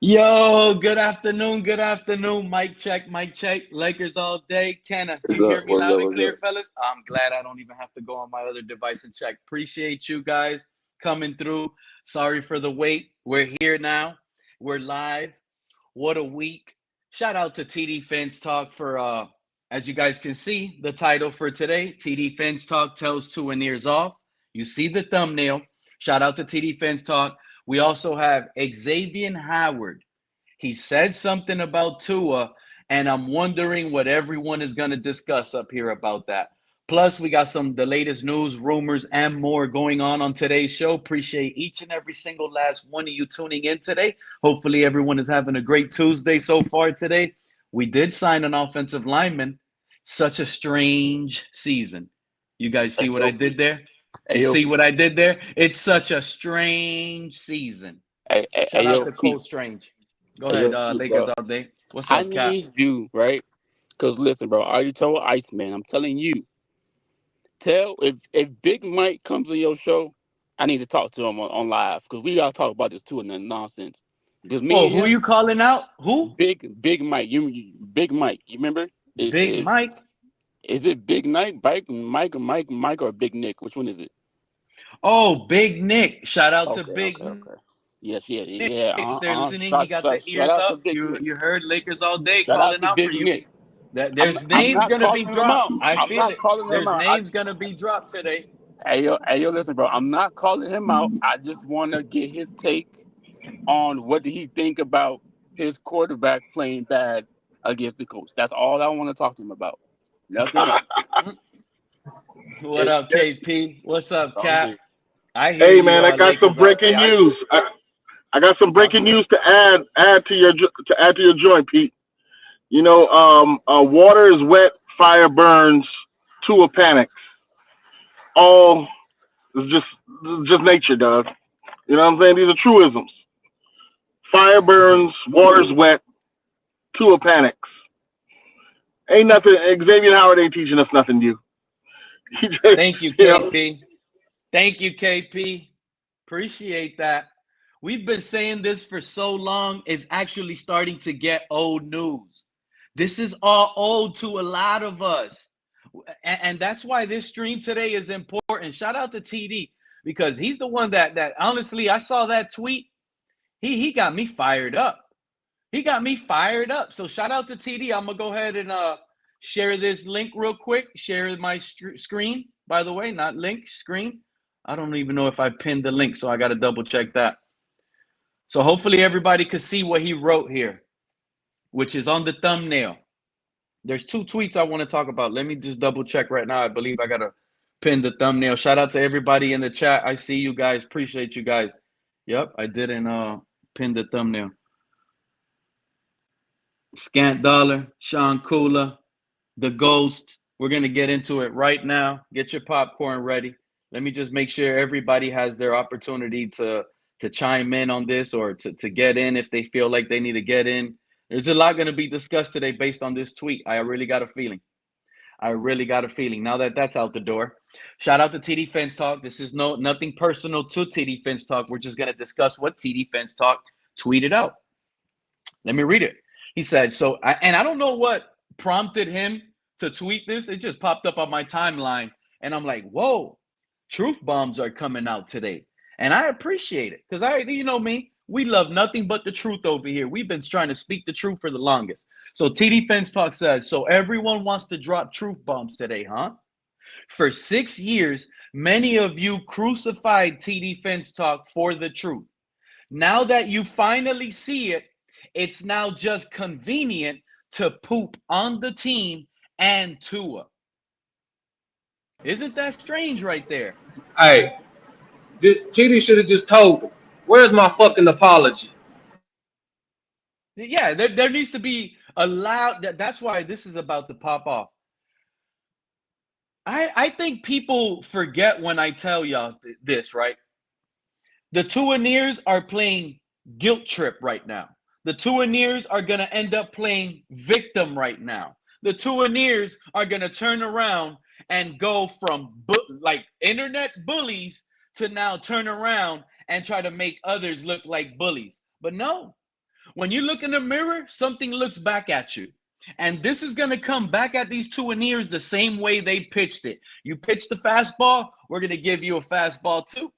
Yo, good afternoon, good afternoon. Mic check. Lakers all day. Kenna, What's you up? hear me What's loud up? and What's clear, up? fellas? I'm glad I don't even have to go on my other device and check. Appreciate you guys coming through. Sorry for the wait. We're here now. We're live. What a week. Shout out to TD Phins Talk for as you guys can see, the title for today, TD Phins Talk tells Tuaneers off. You see the thumbnail. Shout out to TD Phins Talk. We also have Xavien Howard. He said something about Tua, and I'm wondering what everyone is going to discuss up here about that. Plus, we got the latest news, rumors, and more going on today's show. Appreciate each and every single last one of you tuning in today. Hopefully, everyone is having a great Tuesday so far today. We did sign an offensive lineman. Such a strange season. You guys see what I did there? You Ayo, see what I did there? It's such a strange season. Shout out to Pete. Cole Strange. Go ahead, Ayo, Pete, Lakers bro. all day. What's I up, Cap? need you, right? Because listen, bro. I already told Iceman. I'm telling you. Tell if Big Mike comes on your show, I need to talk to him on live because we gotta talk about this too and then nonsense. Because me Oh, and who him, you calling out? Who? Big Mike, Big Mike. You remember? Big Mike. Is it Big Night, Mike, or Big Nick? Which one is it? Oh, Big Nick. Shout out to Big Okay. Yes, Nick. yeah. If they're listening, he got the Shout ears out up. to Big You Nick. you heard Lakers all day Shout out calling to out for Big you. Nick. There's I'm names not gonna be calling him dropped. out. I I'm feel not it. calling him There's out. names gonna be dropped today. Hey, yo, listen, bro. I'm not calling him out. I just want to get his take on what did he think about his quarterback playing bad against the coach. That's all I want to talk to him about. Nothing else. What up, KP? What's up, All Cap? good. I hear Hey you, man, I got some Lakers all day. breaking news. I got some Talk breaking to news us. to add to your joint, Pete. You know, water is wet, fire burns, Tua panics. All is just nature, dog. You know what I'm saying? These are truisms. Fire burns, water's wet, Tua panics. Ain't nothing. Xavier Howard ain't teaching us nothing new. He just, Thank you, you know, KP. Thank you, KP. Appreciate that. We've been saying this for so long, it's actually starting to get old news. This is all old to a lot of us. And that's why this stream today is important. Shout out to TD because he's the one that honestly, I saw that tweet. He got me fired up. He got me fired up. So shout out to TD. I'm gonna go ahead and share this link real quick. Share my screen, by the way, not link, screen. I don't even know if I pinned the link, so I got to double check that. So hopefully everybody could see what he wrote here, which is on the thumbnail. There's two tweets I want to talk about. Let me just double check right now. I believe I got to pin the thumbnail. Shout out to everybody in the chat. I see you guys. Appreciate you guys. Yep, I didn't pin the thumbnail. Scant Dollar, Sean Kula, The Ghost. We're going to get into it right now. Get your popcorn ready. Let me just make sure everybody has their opportunity to chime in on this or to get in if they feel like they need to get in. There's a lot going to be discussed today based on this tweet. I really got a feeling. Now that that's out the door. Shout out to TD Phins Talk. This is nothing personal to TD Phins Talk. We're just going to discuss what TD Phins Talk tweeted out. Let me read it. He said, and I don't know what prompted him to tweet this. It just popped up on my timeline. And I'm like, whoa, truth bombs are coming out today. And I appreciate it because you know me, we love nothing but the truth over here. We've been trying to speak the truth for the longest. So TD Fence Talk says, so everyone wants to drop truth bombs today, huh? For 6 years, many of you crucified TD Fence Talk for the truth. Now that you finally see it, it's now just convenient to poop on the team and Tua. Isn't that strange right there? Hey, TD should have just told him, where's my fucking apology? Yeah, there needs to be a loud. That's why this is about to pop off. I think people forget when I tell y'all this, right? The Tuaneers are playing guilt trip right now. The Tuaneers are going to end up playing victim right now. The Tuaneers are going to turn around and go from like internet bullies to now turn around and try to make others look like bullies. But no, When you look in the mirror, something looks back at you. And this is going to come back at these Tuaneers the same way they pitched it. You pitch the fastball, we're going to give you a fastball too.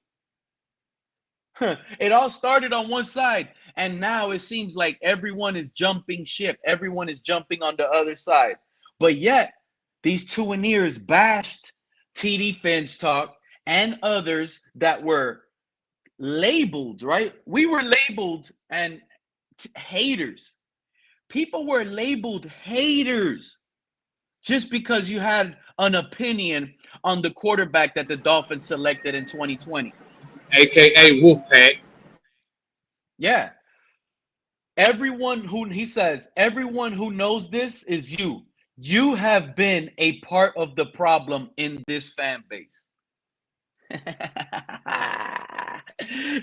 It all started on one side, and now it seems like everyone is jumping ship. Everyone is jumping on the other side. But yet, these Tuaneers bashed TD Phins Talk and others that were labeled, right? We were labeled and haters. People were labeled haters just because you had an opinion on the quarterback that the Dolphins selected in 2020. AKA Wolfpack. Yeah. Everyone who knows this is you. You have been a part of the problem in this fan base.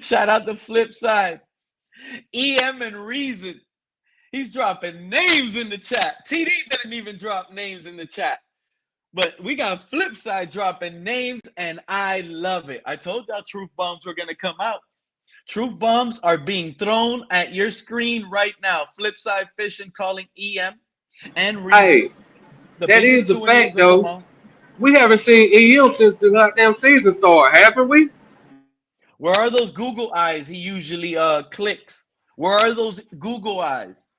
Shout out the flip side. EM and Reason. He's dropping names in the chat. TD didn't even drop names in the chat. But we got flip side dropping names, and I love it. I told y'all truth bombs were going to come out. Truth bombs are being thrown at your screen right now. Flip side fishing calling EM and Reason. Hey, that is the fact, though. We haven't seen EM since the goddamn season started, haven't we? Where are those Google eyes he usually clicks? Where are those Google eyes?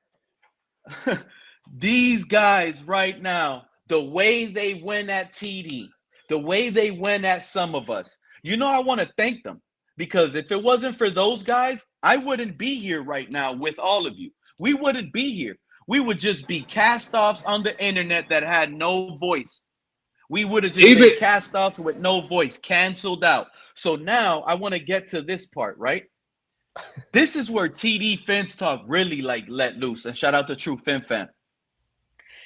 These guys right now, the way they went at TD, the way they went at some of us, I want to thank them, because if it wasn't for those guys, I wouldn't be here right now with all of you. We wouldn't be here. We would just be cast-offs on the internet that had no voice. We would have just been cast-offs with no voice, canceled out. So now I want to get to this part, right? This is where TD Phins Talk really let loose. And shout out to True Fin Fan.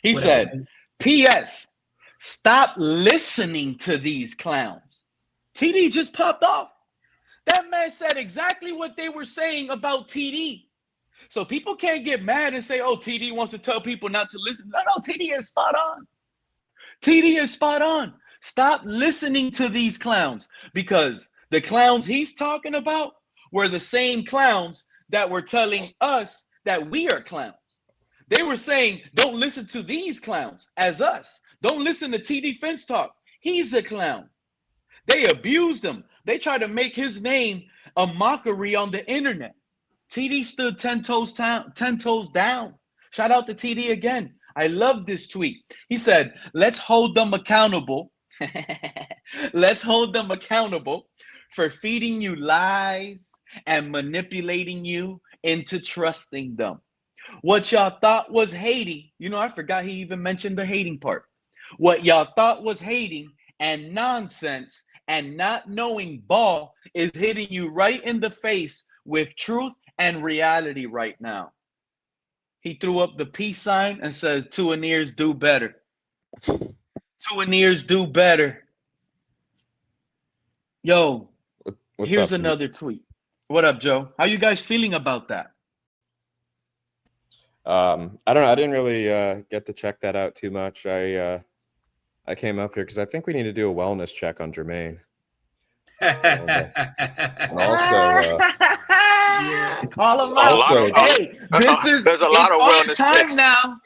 He said, P.S. Stop listening to these clowns. TD just popped off. That man said exactly what they were saying about TD. So people can't get mad and say, oh, TD wants to tell people not to listen. No, TD is spot on. TD is spot on. Stop listening to these clowns, because the clowns he's talking about were the same clowns that were telling us that we are clowns. They were saying, don't listen to these clowns as us. Don't listen to TD Phins Talk. He's a clown. They abused him. They tried to make his name a mockery on the internet. TD stood 10 toes down. Shout out to TD again. I love this tweet. He said, let's hold them accountable. Let's hold them accountable for feeding you lies and manipulating you into trusting them. What y'all thought was hating, I forgot he even mentioned the hating part. What y'all thought was hating and nonsense and not knowing ball is hitting you right in the face with truth and reality right now. He threw up the peace sign and says, Tuaneers do better. Tuaneers do better. Yo, here's another tweet. What up, Joe? How you guys feeling about that? I don't know. I didn't really get to check that out too much. I came up here because I think we need to do a wellness check on Jermaine. And also, call him out. Hey, there's a lot of wellness checks now.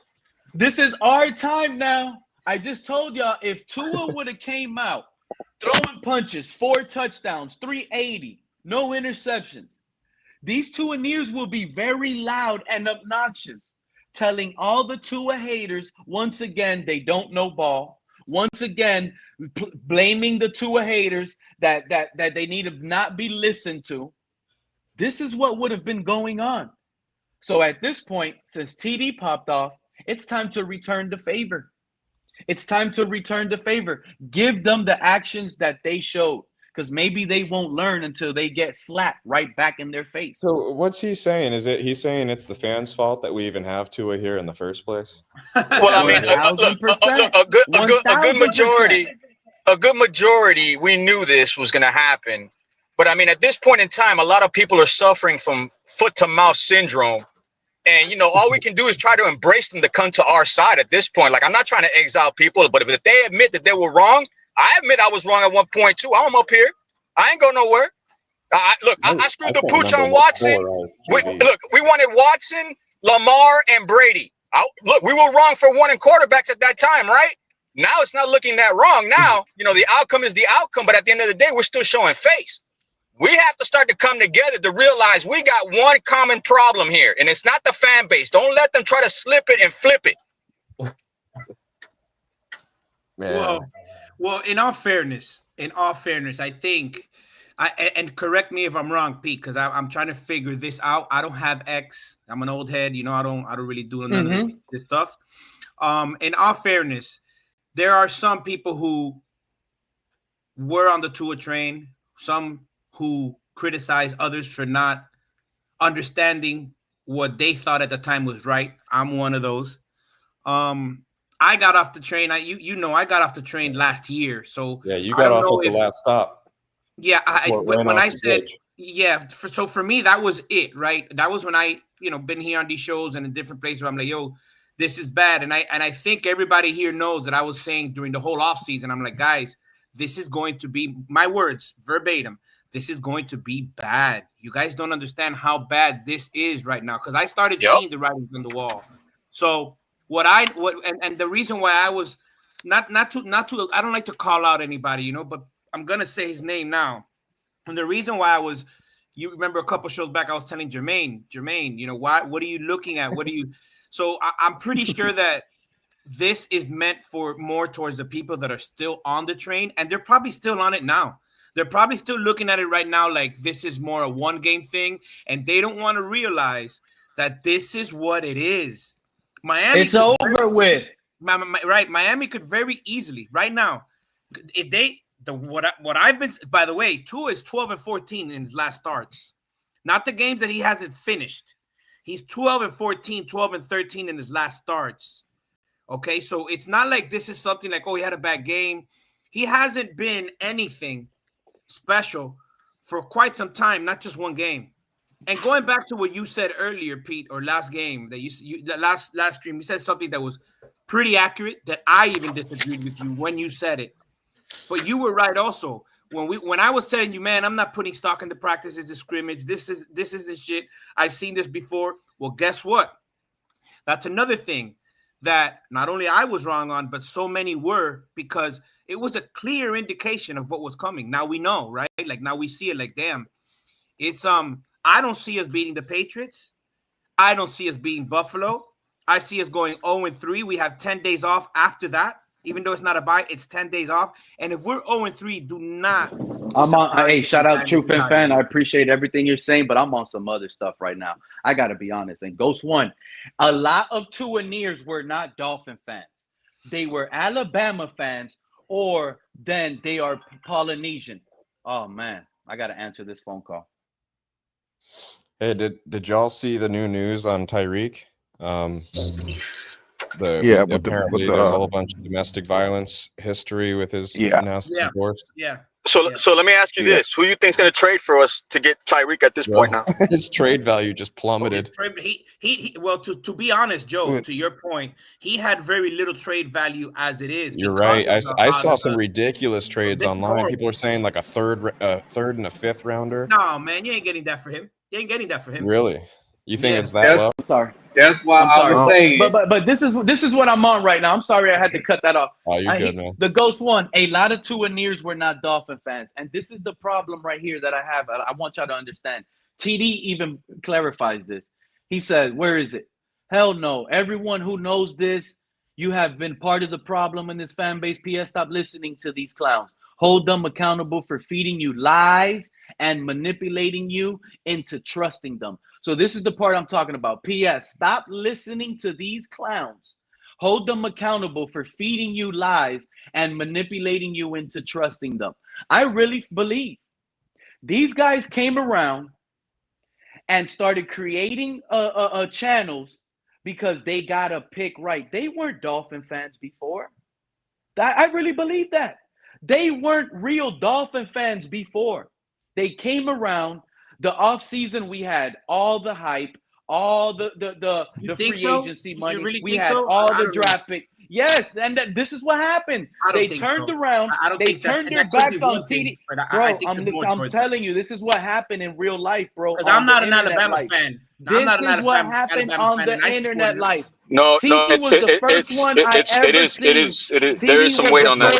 This is our time now. I just told y'all, if Tua would have came out throwing punches, 4 touchdowns, 380, no interceptions, these Tuaneers will be very loud and obnoxious, telling all the Tua haters once again they don't know ball. Once again, blaming the Tua haters that they need to not be listened to. This is what would have been going on. So at this point, since TD popped off, it's time to return the favor. It's time to return the favor. Give them the actions that they showed, because maybe they won't learn until they get slapped right back in their face. So what's he saying? He's saying it's the fans' fault that we even have Tua here in the first place? Well, I mean, a good majority, we knew this was going to happen. But I mean, at this point in time, a lot of people are suffering from foot to mouth syndrome. And, all we can do is try to embrace them to come to our side at this point. Like, I'm not trying to exile people, but if they admit that they were wrong, I admit I was wrong at one point too. I'm up here. I ain't going nowhere. I screwed the can't pooch remember on what Watson. score I was TV. We wanted Watson, Lamar, and Brady. We were wrong for wanting quarterbacks at that time, right? Now it's not looking that wrong. Now, the outcome is the outcome, but at the end of the day, we're still showing face. We have to start to come together to realize we got one common problem here, and it's not the fan base. Don't let them try to slip it and flip it. Yeah. Well, in all fairness, I think, and correct me if I'm wrong, Pete, because I'm trying to figure this out. I don't have X. I'm an old head, I don't really do none of this stuff. In all fairness, there are some people who were on the Tua train, some who criticize others for not understanding what they thought at the time was right. I'm one of those. I got off the train. I got off the train last year. So yeah, you got off at the last stop. Yeah, when I said so for me that was it, right? That was when I been here on these shows and in different places where I'm like, yo, this is bad, and I think everybody here knows that I was saying during the whole off season, I'm like, guys, this is going to be my words verbatim. This is going to be bad. You guys don't understand how bad this is right now because I started seeing the writings on the wall. So and the reason why I was not to I don't like to call out anybody, but I'm gonna say his name now. And the reason why you remember a couple shows back, I was telling Jermaine, what are you looking at? So I'm pretty sure that this is meant for more towards the people that are still on the train, and they're probably still on it now. They're probably still looking at it right now like this is more a one-game thing, and they don't want to realize that this is what it is. Miami, it's over with. Right, Miami could very easily right now, if they what I've been. By the way, Tua is 12-14 in his last starts, not the games that he hasn't finished. He's 12-14, 12-13 in his last starts. Okay, so it's not like this is something like, oh, he had a bad game. He hasn't been anything special for quite some time, not just one game. And going back to what you said earlier, Pete, or last game that you last stream, you said something that was pretty accurate that I even disagreed with you when you said it. But you were right also. When I was telling you, man, I'm not putting stock in the practices, the scrimmage. This is the shit. I've seen this before. Well, guess what? That's another thing that not only I was wrong on, but so many were, because it was a clear indication of what was coming. Now we know, right? Like now we see it like, damn, it's I don't see us beating the Patriots. I don't see us beating Buffalo. I see us going 0-3. We have 10 days off after that. Even though it's not a bye, it's 10 days off. And if we're 0-3, do not. Hey, shout out True Fan. I appreciate everything you're saying, but I'm on some other stuff right now. I got to be honest. And Ghost One, a lot of Tuaneers were not Dolphin fans. They were Alabama fans, or then they are Polynesian. Oh, man. I got to answer this phone call. Hey, did y'all see the new news on Tyreek? Apparently there's a whole bunch of domestic violence history with his nasty divorce. Yeah. So let me ask you this: who you think's going to trade for us to get Tyreek at this point now? His trade value just plummeted. Well, to be honest, Joe, to your point, he had very little trade value as it is. You're right. I saw some ridiculous trades online. People are saying like a third and a fifth rounder. No, man, you ain't getting that for him. Really? You think it's that low? I'm sorry. That's why I was saying. But this is what I'm on right now. I'm sorry I had to cut that off. Oh, you're good, man. The Ghost One, a lot of Tuaneers were not Dolphin fans. And this is the problem right here that I have. I want y'all to understand. TD even clarifies this. He said, where is it? Hell no. Everyone who knows this, you have been part of the problem in this fan base. PS, stop listening to these clowns. Hold them accountable for feeding you lies and manipulating you into trusting them. So this is the part I'm talking about. P.S. Stop listening to these clowns. Hold them accountable for feeding you lies and manipulating you into trusting them. I really believe these guys came around and started creating channels because they got a pick right. They weren't Dolphin fans before. I really believe that. They weren't real Dolphin fans before. They came around. The offseason, we had all the hype, all the free agency money. We had all the draft pick. Yes, and this is what happened. They turned around. They turned their backs on TD. Bro, I'm telling you, this is what happened in real life, bro. Because I'm not an Alabama fan. This is what happened on the internet life. No, TD was the first one I ever seen. It is. There is some weight on that.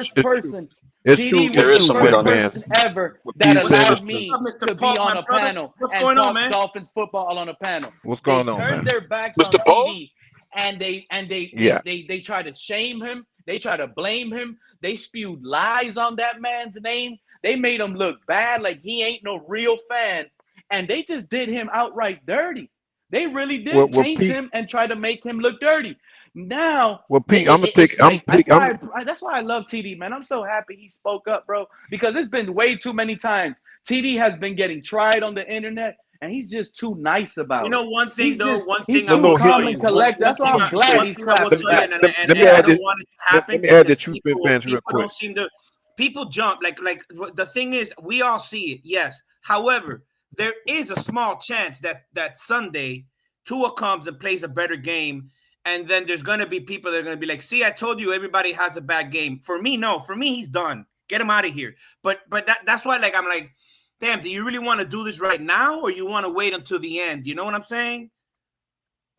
TD was the first person ever that allowed me to be on a panel and talk Dolphins football on a panel. What's going on, man? They turned their backs on TD, and they tried to shame him. They tried to blame him. They spewed lies on that man's name. They made him look bad, like he ain't no real fan, and they just did him outright dirty. They really did change him and try to make him look dirty. Now, Pete, that's why I love TD, man. I'm so happy he spoke up, bro, because it's been way too many times. TD has been getting tried on the internet, and he's just too nice about it. You know, one thing he's too calm and collect. That's why I'm glad he's clapping back. Let me add that truth in fans real quick. People jump like the thing is, we all see it, yes. However, there is a small chance that Sunday Tua comes and plays a better game. And then there's going to be people that are going to be like, see, I told you everybody has a bad game. For me, no. For me, he's done. Get him out of here. But that's why, like, I'm like, damn, do you really want to do this right now or you want to wait until the end? You know what I'm saying?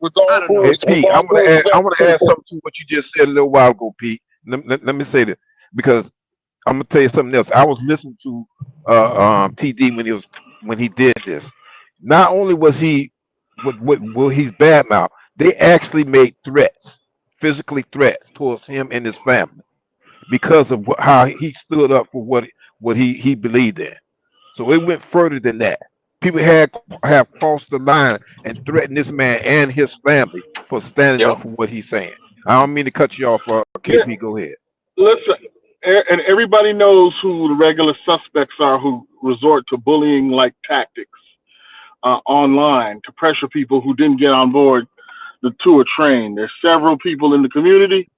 I don't know. Hey, Pete, I want to add something to what you just said a little while ago, Pete. Let me say that because I'm going to tell you something else. I was listening to TD when he did this. Not only was he's bad now, they actually made physically threats towards him and his family because of how he stood up for what he believed in. So it went further than that. People have crossed the line and threatened this man and his family for standing up for what he's saying. I don't mean to cut you off, KP. Go ahead. Listen, and everybody knows who the regular suspects are who resort to bullying-like tactics online to pressure people who didn't get on board the Tua train. There's several people in the community.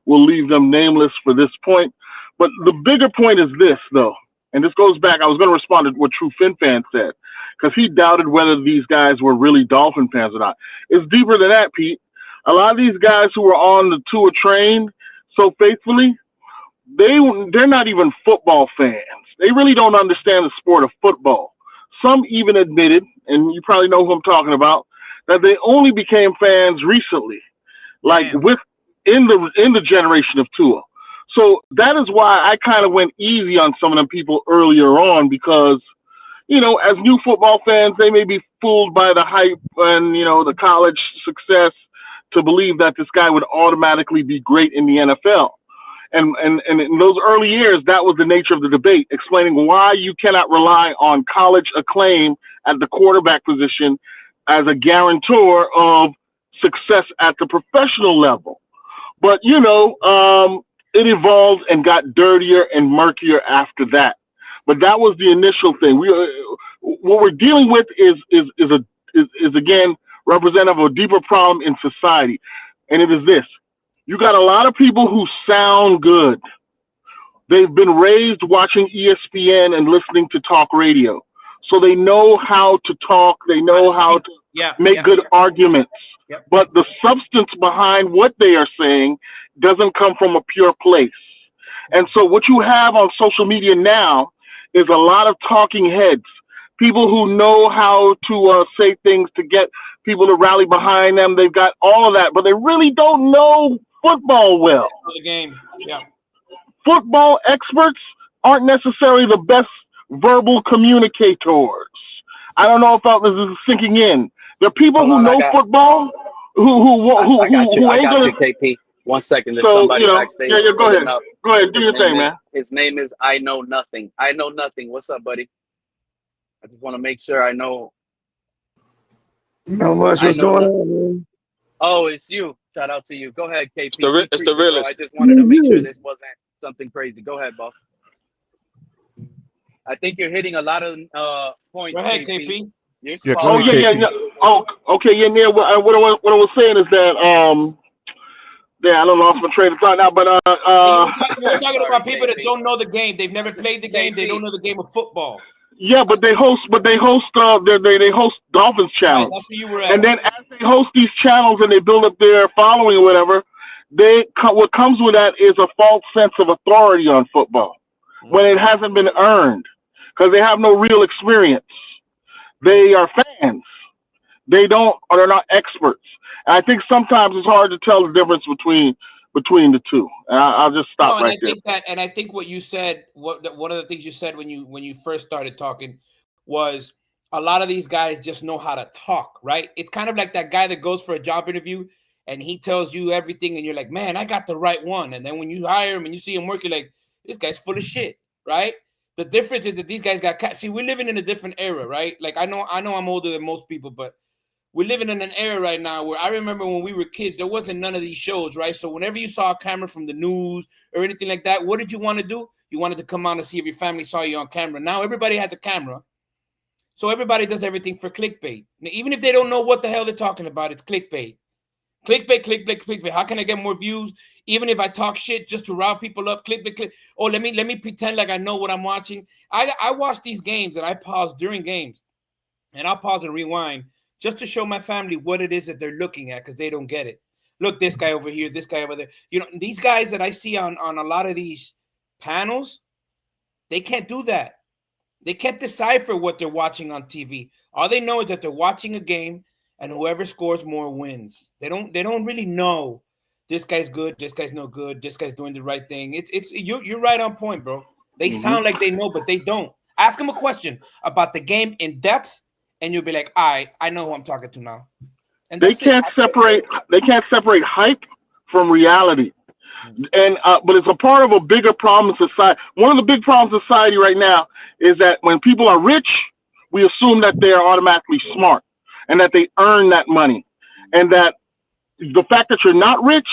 We'll leave them nameless for this point. But the bigger point is this, though, and this goes back. I was going to respond to what True Fin Fan said because he doubted whether these guys were really Dolphin fans or not. It's deeper than that, Pete. A lot of these guys who were on the Tua train so faithfully, they're not even football fans. They really don't understand the sport of football. Some even admitted, and you probably know who I'm talking about, that they only became fans recently, like in the generation of Tua. So that is why I kind of went easy on some of them people earlier on because, you know, as new football fans, they may be fooled by the hype and, you know, the college success to believe that this guy would automatically be great in the NFL. And in those early years, that was the nature of the debate, explaining why you cannot rely on college acclaim at the quarterback position as a guarantor of success at the professional level. But, you know, it evolved and got dirtier and murkier after that. But that was the initial thing. What we're dealing with is again representative of a deeper problem in society. And it is this. You got a lot of people who sound good. They've been raised watching ESPN and listening to talk radio. So they know how to talk. They know how to make good arguments. Yep. But the substance behind what they are saying doesn't come from a pure place. And so what you have on social media now is a lot of talking heads, people who know how to say things to get people to rally behind them. They've got all of that, but they really don't know football well. The game. Yeah. Football experts aren't necessarily the best verbal communicators. I don't know if this is sinking in. There are people who know football who I got you, KP. 1 second. There's somebody backstage. Yeah, go ahead. Go ahead. Do your thing, man. His name is I Know Nothing. I Know Nothing. What's up, buddy? I just want to make sure I know. Not much. What's going on, man? Oh, it's you. Shout out to you. Go ahead, KP. It's the realest. I just wanted to make sure this wasn't something crazy. Go ahead, boss. I think you're hitting a lot of points. Go ahead, KP. Yeah. Oh, okay. Yeah, Neil. What I was saying is that I don't know if I'm train of thought now, but we're talking about people that don't know the game. They've never played the game. They don't know the game of football. Yeah, but they host Dolphins channels. Right, that's where you were at. And then as they host these channels and they build up their following or whatever, what comes with that is a false sense of authority on football when it hasn't been earned because they have no real experience. They are fans. They're not experts. And I think sometimes it's hard to tell the difference between the two. And I'll just stop right there. I think what you said, one of the things you said when you first started talking was a lot of these guys just know how to talk, right? It's kind of like that guy that goes for a job interview and he tells you everything and you're like, man, I got the right one. And then when you hire him and you see him work, you're like, this guy's full of shit, right? The difference is that these guys see, we're living in a different era, right? Like I know I'm older than most people, but we're living in an era right now where I remember when we were kids, there wasn't none of these shows, right? So whenever you saw a camera from the news or anything like that, what did you want to do? You wanted to come on to see if your family saw you on camera. Now everybody has a camera. So everybody does everything for clickbait. Now, even if they don't know what the hell they're talking about, it's clickbait. Clickbait. How can I get more views? Even if I talk shit just to rile people up, click. Oh, let me pretend like I know what I'm watching. I watch these games and I pause during games. And I'll pause and rewind just to show my family what it is that they're looking at because they don't get it. Look, this guy over here, this guy over there. You know, these guys that I see on a lot of these panels, they can't do that. They can't decipher what they're watching on TV. All they know is that they're watching a game and whoever scores more wins. They don't really know this guy's good, this guy's no good, this guy's doing the right thing. You're right on point, bro. They sound like they know, but they don't. Ask them a question about the game in depth, and you'll be like, all right, I know who I'm talking to now. And they can't separate hype from reality. And but it's a part of a bigger problem in society. One of the big problems in society right now is that when people are rich, we assume that they are automatically smart and that they earn that money. And that the fact that you're not rich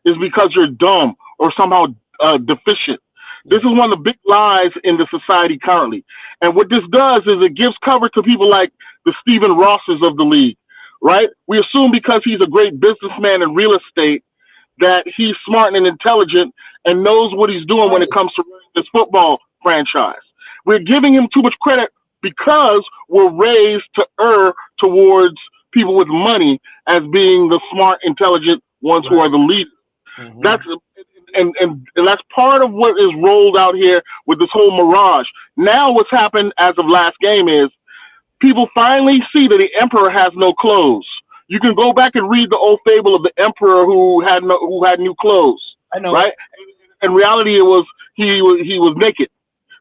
is because you're dumb or somehow deficient. This is one of the big lies in the society currently. And what this does is it gives cover to people like the Stephen Rosses of the league, right? We assume because he's a great businessman in real estate that he's smart and intelligent and knows what he's doing when it comes to running this football franchise. We're giving him too much credit because we're raised to err towards people with money as being the smart, intelligent ones who are the leaders. Mm-hmm. That's part of what is rolled out here with this whole mirage. Now what's happened as of last game is people finally see that the emperor has no clothes. You can go back and read the old fable of the emperor who had new clothes. I know, right? In reality, he was naked,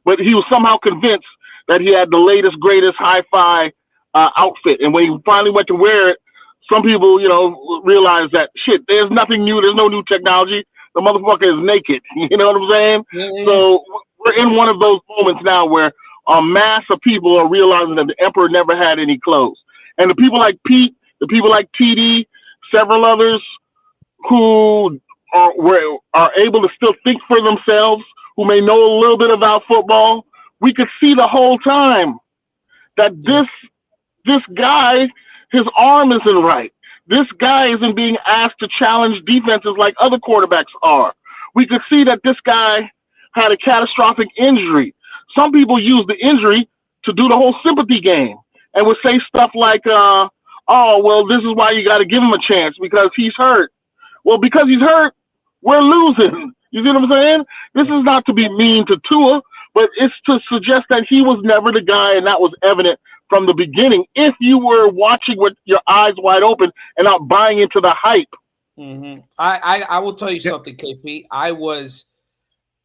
but he was somehow convinced that he had the latest, greatest, hi-fi outfit. And when he finally went to wear it, some people, realized that shit. There's nothing new. There's no new technology. The motherfucker is naked. You know what I'm saying? Yeah. So we're in one of those moments now where a mass of people are realizing that the emperor never had any clothes. And the people like Pete, the people like TD, several others who are able to still think for themselves, who may know a little bit about football, we could see the whole time that this guy, his arm isn't right. This guy isn't being asked to challenge defenses like other quarterbacks are. We could see that this guy had a catastrophic injury. Some people use the injury to do the whole sympathy game and would say stuff like, oh, well, this is why you got to give him a chance because he's hurt. Well, because he's hurt, we're losing. You see what I'm saying? This is not to be mean to Tua, but it's to suggest that he was never the guy, and that was evident from the beginning. If you were watching with your eyes wide open and not buying into the hype. Mm-hmm. I will tell you something, KP. I was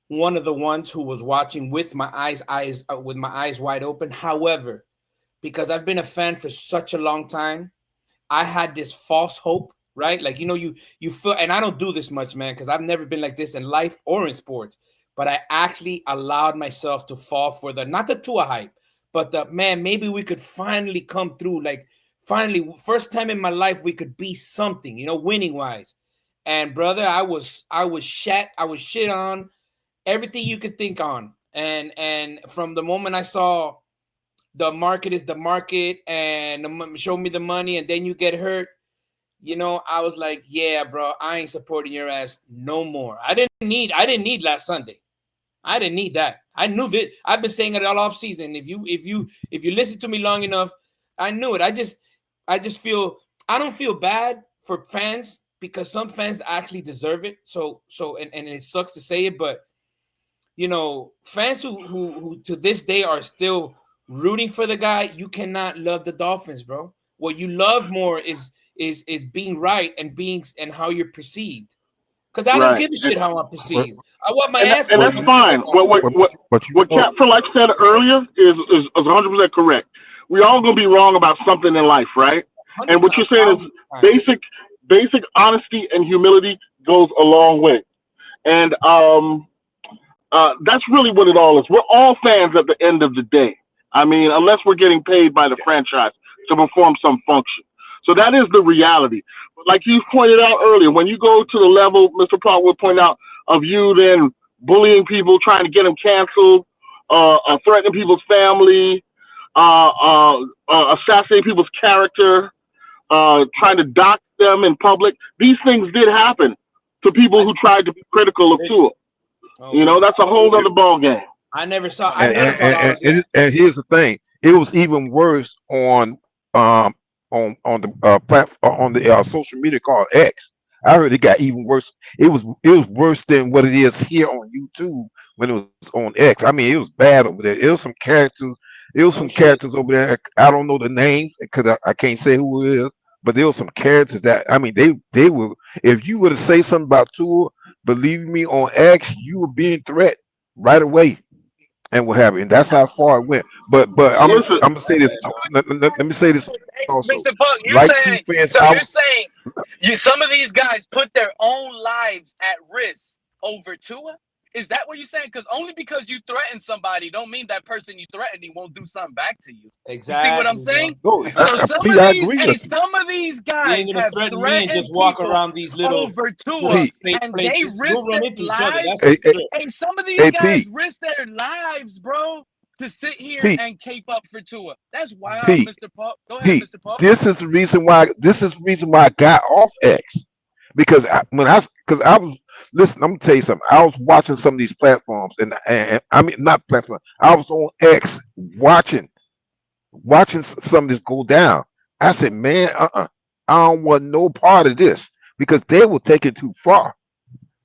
one of the ones who was watching with my eyes wide open. However, because I've been a fan for such a long time, I had this false hope, right? Like, you feel, and I don't do this much, man, because I've never been like this in life or in sports, but I actually allowed myself to fall for not the Tua hype, but maybe we could finally come through. Like, finally, first time in my life, we could be something, winning wise. And brother, I was shit on everything you could think on. And from the moment I saw the market is the market and show me the money and then you get hurt, I was like, yeah, bro, I ain't supporting your ass no more. I didn't need last Sunday. I didn't need that. I knew that. I've been saying it all off season. If you listen to me long enough, I knew it. I just feel, I don't feel bad for fans because some fans actually deserve it. So and it sucks to say it, but you know, fans who to this day are still rooting for the guy, you cannot love the Dolphins, bro. What you love more is being right and how you're perceived. Because I don't give a shit how I'm perceived. I want my answer. And that's fine. What Cap Select said earlier is 100% correct. We all gonna be wrong about something in life, right? And what you're saying is basic honesty and humility goes a long way. And that's really what it all is. We're all fans at the end of the day. I mean, unless we're getting paid by the franchise to perform some function. So that is the reality. But like you pointed out earlier, when you go to the level, Mr. Park would point out, of you then bullying people, trying to get them canceled, threatening people's family, assassinating people's character, trying to dox them in public. These things did happen to people who tried to be critical of Tua. You know, that's a whole other ball game. I never saw. And here's the thing: it was even worse on the platform on the social media called X. I heard it got even worse. It was worse than what it is here on YouTube when it was on X. I mean, it was bad over there. It was some characters. It was some characters over there. I don't know the names because I can't say who it is. But there were some characters that, I mean, they were. If you were to say something about Tua, believe me, on X, you were being threatened right away, and what have you. And that's how far it went. But I'm gonna say this. Let me say this also. Mr. Puck, you're Like saying fans, so. You're saying some of these guys put their own lives at risk over Tua. Is that what you're saying? Because only because you threaten somebody don't mean that person you threaten won't do something back to you. Exactly. You see what I'm saying? No, So some of these guys gonna have threaten me threatened and just walk people around these little over Tua, and they risk their lives. Hey, some of these guys risk their lives, bro, to sit here and cape up for Tua. That's wild, Mr. Puck. Go ahead, Mr. Puck. This is the reason why. This is the reason why I got off X, because I was. Listen, I'm gonna tell you something. I was watching some of these platforms, and I mean not platforms. I was on X watching some of this go down. I said, man, I don't want no part of this because they were taking it too far.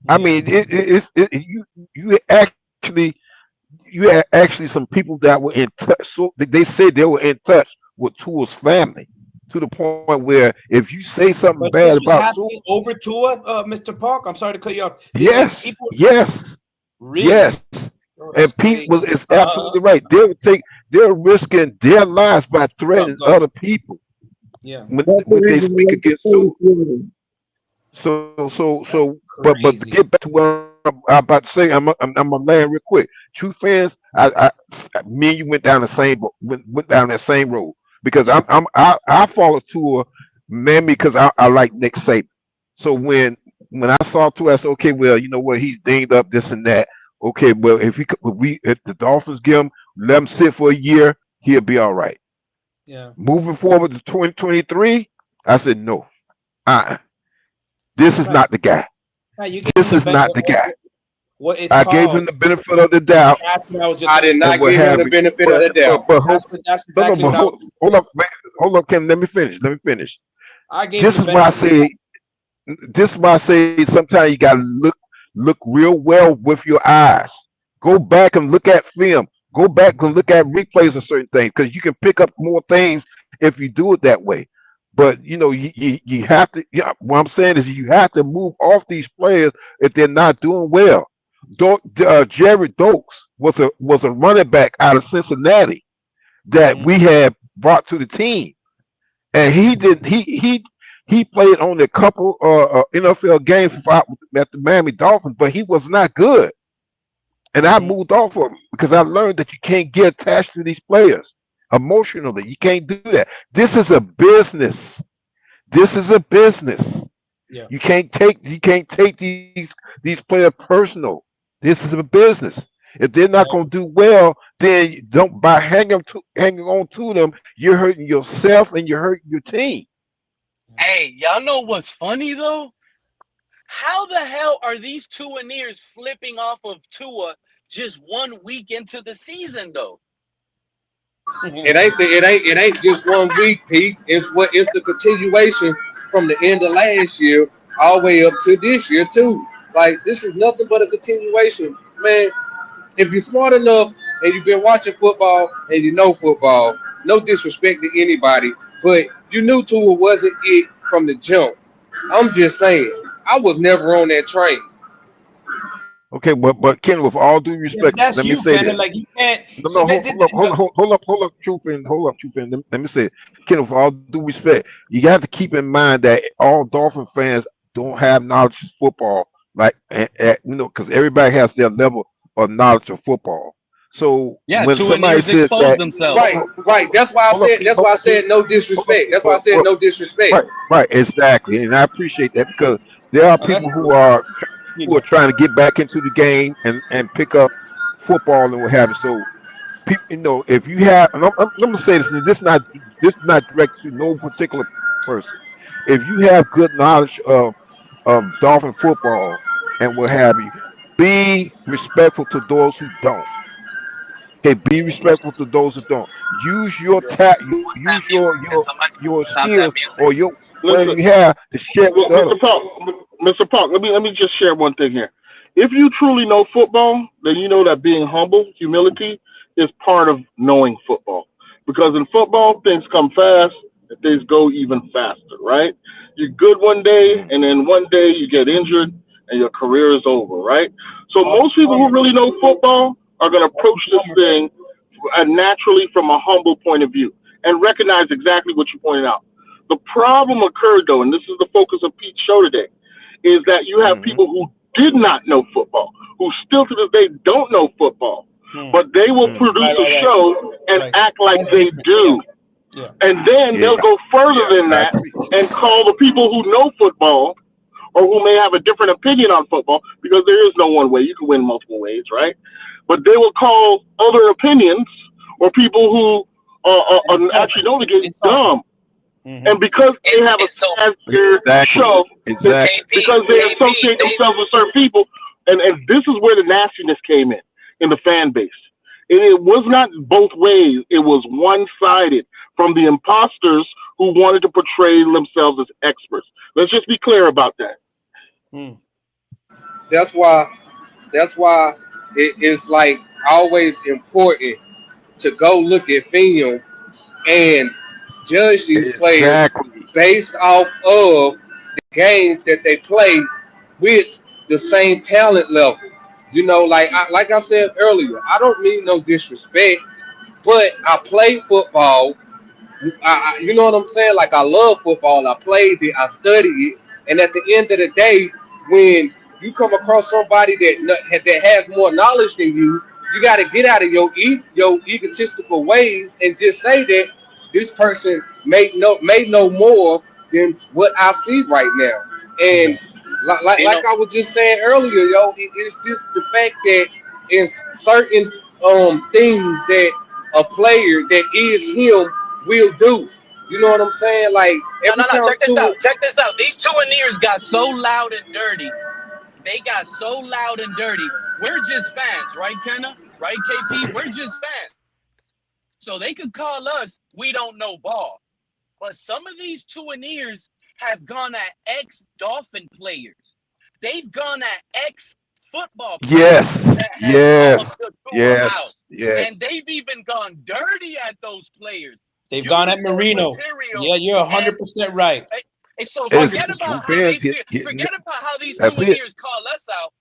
I mean, you had actually some people that were in touch. So they said they were in touch with Tua's family to the point where if you say something bad about Tua, over Tua, Mr. Park, I'm sorry to cut you off. Yes. Really? Yes. And Pete is absolutely right. They're risking their lives by threatening other people. Yeah. When they speak against Tua. But to get back to what I'm about to say, I'm gonna land real quick. True fans, me and you went down that same road because I follow Tua mainly because I like Nick Saban. So when I saw Tua, I said, okay, well, you know what, he's dinged up, this and that. Okay, well, if the Dolphins give him, let him sit for a year, he'll be all right. Yeah. Moving forward to 2023, I said no. This is not the guy. This is not the guy. I gave him the benefit of the doubt. I did not give him the benefit of the doubt. Hold up, Ken. Let me finish. This is why I say sometimes you gotta look real well with your eyes. Go back and look at film. Go back and look at replays of certain things because you can pick up more things if you do it that way. But you know, you have to. Yeah, what I'm saying is you have to move off these players if they're not doing well. Jared Dokes was a running back out of Cincinnati that we had brought to the team, and he played on a couple NFL games at the Miami Dolphins, but he was not good. And I moved off of him because I learned that you can't get attached to these players emotionally. You can't do that. This is a business. Yeah. You can't take these players personal. This is a business. If they're not going to do well, then don't by hanging on to them. You're hurting yourself and you're hurting your team. Hey, y'all know what's funny though? How the hell are these Tuaneers flipping off of Tua just 1 week into the season though? It ain't just 1 week, Pete. It's the continuation from the end of last year all the way up to this year too. Like this is nothing but a continuation, man. If you're smart enough and you've been watching football and you know football, no disrespect to anybody, but you knew Tua wasn't it from the jump. I'm just saying, I was never on that train. Okay, but Ken, with all due Yeah, but respect, that's let me you, say Kenna. this. Like you can't No, see no, that. hold up, truth and let me say it. Ken, with all due respect, you got to keep in mind that all Dolphin fans don't have knowledge of football, like because everybody has their level of knowledge of football. So Yeah, when somebody Tuaneers says exposed that, themselves. Right, right. That's why I hold up, said. That's why I said no disrespect. That's why I said no disrespect. right, exactly, and I appreciate that because there are Oh, that's people who are Kilo. trying to get back into the game and pick up football and what have you. So people, if you have, and I'm gonna say this, and this is not directed to no particular person. If you have good knowledge of Dolphin football and what have you, be respectful to those who don't. Okay, be respectful to those who don't. Use your What's use that music? Can somebody your stop that skills music? or your whatever Listen, you have to share with well, the other. Mr. Park, let me just share one thing here. If you truly know football, then you know that being humble, humility, is part of knowing football. Because in football, things come fast and things go even faster, right? You're good one day, Mhm. and then one day you get injured and your career is over, right? So Austin most people who Palmer. really know football are going to approach Austin this Palmer. thing naturally from a humble point of view and recognize exactly what you pointed out. The problem occurred, though, and this is the focus of Pete's show today, is that you have Mhm. people who did not know football, who still to this day don't know football, Hmm. but they will Mhm. produce Right, a right, right, show and right. act like That's they different. Yeah, do. yeah. And then they'll Yeah. go further Yeah. than that Exactly. and call the people who know football or who may have a different opinion on football, because there is no one way. You can win multiple ways, right? But they will call other opinions or people who actually Insulting. know the game Insulting. dumb. Mm-hmm. And because they have a It's so as their Exactly. show, Exactly. because they KP, associate themselves with certain people, and this is where the nastiness came in the fan base. It was not both ways. It was one sided from the imposters who wanted to portray themselves as experts. Let's just be clear about that. Mm. That's why. That's why it's like always important to go look at film and judge these players Exactly. based off of the games that they play with the same talent level. Like I said earlier, I don't mean no disrespect, but I play football. You know what I'm saying? Like I love football. I played it. I studied it. And at the end of the day, when you come across somebody that has more knowledge than you got to get out of your egotistical ways and just say that this person may know more than what I see right now. And Exactly. you know, like I was just saying earlier, it's just the fact that in certain things that a player that is him will do. You know what I'm saying? Like No, every no, no. time Check this two, out. Check this out. These Tuaneers got so loud and dirty. They got so loud and dirty. We're just fans, right, Kenna? Right, KP? We're just fans. So they could call us, we don't know ball. But some of these Tuaneers have gone at ex-Dolphin players. They've gone at ex-football players Yes. that has called Yes. the Tua Yes. out. Yes. And they've even gone dirty at those players. They've gone at Use their Marino. material. Yeah, you're And 100% right. so It's 100%. forget about how these that's it. Tuaneers call us out.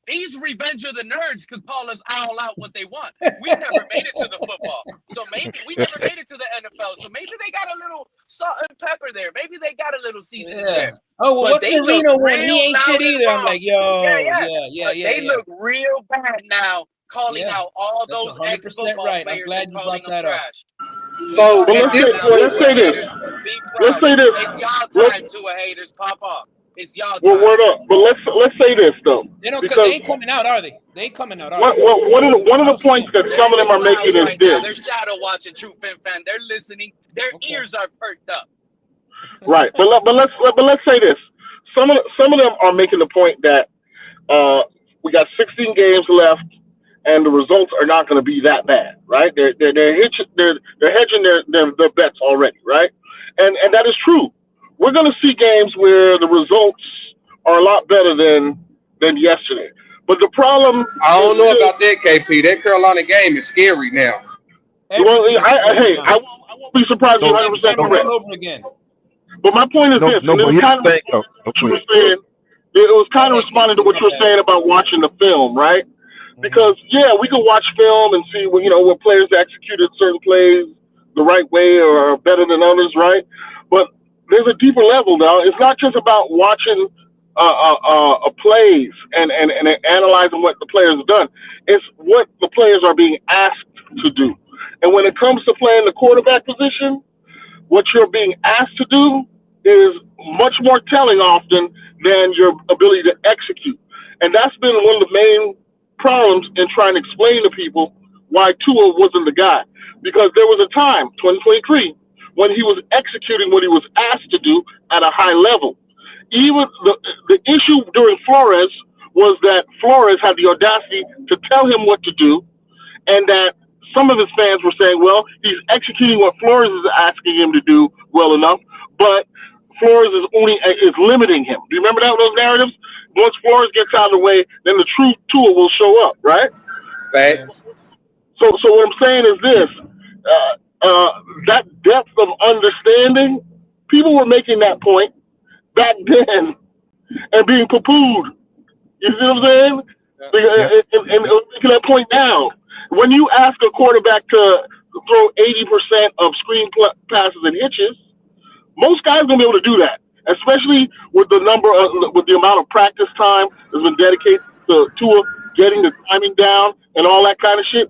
These Revenge of the Nerds could call us all out what they want. We never made it to the football. So maybe we never made it to the NFL. So maybe they got a little salt and pepper there. Maybe they got a little seasoning Yeah. there. Oh, well, But what's they look Marino one? real He ain't loud shit and either. I'm wrong. like, Yeah, yo, yeah. yeah. They look real bad now, calling Yeah, out all that's those 100% ex-football right. I'm players glad and you calling brought them that up. trash. Be so But at proud this now, let's point, Tua say this. haters. Be Let's proud. say this. It's y'all Let's time, Tua haters. Pop off. It's y'all well, time. word up. But let's say this though, They don't. They because ain't coming out, are they? They ain't coming out, are what they? what one of I the don't see points them. that They're some in of the them are making clouds is right now. this. They're shadow watching True Fin fan. They're listening. Their Okay. ears are perked up. Right. But let's say this. Some of them are making the point that we got 16 games left, and the results are not going to be that bad, right? They're hedging their bets already, right? And that is true. We're going to see games where the results are a lot better than yesterday. But the problem I is don't know still, about that, KP. That Carolina game is scary now. well, Everything is scary hey, now. I won't be surprised if you're No, 100% Cameron no, correct. all over again. But my point is no, this, no. and it But was here's kind the of thing. responding to what Go you were ahead. saying. It was Go kind of ahead, responding to KP. what My you were bad. saying about watching the film, right? Mm-hmm. Because yeah, we can watch film and see what players executed certain plays the right way or better than others, right? But there's a deeper level now. It's not just about watching plays and analyzing what the players have done. It's what the players are being asked to do. And when it comes to playing the quarterback position, what you're being asked to do is much more telling often than your ability to execute. And that's been one of the main problems in trying to explain to people why Tua wasn't the guy. Because there was a time, 2023, when he was executing what he was asked to do at a high level. Even the issue during Flores was that Flores had the audacity to tell him what to do, and that some of his fans were saying, well, he's executing what Flores is asking him to do well enough, but Flores is limiting him. Do you remember those narratives? Once Flores gets out of the way, then the true Tua will show up, right? Yeah. Facts. So what I'm saying is this: that depth of understanding, people were making that point back then and being poo-pooed. You see what I'm saying? Yeah, And making that point now. When you ask a quarterback to throw 80% of screen passes and hitches, most guys gonna be able to do that, especially with with the amount of practice time that's been dedicated to getting the timing down and all that kind of shit.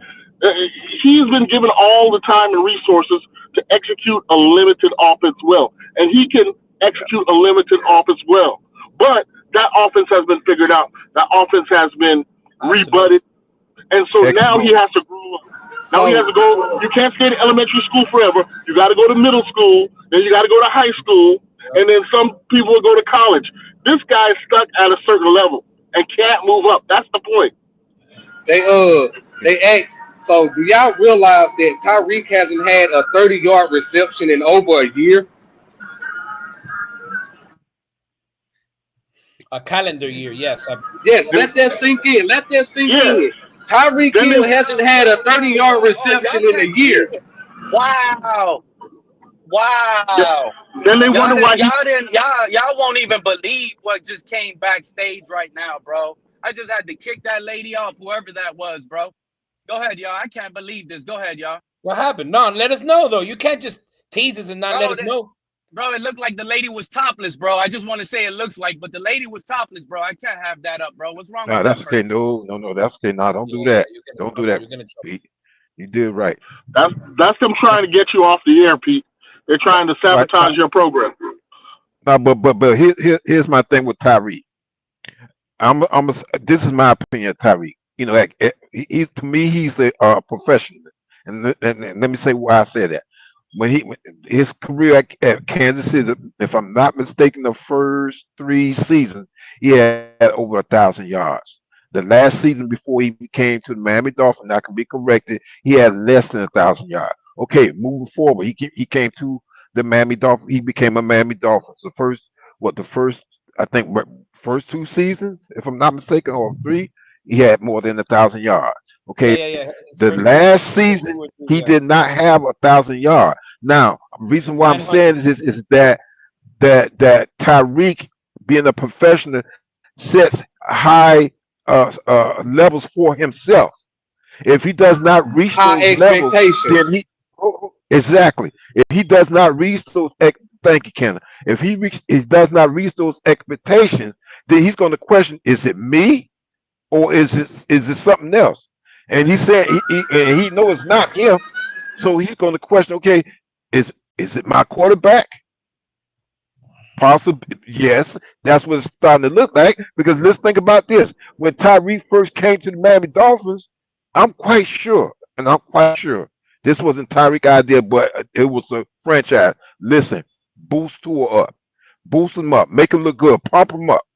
He's been given all the time and resources to execute a limited offense well, and he can execute a limited offense well. But that offense has been figured out. That offense has been Absolutely. rebutted, and so now he exposed. has to grow up. Now he has So to go. You can't stay in elementary school forever. You got to go to middle school. Then you got to go to high school, and then some people will go to college. This guy's stuck at a certain level and can't move up. That's the point. they asked. So do y'all realize that Tyreek hasn't had a 30-yard reception in over a year? A calendar year, yes. Yes, let that sink in. Let that sink Yeah. in. Tyreek Then Hill they hasn't had a 30-yard Oh, y'all reception in a can't see year. it. Wow. yeah, Wow. then they wonder why he. Y'all won't even believe what just came backstage right now, bro. I just had to kick that lady off, whoever that was, bro. Go ahead, y'all. I can't believe this. Go ahead, y'all. What happened? No, let us know though. You can't just tease us and not let us know. Bro, it looked like the lady was topless, bro. I just want to say it looks like, but the lady was topless, bro. I can't have that up, bro. What's wrong Nah, with that that's okay. person? No, that's okay. Nah, don't do Yeah, that. you're getting in Don't do trouble. that, You're getting in trouble. Pete. You did right. That's them trying to get you off the air, Pete. They're trying to Right. sabotage your program. Now, but here's my thing with Tyreek. This is my opinion of Tyreek. He's to me he's a professional, and let me say why I say that. When his career at Kansas City, if I'm not mistaken, the first 3 seasons he had over 1,000 yards. The last season before he came to the Miami Dolphins, I can be corrected, he had less than 1,000 yards. Okay, moving forward, he came to the Miami Dolphins. He became a Miami Dolphins. The first I think first 2 seasons, if I'm not mistaken, or three, he had more than 1,000 yards. Okay, Yeah. the First 2 last seasons, season he yeah. did not have 1,000 yards. Now, the reason why I'm 900. saying this is that Tyreek, being a professional, sets high levels for himself. If he does not reach High those levels, expectations. then exactly. If he does not reach thank you, Ken. If he does not reach those expectations, then he's going to question: is it me, or is it something else? And he said he knows it's not him, so he's going to question: okay, is it my quarterback? Possibly, yes. That's what it's starting to look like. Because let's think about this: when Tyreek first came to the Miami Dolphins, I'm quite sure this wasn't Tyreek idea, but it was a franchise. Listen, boost Tua up, boost him up, make him look good, pump him up.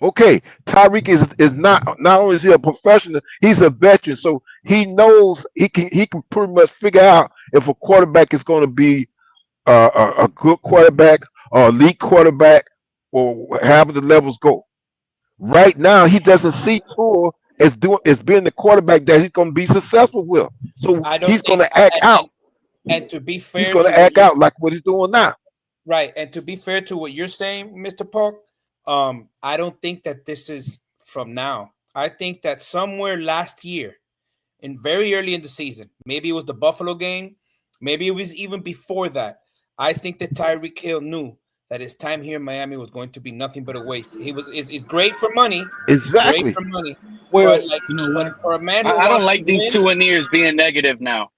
Okay, Tyreek is not only is he a professional, he's a veteran, so he knows he can pretty much figure out if a quarterback is going to be a good quarterback or elite quarterback. or however the levels go. Right now, he doesn't see Tua as being the quarterback that he's going to be successful with. So I don't he's going think, to act out. and to be He's fair going to to what act you're out like what he's doing now. right, and to be fair to what you're saying, Mr. Park, I don't think that this is from now. I think that somewhere last year, and very early in the season, maybe it was the Buffalo game, maybe it was even before that. I think that Tyreek Hill knew that his time here in Miami was going to be nothing but a waste. It's great for money, great Exactly. for money, Well, but like, You know but what? for a man who I don't wants to like these win, Tuaneers being negative now.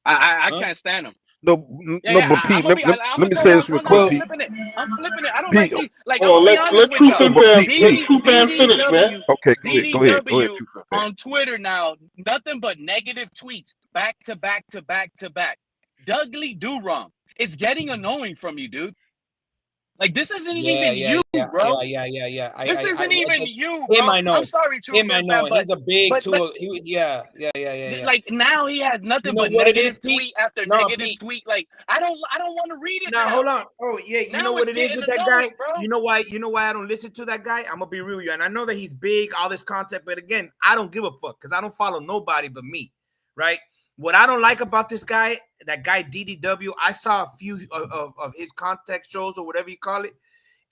I huh? can't stand them. No, Yeah, no, yeah. but I'm Pete, gonna be. I'm let gonna me tell say y'all. this No, real no. quick, I'm Pete. flipping it. I'm flipping it. I don't like Pete, these. Like, I'm Oh, gonna be let honest with True y'all. Fan but Pete, let Pete. True Fan finish, man. Okay, go ahead, DDW True Fan. on Twitter now. Nothing but negative tweets back to back to back to back. Dougly do wrong. It's getting annoying from you, dude. Like, this isn't even you, bro. Yeah. This isn't even you, Him, bro. I know. I'm sorry, True Him, I Fan know. fan, He's a big but tool. Yeah. like now he has You nothing know but what it is, negative Pete? tweet after No, negative Pete. tweet. Like, I don't want to read it Now now. hold on. Oh yeah, you Now know what it's it is getting with that guy. annoying, bro. You know why I don't listen to that guy. I'm gonna be real with you, and I know that he's big, all this content, but again, I don't give a fuck because I don't follow nobody but me, right? What I don't like about this guy, that guy DDW, I saw a few of his contact shows or whatever you call it,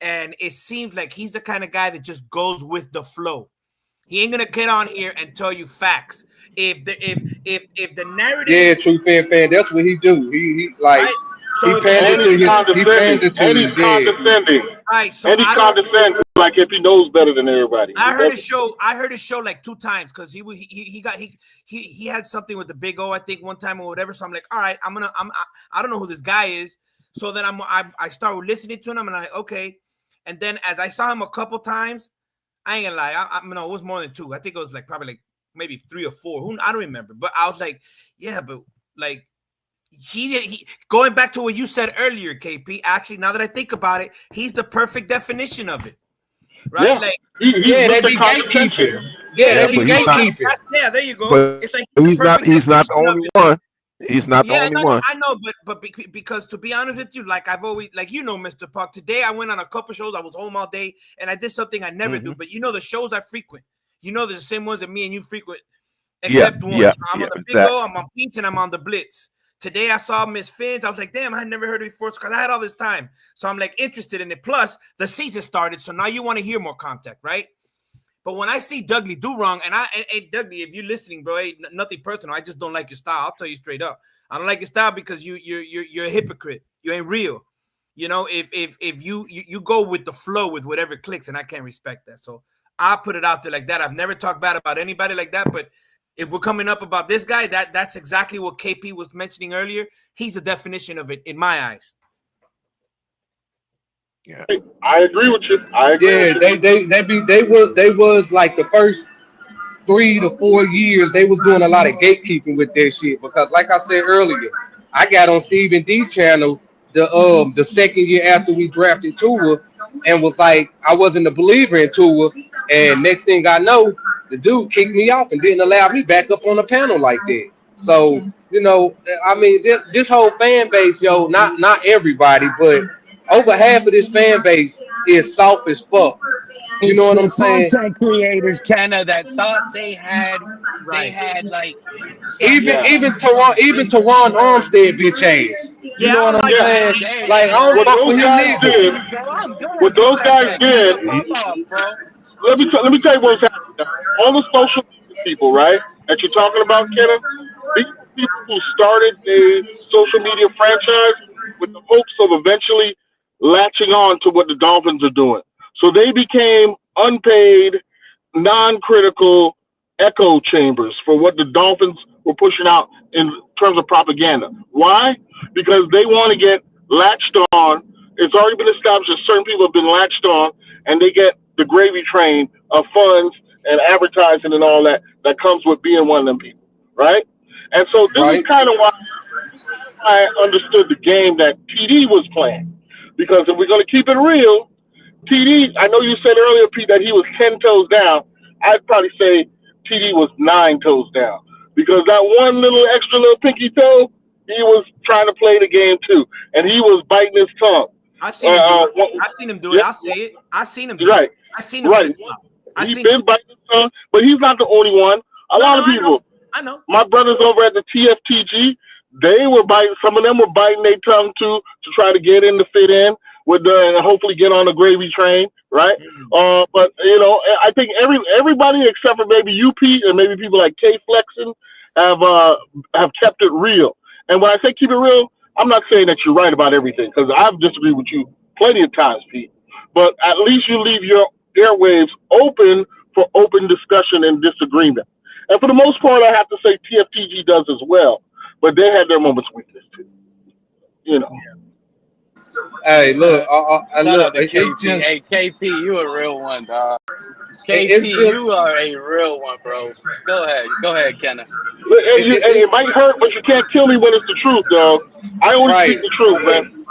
and it seems like he's the kind of guy that just goes with the flow. He ain't gonna get on here and tell you facts. If the narrative, yeah, true fan. That's what he do. He like right? So if the And narrative he's is he condescending. pander to And he's his condescending. all right, so And he I don't. condescends like if he knows better than everybody. I He heard his doesn't. show. I heard his show like 2 times because he had something with the Big O, I think, one time or whatever. So I'm like, all right, I don't know who this guy is. So then I started listening to him and I'm like, okay. And then as I saw him a couple times, I ain't gonna lie, no, it was more than 2. I think it was like probably like maybe 3 or 4. I don't remember, but I was like, yeah, but like he going back to what you said earlier, KP. Actually, now that I think about it, he's the perfect definition of it. Right? Yeah. Like, He's Yeah, they Mr. be Condescension. gatekeeping. yeah, They there be you But he's go. not. gatekeeping. There you go. But It's like the perfect he's not the definition of only it. one. He's not the Yeah, only one. I know, but because to be honest with you, like I've always, like, Mr. Park, today I went on a couple shows. I was home all day and I did something I never do. But the shows I frequent, they're the same ones that me and you frequent, except one. I'm on the Big O, I'm on Pete, and I'm on the Blitz. Today I saw Miss Phins. I was like, damn, I had never heard it before because I had all this time. So I'm like interested in it. Plus, the season started, so now you want to hear more content, right? But when I see Dougley do wrong, and hey, Dougley, if you're listening, bro, ain't nothing personal. I just don't like your style. I'll tell you straight up. I don't like your style because you're a hypocrite. You ain't real. If you go with the flow with whatever clicks, and I can't respect that. So I'll put it out there like that. I've never talked bad about anybody like that, but if we're coming up about this guy, that's exactly what KP was mentioning earlier. He's the definition of it in my eyes. Yeah. I agree with you. Yeah, they was like the first 3 to 4 years they was doing a lot of gatekeeping with their shit because, like I said earlier, I got on Stephen D channel the second year after we drafted Tua and was like I wasn't a believer in Tua, and next thing I know, the dude kicked me off and didn't allow me back up on the panel like that. So I mean, this whole fan base, not everybody, but over half of this fan base is soft as fuck. You know It's what the I'm saying? content creators, Kenna, that thought they had like some Even Teron Armstead bitch ass. You Yeah, know I what don't I'm like that. saying? there Like I you don't What go. fuck with those him guys neither. There did, you go. I'm glad what you those said guys that, did. Kenna. Pop off, bro. Let me tell you what's happening. All the social media people, right, that you're talking about, Kenna, these are people who started a social media franchise with the hopes of eventually latching on to what the Dolphins are doing. So they became unpaid, non-critical echo chambers for what the Dolphins were pushing out in terms of propaganda. Why? Because they want to get latched on. It's already been established that certain people have been latched on, and they get the gravy train of funds and advertising and all that comes with being one of them people, right? And so this is Right? kind of why I understood the game that TD was playing. Because if we're going to keep it real, TD, I know you said earlier, Pete, that he was 10 toes down. I'd probably say TD was 9 toes down. Because that one extra little pinky toe, he was trying to play the game too. And he was biting his tongue. I've seen him do it. I've seen him do it. I'll say it. I've seen him do right. it. I've seen him flip flop. He's been biting his tongue, but he's not the only one. A lot of people. I know. My brothers over at the TFTG, they were biting. Some of them were biting their tongue too to try to get in to fit in with and hopefully get on the gravy train, right? But you know, I think everybody except for maybe UP and maybe people like K Flexen have kept it real. And when I say keep it real, I'm not saying that you're right about everything, because I've disagreed with you plenty of times, Pete. But at least you leave your airwaves open for open discussion and disagreement. And for the most part, I have to say TFTG does as well. But they had their moments of weakness too. You know. Hey, look, look, KP. Hey, KP, you a real one, dog. KP, you are a real one, bro. Go ahead, Kenna. It might hurt, but you can't kill me when it's the truth, dog. I always speak the truth, man.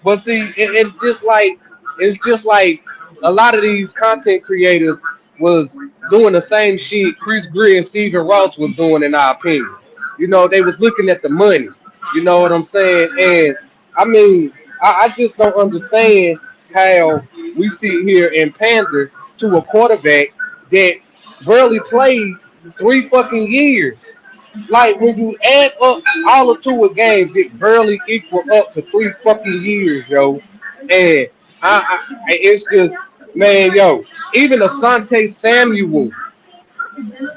But see, it's just like a lot of these content creators was doing the same shit Chris Greer and Steven Ross was doing, in our opinion. You know, they was looking at the money. You know what I'm saying? And I mean, I just don't understand how we sit here and pander to a quarterback that barely played 3 fucking years. Like, when you add up all of Tua games, it barely equal up to 3 fucking years, yo. And it's just, man, yo, even Asante Samuel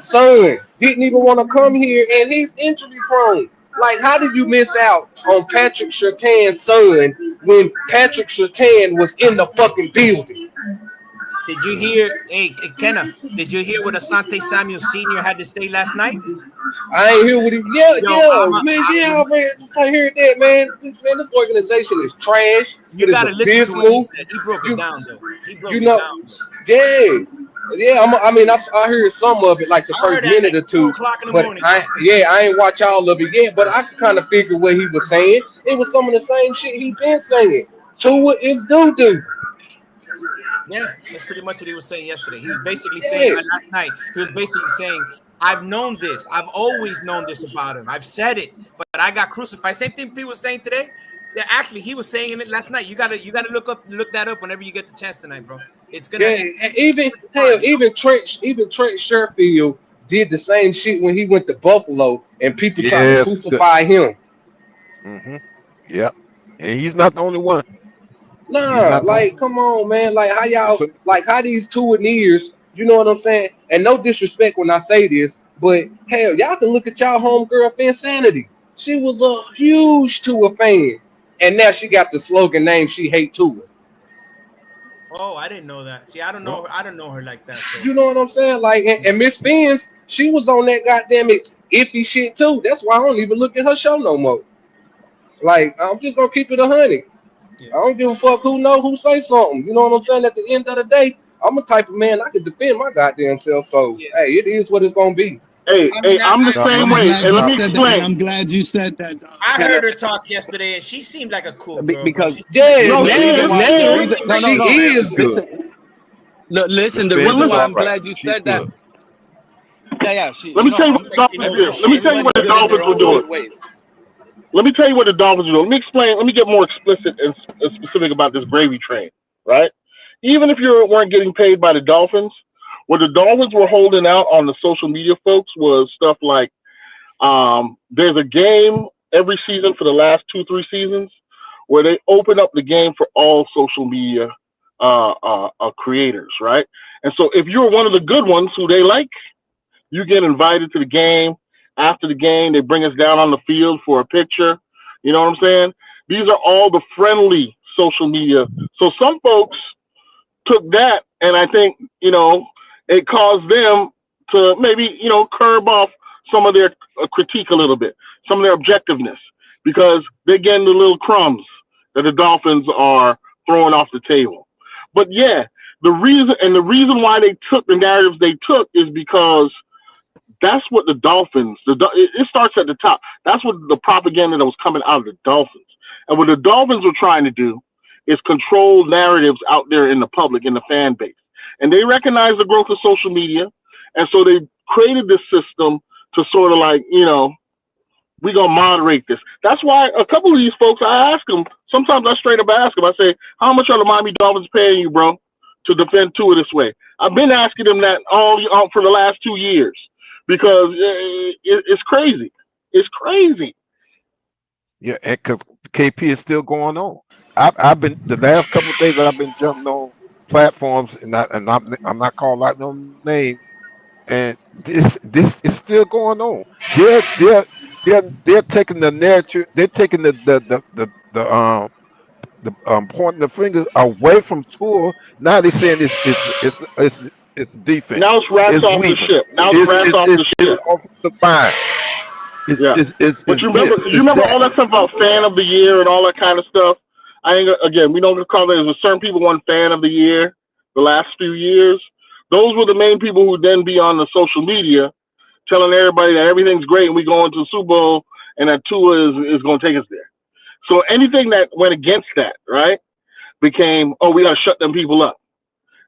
son didn't even want to come here, and he's injury prone. Like, how did you miss out on Patrick Surtain's son when Patrick Surtain was in the fucking building? Did you hear, hey Kenna, did you hear what Asante Samuel Sr. had to say last night? I ain't hear what he, man. I heard that, man. This organization is trash. You gotta listen to what he said. He broke it down, though. He broke it down. Yeah. I heard some of it, like the first minute or two. But I ain't watch all of it yet. But I kind of figured what he was saying. It was some of the same shit he been saying. Tua is doo-doo. Yeah, that's pretty much what he was saying yesterday. He was basically saying last night. He was basically saying, I've known this. I've always known this about him. I've said it, but I got crucified. Same thing Pete was saying today. Yeah, actually, he was saying it last night. You gotta look that up whenever you get the chance tonight, bro. It's gonna even Trent Sherfield did the same shit when he went to Buffalo, and people tried to crucify him. Mm-hmm. Yep, and he's not the only one. Nah, like, come on, man. Like, how y'all, like, how these Tuaneers, you know what I'm saying? And no disrespect when I say this, but hell, y'all can look at y'all homegirl Fansanity. She was a huge Tua fan, and now she got the slogan name "She Hate Tua." Oh, I didn't know that. See, I don't know her. I don't know her like that. So. You know what I'm saying? Like, and Miss Phins, she was on that goddamn iffy shit too. That's why I don't even look at her show no more. Like, I'm just gonna keep it 100. Yeah. I don't give a fuck who say something. You know what I'm saying? At the end of the day, I'm a type of man I can defend my goddamn self. So hey, it is what it's gonna be. Hey, I'm the same way. And let me explain. I'm glad you said that. I heard her talk yesterday, and she seemed like a cool girl. Because she is good. Listen, the reason why I'm glad you said that. Yeah. Let me tell you what the Dolphins did. Let me tell you what the Dolphins were doing. Let me tell you what the Dolphins are doing. Let me explain. Let me get more explicit and specific about this gravy train, right? Even if you weren't getting paid by the Dolphins, what the Dolphins were holding out on the social media folks was stuff like there's a game every season for the last 2-3 seasons where they open up the game for all social media creators, right? And so if you're one of the good ones who they like, you get invited to the game. After the game, they bring us down on the field for a picture. You know what I'm saying? These are all the friendly social media. So some folks took that, and I think, you know, it caused them to maybe, you know, curb off some of their critique a little bit, some of their objectiveness, because they're getting the little crumbs that the Dolphins are throwing off the table. But yeah, the reason why they took the narratives they took is because that's what the Dolphins, it starts at the top. That's what the propaganda that was coming out of the Dolphins. And what the Dolphins were trying to do is control narratives out there in the public, in the fan base. And they recognize the growth of social media. And so they created this system to sort of like, you know, we're going to moderate this. That's why a couple of these folks, I asked them, sometimes I straight up ask him. I say, how much are the Miami Dolphins paying you, bro, to defend Tua this way? I've been asking him that all for the last 2 years because it's crazy. It's crazy. Yeah, and because KP is still going on. I've been the last couple of days I've been jumping on platforms and I'm not calling out no name, and this is still going on. They're taking the narrative. They're taking the pointing the fingers away from Tua. Now they're saying it's defense. Now it's rats It's off the weak. ship. Now it's rats off the It's ship. offensive line. Yeah. But you remember all that stuff about fan of the year and all that kind of stuff? We don't call it as certain people won fan of the year the last few years. Those were the main people who then be on the social media telling everybody that everything's great and we go into the Super Bowl and that Tua is going to take us there. So anything that went against that, right, became, we got to shut them people up.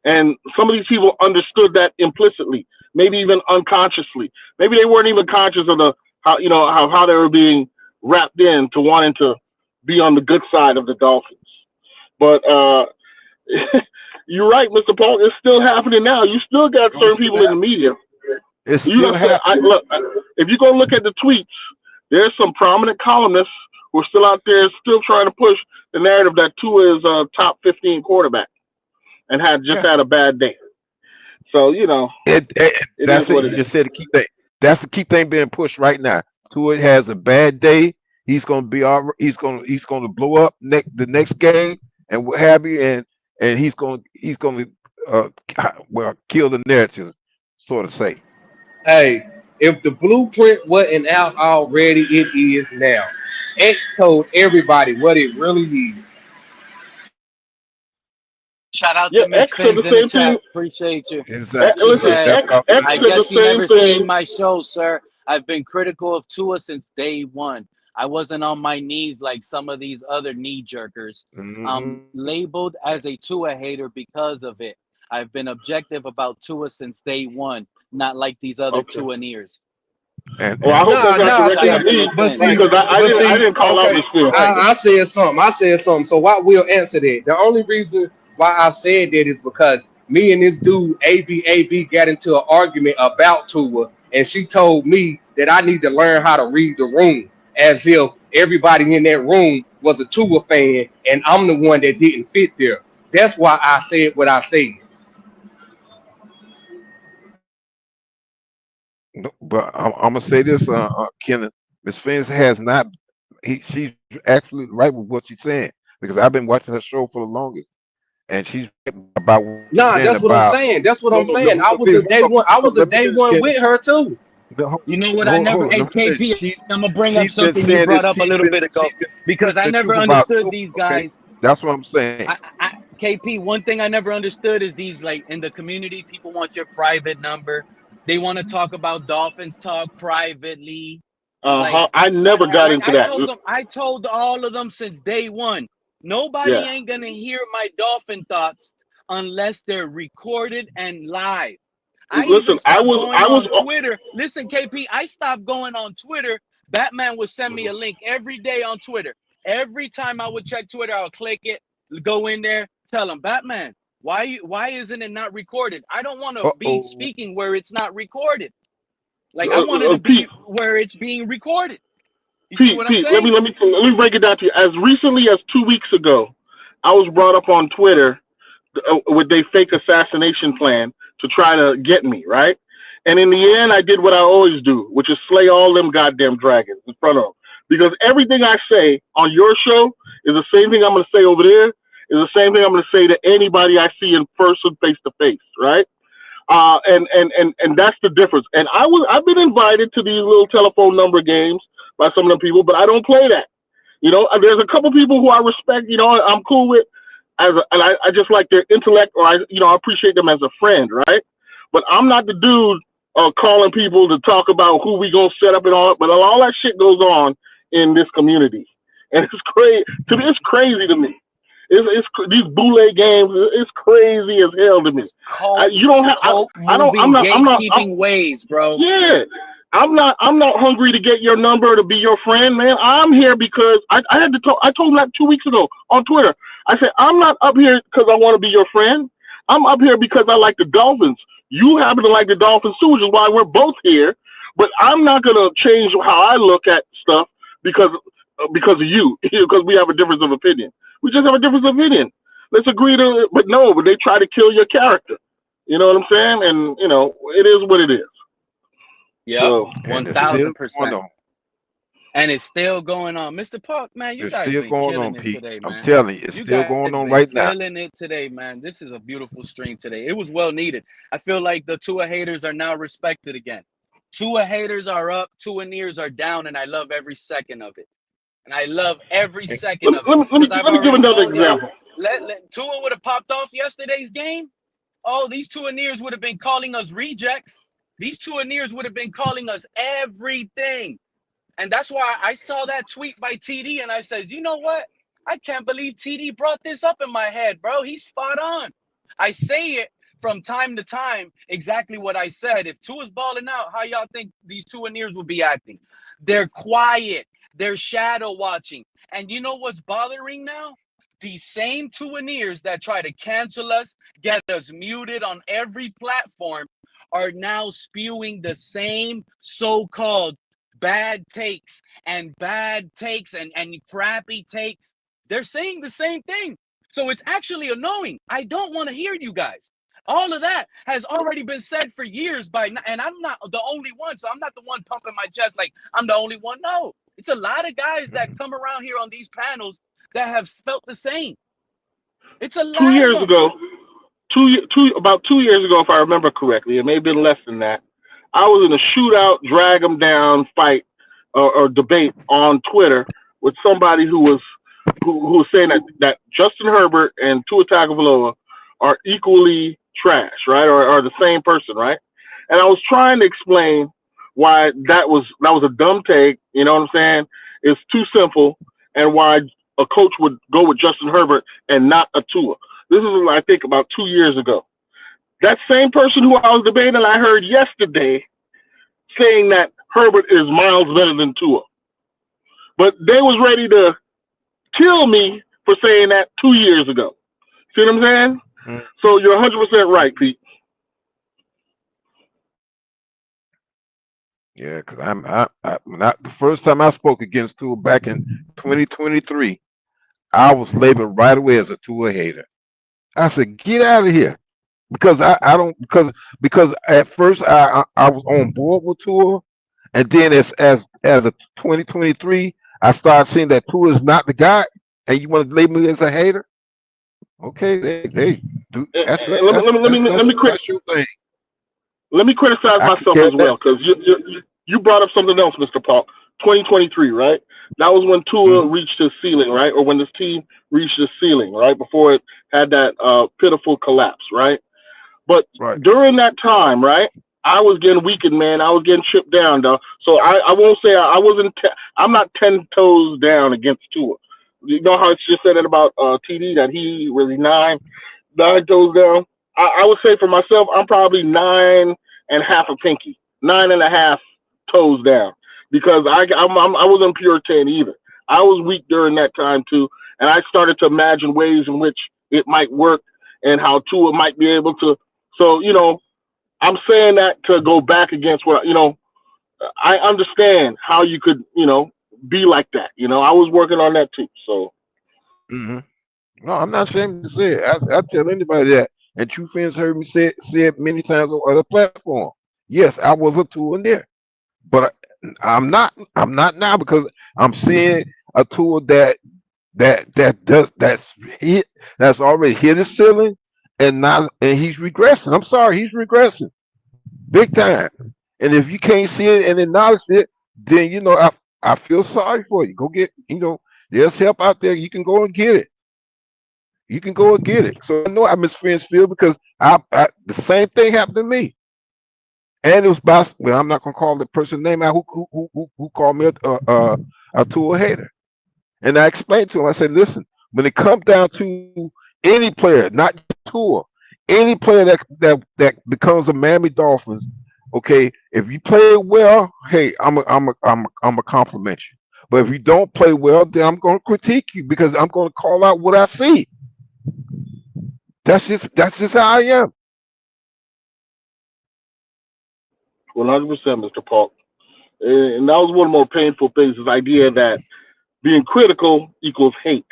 And some of these people understood that implicitly, maybe even unconsciously. Maybe they weren't even conscious of how they were being wrapped in to wanting to be on the good side of the Dolphins. But you're right, Mr. Paul. It's still happening now. You still got certain people in the media. It's still happening. Look, if you go look at the tweets, there's some prominent columnists who are still out there still trying to push the narrative that Tua is a top 15 quarterback and had a bad day. So, that's it. You just said the key thing. That's the key thing being pushed right now. Tua has a bad day. He's going to be all. He's going to blow up the next game and what have you, and he's going to kill the narrative, sort of say. Hey, if the blueprint wasn't out already, it is now. X told everybody what it really is. Shout out to Miss Phins in the chat. Appreciate you. Exactly. I guess you never seen my show, sir. I've been critical of Tua since day one. I wasn't on my knees like some of these other knee jerkers. I'm labeled as a Tua hater because of it. I've been objective about Tua since day one, not like these other Tuaneers. I hope that's not directed at me, because I didn't call out this film. I said something. So why we'll answer that. The only reason why I said that is because me and this dude AB got into an argument about Tua, and she told me that I need to learn how to read the room, as if everybody in that room was a Tua fan and I'm the one that didn't fit there. That's why I said what I said. But I'm gonna say this, Kenneth. Miss Phins has not. She's actually right with what she's saying, because I've been watching her show for the longest, and she's about. That's what I'm saying. That's what I'm saying. I was a day one. I was a day one with her too. You know what? KP, I'm gonna bring up something you brought up a little bit ago, because I never understood these guys. That's what I'm saying. KP, one thing I never understood is these, like, in the community, people want your private number. They want to talk about Dolphins talk privately. I never got into that. I told all of them since day one, nobody ain't going to hear my Dolphin thoughts unless they're recorded and live. I was on Twitter. Listen, KP, I stopped going on Twitter. Batman would send me a link every day on Twitter. Every time I would check Twitter, I would click it, go in there, tell him, Batman, why isn't it not recorded? I don't want to be speaking where it's not recorded. Like, I wanted to be where it's being recorded. You see what I'm saying? Let me break it down to you. As recently as 2 weeks ago, I was brought up on Twitter with a fake assassination plan to try to get me, right? And in the end, I did what I always do, which is slay all them goddamn dragons in front of them. Because everything I say on your show is the same thing I'm going to say over there, is the same thing I'm going to say to anybody I see in person, face to face, right? And that's the difference. And I've been invited to these little telephone number games by some of the people, but I don't play that. You know, there's a couple people who I respect, you know, I'm cool with, and I just like their intellect, or I appreciate them as a friend, right? But I'm not the dude calling people to talk about who we gonna set up and all. But all that shit goes on in this community, and it's crazy. To me, it's crazy to me. It's these boule games. It's crazy as hell to me. I'm not ways, bro. Yeah, I'm not hungry to get your number to be your friend, man. I'm here because I had to talk. I told him that 2 weeks ago on Twitter. I said I'm not up here because I want to be your friend. I'm up here because I like the Dolphins. You happen to like the Dolphins too, which is why we're both here. But I'm not gonna change how I look at stuff because of you, because we have a difference of opinion. We just have a difference of opinion. Let's agree to, but no, but they try to kill your character. You know what I'm saying? And it is what it is. Yep, So, And it's still going 1000%. on. And it's still going on. Mr. Park, man, you It's guys still been going killing on, it Pete. today, I'm man. telling you, it's You still guys going on been right now. killing it today, man. This is a beautiful stream today. It was well needed. I feel like the Tua haters are now respected again. Tua haters are up, Tuaneers are down, and I love every second of it. And I love every second of it. let me Because I've give already another told y'all, example. Tua would have popped off yesterday's game. Oh, these Tuaneers would have been calling us rejects. These Tuaneers would have been calling us everything. And that's why I saw that tweet by TD and I says, you know what? I can't believe TD brought this up in my head, bro. He's spot on. I say it from time to time, exactly what I said. If Tua's balling out, how y'all think these Tuaneers would be acting? They're quiet. They're shadow watching. And you know what's bothering now? These same Tuaneers that try to cancel us, get us muted on every platform, are now spewing the same so-called bad takes and crappy takes. They're saying the same thing. So it's actually annoying. I don't want to hear you guys. All of that has already been said for years and I'm not the only one. So I'm not the one pumping my chest like I'm the only one. No, it's a lot of guys that come around here on these panels that have felt the same. It's a lot 2 years of them. ago, about 2 years ago, if I remember correctly, it may have been less than that. I was in a shootout, drag 'em down fight or debate on Twitter with somebody who was saying that Justin Herbert and Tua Tagovailoa are equally trash, right, or are the same person, right? And I was trying to explain why that was a dumb take. You know what I'm saying? It's too simple, and why a coach would go with Justin Herbert and not a Tua. This is what I think about 2 years ago. That same person who I was debating, I heard yesterday saying that Herbert is miles better than Tua. But they was ready to kill me for saying that 2 years ago. See what I'm saying? Mm. So you're 100% right, Pete. Yeah, because I'm not the first time I spoke against Tua back in 2023. I was labeled right away as a Tua hater. I said, get out of here. Because I don't because at first I was on board with Tua, and then as a 2023 I started seeing that Tua is not the guy, and you want to label me as a hater. Okay, they do that's Let your thing. Let me criticize I could myself care as well, less. because you brought up something else, Mr. Paul. 2023, right? That was when Tua reached his ceiling, right? Or when this team reached his ceiling, right? Before it had that pitiful collapse, right? But Right. during that time, right, I was getting weakened, man. I was getting chipped down, though. So I won't say I wasn't. I'm not 10 toes down against Tua. You know how it's just said it about TD that he really nine toes down. I would say for myself, I'm probably 9.5 a pinky, 9.5 toes down, because I wasn't pure 10 either. I was weak during that time too, and I started to imagine ways in which it might work and how Tua might be able to. So I'm saying that to go back against what I understand how you could be like that. I was working on that too. So. Mm-hmm. No, I'm not ashamed to say it. I tell anybody that. And True Fans heard me say it many times on other platforms. Yes, I was a tool in there, but I'm not. I'm not now, because I'm seeing a tool that that's already hit his ceiling, and he's regressing. I'm sorry, he's regressing big time. And if you can't see it and acknowledge it, then I feel sorry for you. Go get there's help out there. You can go and get it. You can go and get it. So I know I miss Field because the same thing happened to me. And it was well, I'm not gonna call the person name out who called me a Tua hater. And I explained to him. I said, listen, when it comes down to any player, not just Tua, any player that becomes a Miami Dolphins, Okay, if you play well, hey, I'm a compliment you. But if you don't play well, then I'm gonna critique you because I'm gonna call out what I see. That's just how I am. 100%, Mr. Paul. And that was one of the more painful things, this idea that being critical equals hate.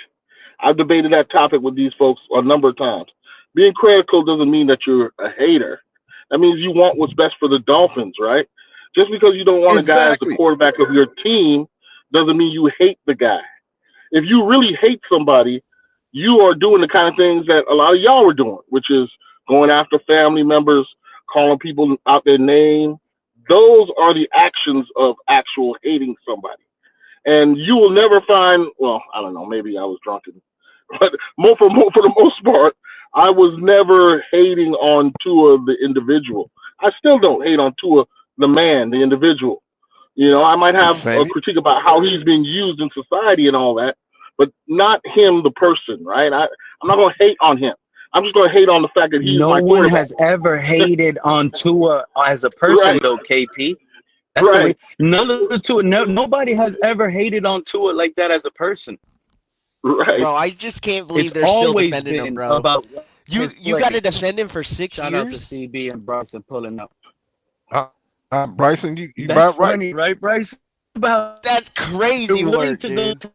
I've debated that topic with these folks a number of times. Being critical doesn't mean that you're a hater. That means you want what's best for the Dolphins, right? Just because you don't want a guy as the Exactly. quarterback of your team doesn't mean you hate the guy. If you really hate somebody, you are doing the kind of things that a lot of y'all were doing, which is going after family members, calling people out their name. Those are the actions of actual hating somebody. And you will never find, well, I don't know, maybe I was drunken, but for the most part, I was never hating on Tua the individual. I still don't hate on Tua the man, the individual. I might have a Same. critique about how he's being used in society and all that, but not him, the person, right? I'm not going to hate on him. I'm just going to hate on the fact that he's No my one quarterback. has ever hated on Tua as a person, Right, though, KP. That's right, none of the Tua. No, nobody has ever hated on Tua like that as a person. right. Bro, I just can't believe It's they're still always defending him, been bro. about You his got to play. defend him for 6 Shout out to years? CB and Bryson pulling up. Bryson, you That's about right. funny, right, Bryson? About That's they're crazy willing work, to go dude. 10.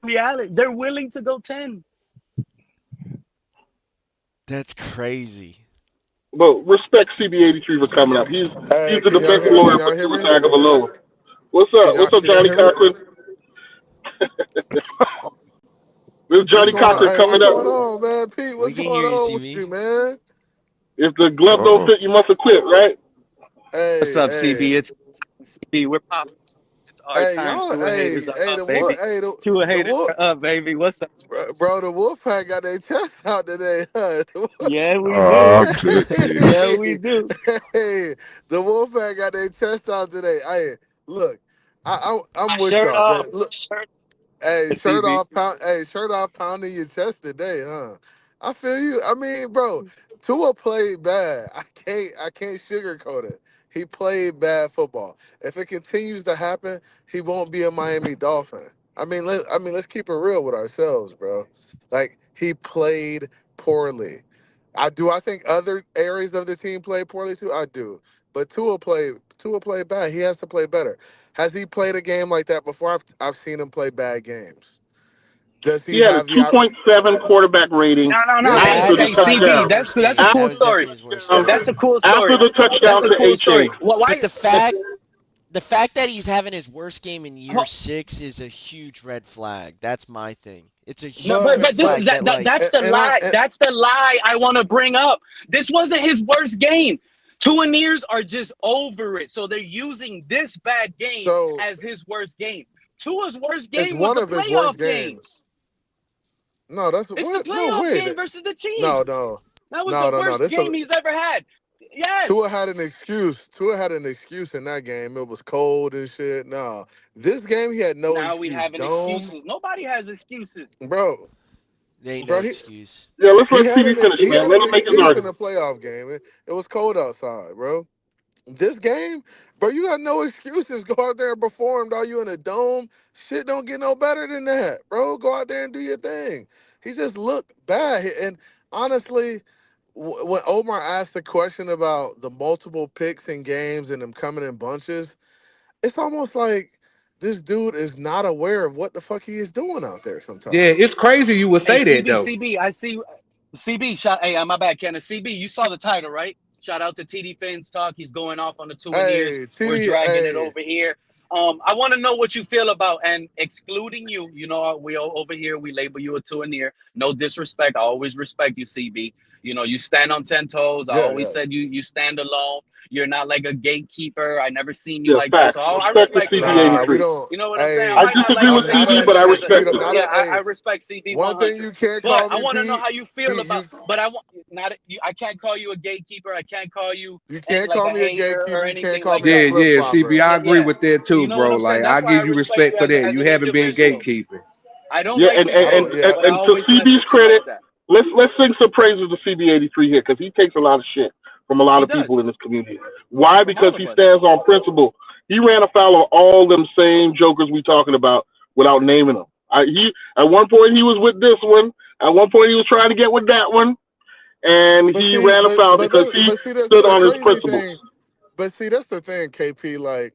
Reality, they're willing to go 10. That's crazy. But respect CB83 for coming up. He's Hey, the can y'all defensive hear? lawyer Can for y'all hear Tua me? Tagovailoa. What's Can up? y'all What's up, can y'all Johnny hear me? Cochran? This is What's Johnny going on? Cochran Hey, coming what's up. going on, man? Pete, We what's can going hear you, on with CB. you, man? If the glove don't Uh-oh. fit, you must have quit, right? What's Hey, up, hey, CB? It's CB. We're popping. It's our hey, time. y'all, Tua haters are hey, up, baby. Tua the haters wolf, are up, baby. What's up? bro, the Wolfpack got their chest out today, huh? Yeah, we do. Oh, good deal. Yeah, we do. Hey, the Wolfpack got their chest out today. Hey, look, I'm with Shirt y'all, off. man. Look, Shirt, hey, CB. shirt off, pounding your chest today, huh? I feel you. I mean, bro, Tua played bad. I can't sugarcoat it. He played bad football. If it continues to happen, he won't be a Miami Dolphin. Let's keep it real with ourselves, bro. Like he played poorly. I think other areas of the team played poorly too. I do. But Tua played bad. He has to play better. Has he played a game like that before? I've seen him play bad games. Does He he had a have the 2.7 quarterback rating No. yeah, Hey, after Bad the hey, was definitely his CB. touchdown. worst That's a game. cool That was story. definitely his worst game. That's a cool After story. the touchdown That's a to cool story. HA. Why? But the fact that he's having his worst game in year Ho- 6 is a huge red flag. That's my thing. It's a No, huge but red but this flag that like that's the and I lie. and That's the lie I want to bring up. This wasn't his worst game. Tuaneers are just over it, so they're using this bad game so as his worst game. Tua's worst it's game was one the of his worst playoff game. games. No, that's It's the what? No playoff way. game versus the No, Chiefs. no, That was no, the no, no. worst game he's ever had. Tua Yes. had an excuse. Tua had an excuse in that game. It was cold and shit. No, this game he had no Now we excuse. having Dome, excuses. Nobody has excuses. bro, there ain't no bro. excuse. Yeah, let's He let had CB an finish, he man. had Let an him make his excuse in the argument. playoff game. It was cold outside, bro. This game, bro, you got no excuses. Go out there and perform. Are you in a dome? Shit don't get no better than that, bro. Go out there and do your thing. He just looked bad. And honestly, when Omar asked the question about the multiple picks in games and them coming in bunches, it's almost like this dude is not aware of what the fuck he is doing out there Yeah, sometimes. it's crazy you would Hey, say that though. I see. CB, hey, my bad, Kenneth. CB, you saw the title, right? Shout out to TD Phins Talk. He's going off on the Tuaneers. Hey, We're TD, dragging it hey, over here. I want to know what you feel about, and excluding you, we all over here, we label you a Tuaneer. No disrespect. I always respect you, CB. You stand on 10 toes. I yeah, always yeah. said you stand alone. You're not like a gatekeeper. I never seen you Yeah, like that. So facts. I Respect to respect you as a Nah, we person. CB83. don't. You know what I'm saying? I I Hey, might not disagree like with you I'm not CB, a. but I Hey, as you respect don't him. not yeah, a. Hey, I respect CB one thing 100. you can't But call I me, want to know Pete. how you feel Pete, about. But I can't call you a gatekeeper. I can't call you you can't like call a me a hater or gatekeeper. You can't anything call like me a Yeah, that. flip yeah, flopper. CB, I agree Yeah. with that too, You know what bro. I'm saying? Like That's I why I give you respect respect you for that. as You an haven't been individual. gatekeeping. I don't Yeah, like and, people and, Oh hating, yeah. and, but I and to always mess CB's with you like credit, that. let's sing some praises to CB83 here because he takes a lot of shit. from a lot He of does. people in this community. Why? From Because all of he us. stands on principle. He ran afoul of all them same jokers we talking about without naming them. He at one point he was with this one. At one point he was trying to get with that one, and But he see, ran afoul because he that's stood the on his crazy principles. thing. But see, that's the thing, KP. Like,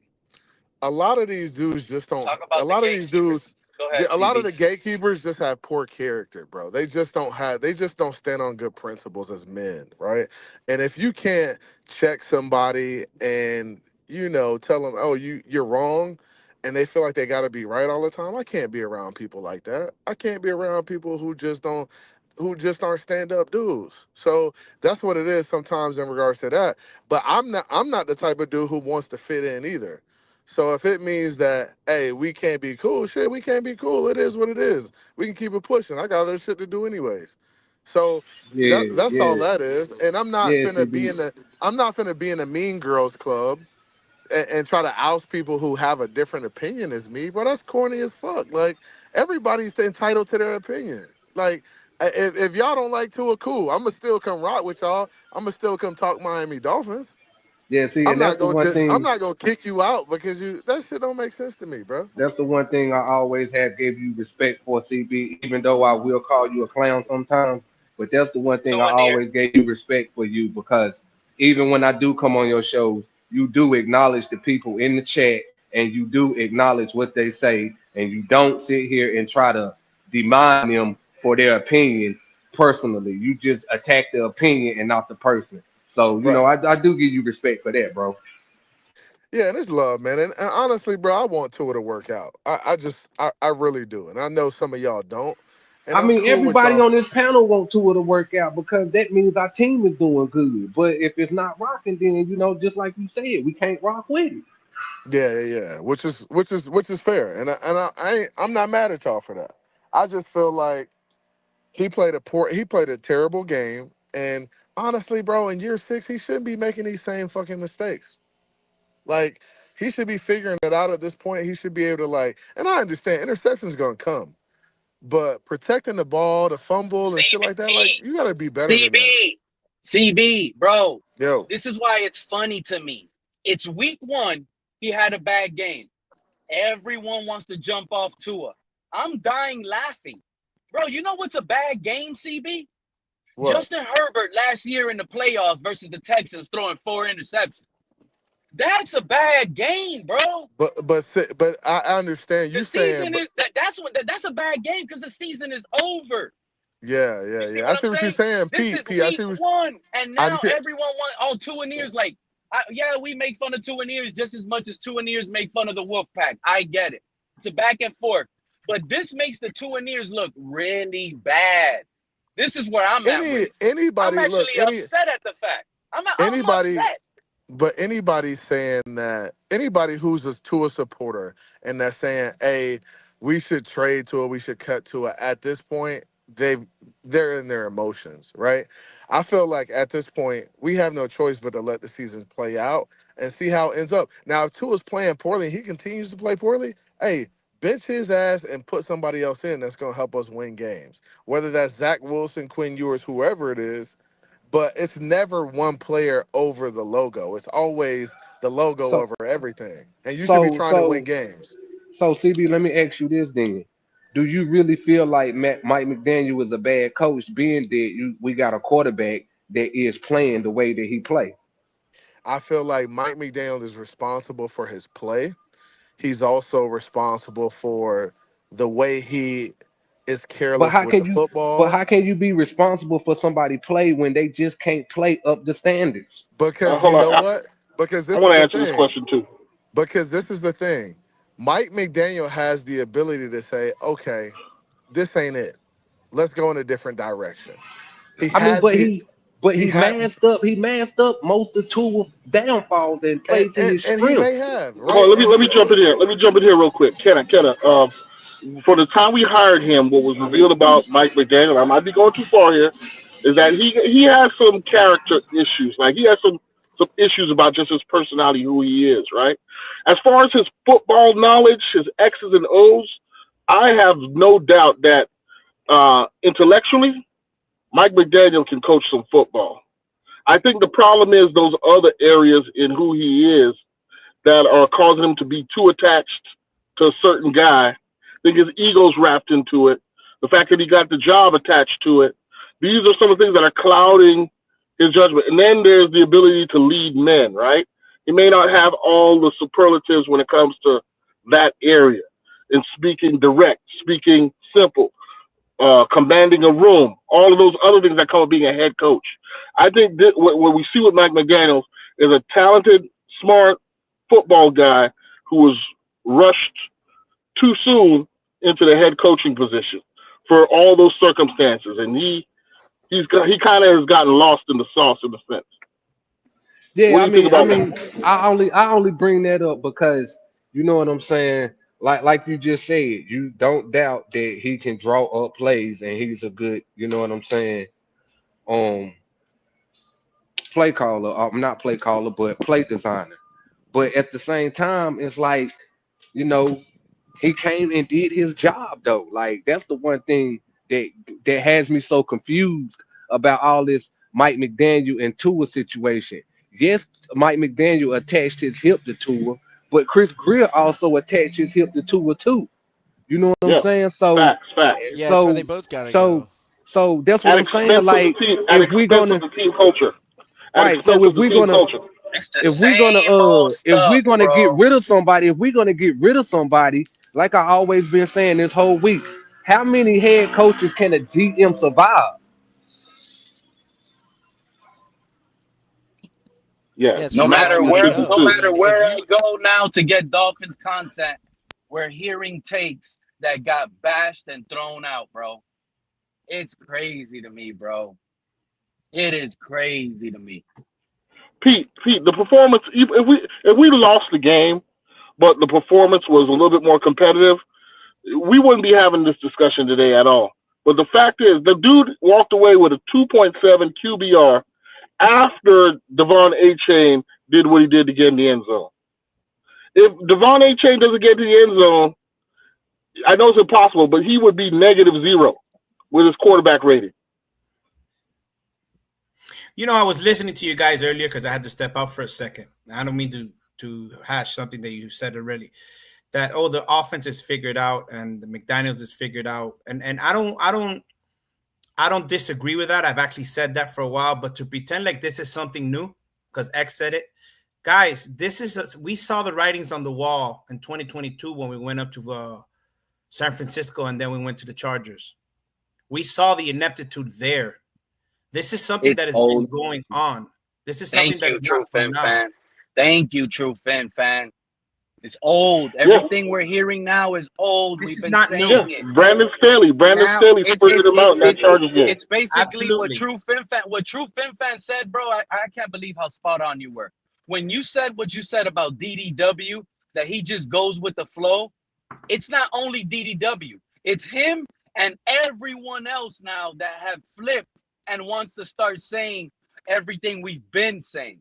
a lot of these dudes just don't. Talk A about the lot of these gatekeepers. dudes, Go ahead, a lot of CB. the gatekeepers just have poor character, bro. They just don't have. They just don't stand on good principles as men, right? And if you can't check somebody and tell them, oh, you're wrong, and they feel like they got to be right all the time, I can't be around people like that. I can't be around people who just don't. Who just aren't stand-up dudes. So that's what it is sometimes in regards to that. But I'm not the type of dude who wants to fit in either. So if it means that, hey, we can't be cool, shit, we can't be cool. It is what it is. We can keep it pushing. I got other shit to do anyways. So Yeah, that's all yeah, that is. And yeah, CB. I'm not finna be in the Mean Girls Club and try to oust people who have a different opinion as me. But that's corny as fuck. Like, everybody's entitled to their opinion. Like, if y'all don't like Tua, cool. I'ma still come rock with y'all. I'ma still come talk Miami Dolphins. Yeah, see, I'm and that's not the gonna one just I'm thing. not gonna kick you out because that shit don't make sense to me, bro. That's the one thing I always have gave you respect for, CB. Even though I will call you a clown sometimes, but that's the one thing I Tuaneer. always gave you respect for you because even when I do come on your shows, you do acknowledge the people in the chat and you do acknowledge what they say, and you don't sit here and try to demand them for their opinion personally. You just attack the opinion and not the person. So Right. I do give you respect for that, bro. Yeah, and it's love, man. And honestly, bro, I want Tua to work out. I really do. And I know some of y'all don't. And I I'm mean, cool with everybody y'all. on this panel want Tua to work out because that means our team is doing good. But if it's not rocking, then just like you said, we can't rock with it. Yeah. Which is fair. I'm not mad at y'all for that. I just feel like he played a terrible game. And honestly, bro, in year 6, he shouldn't be making these same fucking mistakes. Like, he should be figuring it out at this point. He should be able to, like, and I understand interception's gonna come, but protecting the ball, the fumble and shit like that, like, CB. you gotta be better than that. CB. CB, bro. Yo, This is why it's funny to me. It's week 1. He had a bad game. Everyone wants to jump off Tua. I'm dying laughing. Bro, you know what's a bad game, CB? what? Justin Herbert last year in the playoffs versus the Texans throwing 4 interceptions. That's a bad game, bro. But I understand The you saying, season but is that's a bad game because the season is over. You see I what I'm see what you're saying? saying, This is Pete. I week see what 1, and I now just everyone wants all Tuaneers. Like, yeah, we make fun of Tuaneers just as much as Tuaneers make fun of the Wolfpack. I get it. It's a back and forth, but this makes the Tuaneers look really bad. This is where I'm at with it. I'm anybody look actually upset at the fact. I'm anybody upset. But anybody saying that, anybody who's a Tua supporter and that's saying, hey, we should trade Tua, we should cut Tua, at this point, they're in their emotions, right? I feel like at this point, we have no choice but to let the season play out and see how it ends up. Now, if Tua's playing poorly and he continues to play poorly, hey, bench his ass and put somebody else in that's going to help us win games. Whether that's Zach Wilson, Quinn Ewers, whoever it is, but it's never one player over the logo. It's always the logo So over everything. And you should be so trying to win so games. so CB, let me ask you this then. Do you really feel like Mike McDaniel was a bad coach, being that we got a quarterback that is playing the way that he play? I feel like Mike McDaniel is responsible for his play. He's also responsible for the way he is But careless how with can the you but football. how can you be responsible for somebody play when they just can't play up the standards? Because Hold you on. know what? Because I this is want to the answer this thing. question too. Because this is the thing. Mike McDaniel has the ability to say, okay, this ain't it. Let's go in a different direction. He I mean, has the he he had masked up most of two downfalls and played to his and he may strengths. have, Hold right? on. Let me And let he me jump in here. Let me jump in here real quick. Kenna. For the time we hired him, what was revealed about Mike McDaniel, I might be going too far here, is that he has some character issues. Like he has some issues about just his personality, who he is, right? As far as his football knowledge, his X's and O's, I have no doubt that intellectually, Mike McDaniel can coach some football. I think the problem is those other areas in who he is that are causing him to be too attached to a certain guy. I think his ego's wrapped into it. The fact that he got the job attached to it. These are some of the things that are clouding his judgment. And then there's the ability to lead men, right? He may not have all the superlatives when it comes to that area. In speaking direct, speaking simple, commanding a room, all of those other things that come with being a head coach. I think that what we see with Mike McDaniels is a talented, smart football guy who was rushed too soon into the head coaching position for all those circumstances, and he kind of has gotten lost in the sauce in a sense. Yeah, What do you think about that? I only bring that up because you know what I'm saying. Like you just said, you don't doubt that he can draw up plays and he's a good, you know what I'm saying, um, play caller. Not play caller, but play designer. But at the same time, it's like, you know, he came and did his job though. Like that's the one thing that has me so confused about all this Mike McDaniel and Tua situation. Yes, Mike McDaniel attached his hip to Tua, but Chris Greer also attached his hip to Tua too. You know what I'm Yeah, saying? So, facts. Yeah, that's why they so, both gotta so, go. so that's what At I'm saying. expense of the Like, team, at if we're expense of gonna the team culture, at right, so expense of the team culture. It's the same old if we're stuff, gonna get bro. rid of somebody, like I always been saying this whole week, how many head coaches can a GM survive? Yeah, Yeah, so No they all matter massive gotta where, go. no differences. I matter mean, where I go now to get Dolphins content, we're hearing takes that got bashed and thrown out, bro. It's crazy to me, bro. It is crazy to me. Pete, the performance. If we lost the game, but the performance was a little bit more competitive, we wouldn't be having this discussion today at all. But the fact is, the dude walked away with a 2.7 QBR after Devon A-Chain did what he did to get in the end zone. If Devon A-Chain doesn't get to the end zone, I know it's impossible, but he would be -0 with his quarterback rating. You know, I was listening to you guys earlier because I had to step out for a second. I don't mean to hash something that you said already. That the offense is figured out and the McDaniels is figured out, and I don't disagree with that. I've actually said that for a while, but to pretend like this is something new because X said it, guys, we saw the writings on the wall in 2022 when we went up to San Francisco and then we went to the Chargers. We saw the ineptitude there. This is something It's that has been old. going on. This is something Thank that you, is not true from Fin now. fan. Thank you, true Fin fan. It's old. Yeah, Everything we're hearing now is old. This We've is been not new. yeah. saying it. Brandon Now Staley spurted him out in that Chargers game. it's basically Absolutely. what True Fin fan said, bro. I can't believe how spot on you were. When you said what you said about DDW, that he just goes with the flow, it's not only DDW, it's him and everyone else now that have flipped and wants to start saying everything we've been saying.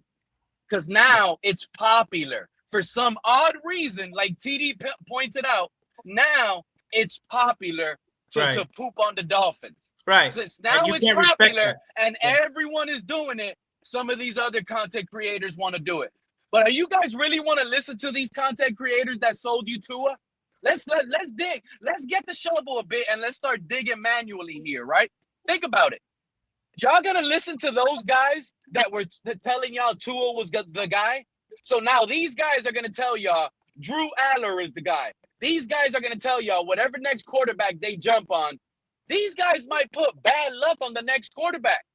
Because now it's popular. For some odd reason, like TD pointed out, now it's popular to Right. poop on the Dolphins. Right. So And now you it's can't respect popular that. and Yeah. everyone is doing it. Some of these other content creators want to do it. But are you guys really want to listen to these content creators that sold you Tua? Let's dig. Let's get the shovel a bit and let's start digging manually here, right? Think about it. Y'all gonna listen to those guys that were telling y'all Tua was the guy? So now these guys are gonna tell y'all Drew Aller is the guy. These guys are gonna tell y'all whatever next quarterback they jump on, these guys might put bad luck on the next quarterback.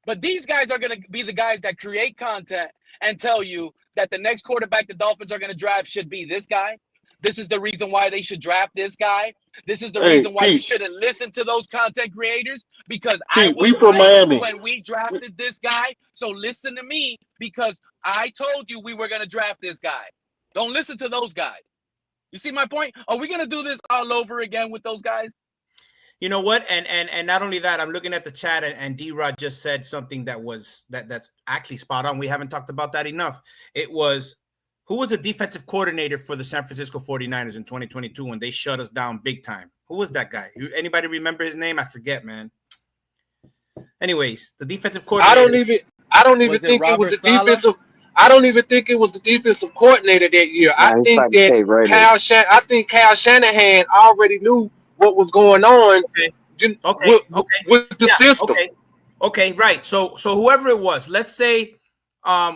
But these guys are gonna be the guys that create content and tell you that the next quarterback the Dolphins are gonna draft should be this guy. This is the reason why they should draft this guy. This is the Hey, reason why you Pete, shouldn't listen to those content creators because I Pete, we was from right Miami. when we drafted this guy. So listen to me because I told you we were going to draft this guy. Don't listen to those guys. You see my point? Are we going to do this all over again with those guys? You know what? And not only that, I'm looking at the chat and D-Rod just said something that's actually spot on. We haven't talked about that enough. It was, who was the defensive coordinator for the San Francisco 49ers in 2022 when they shut us down big time? Who was that guy? Anybody remember his name? I forget, man. Anyways, the defensive coordinator. I don't even Was it think it was Robert the Saleh? defensive. I don't even think it was the defensive coordinator that year. I Nah, he's think probably that State Raiders. I think Kyle Shanahan already knew what was going on Okay. with the Yeah. system. Okay. Right. So whoever it was, let's say,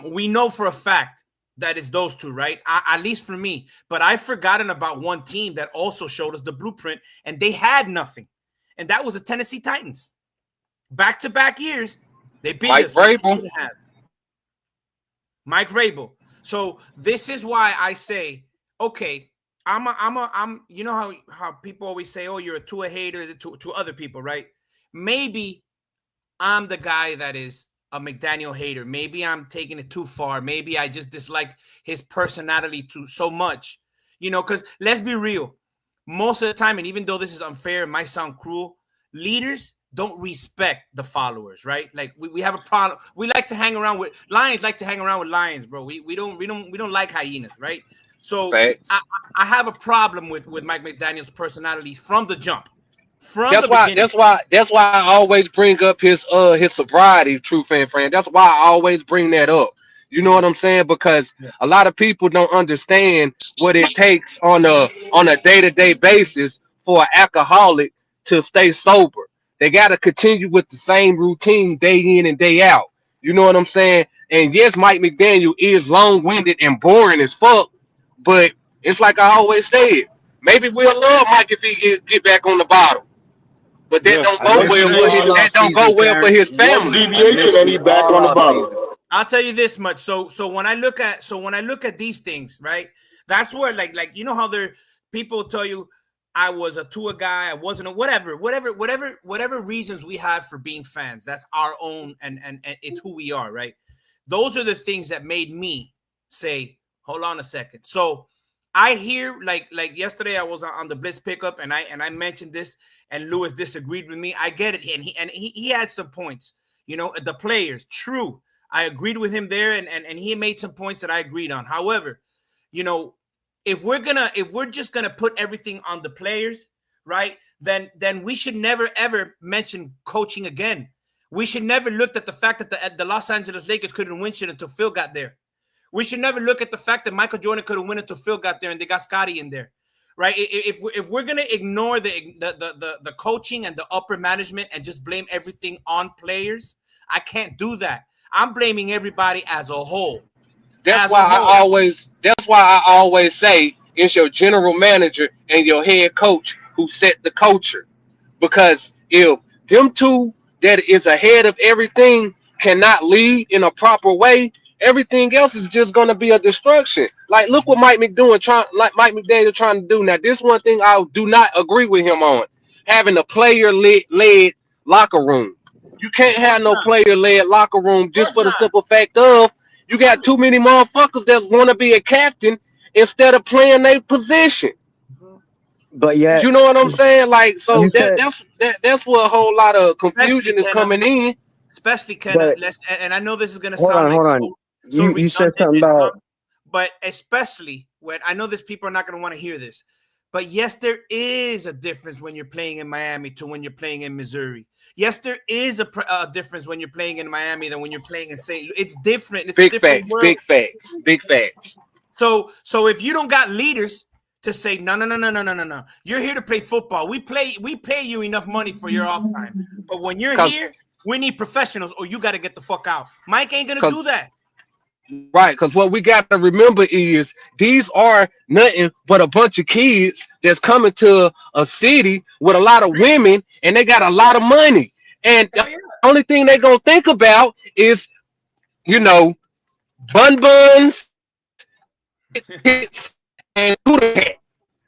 we know for a fact that it's those two, right? At least for me. But I've forgotten about one team that also showed us the blueprint, and they had nothing, and that was the Tennessee Titans. Back-to-back years, they beat Mike us. Like Vrabel. Mike Vrabel. So this is why I say, okay, I'm. You know how people always say, oh, you're a Tua hater to other people, right? Maybe I'm the guy that is a McDaniel hater. Maybe I'm taking it too far. Maybe I just dislike his personality so much, because let's be real. Most of the time, and even though this is unfair, it might sound cruel, leaders don't respect the followers, right? Like we have a problem. We like to hang around with lions, bro. We don't like hyenas, right? So I have a problem with Mike McDaniel's personality from the jump. That's why I always bring up his sobriety, true fan friend. That's why I always bring that up. You know what I'm saying? Because a lot of people don't understand what it takes on a day-to-day basis for an alcoholic to stay sober. They got to continue with the same routine day in and day out. You know what I'm saying? And yes, Mike McDaniel is long-winded and boring as fuck, but it's like I always say, maybe we'll love Mike if he get back on the bottle. But that don't go well for his family. One deviation and he's back on the bottom. I'll tell you this much. So when I look at these things, right? That's where like how people tell you I was a Tua guy, I wasn't a whatever reasons we have for being fans. That's our own and it's who we are, right? Those are the things that made me say, hold on a second. So I hear like yesterday I was on the Blitz pickup and I mentioned this and Lewis disagreed with me. I get it, and he had some points. The players, true. I agreed with him there, and he made some points that I agreed on. However, if we're just gonna put everything on the players, right? Then we should never ever mention coaching again. We should never look at the fact that the Los Angeles Lakers couldn't win shit until Phil got there. We should never look at the fact that Michael Jordan couldn't win until Phil got there, and they got Scotty in there, right? If we're gonna ignore the coaching and the upper management and just blame everything on players, I can't do that. I'm blaming everybody as a whole. That's why I always say it's your general manager and your head coach who set the culture. Because if them two that is ahead of everything cannot lead in a proper way, everything else is just going to be a destruction. Like, look what Mike McDaniel trying to do. Now, this one thing I do not agree with him on, having a player-led locker room. You can't have no player-led locker room just for the simple fact of you got too many motherfuckers that want to be a captain instead of playing their position. But yeah, you know what I'm saying? Like, so that's where a whole lot of confusion is coming in. Especially and I know this is gonna sound hold on. You said something about, but especially when I know this, people are not gonna want to hear this. But yes, there is a difference when you're playing in Miami to when you're playing in Missouri. Yes, there is a difference when you're playing in Miami than when you're playing in St. Louis. It's different. It's big facts. So if you don't got leaders to say no, you're here to play football. We pay you enough money for your off time. But when you're here, we need professionals, or you got to get the fuck out. Mike ain't gonna do that. Right, because what we got to remember is these are nothing but a bunch of kids that's coming to a city with a lot of women, and they got a lot of money. And the only thing they gonna think about is, buns, and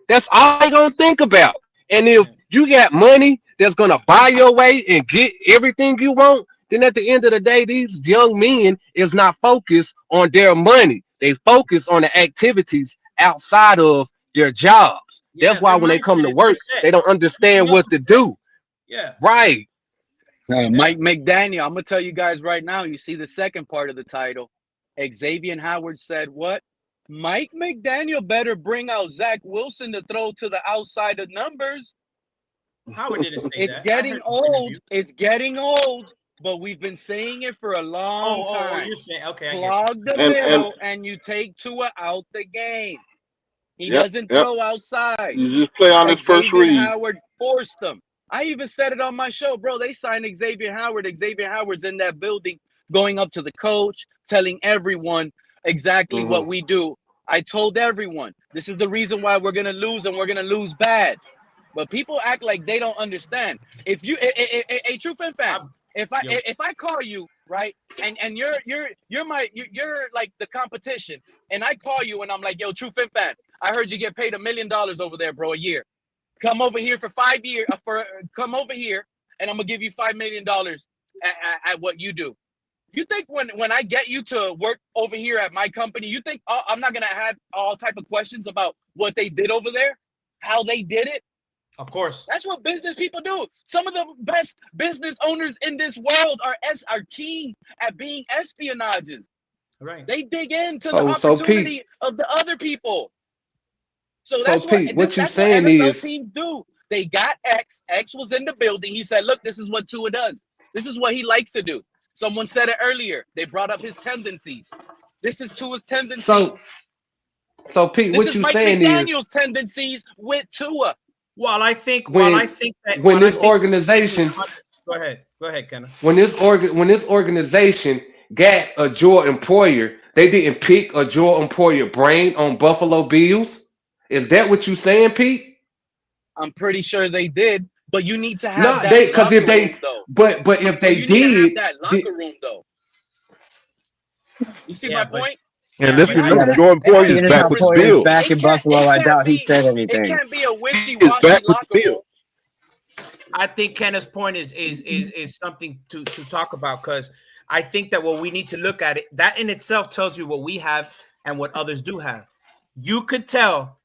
that's all they gonna think about. And if you got money that's gonna buy your way and get everything you want, then at the end of the day, these young men is not focused on their money. They focus on the activities outside of their jobs. That's why when they come to work, they don't understand what to do. Yeah. Right. Mike McDaniel, I'm going to tell you guys right now, you see the second part of the title. Xavien Howard said what? Mike McDaniel better bring out Zach Wilson to throw to the outside of numbers. Howard didn't say It's getting old. It's getting old but we've been saying it for a long time. You're saying, okay, clog the middle, and you take Tua out the game. He doesn't throw outside. You just play on his first Xavien read. Howard forced them. I even said it on my show, bro. They signed Xavien Howard. Xavien Howard's in that building going up to the coach, telling everyone exactly what we do. I told everyone, this is the reason why we're going to lose, and we're going to lose bad. But people act like they don't understand. If you a true fan, if I call you, right, and you're like the competition, and I call you and I'm like, yo, true fan, I heard you get paid $1 million over there, bro, a year. Come over here for 5 years. Come over here, and I'm gonna give you $5 million at what you do. You think when I get you to work over here at my company, you think I'm not gonna have all type of questions about what they did over there, how they did it? Of course. That's what business people do. Some of the best business owners in this world are keen at being espionages. Right. They dig into the opportunity of the other people. So that's what NFL teams do. They got X. X was in the building. He said, look, this is what Tua does. This is what he likes to do. Someone said it earlier. They brought up his tendencies. This is Tua's tendencies. So Pete, this what is you Mike saying McDaniel's tendencies with Tua. Well, I think that when this organization, go ahead, Kenneth. When this organization got a Jordan Poyer, they didn't pick a Jordan Poyer brain on Buffalo Bills. Is that what you saying, Pete? I'm pretty sure they did, but you need to have but if they did, need to have that locker room though. You see my point? And let's remember, Jordan Poyer is back with the Bills. Back in Buffalo, I doubt he said anything. It can't be a wishy-washy locker room. I think Kenneth's point is something to talk about, because I think that what we need to look at it, that in itself tells you what we have and what others do have. You could tell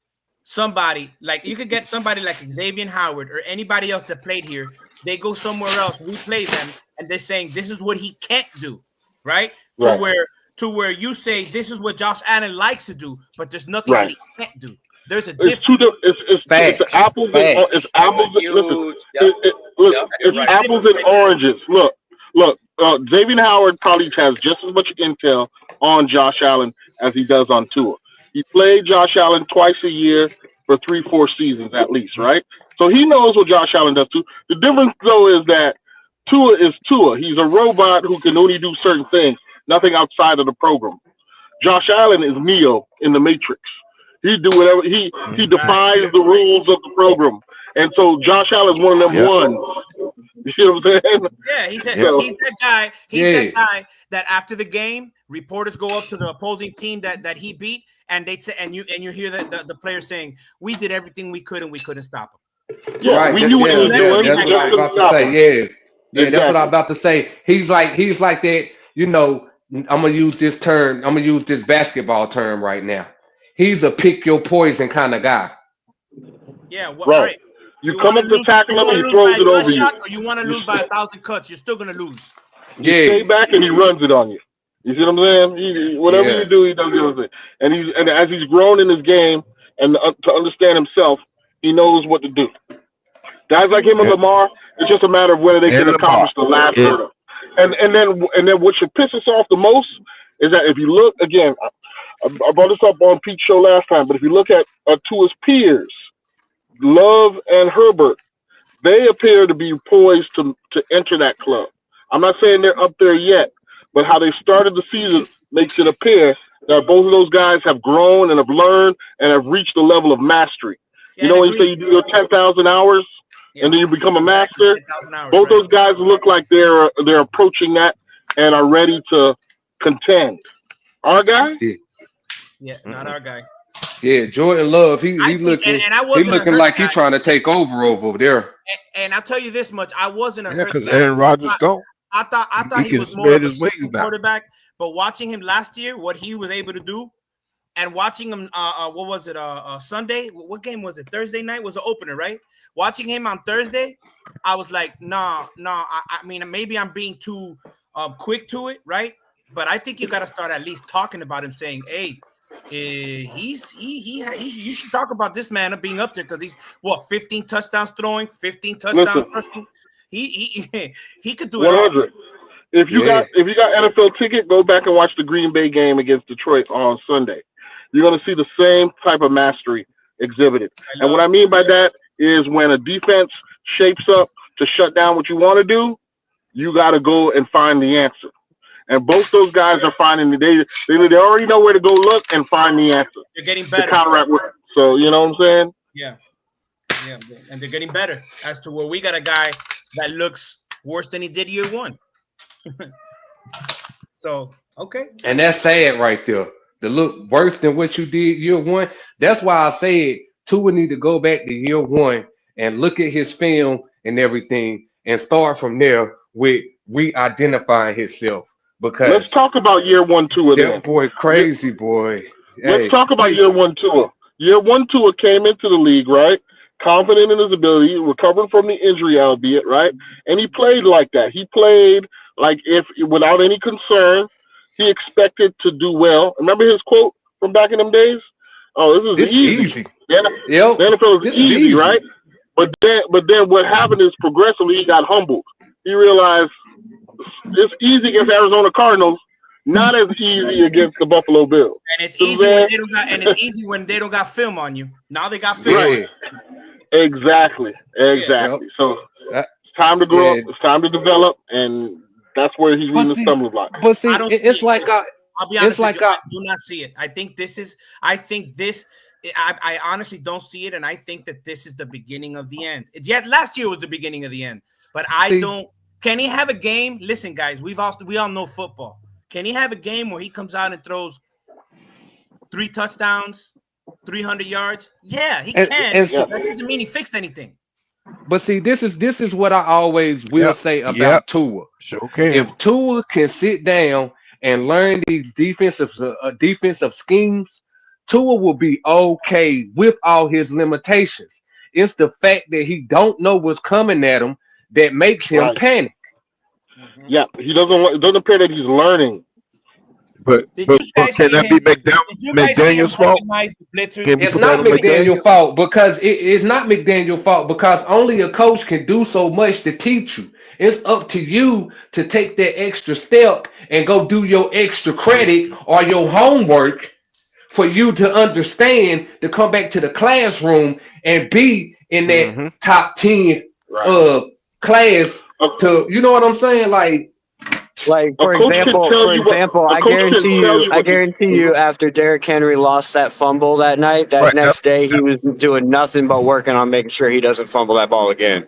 somebody, like you could get somebody like Xavien Howard or anybody else that played here, they go somewhere else, we play them, and they're saying this is what he can't do, right? To where you say this is what Josh Allen likes to do, but there's nothing that he can't do. There's a difference. It's apples and oranges. Look. Xavien Howard probably has just as much intel on Josh Allen as he does on Tua. He played Josh Allen twice a year for 3-4 seasons at least, right? So he knows what Josh Allen does too. The difference though is that Tua is Tua. He's a robot who can only do certain things, nothing outside of the program. Josh Allen is Neo in the Matrix. He do whatever he defies the rules of the program. And so Josh Allen is one of them ones. You see what I'm saying? Yeah, he's that guy. That guy that after the game, reporters go up to the opposing team that he beat, and they say, and you hear the players saying, "We did everything we could, and we couldn't stop him." Yeah, right. We knew what he was doing. That's what I was about to say. Yeah, that's what I'm about to say. He's like that. You know, I'm gonna use this term. I'm gonna use this basketball term right now. He's a pick your poison kind of guy. Yeah, right. You come up to tackle him, and he throws it over you. Or you want to lose by 1,000 cuts, you're still gonna lose. You stay back and he runs it on you. You see what I'm saying? Whatever you do, he does the other thing. And as he's grown in his game and to understand himself, he knows what to do. Guys like him and Lamar, it's just a matter of whether they can accomplish the last hurdle. And then what should piss us off the most is that if you look again, I brought this up on Pete's show last time, but if you look at Tua's peers, Love and Herbert, they appear to be poised to enter that club. I'm not saying they're up there yet, but how they started the season makes it appear that both of those guys have grown and have learned and have reached a level of mastery. You know when you say you do your 10,000 hours and then you become a master? Both those guys look like they're approaching that and are ready to contend. Our guy? Yeah, not our guy. Yeah, Jordan Love, he looking like he's trying to take over there. And I'll tell you this much, I wasn't a Hurts because guy. Aaron Rodgers gone. I thought he was more of a quarterback, but watching him last year, what he was able to do, and watching him, what was it, Sunday? What game was it? Thursday night was the opener, right? Watching him on Thursday, I was like, nah. I mean, maybe I'm being too quick to it, right? But I think you got to start at least talking about him, saying, hey, you should talk about this man being up there because he's 15 touchdowns throwing, 15 touchdowns rushing. He could do it 100. If you got NFL ticket, go back and watch the Green Bay game against Detroit on Sunday. You're gonna see the same type of mastery exhibited. And what I mean by that is when a defense shapes up to shut down what you want to do, you got to go and find the answer. And both those guys are finding they already know where to go look and find the answer. They're getting better. To counteract with it. So you know what I'm saying? Yeah, and they're getting better. As to where we got a guy that looks worse than he did year one. So okay, and that's sad right there. To look worse than what you did year one. That's why I said Tua need to go back to year one and look at his film and everything and start from there with re-identifying himself. Because let's talk about year one Tua. That boy crazy boy. Let's talk about year one Tua. Year one Tua came into the league, right? Confident in his ability, recovering from the injury, albeit, right? And he played like that. He played like if without any concern. He expected to do well. Remember his quote from back in them days? Oh, this is easy. The NFL is easy, right? But then what happened is progressively he got humbled. He realized it's easy against Arizona Cardinals, not as easy against the Buffalo Bills. And it's easy when they don't got. And it's easy when they don't got film on you. Now they got film. Right. Exactly. Yeah. So it's time to grow up. It's time to develop, and that's where he's reading the stumbling block. But see, it's like I'll be honest with you, I do not see it. I think this. I honestly don't see it, and I think that this is the beginning of the end. Yet last year was the beginning of the end, but I don't. Can he have a game? Listen, guys, we all know football. Can he have a game where he comes out and throws 3 touchdowns, 300 yards? Yeah, he can. That doesn't mean he fixed anything. But see, this is what I always will say about Tua. Sure can. If Tua can sit down and learn these defensive schemes, Tua will be okay with all his limitations. It's the fact that he don't know what's coming at him that makes him panic. Yeah, he it doesn't appear that he's learning. But can that be McDaniel's fault? It's not McDaniel's fault because it's not McDaniel's fault because only a coach can do so much to teach you. It's up to you to take that extra step and go do your extra credit or your homework for you to understand to come back to the classroom and be in that top 10 class. To you know what I'm saying? Like for example, I guarantee you after Derrick Henry lost that fumble that night, next day he was doing nothing but working on making sure he doesn't fumble that ball again.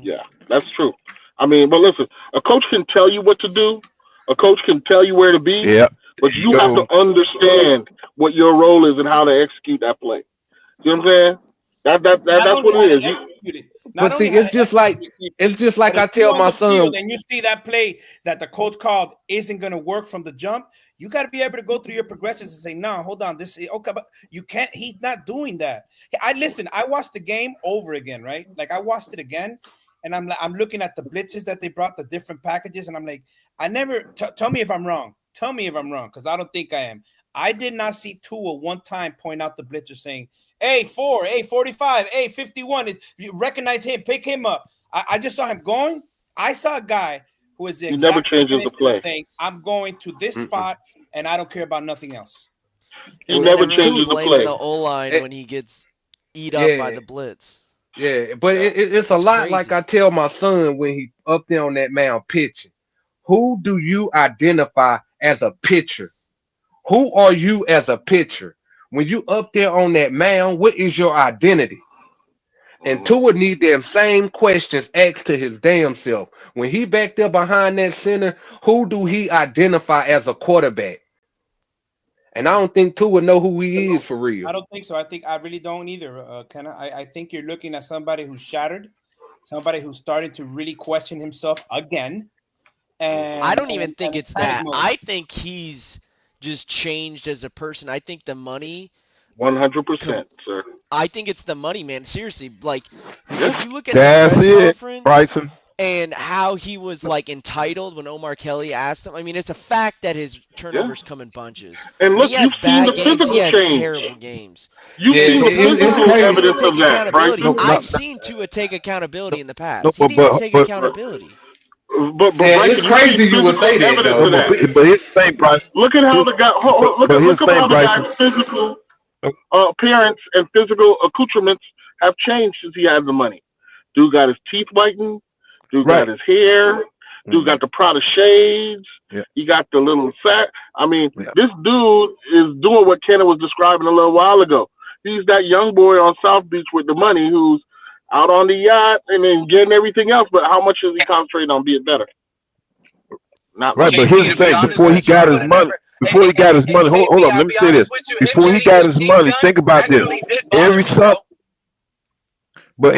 Yeah, that's true. I mean, but listen, a coach can tell you what to do. A coach can tell you where to be. Yeah. But you have to understand what your role is and how to execute that play. You know what I'm saying? That's what it is. But see, it's just like I tell my son. And you see that play that the coach called isn't going to work from the jump. You got to be able to go through your progressions and say, "No, hold on, this is okay." But you can't. He's not doing that. I watched the game over again, right? Like I watched it again, and I'm looking at the blitzes that they brought, the different packages, and I'm like, I never tell me if I'm wrong. Tell me if I'm wrong, because I don't think I am. I did not see Tua one time point out the blitzer saying, A4, A45, A51. You recognize him, pick him up. I just saw him going. I saw a guy who is he never changes the play, saying, "I'm going to this spot, and I don't care about nothing else." He never changes the play. The O-line when he gets eat up by the blitz. Yeah, but it's a lot crazy. Like I tell my son when he up there on that mound pitching. Who do you identify as a pitcher? Who are you as a pitcher? When you up there on that mound, what is your identity? And Tua need them same questions asked to his damn self. When he back there behind that center, who do he identify as a quarterback? And I don't think Tua know who he is for real. I don't think so. I really don't either. I think you're looking at somebody who's shattered, somebody who's starting to really question himself again. And I don't even think it's that. I think he's just changed as a person. I think the money 100%, sir. I think it's the money, man. Seriously, like if you look at the press conference Bryson. And how he was like entitled when Omar Kelly asked him. I mean, it's a fact that his turnovers come in bunches. And look, you've seen the physical change. He has terrible games. You've seen the physical evidence of that, right? I've seen Tua take accountability in the past. He didn't take accountability. But it's crazy you would say that evidence though. of that. But here's the thing, Bryce. Look at how the guy. Here's Look the at how thing, the Bryson. guy's physical appearance and physical accoutrements have changed since he had the money. Dude got his teeth whitened. Dude got his hair. Dude got the Prada shades. Yeah. He got the little sack. I mean, this dude is doing what Kenna was describing a little while ago. He's that young boy on South Beach with the money who's out on the yacht and then getting everything else. But how much is he concentrating on being better? Not right. much. But here's the thing: before he got his money, hold on. Let me say this: before he got his money, think about this. Every summer. But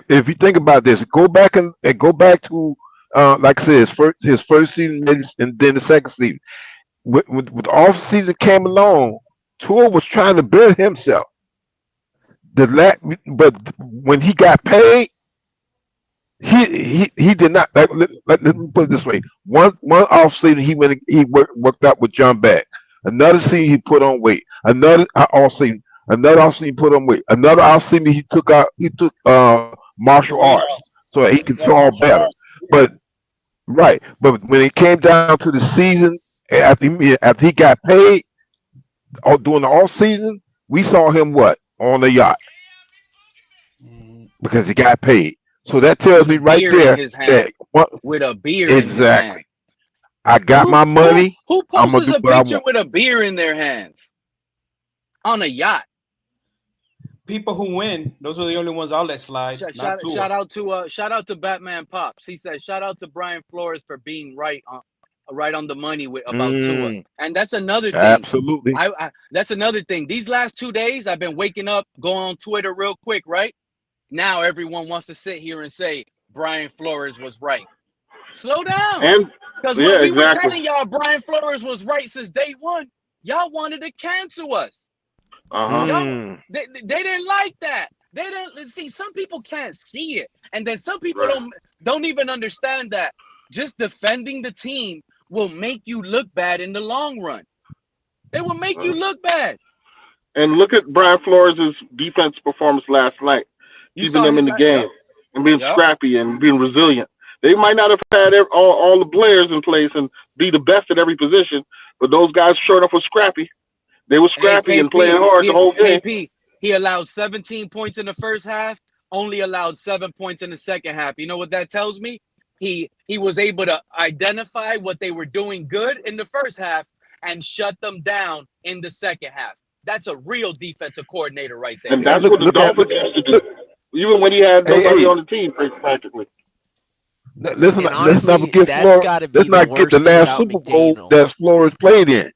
if you think about this, go back and go back to like I said, his first season and then the second season. With off season came along, Tua was trying to build himself. But when he got paid, he did not. Let me put it this way: one off season he worked out with John Beck. Another season he put on weight. Another off season he put on weight. Another off season he took martial arts so he could fall better. But when it came down to the season after he got paid during the off season, we saw him on the yacht because he got paid. So that tells me right there that with a beer exactly. in his hand. I got my money. Who I'm gonna posts do a what I picture want. with a beer in their hands on a yacht? People who win, those are the only ones I'll let slide. Shout out to Batman Pops. He said shout out to Brian Flores for being right on the money about Tua. And that's another thing. Absolutely. That's another thing. These last 2 days, I've been waking up, going on Twitter real quick, right? Now everyone wants to sit here and say Brian Flores was right. Slow down. Because when we were telling y'all Brian Flores was right since day one, y'all wanted to cancel us. Y'all, they didn't like that. They didn't see. Some people can't see it, and then some people don't even understand that just defending the team will make you look bad in the long run. They will make you look bad. And look at Brian Flores' defense performance last night, keeping them in the game and being scrappy and being resilient. They might not have had all the players in place and be the best at every position, but those guys sure enough were scrappy. They were scrappy and playing hard the whole game. KP, he allowed 17 points in the first half, only allowed 7 points in the second half. You know what that tells me? He was able to identify what they were doing good in the first half and shut them down in the second half. That's a real defensive coordinator right there. And that's what the Dolphins used to do, even when he had nobody on the team practically. Let's not forget Flores. Let's not get the last Super Bowl that Flores played in.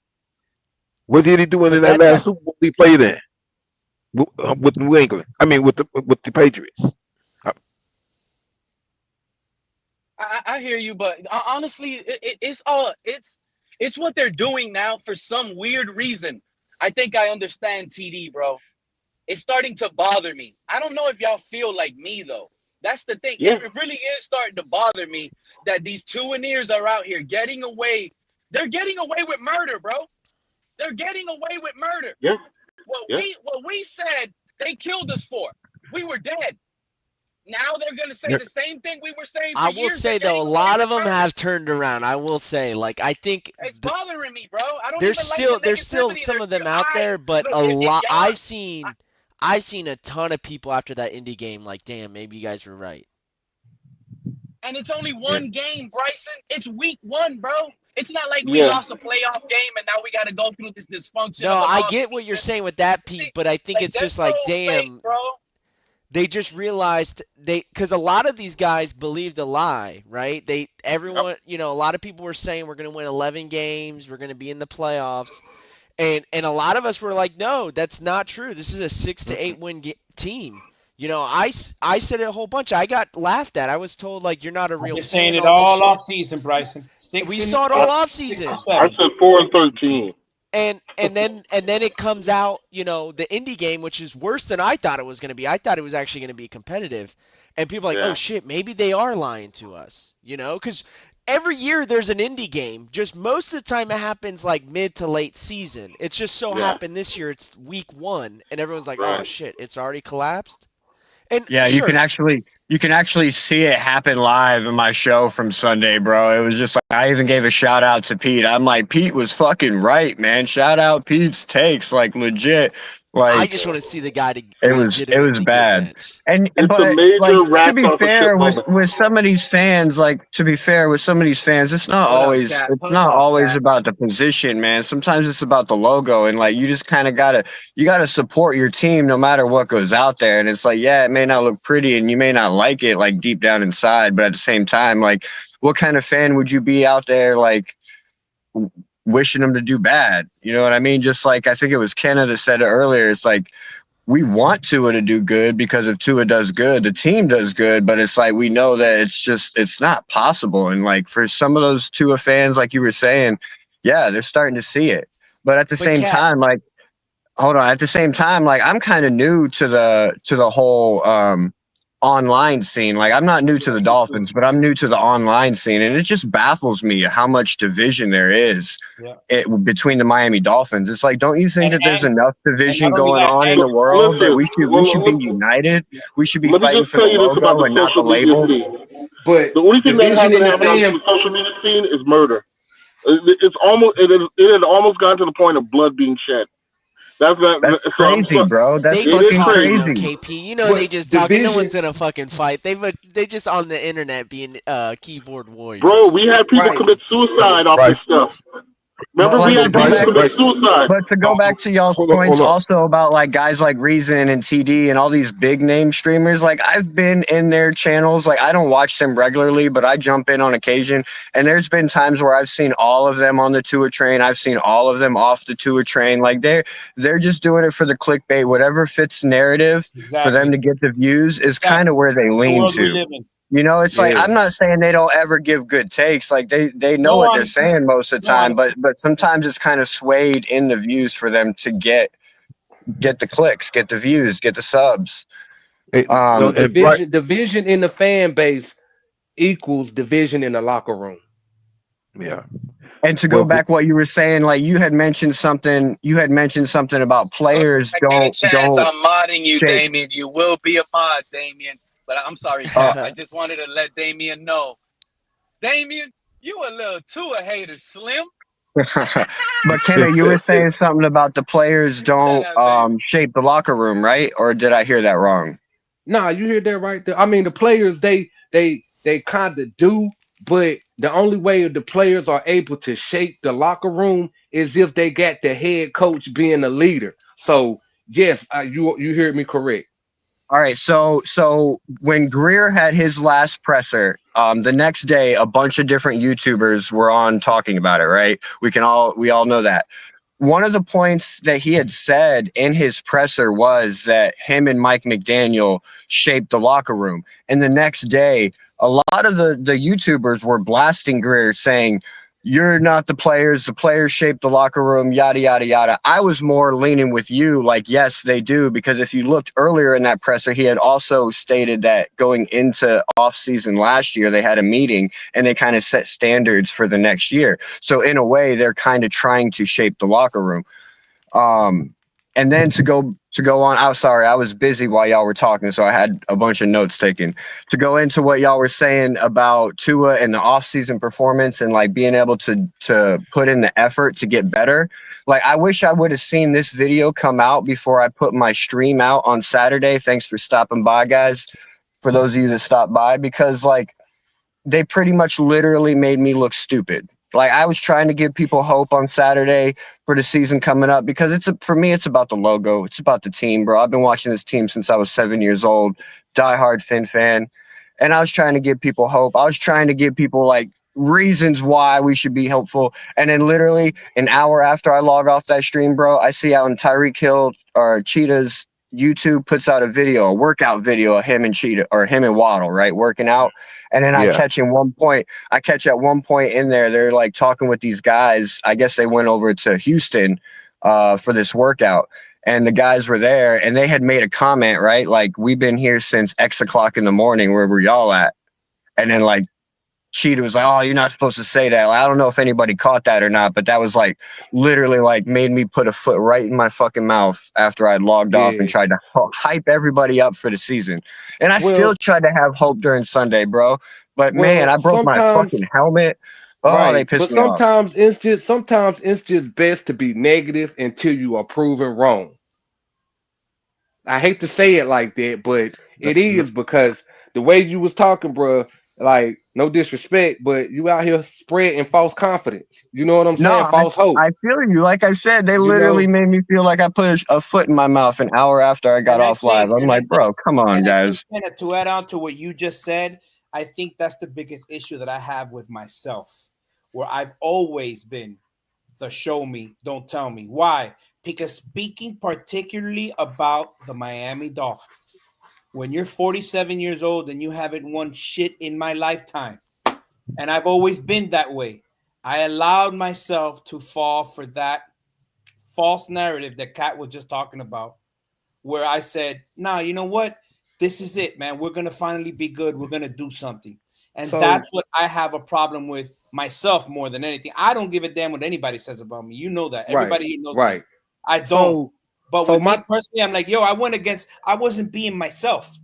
What did he do in that last Super Bowl he played in with New England? I mean, with the Patriots. I hear you, but honestly, it's what they're doing now for some weird reason. I think I understand TD, bro. It's starting to bother me. I don't know if y'all feel like me though. That's the thing. Yeah. It really is starting to bother me that these Tuaneers are out here getting away. They're getting away with murder, bro. They're getting away with murder. Yeah. What we said they killed us for. We were dead. Now they're going to say the same thing we were saying for I years. will say, though, a lot of them have turned around. I will say, like, I think it's bothering me, bro. I don't there's even still like there's still some of them out there, but a lot. I've seen a ton of people after that Indy game like, damn, maybe you guys were right. And it's only one game, Bryson. It's week 1, bro. It's not like we lost a playoff game and now we got to go through this dysfunction. No, I get what you're saying with that, Pete, but I think it's just like, damn, fake, bro. They just realized because a lot of these guys believed a lie, right? Everyone, a lot of people were saying we're going to win 11 games, we're going to be in the playoffs, and a lot of us were like, no, that's not true. This is a 6 to 8 win team. I said it a whole bunch. I got laughed at. I was told like you're not a real. You're saying it all off season, Bryson. We saw it all off season. I said 4-13. And then it comes out, the Indy game, which is worse than I thought it was going to be. I thought it was actually going to be competitive. And people are like, oh, shit, maybe they are lying to us, because every year there's an Indy game. Just most of the time it happens like mid to late season. It's just so happened this year it's week 1, and everyone's like, oh, shit, it's already collapsed. And you can actually you can actually see it happen live in my show from Sunday, bro. It was just like, I even gave a shout out to Pete. I'm like, Pete was fucking right, man. Shout out Pete's takes, like legit. I Like just want to see the guy to it was legitimately get bad. benched. And It's a but major like to rat be off a shit fair moment. with some of these fans, it's not Hold up, always Cat. it's Hold not up, always Cat. about the position, man. Sometimes it's about the logo, and like you just kind of gotta support your team no matter what goes out there. And it's like, yeah, it may not look pretty and you may not like it like deep down inside, but at the same time, like what kind of fan would you be out there like wishing them to do bad? You know what I mean? Just like I think it was Kenna that said it earlier. It's like we want Tua to do good because if Tua does good, the team does good. But it's like we know that it's not possible. And like for some of those Tua fans, like you were saying, yeah, they're starting to see it. But at the same Cat, time, like hold on, at the same time, like I'm kind of new to the whole online scene. Like I'm not new to the Dolphins, but I'm new to the online scene, and it just baffles me how much division there is between the Miami Dolphins. It's like, don't you think that there's enough division going on in the world that we should be united? We should be Let me fighting just for the tell you this about logo the and not the social media label. scene. But The only thing that division hasn't in the happened on fan, the social media scene is murder. It had almost gotten to the point of blood being shed. That's crazy, bro. That's they fucking just talking though, crazy. KP. You know they but just talking. No division, one's gonna fucking fight. They just on the internet being keyboard warriors. Bro, we had people right? commit suicide off Right. this stuff. But Remember, we like to had go people back, commit suicide. but to go back to y'all's Hold on, points hold on. also about like guys like Reason and TD and all these big name streamers, like I've been in their channels. Like I don't watch them regularly, but I jump in on occasion. And there's been times where I've seen all of them on the Tua train. I've seen all of them off the Tua train. Like they're just doing it for the clickbait. Whatever fits narrative for them to get the views is kind of where they lean to. You know, it's like Yeah. I'm not saying they don't ever give good takes. Like they know what they're saying most of the time, but sometimes it's kind of swayed in the views for them to get the clicks, get the views, get the subs. Hey, No, and right, division in the fan base equals division in the locker room. yeah. And to go back what you were saying, like you had mentioned something about players I get a chance. don't I'm modding you, shape. Damien. You will be a mod, Damien. But I'm sorry, Cat. I just wanted to let Damien know. Damien, you a little Tua hater, Slim. But Kenna, you were saying something about the players don't shape the locker room, right? Or did I hear that wrong? Nah, you hear that right there. I mean, the players they kind of do, but the only way the players are able to shape the locker room is if they got the head coach being a leader. So yes, you heard me correct. All right, so when Greer had his last presser, the next day a bunch of different YouTubers were on talking about it, right? We all know that. One of the points that he had said in his presser was that him and Mike McDaniel shaped the locker room. And the next day, a lot of the YouTubers were blasting Greer saying, you're not the players shaped the locker room, yada, yada, yada. I was more leaning with you, like, yes, they do, because if you looked earlier in that presser, he had also stated that going into offseason last year, they had a meeting and they kind of set standards for the next year. So in a way, they're kind of trying to shape the locker room. And then to go on, I'm sorry, I was busy while y'all were talking, so I had a bunch of notes taken. To go into what y'all were saying about Tua and the offseason performance and like being able to put in the effort to get better. Like I wish I would have seen this video come out before I put my stream out on Saturday. Thanks for stopping by, guys. For those of you that stopped by, because like they pretty much literally made me look stupid. Like I was trying to give people hope on Saturday for the season coming up because for me, it's about the logo. It's about the team, bro. I've been watching this team since I was 7 years old, diehard Fin fan. And I was trying to give people hope. I was trying to give people like reasons why we should be hopeful. And then literally an hour after I log off that stream, bro, I see out in Tyreek Hill or Cheetah's YouTube puts out a workout video of him and Cheetah or him and Waddle, right? Working out. And then I catch at one point in there, they're like talking with these guys. I guess they went over to Houston for this workout. And the guys were there and they had made a comment, right? Like, we've been here since X o'clock in the morning. Where were y'all at? And then like Cheetah was like, "Oh, you're not supposed to say that." Like, I don't know if anybody caught that or not, but that was like literally like made me put a foot right in my fucking mouth after I logged off and tried to hype everybody up for the season. And I still tried to have hope during Sunday, bro. But man, I broke my fucking helmet. Oh, they pissed me off. Sometimes it's just best to be negative until you are proven wrong. I hate to say it like that, but it is because the way you was talking, bro, like no disrespect, but you out here spreading false confidence. You know what I'm No, saying? False hope. I feel you. Like I said, they literally made me feel like I put a foot in my mouth an hour after I got off live. I'm like, bro, come on, guys. To add on to what you just said, I think that's the biggest issue that I have with myself, where I've always been the show me, don't tell me. Why? Because speaking particularly about the Miami Dolphins, when you're 47 years old and you haven't won shit in my lifetime, and I've always been that way, I allowed myself to fall for that false narrative that Kat was just talking about, where I said, nah, you know what? This is it, man. We're going to finally be good. We're going to do something. And that's what I have a problem with myself more than anything. I don't give a damn what anybody says about me. You know that. Everybody here knows me. I don't. But with me personally, I'm like, yo, I wasn't being myself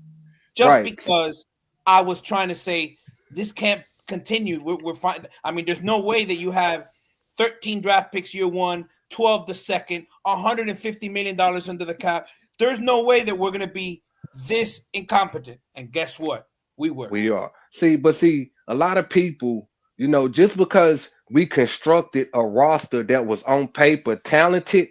just because I was trying to say this can't continue. We're fine. I mean, there's no way that you have 13 draft picks year one, 12 the second, $150 million under the cap. There's no way that we're going to be this incompetent. And guess what? We were. We are. See, a lot of people, you know, just because we constructed a roster that was on paper talented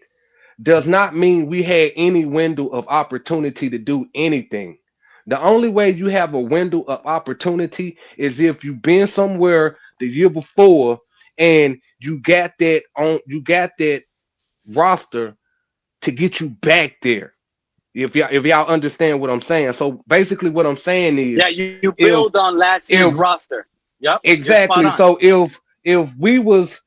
does not mean we had any window of opportunity to do anything. The only way you have a window of opportunity is if you've been somewhere the year before and you got that roster to get you back there. If y'all understand what I'm saying. So basically what I'm saying is you build on last year's roster. Yep. Exactly. So if we was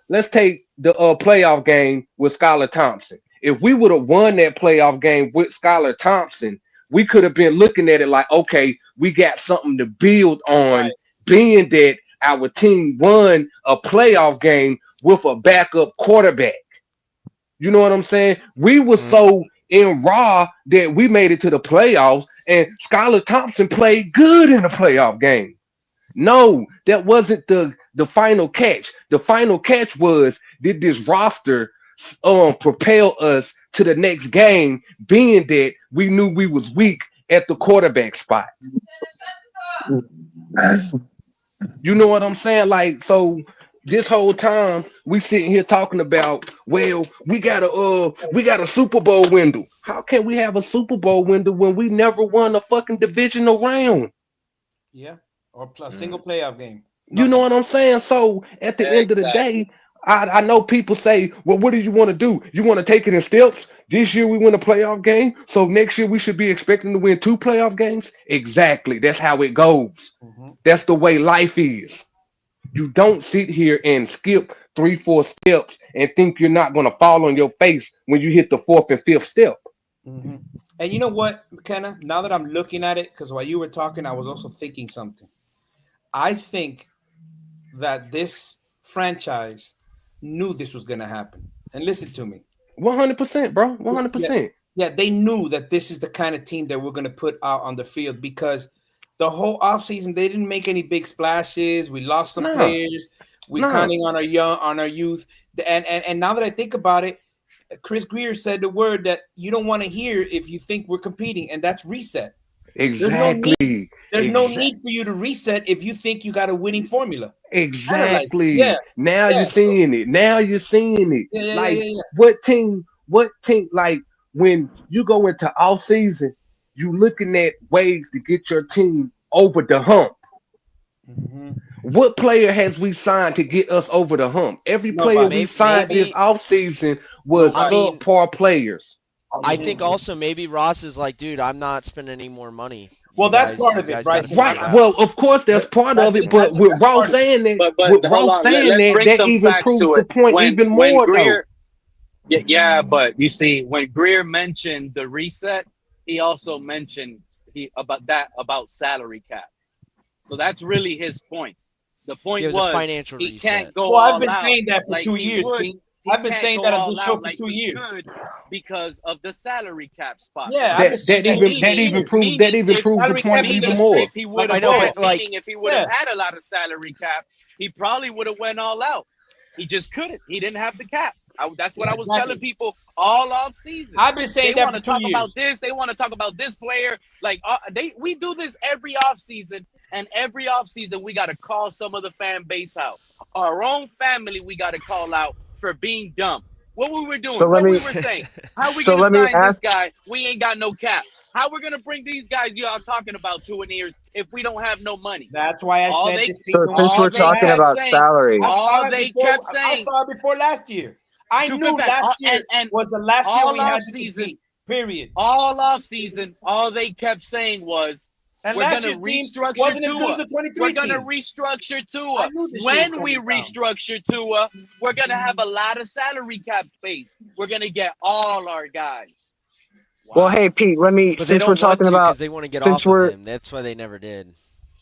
let's take the playoff game with Skylar Thompson. If we would have won that playoff game with Skylar Thompson, we could have been looking at it like, okay, we got something to build on, being that our team won a playoff game with a backup quarterback. You know what I'm saying? We were so in raw that we made it to the playoffs, and Skylar Thompson played good in the playoff game. No, that wasn't the final catch. The final catch was, did this roster propel us to the next game, being that we knew we was weak at the quarterback spot. You know what I'm saying? Like, so this whole time we sitting here talking about, well, we got a Super Bowl window. How can we have a Super Bowl window when we never won a fucking divisional round? Yeah, or plus single playoff game. You know what I'm saying? So at the end of the day, I know people say, well, what do you want to do? You want to take it in steps? This year we win a playoff game, so next year we should be expecting to win 2 playoff games? Exactly. That's how it goes. That's the way life is. You don't sit here and skip 3-4 steps and think you're not going to fall on your face when you hit the 4th and 5th step. And you know what, McKenna? Now that I'm looking at it, because while you were talking, I was also thinking something. I think that this franchise knew this was going to happen. And listen to me. 100%, bro. 100%. Yeah, they knew that this is the kind of team that we're going to put out on the field, because the whole offseason, they didn't make any big splashes. We lost some players. We're counting on our youth. And now that I think about it, Chris Greer said the word that you don't want to hear if you think we're competing, and that's reset. Exactly. There's no need for you to reset if you think you got a winning formula. Exactly. Yeah. Now you're seeing it. Now you're seeing it. What team, like when you go into off season, you looking at ways to get your team over the hump. What player has we signed to get us over the hump? Every player we signed this offseason was subpar players. I think also maybe Ross is like, dude, I'm not spending any more money. Well, that's part of it, right? Well, of course, that's part of it. But with Ross saying that, that even proves the point even more, though. Yeah, but you see, when Greer mentioned the reset, he also mentioned about salary cap. So that's really his point. The point It was a financial he reset. can't go Well, I've all been out saying that for like 2 he years, would. Pete. He I've been can't saying go that on this all show out for like 2 he years. could because of the salary cap spot. Yeah, I've been saying that for 2 years. Meaning proves the Salary cap point is even gonna more. stay if he would like a have I know, had, but like, meaning if he would have yeah. had a lot of salary cap, he probably would have went all out. He just couldn't. He didn't have the cap. That's what I was telling people all off season. I've been saying They that want for to 2 talk years. about this. They want to talk about this player. Like we do this every off season, and every off season we got to call some of the fan base out. Our own family we got to call out for being dumb. What we were doing, So let what we me were saying. How we so gonna let me sign this ask. guy? We ain't got no cap. How we're gonna bring these guys y'all talking about Tuaneers if we don't have no money? That's why I All said they this So season since was we're talking bad. about salary, I saw all it they before. kept I saying, saw it before last year. I True knew fact, last year and was the last year all we had off to season, compete. Period. all off season, all they kept saying was, And we're last gonna year's team restructure wasn't as good as Tua. the 23 We're gonna team. restructure I Tua. knew this shit was When we coming down. restructure Tua, we're gonna have a lot of salary cap space. We're gonna get all our guys. well, hey Pete, let me but they since we're don't want talking to about because they want to get since off of we're him. That's why they never did.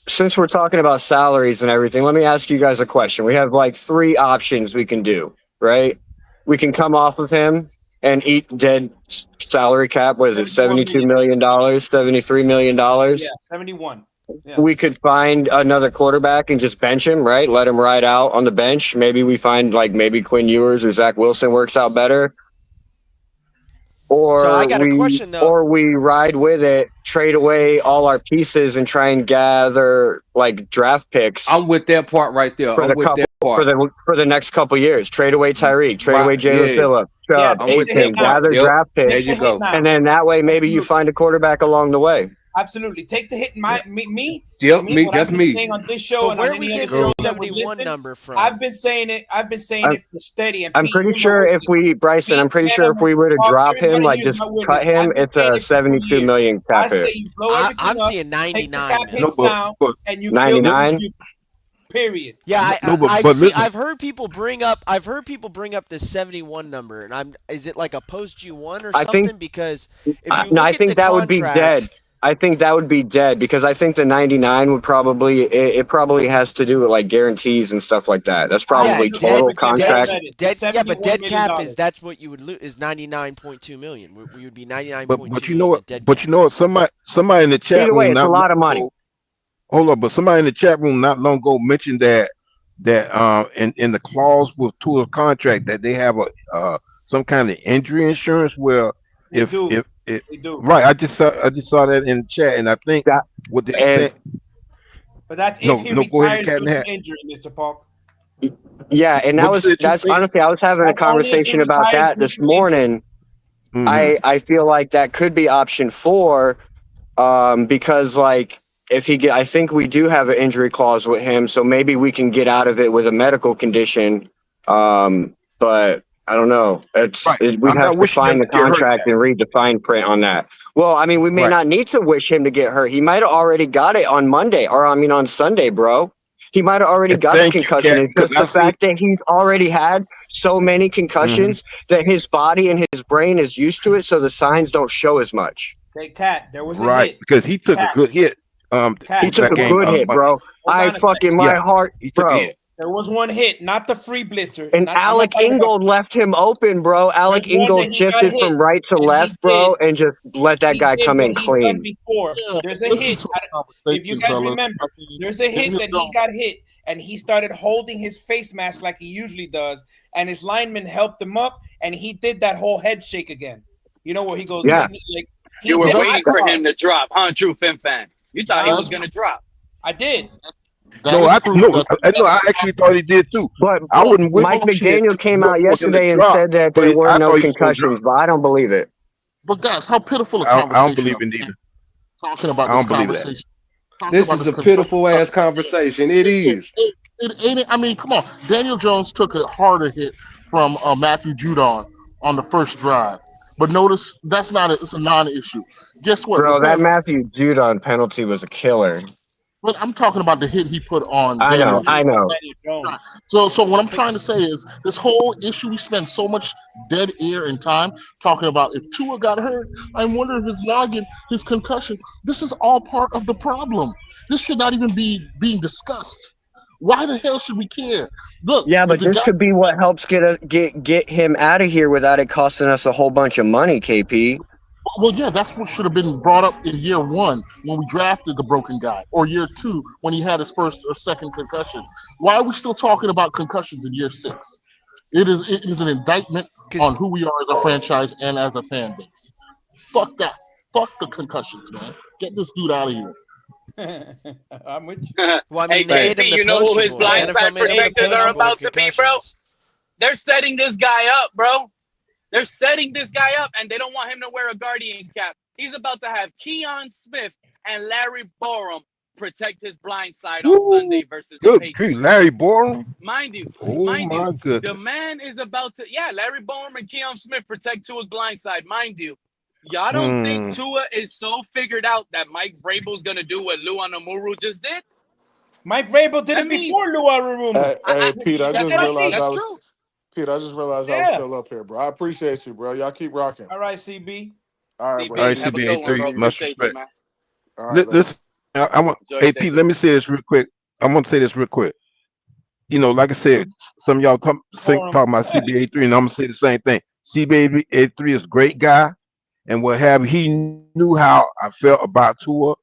since we're talking about salaries and everything, let me ask you guys a question. We have like 3 options we can do, right? We can come off of him and eat dead salary cap. What is it? $71 $72 million, $73 million. Yeah, 71. Yeah. We could find another quarterback and just bench him, right? Let him ride out on the bench. Maybe we find maybe Quinn Ewers or Zach Wilson works out better. So I got a question though. Or we ride with it, trade away all our pieces, and try and gather draft picks. I'm with that part right there. For the next couple years. Trade away Tyreek, trade away Jalen Phillips, Chubb, anything. Gather draft picks. There you go. And then that way maybe you find a quarterback along the way. Absolutely. Take the hit. Me. Yep, What that's I've been me. saying on this show But and where on we any get other show the that we 71 listen, number from? I've been saying it for steady. And I'm Pete, pretty you're my sure if witness. we, Bryson, I'm pretty Pete, sure if we were to Bob, drop him, everybody here's just my witness. cut him, I've been it's saying a it for 2 $72 years. million I cap say hit. you blow everything I'm up, seeing take the 99, cap man. hits now, and you build 99? you. Period. Yeah, listen. I've heard people bring up this 71 number, and is it like a post G1 or something? Because if you look I at think the that would be contract, dead. I think that would be dead because I think the 99 would probably it probably has to do with guarantees and stuff like that. That's probably total contract. but dead cap that's what you would lose is 99.2 million. We would be 99.2 But you million know what? at dead But cap. you know what? Somebody in the chat Either room way, it's a lot of money. Hold on, but somebody in the chat room not long ago mentioned that in the clause with Tua's contract that they have some kind of injury insurance where They do. right. I just saw that in the chat, and I think what they said. But that's if he go ahead, retires Cat due in the Hat. to injury, Mr. Park. Yeah, and that's honestly, I was having a conversation about that this morning. I feel like that could be option 4, because I think we do have an injury clause with him, so maybe we can get out of it with a medical condition. But I don't know. We'd have to find the contract and read the fine print on that. Well, I mean, we may not need to wish him to get hurt. He might have already got it on Monday, or on Sunday, bro. He might have already got the concussion. It's just the fact that he's already had so many concussions that his body and his brain is used to it, so the signs don't show as much. Hey, Cat, there was a hit. Because he took a good hit. He took a good hit, bro. My heart, bro. There was one hit, not the free blitzer. And Alec Ingold left him open, bro. Alec Ingold shifted from right to left, bro, and just let that guy come in clean. There's a hit. If you guys remember, there's a hit that he got hit, and he started holding his face mask like he usually does, and his lineman helped him up, and he did that whole head shake again. You know where he goes? Yeah. You were waiting for him to drop, huh, True Fin fan? You thought he was going to drop. I did. I actually thought he did too. But I wouldn't. Mike McDaniel came out yesterday and said that there were no concussions, but I don't believe it. But guys, how pitiful a I conversation. don't believe it either. Talking about this conversation. This is a pitiful ass conversation. It is. I mean, come on. Daniel Jones took a harder hit from Matthew Judon on the first drive. But notice that's it's a non-issue. Guess what? Bro, that Matthew Judon penalty was a killer. But I'm talking about the hit he put on. I know. So what I'm trying to say is this whole issue, we spend so much dead air and time talking about if Tua got hurt, I wonder if his noggin, his concussion, this is all part of the problem. This should not even be being discussed. Why the hell should we care? Look, Yeah, but the this guy. could be what helps get him out of here without it costing us a whole bunch of money, KP. Well, yeah, that's what should have been brought up in year one when we drafted the broken guy, or year two when he had his first or second concussion. Why are we still talking about concussions in year 6? It is an indictment on who we are as a franchise and as a fan base. Fuck that. Fuck the concussions, man. Get this dude out of here. I'm with you. Well, I Hey, mean, they made him KP, the you know who his pushable. The NFL blindside made him the protectors are pushable about to be, bro? concussions. They're setting this guy up, bro. They're setting this guy up, and they don't want him to wear a Guardian cap. He's about to have Keon Smith and Larry Borum protect his blind side on Sunday versus the Good Patriots. grief, Larry Borum. Mind you, Oh my the goodness. man is about to, Larry Borum and Keon Smith protect Tua's blind side. Mind you, y'all don't think Tua is so figured out that Mike Vrabel's going to do what Lou Anamoru just did? Mike Vrabel did it before Lou Anamoru. Hey, Pete, I just realized I was. true. Pete, I just realized I was still up here, bro. I appreciate you, bro. Y'all keep rocking. All right, CB. All right, bro. All right, Have a good one, bro. CB83, much Appreciate you, respect. man. All right, Listen, I want. Enjoy Hey, your day. Pete, let me say this real quick. I want to say this real quick. You know, like I said, some of y'all talking about CB83, and I'm gonna say the same thing. CB83 is a great guy, and what have you, he knew how I felt about Tua,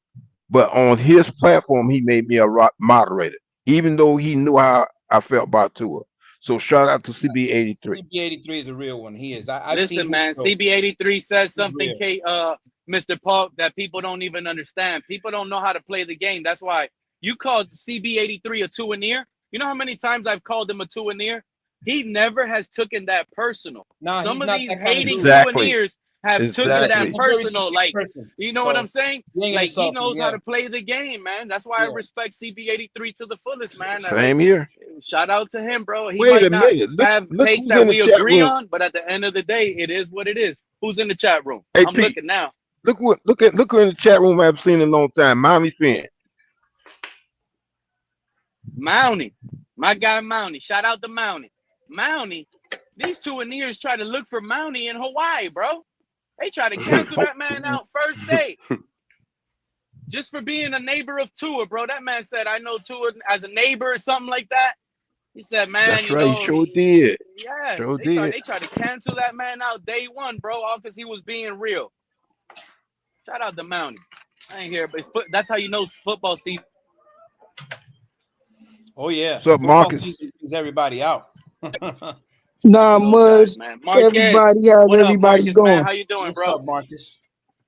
but on his platform, he made me a moderator, even though he knew how I felt about Tua. So shout out to CB83. CB83 is a real one. He is. I've Listen, seen man, his show. CB83 says something, real. Mr. Paul, that people don't even understand. People don't know how to play the game. That's why you called CB83 a Tuaneer. You know how many times I've called him a Tuaneer? He never has taken that personal. Nah, Some he's of not these that kind of hating dude. Tuaneers have taken that Exactly. He's a very personal. sincere Like, person. you know what I'm saying? you ain't gonna Like, he insult him, knows yeah. how to play the game, man. That's why I Yeah. respect CB83 to the fullest, man. Same here. Shout out to him, bro. He Wait might a not minute. Look, have look takes who's that in the we chat agree room. on, but at the end of the day, it is what it is. Who's in the chat room? Hey, I'm Pete, looking now. look who in the chat room I've seen in a long time. Miami Phins. Mountie. My guy Mountie. Shout out to Mountie. Mountie. These Tuaneers try to look for Mountie in Hawaii, bro. They try to cancel that man out first day. Just for being a neighbor of Tua, bro. That man said, I know Tua as a neighbor or something like that. He said, man, That's you right. He know, sure did. yeah, Sure they did. tried to cancel that man out day one, bro, all because he was being real. Shout out to Mountie. I ain't here, but that's how you know football season. Oh yeah. What's up, Football Marcus? season brings everybody out. Not much. Guys, man. Marquez, Everybody, how's what up, everybody Marcus, going? man? How you doing, What's bro? up, Marcus?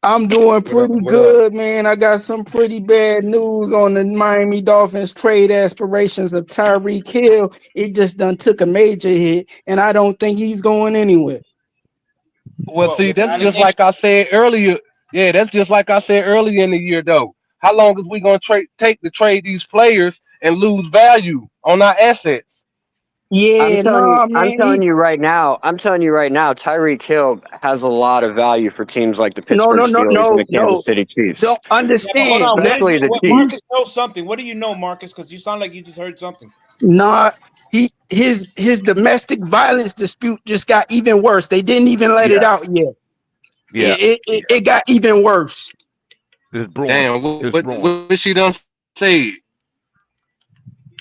I'm doing What up? pretty What up? good, man. I got some pretty bad news on the Miami Dolphins trade aspirations of Tyreek Hill. It just done took a major hit, and I don't think he's going anywhere. Well, What, see, with that's just allegations? like I said earlier. Yeah, that's just like I said earlier in the year, though. How long is we gonna take to trade these players and lose value on our assets? Yeah, no, I'm man. telling you right now, Tyreek Hill has a lot of value for teams like the No, Pittsburgh Steelers and the no. Kansas City Chiefs. Don't Yeah, but hold understand. on. What is Especially it? the What Chiefs. Marcus told something? What do you know, Marcus? Because you sound like you just heard something. Not his domestic violence dispute just got even worse. They didn't even let it Yeah. out yet. Yeah. It got even worse. It's brewing. Damn, It's brewing. what she done said?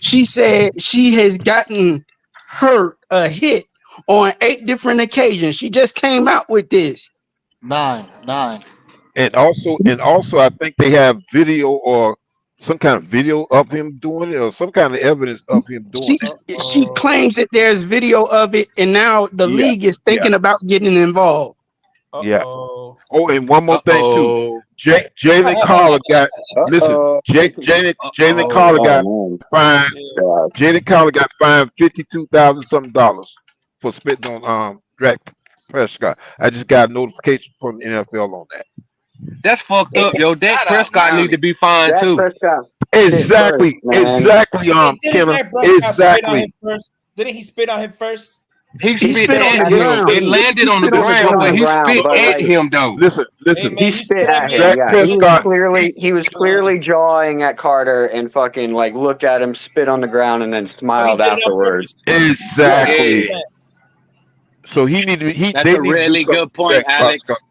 She said she has gotten hurt a hit on 8 different occasions. She just came out with this. 9. And also, I think they have video or some kind of video of him doing it, or some kind of evidence of him doing it. She claims that there's video of it, and now the Yeah. league is thinking about getting involved. Yeah. Oh, and one more thing too. Jalen Collar got Jalen Collar got fined. Jalen Collar got fined $52,000 something for spitting on Dak Prescott. I just got a notification from the NFL on that. That's fucked up, yo. Dak Prescott need to be fined too. Exactly. Didn't Kenneth, Dak Prescott spit on exactly. him first? Didn't he spit on him first? He spit spit on at the him. ground. It landed on the ground, but he spit at him though. Listen. He spit at him. Dak Yeah, Prescott. he was clearly jawing at Carter and fucking like looked at him, spit on the ground, and then smiled afterwards. Exactly. So he need to. That's They a need to do really something good with point, Dak Alex. Prescott.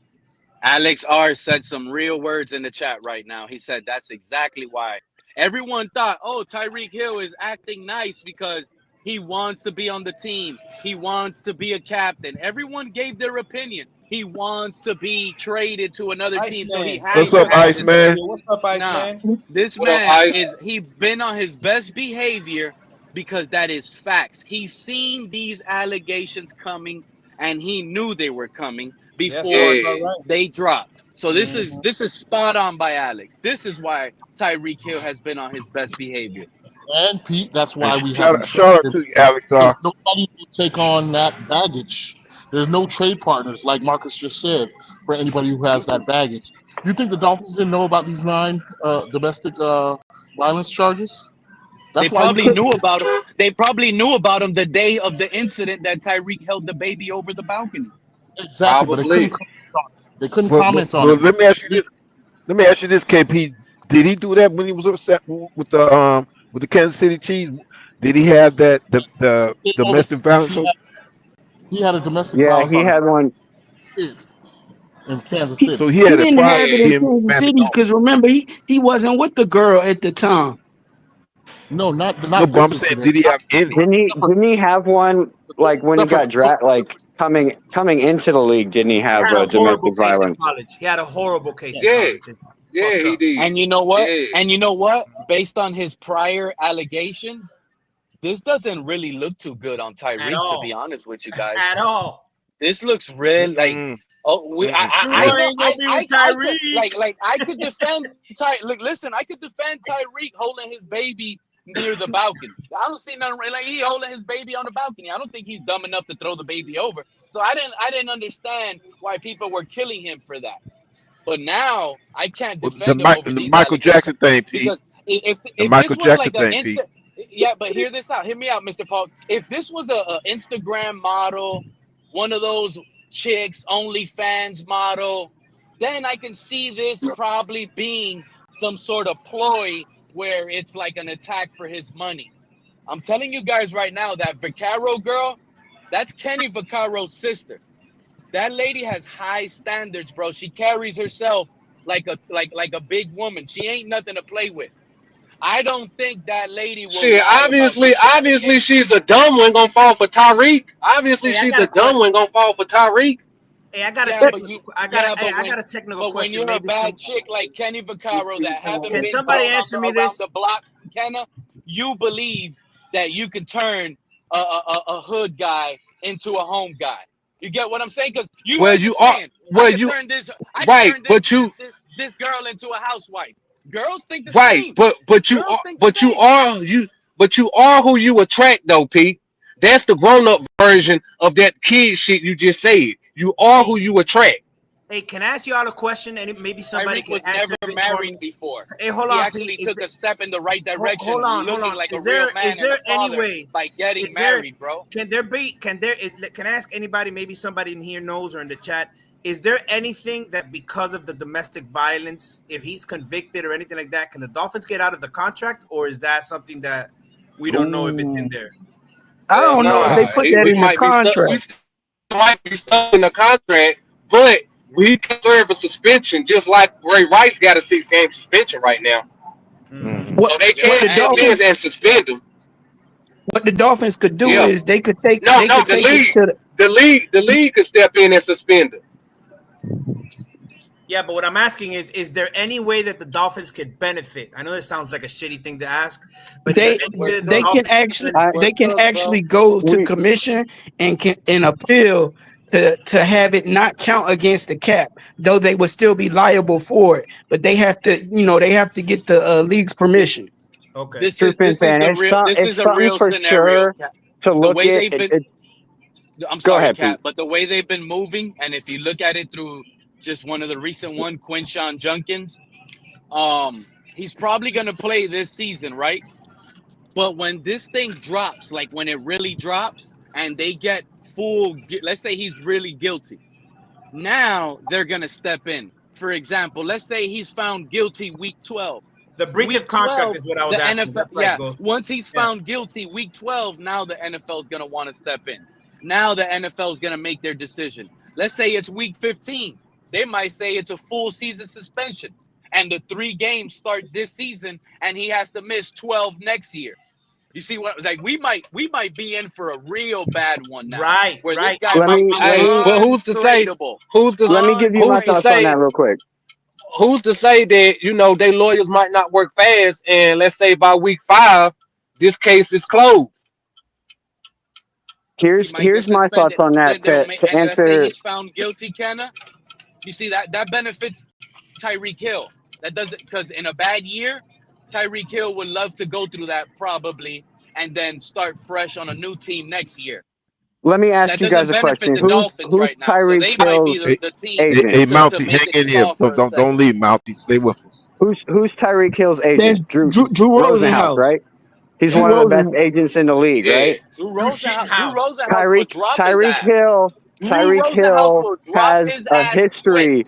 Alex R said some real words in the chat right now. He said that's exactly why Everyone thought, oh, Tyreek Hill is acting nice because he wants to be on the team. He wants to be a captain. Everyone gave their opinion. He wants to be traded to another team, so he Iceman. has Hey, What's to up, brother, have his listen Iceman? here. What's up, nah. Iceman? This What up, man Ice? he been on his best behavior because that is facts. He's seen these allegations coming and he knew they were coming Yes, sir. before You are Yeah. right. they dropped. So this Mhm. is spot on by Alex. This is why Tyreek Hill has been on his best behavior. And Pete, that's And why we haven't shout traded out him to you, Alex. because nobody will take on that baggage. There's no trade partners, like Marcus just said, for anybody who has that baggage. You think the Dolphins didn't know about these 9 domestic violence charges? They That's why you probably couldn't. knew about him. They probably knew about him the day of the incident that Tyreek held the baby over the balcony. Exactly, but they couldn't Probably. comment on it. They couldn't But, comment on it. but let me ask you this. Let me ask you this, KP. Did he do that when he was upset with the Kansas City Chiefs? Did he have the He had a, domestic violence? he had, he had a domestic Yeah, violence he on his had one. kid in Kansas He, City. So he he had it didn't prior have to it Yeah. in him Kansas commanding City because remember he wasn't with the girl at the time. No, No, not but I'm this saying, incident. did he have any? Didn't he have one like when he got Separate. drafted, Separate. like coming into the league? Didn't he He have had a horrible domestic case in violence? college. He had a horrible case in Yeah. college. It's Yeah, fucked he up. did. And you know what? Yeah. And you know what? Based on his prior allegations, this doesn't really look too good on At Tyreek, to be all. honest with you guys. At all. This looks real like Mm-mm, I Tua mm-mm. know ain't gonna be with I could Tyreek. I could defend Look, listen, I could defend Tyreek holding his baby near the balcony. I don't see nothing like he holding his baby on the balcony. I don't think he's dumb enough to throw the baby over. So I didn't understand why people were killing him for that. But now I can't Well, defend him over the these Michael allegations Jackson thing, Pete. because The if this Michael was Jackson like an thing, Pete. instant, yeah, but hear this out. Hear me out, Mr. Paul. If this was a Instagram model, one of those chicks, OnlyFans model, then I can see this probably being some sort of ploy where it's like an attack for his money. I'm telling you guys right now that Vaccaro girl, that's Kenny Vaccaro's sister. That lady has high standards, bro. She carries herself like a big woman. She ain't nothing to play with. I don't think that lady will Shit, lie about these obviously allegations. she's a dumb one gonna fall for Tyreek. Obviously Hey, I she's got a a dumb one question. gonna fall for Tyreek. Hey, I got a Yeah, but technical. Hey, but I got a technical when question. you're a Maybe bad some. chick like Kenny Vaccaro that haven't Can been somebody thrown answer me around this? the block, Kenna, you believe that you can turn a hood guy into a home guy. You get what I'm saying? Because you Well, heard the you are. saying, Well, you I could right, turn but you this girl into a housewife. Girls think the right, same. but you Girls are, think the same. but you are who you attract, though, Pete. That's the grown up version of that kid shit you just said. You are Hey, who you attract. hey, can I ask you all a question? And maybe somebody Tyreek can was answer never this for married me. before. Hey, hold He on, Pete. actually took a step in the right direction, Hold looking on. like a real man Is and a there any father way? by getting Is there? married, bro. Can there be? Can I ask anybody? Maybe somebody in here knows or in the chat. Is there anything that because of the domestic violence, if he's convicted or anything like that, can the Dolphins get out of the contract, or is that something that we don't know if it's in Ooh, there? I Hell don't know if they nah. put that We in the might be stuck. We contract. still might be stuck in the contract, but we can serve a suspension just like Ray Rice got a 6 game suspension right now. Mm-hmm. Mm-hmm. What So they Yeah, what can the step and in Dolphins and suspend him. what the Dolphins could do Yeah. is No, they no, could take it to the league could step in and suspend him. Yeah, but what I'm asking is there any way that the Dolphins could benefit? I know it sounds like a shitty thing to ask, but is there they any way that the they can Dolphins actually could? they can actually go to We commission and appeal to have it not count against the cap, though they would still be liable for it. But they have to they have to get the league's permission. Okay. true Fin this is fan. the real It's something real for scenario. sure to The look way at. they've been I'm Go sorry, ahead, Kat, Pete. but the way they've been moving, and if you look at it through just one of the recent one, Quinshawn Junkins, he's probably gonna play this season, right? But when this thing drops, like when it really drops, and they get let's say he's really guilty. Now they're gonna step in. For example, let's say he's found guilty week 12. The breach Week of contract 12, is what I was the asking. NFL, That's like yeah, Ghost. once he's Yeah. found guilty, week 12, now the NFL is going to want to step in. Now the NFL is going to make their decision. Let's say it's week 15. They might say it's a full season suspension. and the 3 games start this season, and he has to miss 12 next year. You see what? Like we might be in for a real bad one now, Right, where right. this guy might be But who's to say? untradeable. Let me give you my Who's to thoughts on that say? real quick. Who's to say that they lawyers might not work fast, and let's say by week 5, this case is closed. He might get Here's my thoughts suspended. on that They'll make, to and let's say answer. he's found guilty, Kenna. You see that benefits Tyreek Hill. That doesn't, because in a bad year, Tyreek Hill would love to go through that probably, and then start fresh on a new team next year. Let me ask That you doesn't guys a benefit question. the Who's Dolphins right now, so they Tyreek might be Hill's the team agent? Hey, to Mountie, make hang it in here. stall for a Don't second. leave, Mountie. Stay with us. Who's Tyreek Hill's That's agent? Drew Drew Rosenhaus, Rosenhaus. right? He's Drew one of the best Rosenhaus. agents in the league, Yeah. right? Drew Drew Rosenhaus will drop his Tyreek ass. Hill. Drew Tyreek Rosenhaus Hill will drop has his a ass quick. history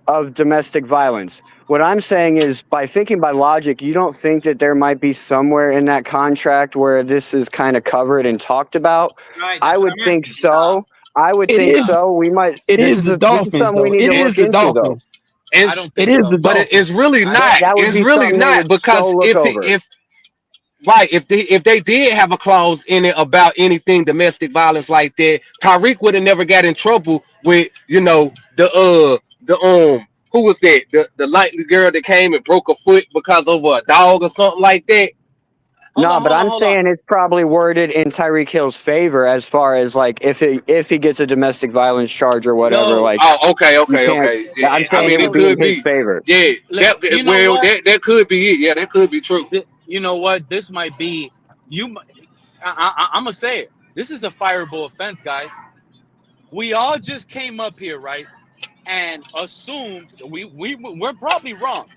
of domestic violence. What I'm saying is, by thinking by logic, you don't think that there might be somewhere in that contract where this is kind of covered and talked about? Right. I That's would what I'm think asking. so. I would It think is. so. We might. It This is is the this is Dolphins, something we though. need It to is look the into, though. Dolphins. I don't It think is so. the But Dolphins. it's really I not. don't. That would It's be really something they not, would because so look over. if they did have a clause in it about anything domestic violence like that, Tyreek would have never got in trouble with the who was that, the lightly girl that came and broke a foot because of a dog or something like that. No, but I'm Hold on. saying it's probably worded in Tyreek Hill's favor as far as like if he gets a domestic violence charge or whatever. Yo, Like Oh, okay. you can't. Yeah, I'm I saying it mean, would it be in could his be. favor. Yeah, you know what? that could be it. Yeah, that could be true. You know what? This might be you. I'm gonna say it. This is a fireable offense, guys. We all just came up here, right, and assumed we're probably wrong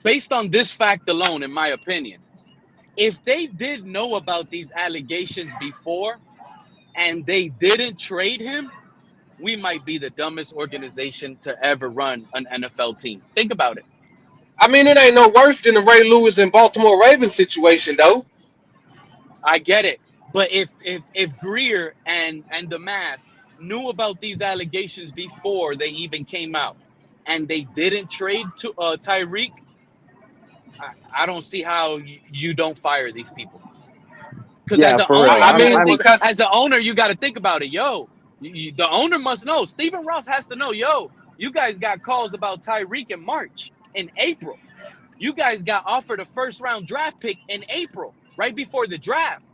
based on this fact alone, in my opinion. If they did know about these allegations before and they didn't trade him, we might be the dumbest organization to ever run an NFL team. Think about it. I mean, it ain't no worse than the Ray Lewis and Baltimore Ravens situation, though. I get it. But if Greer and the Mass knew about these allegations before they even came out, and they didn't trade to Tyreek, I don't see how you don't fire these people. Because Yeah, as an for owner, real. I mean, because as an owner, you got to think about it. Yo, the owner must know. Stephen Ross has to know. Yo, you guys got calls about Tyreek in March, in April. You guys got offered a first-round draft pick in April, right before the draft.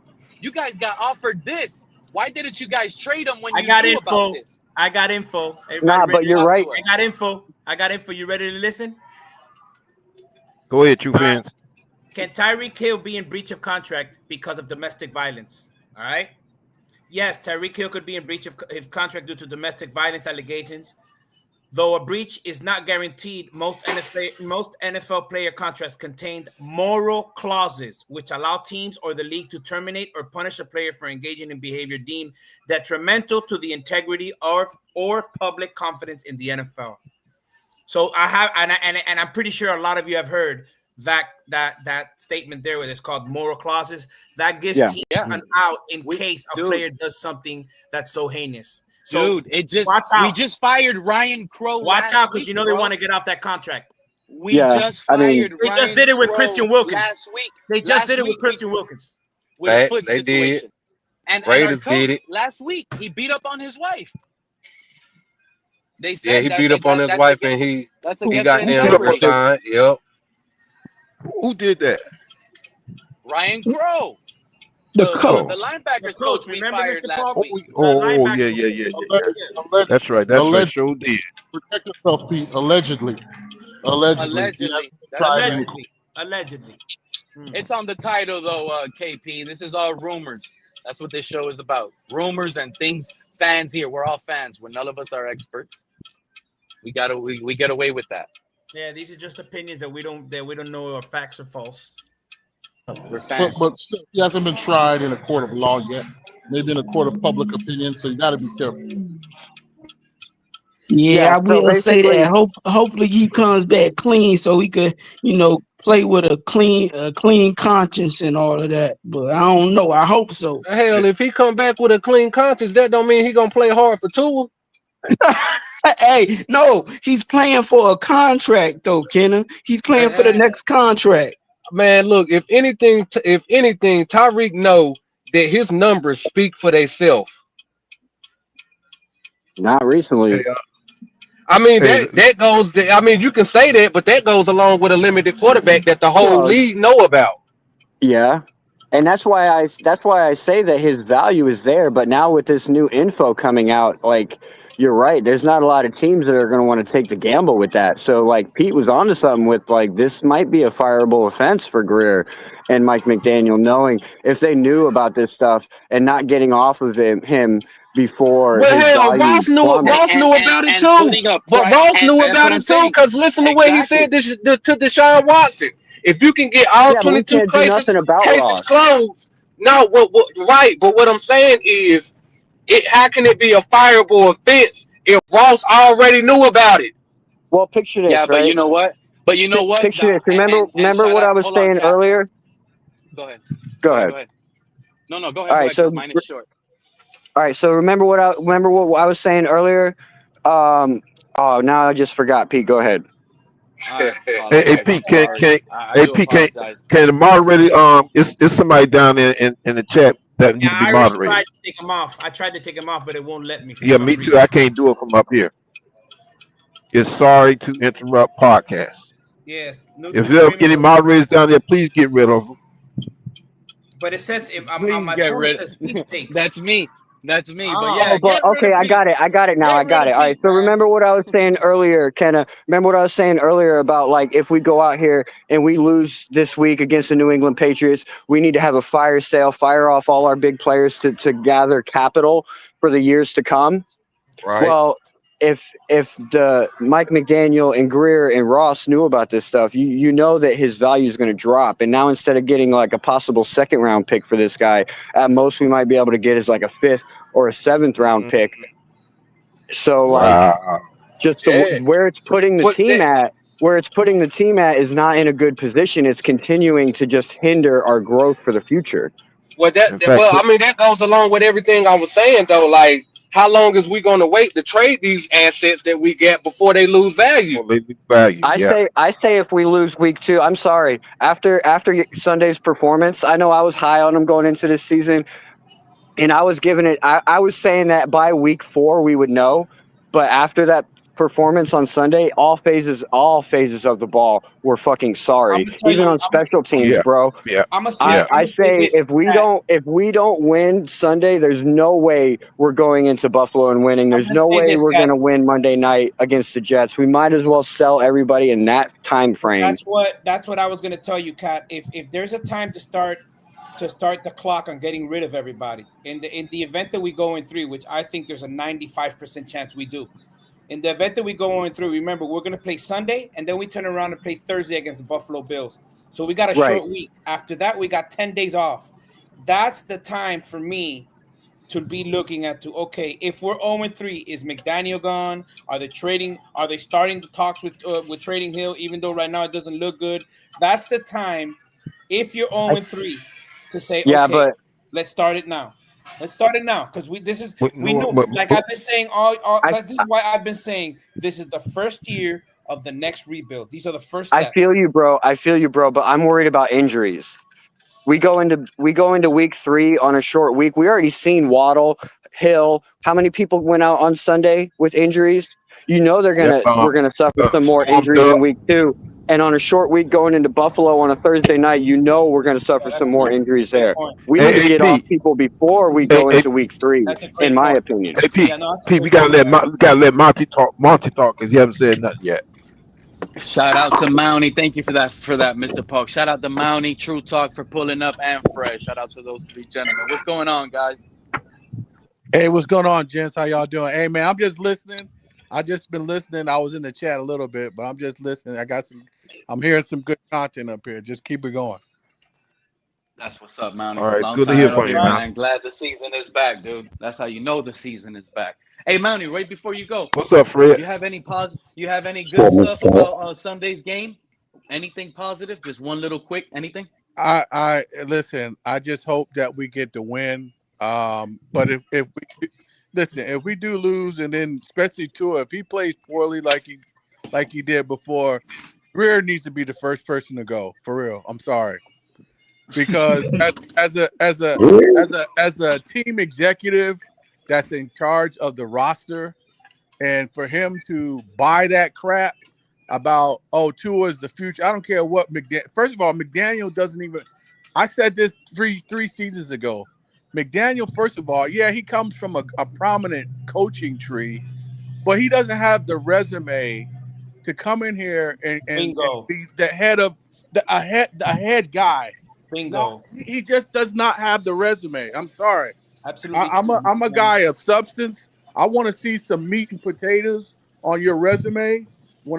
You guys got offered this. Why didn't you guys trade him when you knew about this? I got info. Everybody Nah, ready but to you're listen? right. I got info. You ready to listen? Go ahead, you fans. Can Tyreek Hill be in breach of contract because of domestic violence? All right. Yes, Tyreek Hill could be in breach of his contract due to domestic violence allegations. Though a breach is not guaranteed, most NFL player contracts contain moral clauses which allow teams or the league to terminate or punish a player for engaging in behavior deemed detrimental to the integrity or public confidence in the NFL. So I have, and I'm pretty sure a lot of you have heard that statement there, where it's called moral clauses. That gives teams an out in case a player does something that's so heinous. So we just fired Ryan Crow. Watch out, because they want to get off that contract. We just fired. They just did it with Christian Wilkins last week. They just did it with Christian Wilkins with a foot situation. And Raiders our coach did it last week. He beat up on his wife. They said Yeah, he beat up on his wife, and he got them signed. Yep. Who did that? Ryan Crow. The linebackers coach we fired last week. Yeah. That's right. Sure did. Protect yourself, Pete. Allegedly. Allegedly. Allegedly. It's on the title, though, KP. This is all rumors. That's what this show is about. Rumors and things. Fans here. We're all fans. None of us are experts. We get away with that. Yeah, these are just opinions that we don't know are facts or false. But still, he hasn't been tried in a court of law yet. Maybe in a court of public opinion. So you got to be careful. Yeah, I will say that. Hopefully he comes back clean, so he could, play with a clean conscience and all of that. But I don't know. I hope so. Hell, if he come back with a clean conscience, that don't mean he gonna play hard for Tua. Hey, no, he's playing for a contract though, Kenna. He's playing for the next contract. Man, look, if anything, Tyreek know that his numbers speak for themselves. Not recently. Hey, I mean hey, that goes. I mean, you can say that, but that goes along with a limited quarterback that the whole Well, league know about. yeah. And that's why I say that his value is there. But now with this new info coming out, like you're right, there's not a lot of teams that are going to want to take the gamble with that. So like Pete was onto something with like this might be a fireable offense for Greer and Mike McDaniel, knowing if they knew about this stuff and not getting off of him before Well, his hell, value plummet. Ross knew about it And too. putting a But price, Ross and knew that's about what I'm it too, saying. because listen to what he Exactly. said to Deshaun Watson. If you can get all Yeah, but we 22 can't do nothing about cases Ross. closed, no, right. But what I'm saying is, how can it be a fireable offense if Ross already knew about it? Well, picture Yeah, this, but you right? know what? But you know what? Picture this. And Remember shout what out. I was Hold on, saying Cap. earlier? Go ahead. Go Go ahead. ahead. Go ahead. No, go All ahead. Go right, ahead, because so mine is short. all right, so remember what I was saying earlier? Oh, now I just forgot. Pete, go ahead. I hey, apologize. I'm Pete, sorry. I hey do Pete, apologize. can the moderator it's somebody down there in the chat that need Yeah, to be I already tried moderated. to take him off. I tried to take him off, but it won't let me for Yeah, some me too. reason. I can't do it from up here. It's sorry to interrupt podcast. Yes, If neutral there are screaming, any moderators down there, please get rid of them. but it says on Please my get phone. It rid. says Pete's take. That's me. That's me. But Oh, yeah, Oh, but get rid okay, of I Pete. got it. I got it now. I Get rid got of it. All right. Pete, So man. remember what I was saying earlier, Kenna. Remember what I was saying earlier about like if we go out here and we lose this week against the New England Patriots, we need to have a fire sale, fire off all our big players to gather capital for the years to come. Right. Well, if the Mike McDaniel and Greer and Ross knew about this stuff, you know that his value is going to drop. And now instead of getting like a possible second round pick for this guy, at most we might be able to get is like a fifth or a seventh round pick. So like Wow. just Yeah. where it's putting the But team at is not in a good position. It's continuing to just hinder our growth for the future. In fact, I mean, that goes along with everything I was saying though. Like, how long is we gonna wait to trade these assets that we get before they lose value? value. I Yeah. say if we lose week 2, I'm sorry. After Sunday's performance, I know I was high on him going into this season, and I was giving it. I was saying that by week 4 we would know, but after that performance on Sunday, all phases of the ball were fucking sorry. I'm gonna tell Even you. on special teams, Yeah. bro. Yeah. I'm gonna say. Yeah. I'm I gonna say say this. if we don't win Sunday, there's no way we're going into Buffalo and winning. I'm There's gonna no say way this, we're Cat. gonna win Monday night against the Jets. We might as well sell everybody in that time frame. That's what I was gonna tell you, Kat. If there's a time to start the clock on getting rid of everybody in the event that we go in 3, which I think there's a 95% chance we do. In the event that we go in 3, remember we're gonna play Sunday and then we turn around and play Thursday against the Buffalo Bills. So we got a Right. short week. After that, we got 10 days off. That's the time for me to be looking at okay, if we're 0-3, is McDaniel gone? Are they trading? Are they starting the talks with trading Hill? Even though right now it doesn't look good, that's the time. If you're 0-3, to say Yeah, okay, but let's start it now. Let's start it now because we No, knew, like I've been saying I this is why I've been saying this is the first year of the next rebuild. These are the first I steps. feel you, bro. But I'm worried about injuries. We go into week 3 on a short week. We already seen Waddle, Hill. How many people went out on Sunday with injuries? You know Yep. we're gonna suffer some more Swarmed injuries in up. week 2. And on a short week going into Buffalo on a Thursday night, you know we're gonna suffer some more injuries Great there. point. We need to Hey, get off Pete. people before we Hey, go hey, into week 3, That's a in great my point. opinion. hey, Pete. Yeah, no, that's a Pete, we great point. gotta let Monty talk. Monty talk because he haven't said nothing yet. Shout out to Mountie. Thank you for that, Mr. Polk. Shout out to Mountie, True Talk for pulling up, and Fresh. Shout out to those 3 gentlemen. What's going on, guys? Hey, what's going on, gents? How y'all doing? Hey, man, I'm just listening. I just been listening. I was in the chat a little bit, but I'm just listening. I'm hearing some good content up here. Just keep it going. That's what's up, All Mountie. right. Long Good to time hear no from you, hear, man. man. Glad the season is back, dude. That's how you know the season is back. Hey, Mountie, right before you go, What's up, Fred? You have any good stuff about Sunday's game? Anything positive? Just one little quick anything? I listen. I just hope that we get the win. But if listen, if we do lose, and then especially Tua, if he plays poorly like he did before, Greer needs to be the first person to go. For real, I'm sorry, because as a team executive that's in charge of the roster, and for him to buy that crap about Tua is the future. I don't care what McDaniel. First of all, McDaniel doesn't even. I said this three seasons ago. McDaniel, first of all, yeah, he comes from a prominent coaching tree, but he doesn't have the resume to come in here and be the head of a head guy. Bingo. No, he just does not have the resume. I'm sorry. Absolutely. I'm a guy of substance. I want to see some meat and potatoes on your resume.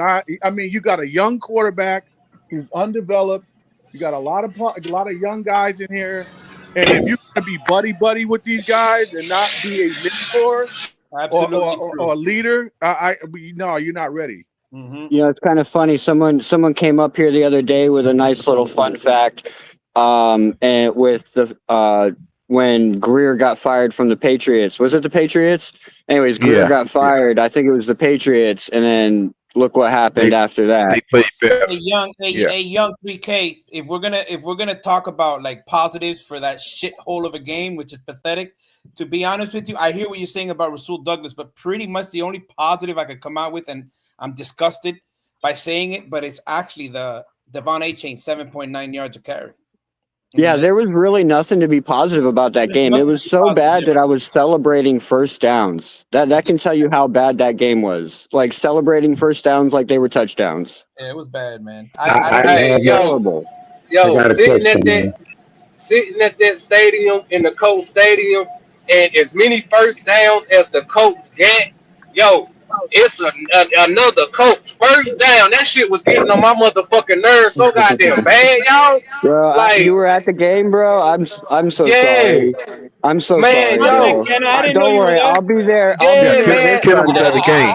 I mean, you got a young quarterback who's undeveloped. You got a lot of young guys in here, and if you're gonna be buddy with these guys and not be a mentor or a leader, no, you're not ready. Mm-hmm. You know, it's kind of funny. Someone came up here the other day with a nice little fun fact, and with the when Greer got fired from the Patriots. Was it the Patriots? Anyways, Greer got fired. I think it was the Patriots, and then look what happened after that. They played better. A young 3K. If we're gonna talk about like positives for that shithole of a game, which is pathetic. To be honest with you, I hear what you're saying about Rasul Douglas, but pretty much the only positive I could come out with, and I'm disgusted by saying it, but it's actually the Devon A. Chain 7.9 yards a carry. Yeah, there was really nothing to be positive about that game. It was so bad that I was celebrating first downs. That can tell you how bad that game was. Like celebrating first downs like they were touchdowns. Yeah, it was bad, man. Horrible. Sitting at that stadium in the Colts stadium, and as many first downs as the Colts get, it's another Colts first down. That shit was getting on my motherfucking nerves so goddamn bad, y'all. Bro, you were at the game, bro. I'm so sorry. I'm so sorry, bro. Don't worry, I'll be there. I'll be there this Sunday.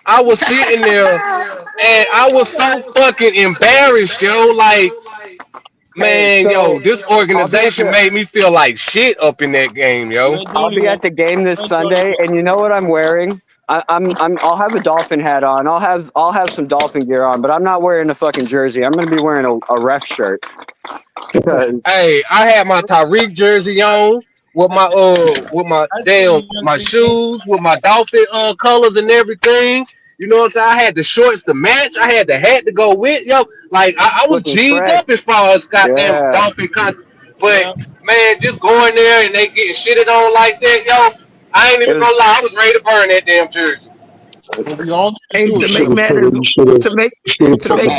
I was sitting there, and I was so fucking embarrassed, yo. Like, man, this organization made me feel like shit up in that game, yo. I'll be at the game this Sunday, and you know what I'm wearing? I'll have a Dolphin hat on. I'll have some Dolphin gear on, but I'm not wearing a fucking jersey. I'm gonna be wearing a ref shirt. Hey, I had my Tyreek jersey on with my my shoes with my Dolphin colors and everything. You know what I'm saying? I had the shorts to match. I had the hat to go with. Like I was G'd up as far as goddamn Dolphin content. But man, just going there and they getting shitted on like that, I ain't even gonna lie. I was ready to burn that damn jersey. Hey, to make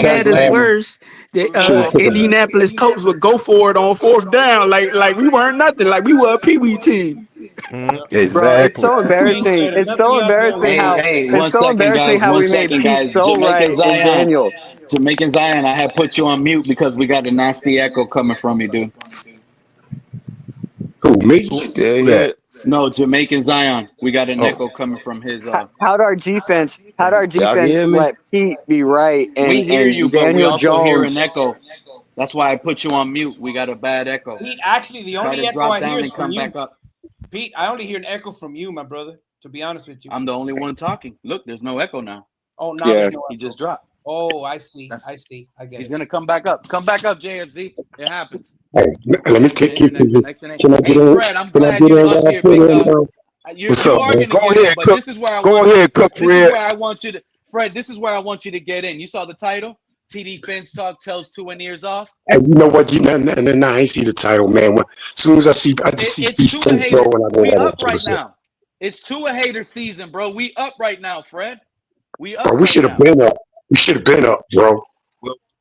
matters worse, the Indianapolis Colts would go for it on fourth down, like we weren't nothing, like we were a Pee-wee team. Exactly. Bro, it's so embarrassing. It's so embarrassing how it's so embarrassing how we made Pete so right and Daniel. Jamaican Zion, I had put you on mute because we got a nasty echo coming from you, dude. Who, me? Yeah. No, Jamaican Zion. We got an echo coming from his. How'd our defense let Pete be right? And we hear you, but Daniel we also Jones. hear an echo. That's why I put you on mute. We got a bad echo. Pete, actually, the only echo I hear is from you. Back up. Pete, I only hear an echo from you, my brother. To be honest with you, I'm the only one talking. Look, there's no echo now. Oh, now there's no echo. He just dropped. Oh, I see. I get it. He's gonna come back up. Come back up, JFZ. It happens. Hey, let me kick you. Can I get in? Fred, I'm glad you're up here, big dog. What's up, man? Go ahead, Cook. This is where I want you to, Fred. This is where I want you to get in. You saw the title. TD Phins Talk tells Tuaneers off. Hey, you know what? No, I ain't see the title, man. As soon as I see Phins Talk, when I go we up right now. It's Tua hater season, bro. We up right now, Fred. We up. Bro, we should have been up. We should have been up, bro.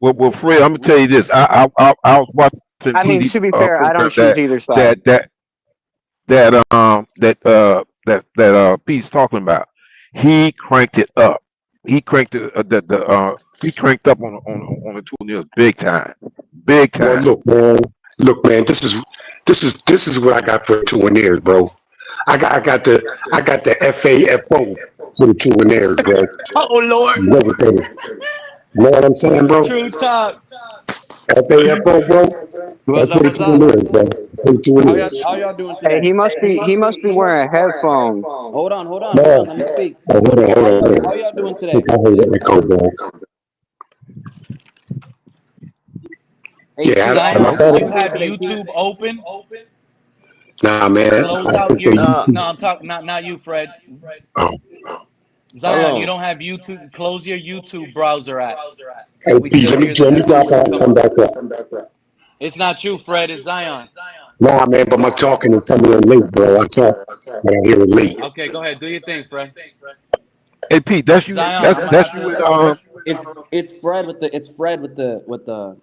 Well, Fred, I'm gonna tell you this. I was watching. I mean, to be fair, I don't choose either side. That Pete's talking about. He cranked it up. He cranked it. He cranked up on the Tuaneers big time. Big time. Well, look, man. This is what I got for Tuaneers, bro. I got the FAFO for the Tuaneers, bro. Oh Lord. You know what I'm saying, bro? True talk. FAFO, bro. What's That's up? what What's it's up? doing, bro. That's what it is. How y'all doing Hey, today? he must be wearing headphones. Hold on, hold on, hold on. No. Let me speak. Oh, hold on, hold on, hold How on. y'all doing today? It's all the echo, bro. Hey, Yeah, am I Zion, do better? you have YouTube open? Nah, man. Close I out your prefer YouTube. YouTube. No, I'm talking not you, Fred. Oh, Zion, you don't have YouTube. Close your YouTube browser app hey, so we P, still hear the let me drop discussion. out and come back up. It's not you, Fred. It's Zion. Nah, man, but my talking is coming in late, bro. I talk, but I hear it late. Okay, go ahead. Do your thing, Fred. Hey Pete, that's you. Zion, That's I'm gonna that's have you with to. It's Fred with the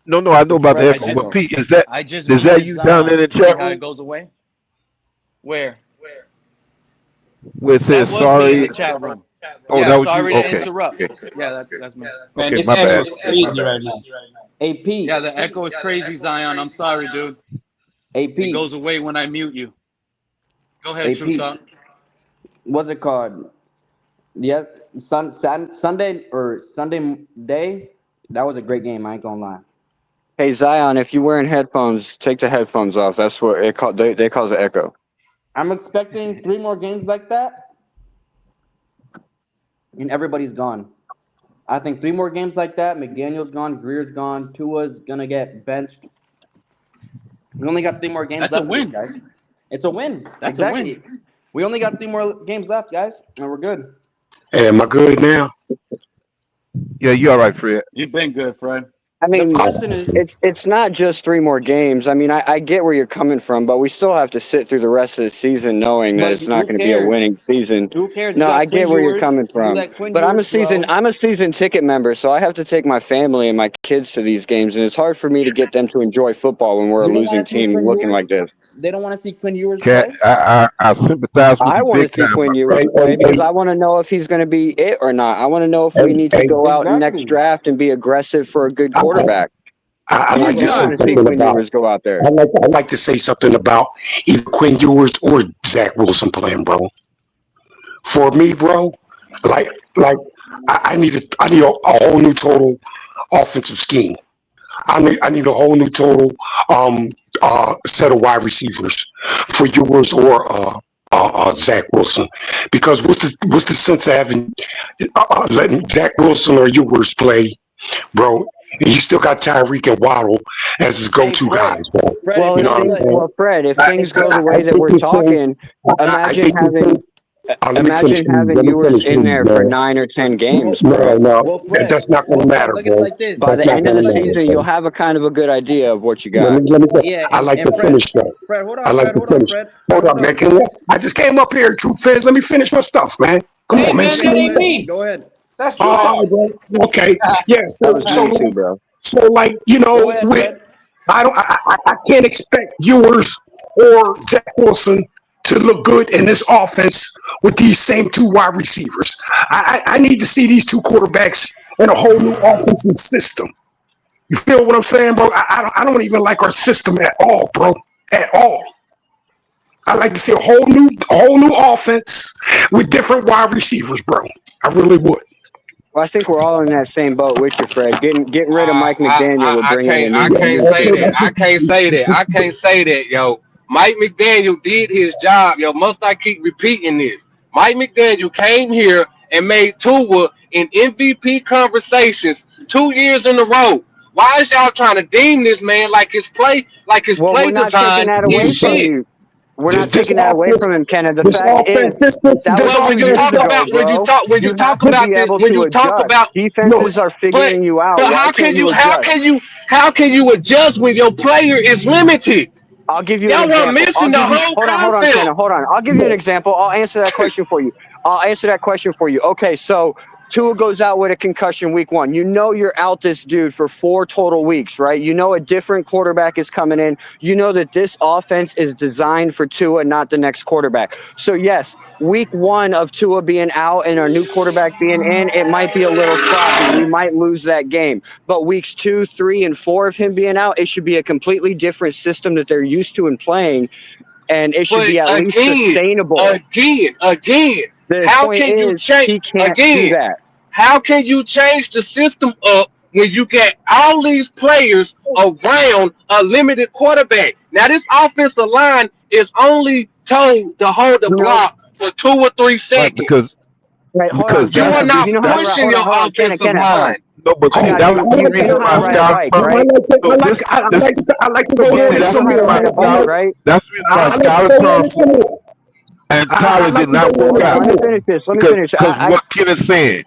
No, I know it's about the Fred with I the echo. just But echo. Pete, I just is that muted you down in Zion. the See chat how it room goes away? Where? where it That says was me in the sorry? chat room. Oh, Yeah, that was you. sorry to Okay, interrupt. okay, Yeah, that's me. Man, okay. this My echo bad. is My crazy bad. right now. Hey Pete. Yeah, the echo is crazy, Zion. I'm sorry, dude. Hey It Pete. goes away when I mute you. Go ahead, Hey True Pete. Talk. What's it called? Yeah, Sunday day. That was a great game. I ain't gonna lie. Hey Zion, if you're wearing headphones, take the headphones off. That's what it call they cause it echo. I'm expecting 3 more games like that, and everybody's gone. I think 3 more games like that. McDaniel's gone, Greer's gone, Tua's gonna get benched. We only got 3 more games That's a left of this, win. guys. It's a win. That's a Exactly. win. We only got 3 more games left, guys, and we're good. Hey, am I good now? Yeah, you all right, Fred? You've been good, Fred. I The mean, question is, it's not just 3 more games. I mean, I get where you're coming from, but we still have to sit through the rest of the season knowing that but it's not who going to be a cares? winning season. Who cares? You No, I got Quinn get where you're Ewers. coming You from, got Quinn but Ewers, bro. I'm a season ticket member, so I have to take my family and my kids to these games, and it's hard for me to get them to enjoy football when we're a You don't losing want to see team Quinn looking Ewers. like this. They don't want to see Quinn Ewers Cat, play. I sympathize with I you want to big see time, my Quinn Ewers Hey, brother. play hey, because hey, I want to know if he's going to be it or not. I want to know if we hey, need to hey. go out next Exactly. draft and be aggressive for a good I, quarterback. I I like to do say want to see something Quinn about. Ewers go out there. I like to say something about either Quinn Ewers or Zach Wilson playing, bro. For me, bro, like like I need a whole new total offensive scheme. I need a whole new total set of wide receivers for Ewers or Zach Wilson. Because what's the sense of having letting Zach Wilson or Ewers play, bro? And you still got Tyreek and Waddle as his Hey, go-to Fred. guys, bro. Fred, Well, if You you know what I'm want to, saying? Fred, if I, things go the I way that think we're this thing. talking, I imagine think this thing. Let me finish, imagine please. having Let me Ewers finish, in please, there for man. 9 or 10 games, No, bro. no, well, Fred. that's not going Well, to Fred, matter, look at it bro. like this. By That's the not end of going the to matter, season, bro. you'll have a kind of a good idea of what you got. Let me. Yeah, I like and to Fred. finish that. Fred, hold I on, like Fred. to Hold on, finish. Fred. Fred, Hold hold up, man. on. I just came up here, True Fizz. Let me finish my stuff, man. Come Hey on, man. man, See that what I'm ain't saying? me. Go ahead. That's True Oh, Talk. bro. Okay. Yeah. That was me too, bro. So, like, Go ahead, with Fred. I can't expect Ewers or Zach Wilson to look good in this offense with these same two wide receivers. I need to see these two quarterbacks in a whole new offensive system. You feel what I'm saying, bro? I don't even like our system at all, bro. At all. I like to see a whole new offense with different wide receivers, bro. I really would. Well, I think we're all in that same boat with you, Fred. Getting rid of Mike McDaniel would bring in a Yeah, new that's what, system. that's what, I can't say that. I can't say that, yo. Mike McDaniel did his job, yo. Must I keep repeating this? Mike McDaniel came here and made Tua in MVP conversations 2 years in a row. Why is y'all trying to deem this man like his Well, we're play not taking design that is away from shit? you. We're this not this taking that away offense from him, Kenneth. The this fact is, offense this that was this Well, 2 when you offense years talk got ago, about bro. You have to be able when to you talk adjust. about no Defenses are but figuring you out. but Why how can't can you you adjust? how can you adjust when your player is limited? I'll give you an Y'all weren't example. missing the whole Hold on, concept. Kenna. Hold on. I'll give you an example. I'll answer that question for you. Okay, so Tua goes out with a concussion week 1. You know you're out this dude for 4 total weeks, right? You know a different quarterback is coming in. You know that this offense is designed for Tua, not the next quarterback. So yes, week 1 of Tua being out and our new quarterback being in, it might be a little sloppy. We might lose that game. But weeks 2, 3, and 4 of him being out, it should be a completely different system that they're used to and playing, and it should But be at least sustainable. again, The how point can you is change he can't do again? that. How can you change the system up when you get all these players around a limited quarterback. Now this offensive line is only told to hold the block for 2 or 3 Right, seconds. Right, hold on, You are Kenna. not You know how to pushing your hold on, Kenna, offensive hold on. line. no, but I see, got that you. was the You reason know how why to ride a Skylar bike, Thompson. right? No, this I like to go no, ahead Kenna, and you that's know the how reason to why ride a bike, right? That's the reason why I like to Skylar go ahead and Thompson submit. and I Tyler like did to go not ahead work Hold and on, out let me submit. finish this. Let me because finish. what Ken is saying,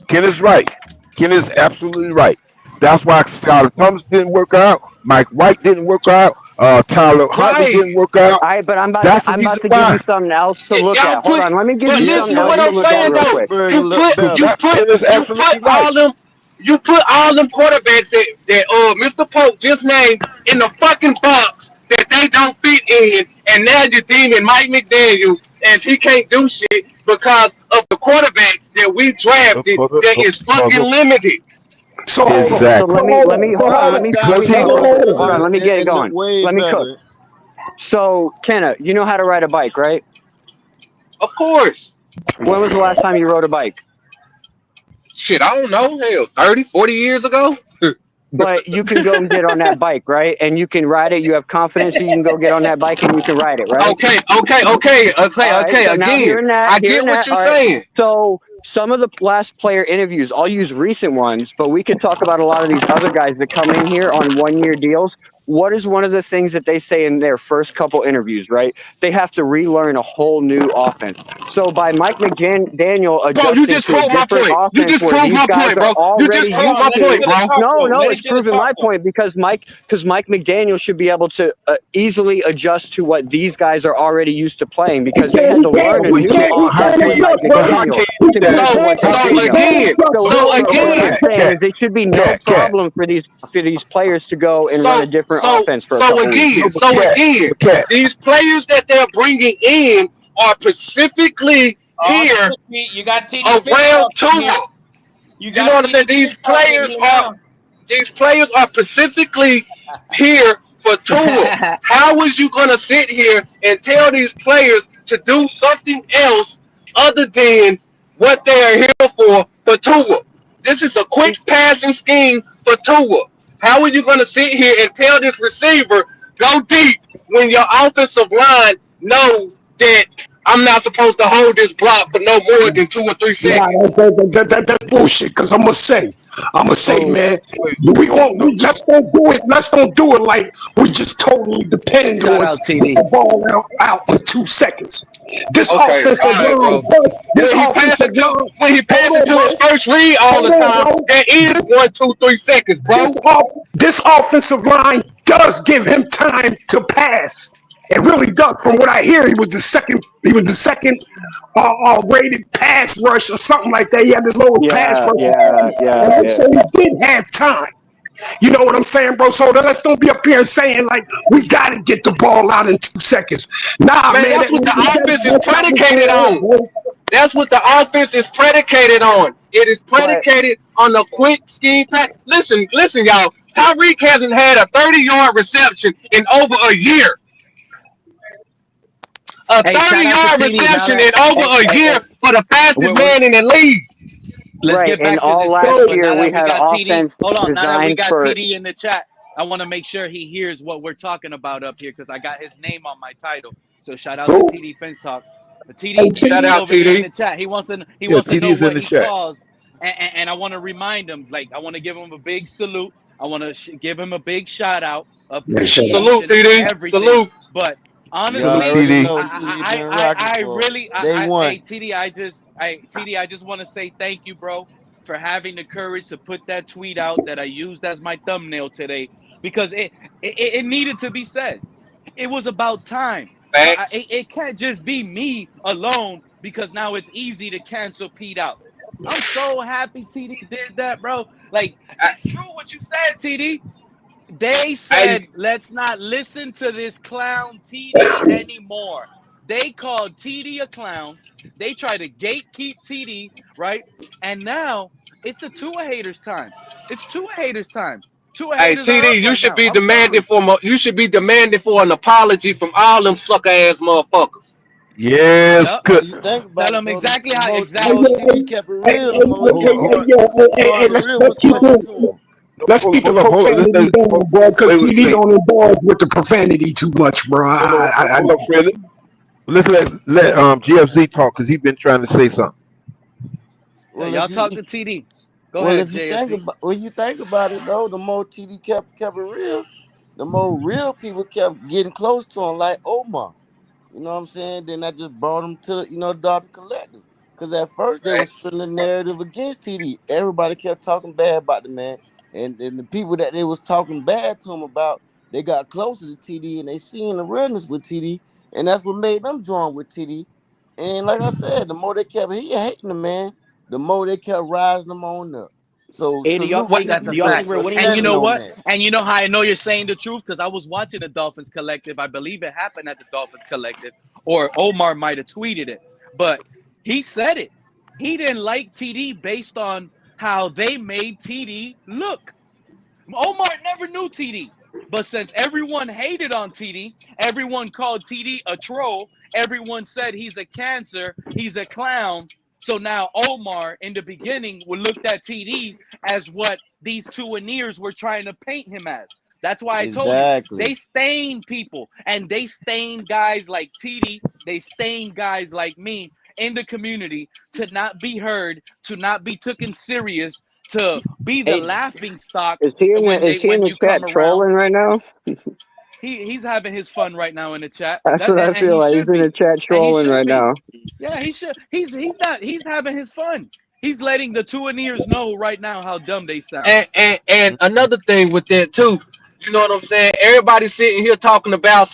Ken is right. Ken is absolutely right. That's why Skylar Thompson didn't work out. Mike White didn't work out. Tyler Huntley Right. didn't work out. All right, but That's the I'm reason about to give you why. something else to look Y'all at. Hold put, on, let me give but you listen something to else what to I'm look at saying real though. quick. Ken is absolutely right. You put all them quarterbacks that Mr. Pope just named in the fucking box that they don't fit in, and now you're deeming Mike McDaniel as he can't do shit because of the quarterback that we drafted that is fucking limited. So hold on. So Exactly. let me So hold on. hold on. Let me So hold hold on. on. Let me get it going. Let me cook. So Kenna, you know how to ride a bike, right? Of course. When was the last time you rode a bike? Shit, I don't know. Hell, 30, 40 years ago. But you can go and get on that bike, right? And you can ride it. You have confidence that you can go get on that bike and you can ride it, right? Okay. All right. So now Again, I get hearing what that. you're All right. saying. So some of the last player interviews, I'll use recent ones, but we could talk about a lot of these other guys that come in here on 1-year deals. What is one of the things that they say in their first couple interviews, right? They have to relearn a whole new offense. So by Mike McDaniel Bro, you adjusting just to a proved my different point. You offense just where proved these my guys point, are bro. You just already proved used my Let him point, to. finish bro. talk, bro. No, Let him it's finish proving talk, my bro. point because Mike McDaniel should be able to easily adjust to what these guys are already used to playing because they had to learn a But new offense with Mike how McDaniel can you do that? compared to what they're getting them. So what I'm saying is it should be no Cat. problem for these players to go and run a different offense for a couple weeks. Again, these players that they're bringing in are specifically Oh here shit, Pete, you got TD Phins around talking here. Tua. You You know got what I'm saying? TD Phins talking here now. These players are specifically here for Tua. How is you gonna sit here and tell these players to do something else other than what they are here for Tua? This is a quick passing scheme for Tua. How are you gonna sit here and tell this receiver go deep when your offensive line knows that I'm not supposed to hold this block for no more than 2 or 3 Nah, seconds? that's bullshit. Cause I'm gonna say, man, let's don't do it. Let's don't do it like we just totally depend Shout on out get TD. the ball out in 2 seconds. This Okay, all offensive right, line bro. does. This When he passed offensive it to line. when he passed Hold it on, to his bro. first read all the Hold on, time, bro. that is 1, 2, 3 seconds, bro. This offensive line does give him time to pass. It really does. From what I hear, he was the second. He was the second rated pass rush or something like that. He had the lowest pass rush. And they say he did have time. You know what I'm saying, bro? So let's don't be up here saying like we got to get the ball out in 2 seconds. Nah, Man, man. that's what the offense is That's not what's predicated going on. on, bro. That's what the offense is predicated on. It is predicated on the quick scheme pass. Listen, y'all. Tyreek hasn't had a 30-yard reception in over a year. A Hey, shout out to 30-yard TD. Now reception that in over hey, a hey, year hey, for the fastest we're man in the league. let's Right, get and back to all this last text. But year now we that we had got TD, offense hold on. Now that we designed got for. TD in the chat, I want to make sure he hears what we're talking about up here because I got his name on my title. So shout out to Who? TD Phins Talk. Hey, Shout TD's out, over there in TD. the chat. He wants Yeah, to know TD's in what the he chat. calls, and I want to remind him. Like I want to give him a big salute. I want to give him a big shout out, Yeah, shut up. Salute, appreciation, TD. everything. Salute. But Salute, honestly, TD. I really, hey TD, TD, I just want to say thank you, bro, for having the courage to put that tweet out that I used as my thumbnail today because it needed to be said. It was about time. Facts. It can't just be me alone because now it's easy to cancel Pete out. I'm so happy TD did that, bro. Like it's true what you said, TD. They Hey, said, let's not listen to this clown TD anymore. They called TD a clown. They try to gatekeep TD, right? And now it's a Tua haters time. It's Tua haters time. Tua Hey, haters are up TD, right now. I'm sorry. you should be demanding for an apology from all them sucker ass motherfuckers. Yes, Yep. good. You think Tell about it, him bro. exactly The how more exactly. TD kept it real, the more Hold on, Let's real was keep coming it. to him. Let's keep the hold on. profanity down, bro. Because Wait, TD don't indulge with the profanity too much, bro. hold on, Fred. Let's let GFZ talk because he's been trying to say something. Yeah, Well, y'all talk to TD. Go well, ahead, if you think JFZ. about when you think about it though, the more TD kept it real, the more real people kept getting close to him, like Omar. You know what I'm saying? Then that just brought him to the Dolphin Collective. Because at first they was Facts. spinning the narrative against TD. Everybody kept talking bad about the man, and the people that they was talking bad to him about, they got closer to TD and they seen the realness with TD, and that's what made them join with TD. And like I said, the more they kept hating the man, the more they kept rising them on up. So Hey, do y'all salute think That's TD a do y'all for, think fact. we're for winning this And you standing know game? on what? that. And you know how I know you're saying the truth? Because I was watching the Dolphins Collective. I believe it happened at the Dolphins Collective, or Omar might have tweeted it. But he said it. He didn't like TD based on how they made TD look. Omar never knew TD. But since everyone hated on TD, everyone called TD a troll, everyone said he's a cancer, he's a clown. So now Omar, in the beginning, looked at TD as what these Tuaneers were trying to paint him as. That's why I told you, Exactly. they stain people, and they stain guys like TD, they stain guys like me in the community to not be heard, to not be taken serious, to be the Hey, laughing stock is he in when the is he in the you come chat around. trolling right now? He's having his fun right now in the chat. That's That what I and feel he like. He's should in the be. chat And he trolling should right be. now. Yeah, he should. He's having his fun. He's letting the Tuaneers know right now how dumb they sound. And another thing with that too, you know what I'm saying? Everybody sitting here talking about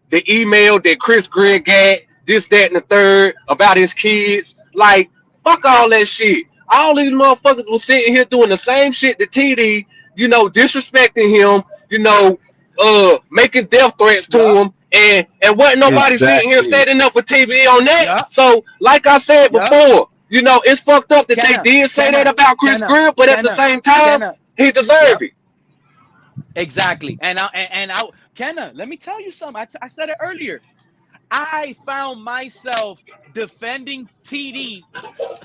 the email that Chris Greer got, this, that, and the third about his kids. Like, fuck all that shit. All these motherfuckers was sitting here doing the same shit to TD, disrespecting him, making death threats to Yup. him, and wasn't nobody sitting here Exactly. standing up for TV on that. Yup. So, like I said Yup. before, it's fucked up that they Kenna. did say that Kenna. about Chris Kenna. Greer, but at the Kenna. same time, Kenna. he deserved Yep. it. Exactly. And Kenna, let me tell you something. I said it earlier. I found myself defending TD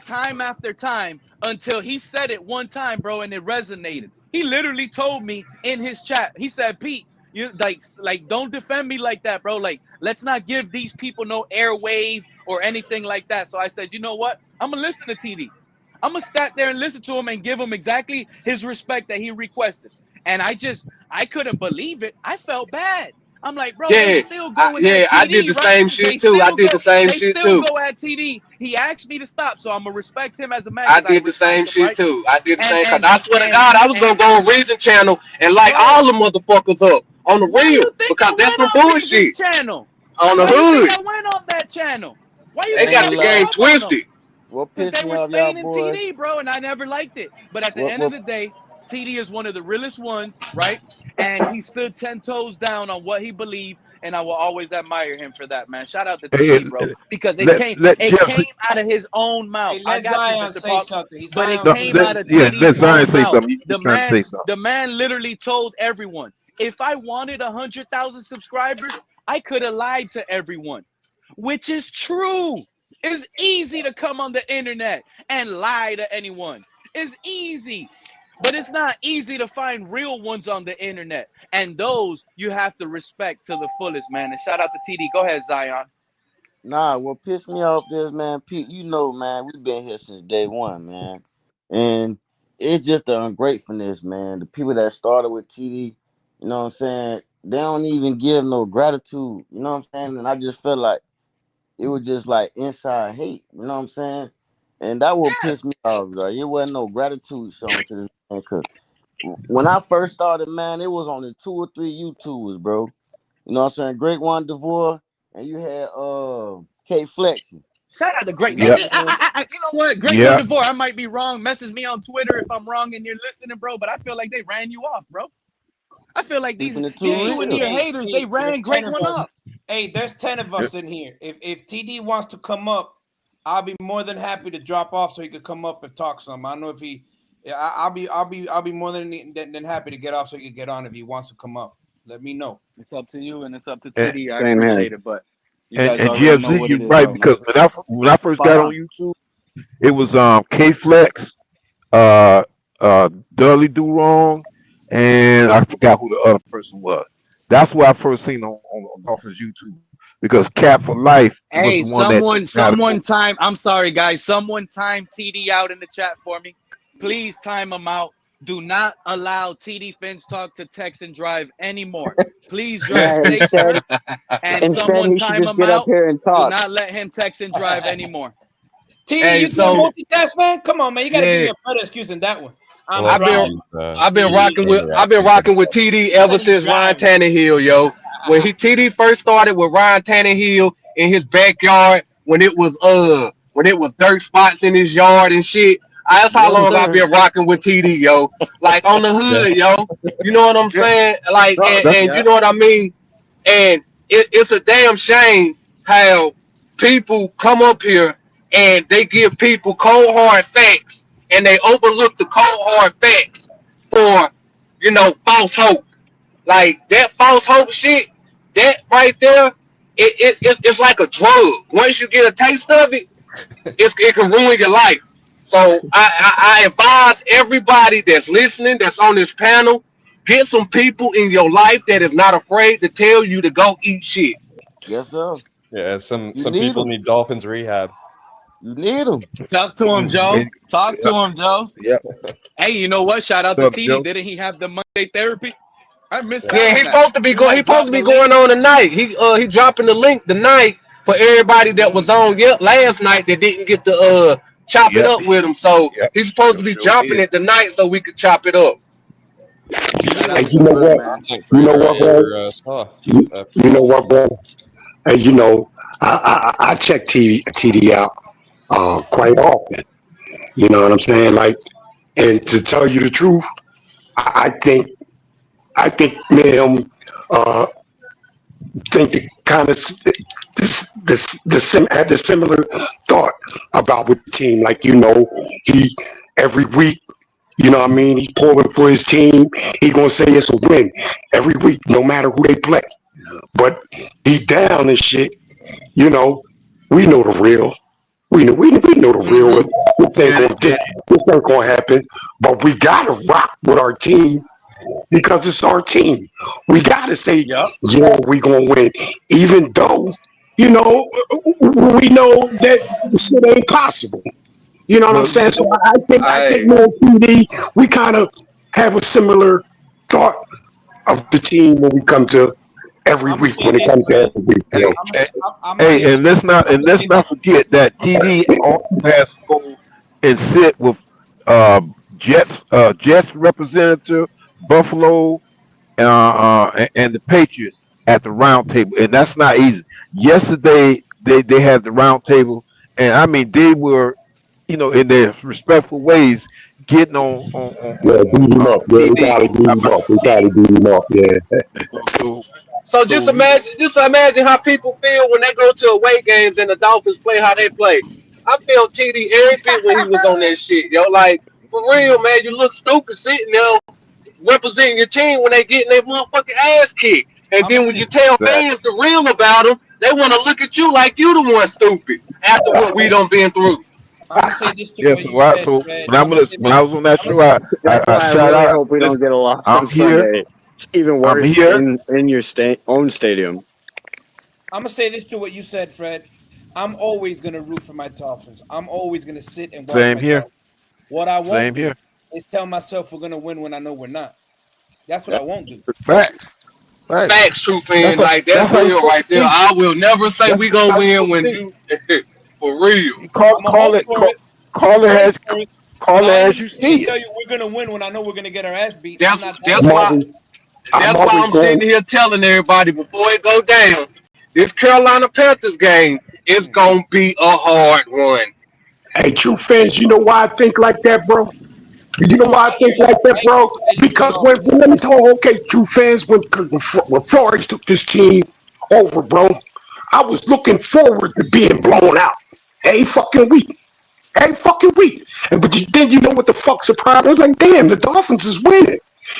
time after time until he said it one time, bro, and it resonated. He literally told me in his chat. He said, "Pete, you like don't defend me like that, bro. Like, let's not give these people no airwave or anything like that." So I said, "You know what? I'm gonna listen to TD. I'm gonna stand there and listen to him and give him exactly his respect that he requested." And I couldn't believe it. I felt bad. I'm like, bro, they Yeah, still going at I did TD, the right? same shit too. I did the same They shit still too. go at TD. He asked me to stop, so I'm gonna respect him as a man I because I did the same respect him, shit right? too. I did the And same because and I swear to and God, I was and gonna go on Reason Channel and light bro, all the motherfuckers up on the why real you think because I that's went some on Reason's bullshit channel? on the Why you think hood. I went on that channel? Why you They I think ain't got I gonna the blew lie. game up on them? twisted. What Because pissed they me were off, y'all staining boys? TD, bro, and I never liked it. But at the end of What the day, TD is one of the realest ones, right? And he stood 10 toes down on what he believed, and I will always admire him for that, man. Shout out to Hey, TD, bro, because let it Jeff. came out of his own mouth. Hey, I let got you, Zion Mr. say Paul, something. but it No, came out of let TD's Zion own say mouth. something. He's trying to say something. The man literally told everyone, if I wanted 100,000 subscribers, I could have lied to everyone, which is true. It's easy to come on the internet and lie to anyone. It's easy. But it's not easy to find real ones on the internet. And those you have to respect to the fullest, man. And shout out to TD. Go ahead, Zion. Nah, what pissed me off is, man, Pete, man, we've been here since day one, man. And it's just the ungratefulness, man. The people that started with TD, you know what I'm saying? They don't even give no gratitude. You know what I'm saying? And I just felt like it was just like inside hate, you know what I'm saying? And that would piss me off, right? It wasn't no gratitude shown to this man. Cause when I first started, man, it was only 2 or 3 YouTubers, bro. You know what I'm saying? Great One Devore, and you had K Flexi. Shout out to Great. You know Yeah, what I'm saying? You know what? Great One yeah. Devore. I might be wrong. Message me on Twitter if I'm wrong and you're listening, bro. But I feel like they ran you off, bro. I feel like Keeping it these too Hey, real. Tuaneer hey, haters, they Pete, there's ran 10 Great of One us. off. Hey, there's 10 of us in here. If TD wants to come up, I'll be more than happy to drop off so he could come up and talk some. I don't know if he. Yeah, I'll be more than happy to get off so he could get on if he wants to come up. Let me know. It's up to you and it's up to Eh, TD. I Same here. appreciate it, but You guys and already know GFZ, what it you're is right right now. because when I first Spot got on on. YouTube, it was K Flex, uh, Dudley Do Wrong, and I forgot who the other person was. That's what I first seen on Dolphins YouTube because Cap for Life was Hey, the one that got it. someone time. I'm sorry, guys. Someone time TD out in the chat for me. Please time him out. Do not allow TD Phins Talk to text and drive anymore. Please drive Yeah, safe, sir. And instead someone he should time just him get up out. here and Do talk. not let him text and drive anymore. TD, Hey, you can't so multitask, man. Come on, man. You got to give me yeah, a better excuse than that one. I'm Well, I've been driving. TD's I've been TD, rocking with TD ever he's since Ryan driving. Tannehill, yo. When TD first started with Ryan Tannehill in his backyard, when it was dirt spots in his yard and shit. That's how Yes, long I've sir. been rocking with TD, yo. Like on the Yeah. hood, yo. You know what I'm Yeah, saying? Like no, that's and you Yep. know what I mean? And it's a damn shame how people come up here and they give people cold hard facts and they overlook the cold hard facts for false hope. Like that false hope shit, that right there, it's like a drug. Once you get a taste of it, it can ruin your life. So I advise everybody that's listening, that's on this panel, get some people in your life that is not afraid to tell you to go eat shit. Yes, sir. Yeah, some You some need people them. need Dolphins rehab. You need them. Talk to him, Joe. and, Talk to him, Joe. yeah. Hey, you know what? Shout out to What's up, TD. Joe? Didn't he have the Monday therapy? I missed Yeah. out Yeah, on he's that. supposed to be You going. He's might supposed drop to the be link. going on tonight. He dropping the link tonight for everybody that was on last night that didn't get to chop it Yep, up with him. So yep. he's supposed to be Sure dropping did. it tonight so we could chop it up. Shout Hey, out to you the know crew, what? man. Content You know creator I what, bro? ever saw. You know what, bro? Hey, I check TD out quite often. You know what I'm saying? Like, and to tell you the truth, I think me and him uh, think the kind of had the similar thought about with the team. Like, he every week. You know what I mean? He's pulling for his team. He gonna say it's a win every week, no matter who they play. But deep down and shit, you know, we know the real. We know the real. Mm-hmm. And, This ain't gonna happen. But we gotta rock with our team because it's our team. We gotta say, Yep. yeah, we gonna win, even though we know that shit ain't possible. You know what I'm well, saying? So I think Hey, me and PD, we kind of have a similar thought of the team when we come to every I'm gonna week. say When it this, comes to Fred. every week, hey, I'm gonna hey, say, I'm gonna say hey, this. I'm and gonna let's say this. not forget that TD also has to go and sit with Jets representative, Buffalo, and the Patriots at the round table, and that's not easy. Yesterday they had the round table, and I mean they were, in their respectful ways, getting yeah, beat him up. Yeah, we TD gotta beat him about up. We the gotta team. beat him up. Yeah. So, so so you know, just imagine how people feel when they go to away games and the Dolphins play how they play. I felt TD every bit when he was on that shit, yo. Like for real, man, you look stupid sitting there representing your team when they getting their motherfucking ass kicked. And I'm gonna then when say you tell that fans the real about them, they want to look at you like you the one stupid after what we done been through. I'm gonna say this to yeah. what you So said, Fred. I'm gonna say when I was on that I'm gonna show, say I, That's I why I shout really out. hope we don't Listen, get a loss on I'm here. Sunday. It's even I'm worse here. in your own stadium. I'm gonna say this to what you said, Fred. I'm always gonna root for my Dolphins. I'm always gonna sit and watch Same my here. Dolphins. What I won't Same do here. is tell myself we're gonna win when I know we're not. That's what Yeah. I won't do. Facts. Facts. Facts, true fan. Like that's That's how it's real supposed right to there. be. I will never say That's we gonna how it's win supposed to when be. you for real. You I'm gonna hope for it. I'm call gonna it pray as for it, but call it I ain't as gonna you sit here and see it. tell you we're gonna win when I know we're gonna get our ass beat. I'm That's not that that's I'm guy. why always, I'm that's why always I'm going. sitting here telling everybody before it go down. This Carolina Panthers game is gonna be a hard one. Hey, true fans, you know why I think like that, bro? You know Come on, why I I think hear you. like that, I ain't bro? gonna let you get it Because off. when let me tell okay, true fans, when Flores took this team over, bro, I was looking forward to being blown out every fucking week. Every fucking week. Then you know what the fuck surprised? I was like, damn, the Dolphins is winning.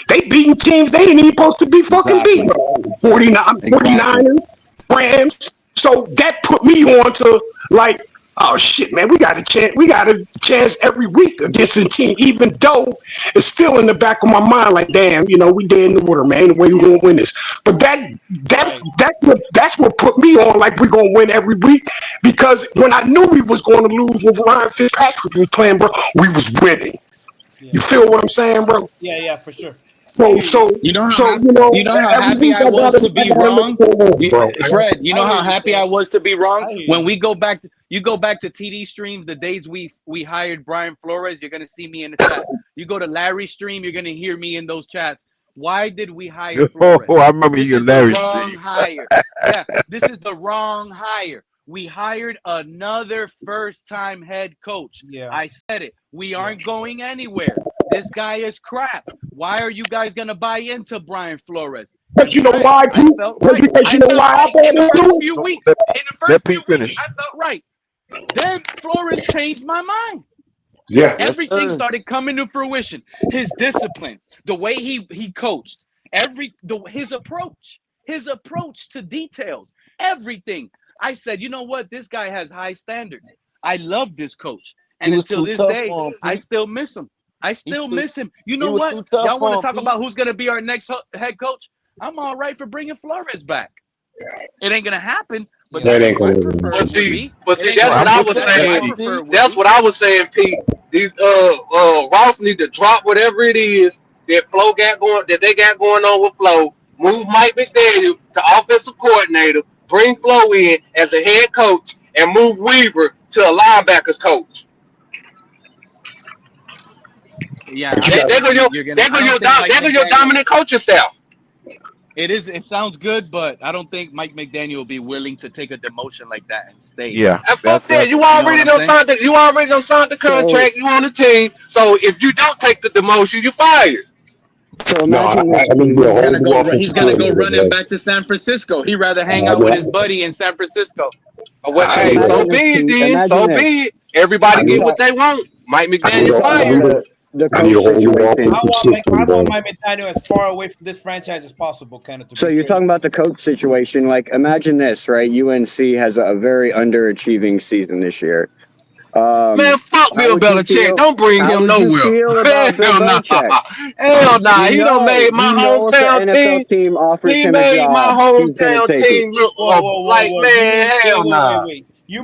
They beating teams they ain't even supposed to be fucking beating. Exactly. 49, Exactly. 49ers, Rams. So that put me on to like, oh shit, man, we got a chance every week against a team, even though it's still in the back of my mind, like, damn, we dead in the water, man. Ain't no way we gonna win this. But that's what put me on, like, we gonna win every week, because when I knew we was gonna lose when Ryan Fitzpatrick was playing, bro, we was winning. Yeah. You feel what I'm saying, bro? Yeah, for sure. You know how happy I was to be wrong, Fred. You know how happy I was to be wrong when we go back. You go back to TD streams the days we hired Brian Flores. You're gonna see me in the chat. You go to Larry's stream, you're gonna hear me in those chats. Why did we hire Flores? I remember you in Larry's stream. Hire. Yeah, this is the wrong hire. We hired another first-time head coach. Yeah, I said it. We aren't going anywhere. This guy is crap. Why are you guys gonna buy into Brian Flores? But you know why, Pete? Because you know why I in the first few weeks. I felt right. Then Flores changed my mind. Yeah, everything started coming to fruition. His discipline, the way he coached, his approach to details, everything. I said, you know what? This guy has high standards. I love this coach, and until this day, I still miss him. You know what? Y'all want to talk about who's going to be our next head coach? I'm all right for bringing Flores back. It ain't going to happen. But that ain't going to happen. But see, that's what I was saying. That's what I was saying, Pete. These Ross need to drop whatever it is that they got going on with Flo. Move Mike McDaniel to offensive coordinator. Bring Flo in as a head coach, and move Weaver to a linebackers coach. Yeah, they're your dominant coaching staff. It sounds good, but I don't think Mike McDaniel will be willing to take a demotion like that and stay. Yeah, and fuck that. You already done signed the contract. You on the team. So if you don't take the demotion, you're fired. So he's gonna go running back to San Francisco. He'd rather hang out with his buddy in San Francisco. Hey, so be it then. So be it. Everybody get what they want. Mike McDaniel fired. I want Mike McDaniel as far away from this franchise as possible, Kenneth. So you're talking about the coach situation. Like, imagine this, right? UNC has a very underachieving season this year. Man, fuck Bill Belichick. Don't bring him nowhere. Hell nah. He done made my hometown team. He made my hometown team look like, man, hell nah.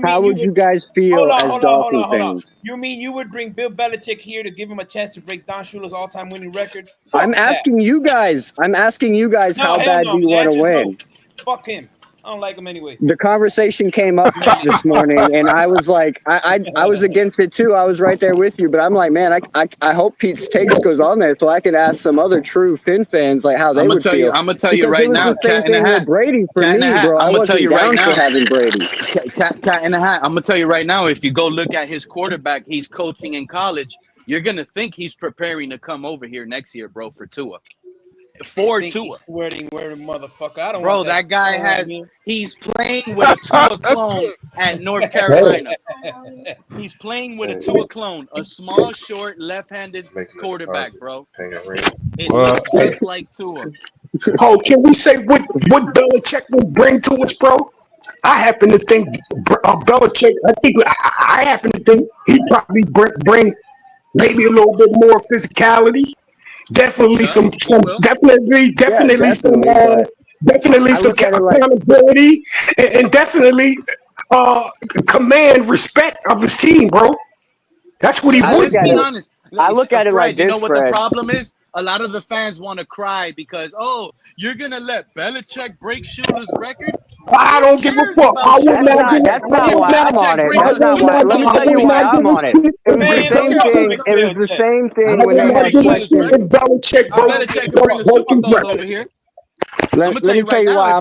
How would you guys feel as Dolphin fans? You mean you would bring Bill Belichick here to give him a chance to break Don Shula's all-time winning record? I'm asking you guys how bad do you want to win? No. Fuck him. I don't like him anyway. The conversation came up this morning, and I was like, I was against it too. I was right there with you, but I'm like, man, I hope Pete's takes goes on there so I can ask some other true Fin fans like how they would feel. I'm gonna tell you right now, Cat in the Hat. Brady for me, bro. I'm gonna tell you right now, having Brady. Cat in the Hat. I'm gonna tell you right now, if you go look at his quarterback he's coaching in college, you're gonna think he's preparing to come over here next year, bro, for Tua. For Tua. He's sweating word motherfucker. I don't Bro, want that guy he's playing with a Tua clone at North Carolina. He's playing with a Tua clone, a small, short, left-handed quarterback, bro. It looks just like Tua. Oh, can we say what Belichick will bring to us, bro? I happen to think Belichick. I happen to think he probably bring maybe a little bit more physicality. Definitely some accountability, and definitely command respect of his team, bro. That's what he would do. I look at it like this, you know what the problem is? A lot of the fans want to cry because, you're going to let Belichick break Shula's record? I don't give a fuck. That's not why I'm on it. Let me tell you why I'm on it. It was the same thing when they had questions. Belichick bring a Super Bowl over here. I'm going to tell you right now,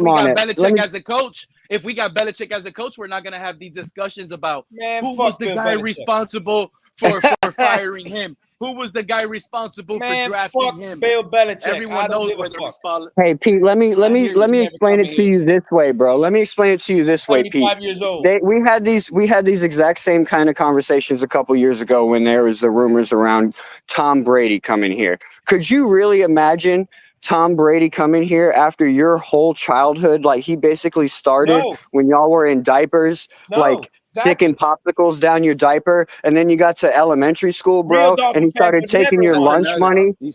if we got Belichick as a coach, we're not going to have these discussions about who was the guy responsible for firing him. Who was the guy responsible for drafting him? Bill Belichick. Everyone knows where the responsible. Hey Pete, let me explain it to you this way, bro. Let me explain it to you this way, Pete. 25 years old. We had these exact same kind of conversations a couple years ago when there was the rumors around Tom Brady coming here. Could you really imagine Tom Brady come in here after your whole childhood? Like, he basically started when y'all were in diapers, like sticking popsicles down your diaper, and then you got to elementary school, bro, and he started taking your lunch money. He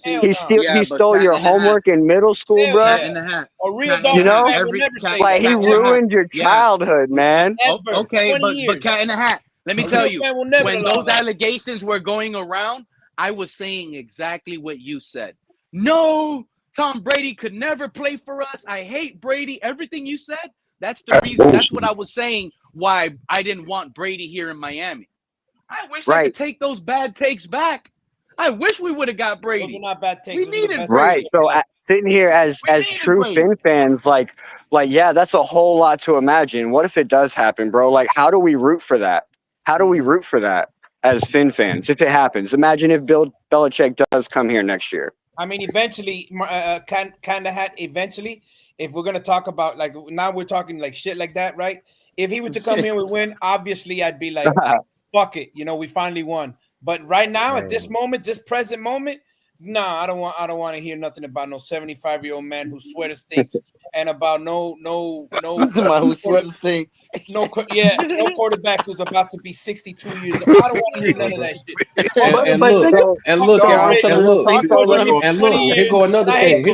stole your homework in middle school, bro. Cat in the Hat. A real Cat in the Dolphin Hat. fan would never say Like, that. he ruined your childhood, man. Okay, 20 but years. Cat in the Hat. Let me A tell real you, fan will never when allow those that. allegations were going around, I was saying exactly what you said. No, Tom Brady could never play for us. I hate Brady. Everything you said, that's the reason. That's what I was saying why I didn't want Brady here in Miami. I wish I could take those bad takes back. I wish we would have got Brady. Those are not bad takes. We needed Brady. Right. So sitting here as true Finn fans, like, yeah, that's a whole lot to imagine. What if it does happen, bro? Like, how do we root for that? How do we root for that as Finn fans if it happens? Imagine if Bill Belichick does come here next year. I mean, eventually, kind of had eventually. If we're gonna talk about like now, we're talking like shit like that, right? If he was to come here and win, obviously, I'd be like, fuck it, we finally won. But right now, at this moment, this present moment, nah, I don't want to hear nothing about no 75-year-old man whose sweater stinks and about no whose sweater stinks. No quarterback who's about to be 62 years old. I don't want to hear none of that shit. Here go another thing.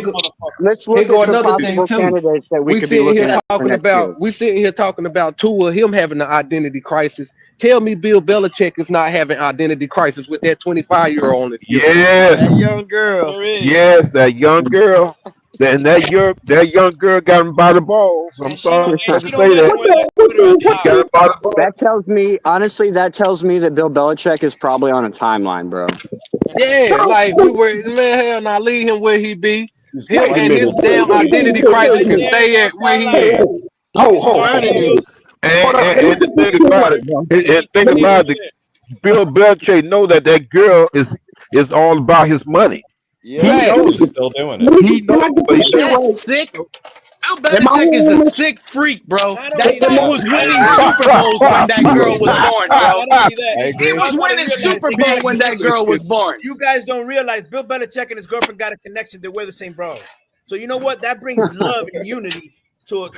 Let's look at some possible candidates that we could be looking at for next year. We sitting here talking about Tua, him having an identity crisis. Tell me Bill Belichick is not having identity crisis with that 25-year-old on his Yes. That young girl. Yes, that young girl. And that young girl got him by the balls. I'm sorry to say that. That tells me, honestly, that Bill Belichick is probably on a timeline, bro. Yeah, like we were, man, hell, now leave him where he be. Him and his damn identity crisis can stay at where he is. And the thing about it, Bill Belichick know that girl is all about his money. Yeah, he's still doing it. He knows, but That's sick. Bill Belichick is a sick freak, bro. That guy was winning Super Bowls when that girl was born, bro. He was winning Super Bowl when that girl was born. You guys don't realize Bill Belichick and his girlfriend got a connection. They wear the same bras. So you know what? That brings love and unity to a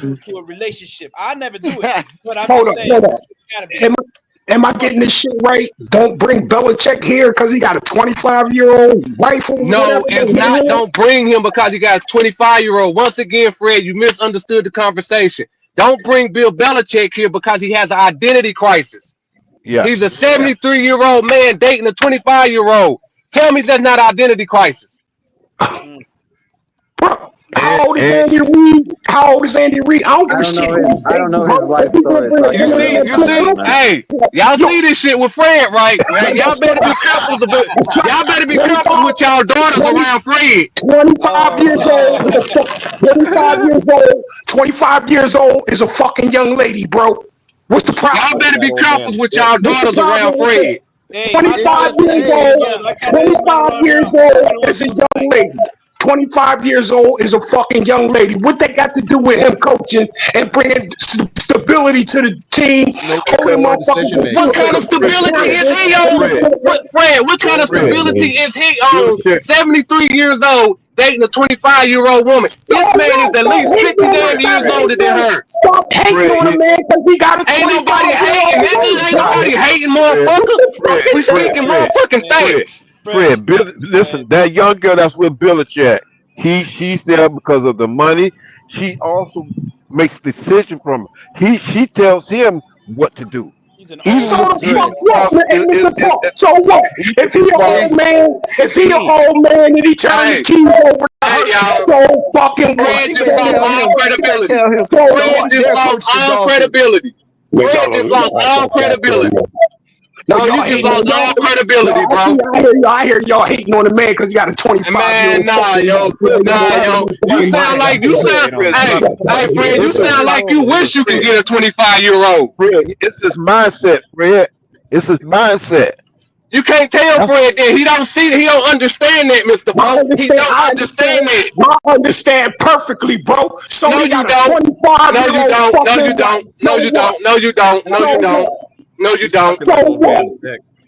relationship. I never do it, but I'm just saying. Am I getting this shit right? Don't bring Belichick here because he got a 25-year-old wife. No, it's not. Don't bring him because he got a 25-year-old. Once again, Fred, you misunderstood the conversation. Don't bring Bill Belichick here because he has an identity crisis. Yeah. He's a 73-year-old man dating a 25-year-old. Tell me that's not identity crisis. Bro, how old is Andy Reid? How old is Andy Reid? I don't give a shit. I don't know his life story. You see, hey, y'all see this shit with Fred, right? Y'all better be careful. Y'all better be careful with y'all daughters around Fred. 25 years old. 25 years old is a fucking young lady, bro. What's the problem? Y'all better be careful with y'all daughters around Fred. 25 years old. 25 years old is a young lady. 25 years old is a fucking young lady. What they got to do with him coaching and bringing stability to the team? What kind of stability is he on? Fred, what kind of stability is he on? 73 years old, dating a 25-year-old woman. This man is at least 50 damn years older than her. Stop hating on him, man, because he got a 25-year-old. Ain't nobody hating, motherfucker. We speaking motherfucking facts. Fred, listen, that young girl that's with Belichick, she's there because of the money. She also makes decisions from him. She tells him what to do. So what? If he an old man, and he turns the keys over, so fucking what? Fred just lost all credibility. Fred just lost all credibility. Fred just lost all credibility. No, you just lost all credibility, bro. I hear y'all hating on the man because you got a 25-year-old. Man, nah, yo. You sound like hey, Fred, you sound like you wish you could get a 25-year-old. Fred, it's his mindset, Fred. It's his mindset. You can't tell Fred that he don't understand that, Mr. Bro. He don't understand that. I understand perfectly, bro. So no, you got don't. a 25-year-old. No, you don't. No, you don't. No, you don't. No, you don't. No, you don't. So what?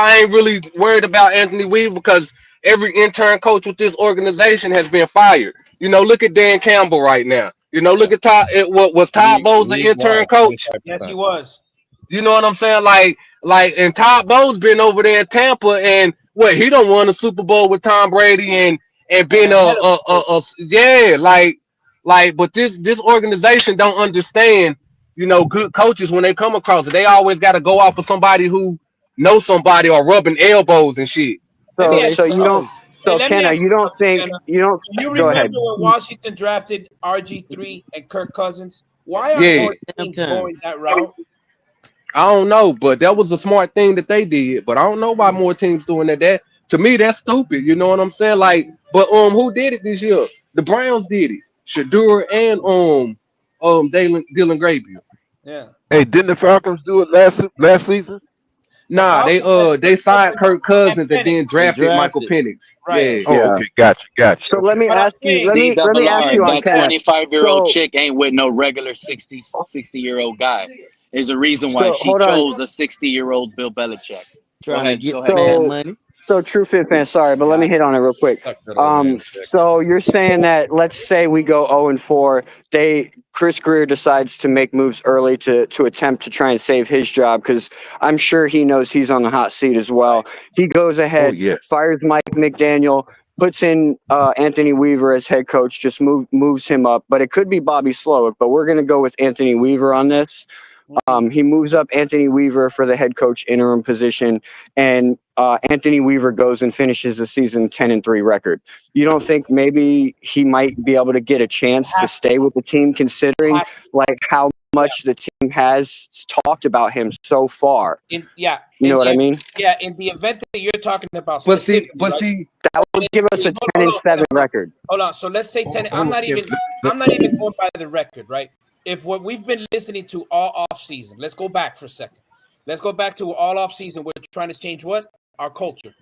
why I ain't really worried about Anthony Weaver, because every intern coach with this organization has been fired. Look at Dan Campbell right now. Look at Todd. What was Todd Bowles the intern coach? Yes, he was. You know what I'm saying? And Todd Bowles been over there in Tampa, and what, he don't won a Super Bowl with Tom Brady, and been yeah, like, but this organization don't understand, good coaches when they come across it. They always got to go off of somebody who knows somebody or rubbing elbows and shit. Let me ask So you you don't. something. So Let me Kenna, ask you don't think Kenna. you don't. Do you Go ahead. remember when Washington drafted RG3 and Kirk Cousins? Why aren't Yeah, more teams going that route? I don't know, but that was a smart thing that they did. But I don't know why more teams doing that. That to me, that's stupid. You know what I'm saying? Like, but who did it this year? The Browns did it. Shadur and Dylan Gabriel. Yeah. Hey, didn't the Falcons do it last season? The Nah, Falcons had they Kirk signed Cousins Kirk and Cousins and Penix. then And drafted Michael drafted. Penix. Right. Yeah. Oh, Yeah. okay, gotcha. So let Okay. me But I'm ask you. saying, Let me ask you on That Kenna. 25-year-old So chick ain't with no regular 60-year-old guy. There's a reason why she hold on. chose a 60-year-old Bill Belichick. Go Trying to ahead. get Go some ahead, mad Ken. money. So true fit fan, sorry, but let me hit on it real quick. That good old man chick. So you're saying that let's say we go 0-4, Chris Greer decides to make moves early to attempt to try and save his job because I'm sure he knows he's on the hot seat as well. He goes Oh ahead, yeah. fires Mike McDaniel, puts in Anthony Weaver as head coach, just moves him up. But it could be Bobby Slowick, but we're gonna go with Anthony Weaver on this. He moves up Anthony Weaver for the head coach interim position, and Anthony Weaver goes and finishes the season 10-3 record. You don't think maybe he might be able to get a chance to stay with the team, considering like how much the team has talked about him so far? You know what I mean? Yeah, in the event that you're talking about But see, specifically, that would give us a 10-7 record. Hold on. So let's say 10. I'm not even going by the record, right? If what we've been listening to all off season, let's go back for a second. Let's go back to all off season. We're trying to change what? Our culture,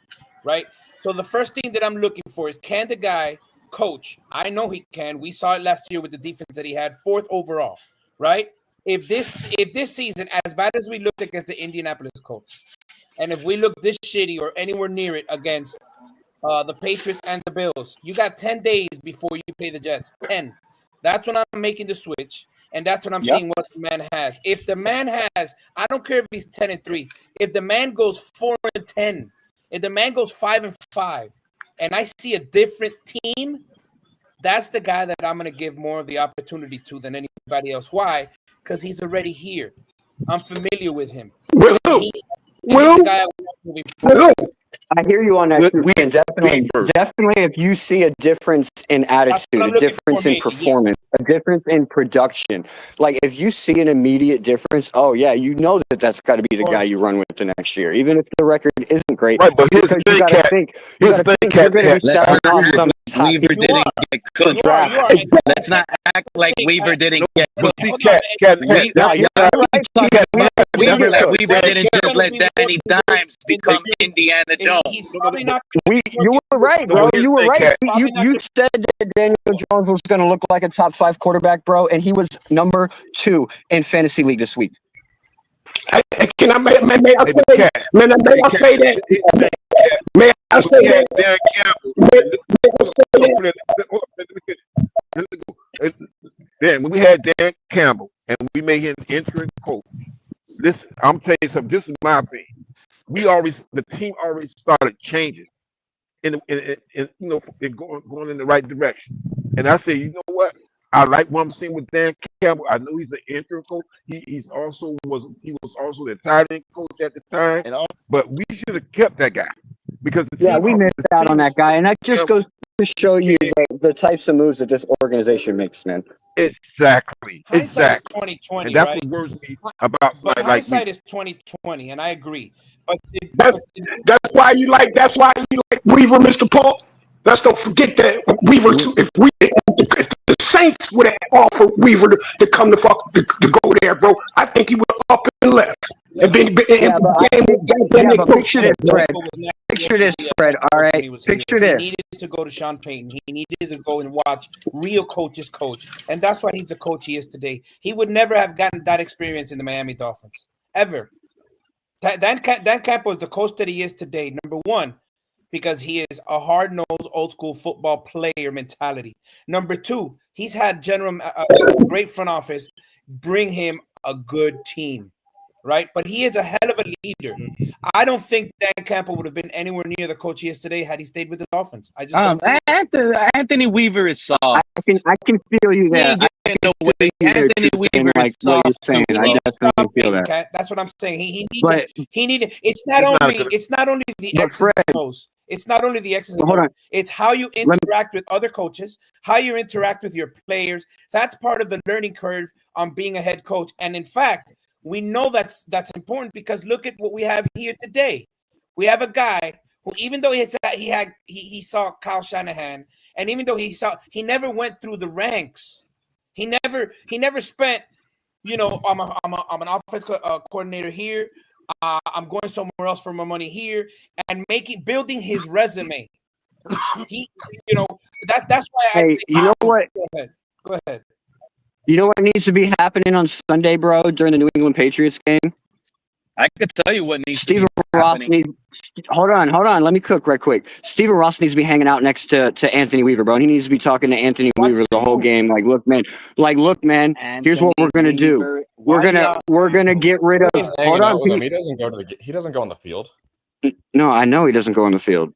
right? So the first thing that I'm looking for is, can the guy coach? I know he can. We saw it last year with the defense that he had, 4th overall, right? If this season, as bad as we looked against the Indianapolis Colts, and if we look this shitty or anywhere near it against the Patriots and the Bills, you got 10 days before you play the Jets. 10. That's when I'm making the switch. And that's when I'm seeing what the man has. If the man has, I don't care if he's 10-3. If the man goes 4-10, if the man goes 5-5, and I see a different team, that's the guy that I'm going to give more of the opportunity to than anybody else. Why? Because he's already here. I'm familiar with him. He's the guy I want moving forward. I hear you on that, and definitely. If you see a difference in attitude, a difference in performance, a difference in production, like if you see an immediate difference, oh yeah, you know that's got to be the guy you run with the next year, even if the record isn't great. Right, but because you got to think, you're going to be selling off some hot Weaver people didn't get cooked. Let's not act like Weaver didn't get cooked. Weaver didn't just let Danny Dimes become Indiana Jones. You were right, bro. You were right. You said that Daniel Jones was going to look like a top 5 quarterback, bro, and he was number 2 in fantasy league this week. May I say that? May I say that? Then when we had Dan Campbell and we made him interim coach, I'm telling you something. This is my opinion. The team already started changing, going in the right direction. And I say, you know what? I like what I'm seeing with Dan Campbell. I know he's an interim coach. He was also the tight end coach at the time. But we should have kept that guy because we missed out on that guy, and that just goes to show you the types of moves that this organization makes, man. Exactly. Hindsight is 2020, and that's right? what worries me about But somebody like hindsight me. is 2020, and I agree. But that's why you like Weaver, Mr. Paul. Let's don't forget that Weaver. If the Saints would have offered Weaver to come to go there, bro, I think he would have up and left. And then picture this, Fred. All right, picture this. He needed to go to Sean Payton. He needed to go and watch real coaches coach, and that's why he's the coach he is today. He would never have gotten that experience in the Miami Dolphins ever. Dan Campbell is the coach that he is today. Number one, because he is a hard-nosed, old-school football player mentality. Number two, he's had a great front office bring him a good team, right? But he is a hell of a leader. I don't think Dan Campbell would have been anywhere near the coach he is today had he stayed with the Dolphins. I just don't see it. Anthony Weaver is soft. I can feel you He there. ain't getting no way. Anthony Weaver like is soft what you're saying. too, I bro. definitely feel that. That's what I'm saying. He But needed. It's not only the but X's Fred, and O's. It's not only the X's and hold O's. on. It's how you interact with other coaches, how you interact with your players. That's part of the learning curve on being a head coach. And in fact, we know that's important because look at what we have here today. We have a guy who, even though he saw Kyle Shanahan, and even though he never went through the ranks. He never spent. I'm an offense coordinator here. I'm going somewhere else for my money here, and building his resume. That's why I say, you know what? Go ahead. You know what needs to be happening on Sunday, bro, during the New England Patriots game? I could tell you what needs Stephen to be Ross happening. hold on. Let me cook right quick. Stephen Ross needs to be hanging out next to Anthony Weaver, bro. And he needs to be talking to Anthony Weaver the whole game. Look, man. Here's what we're gonna do. We're gonna get rid of. Hold on, Pete. He doesn't go on the field. No, I know he doesn't go on the field.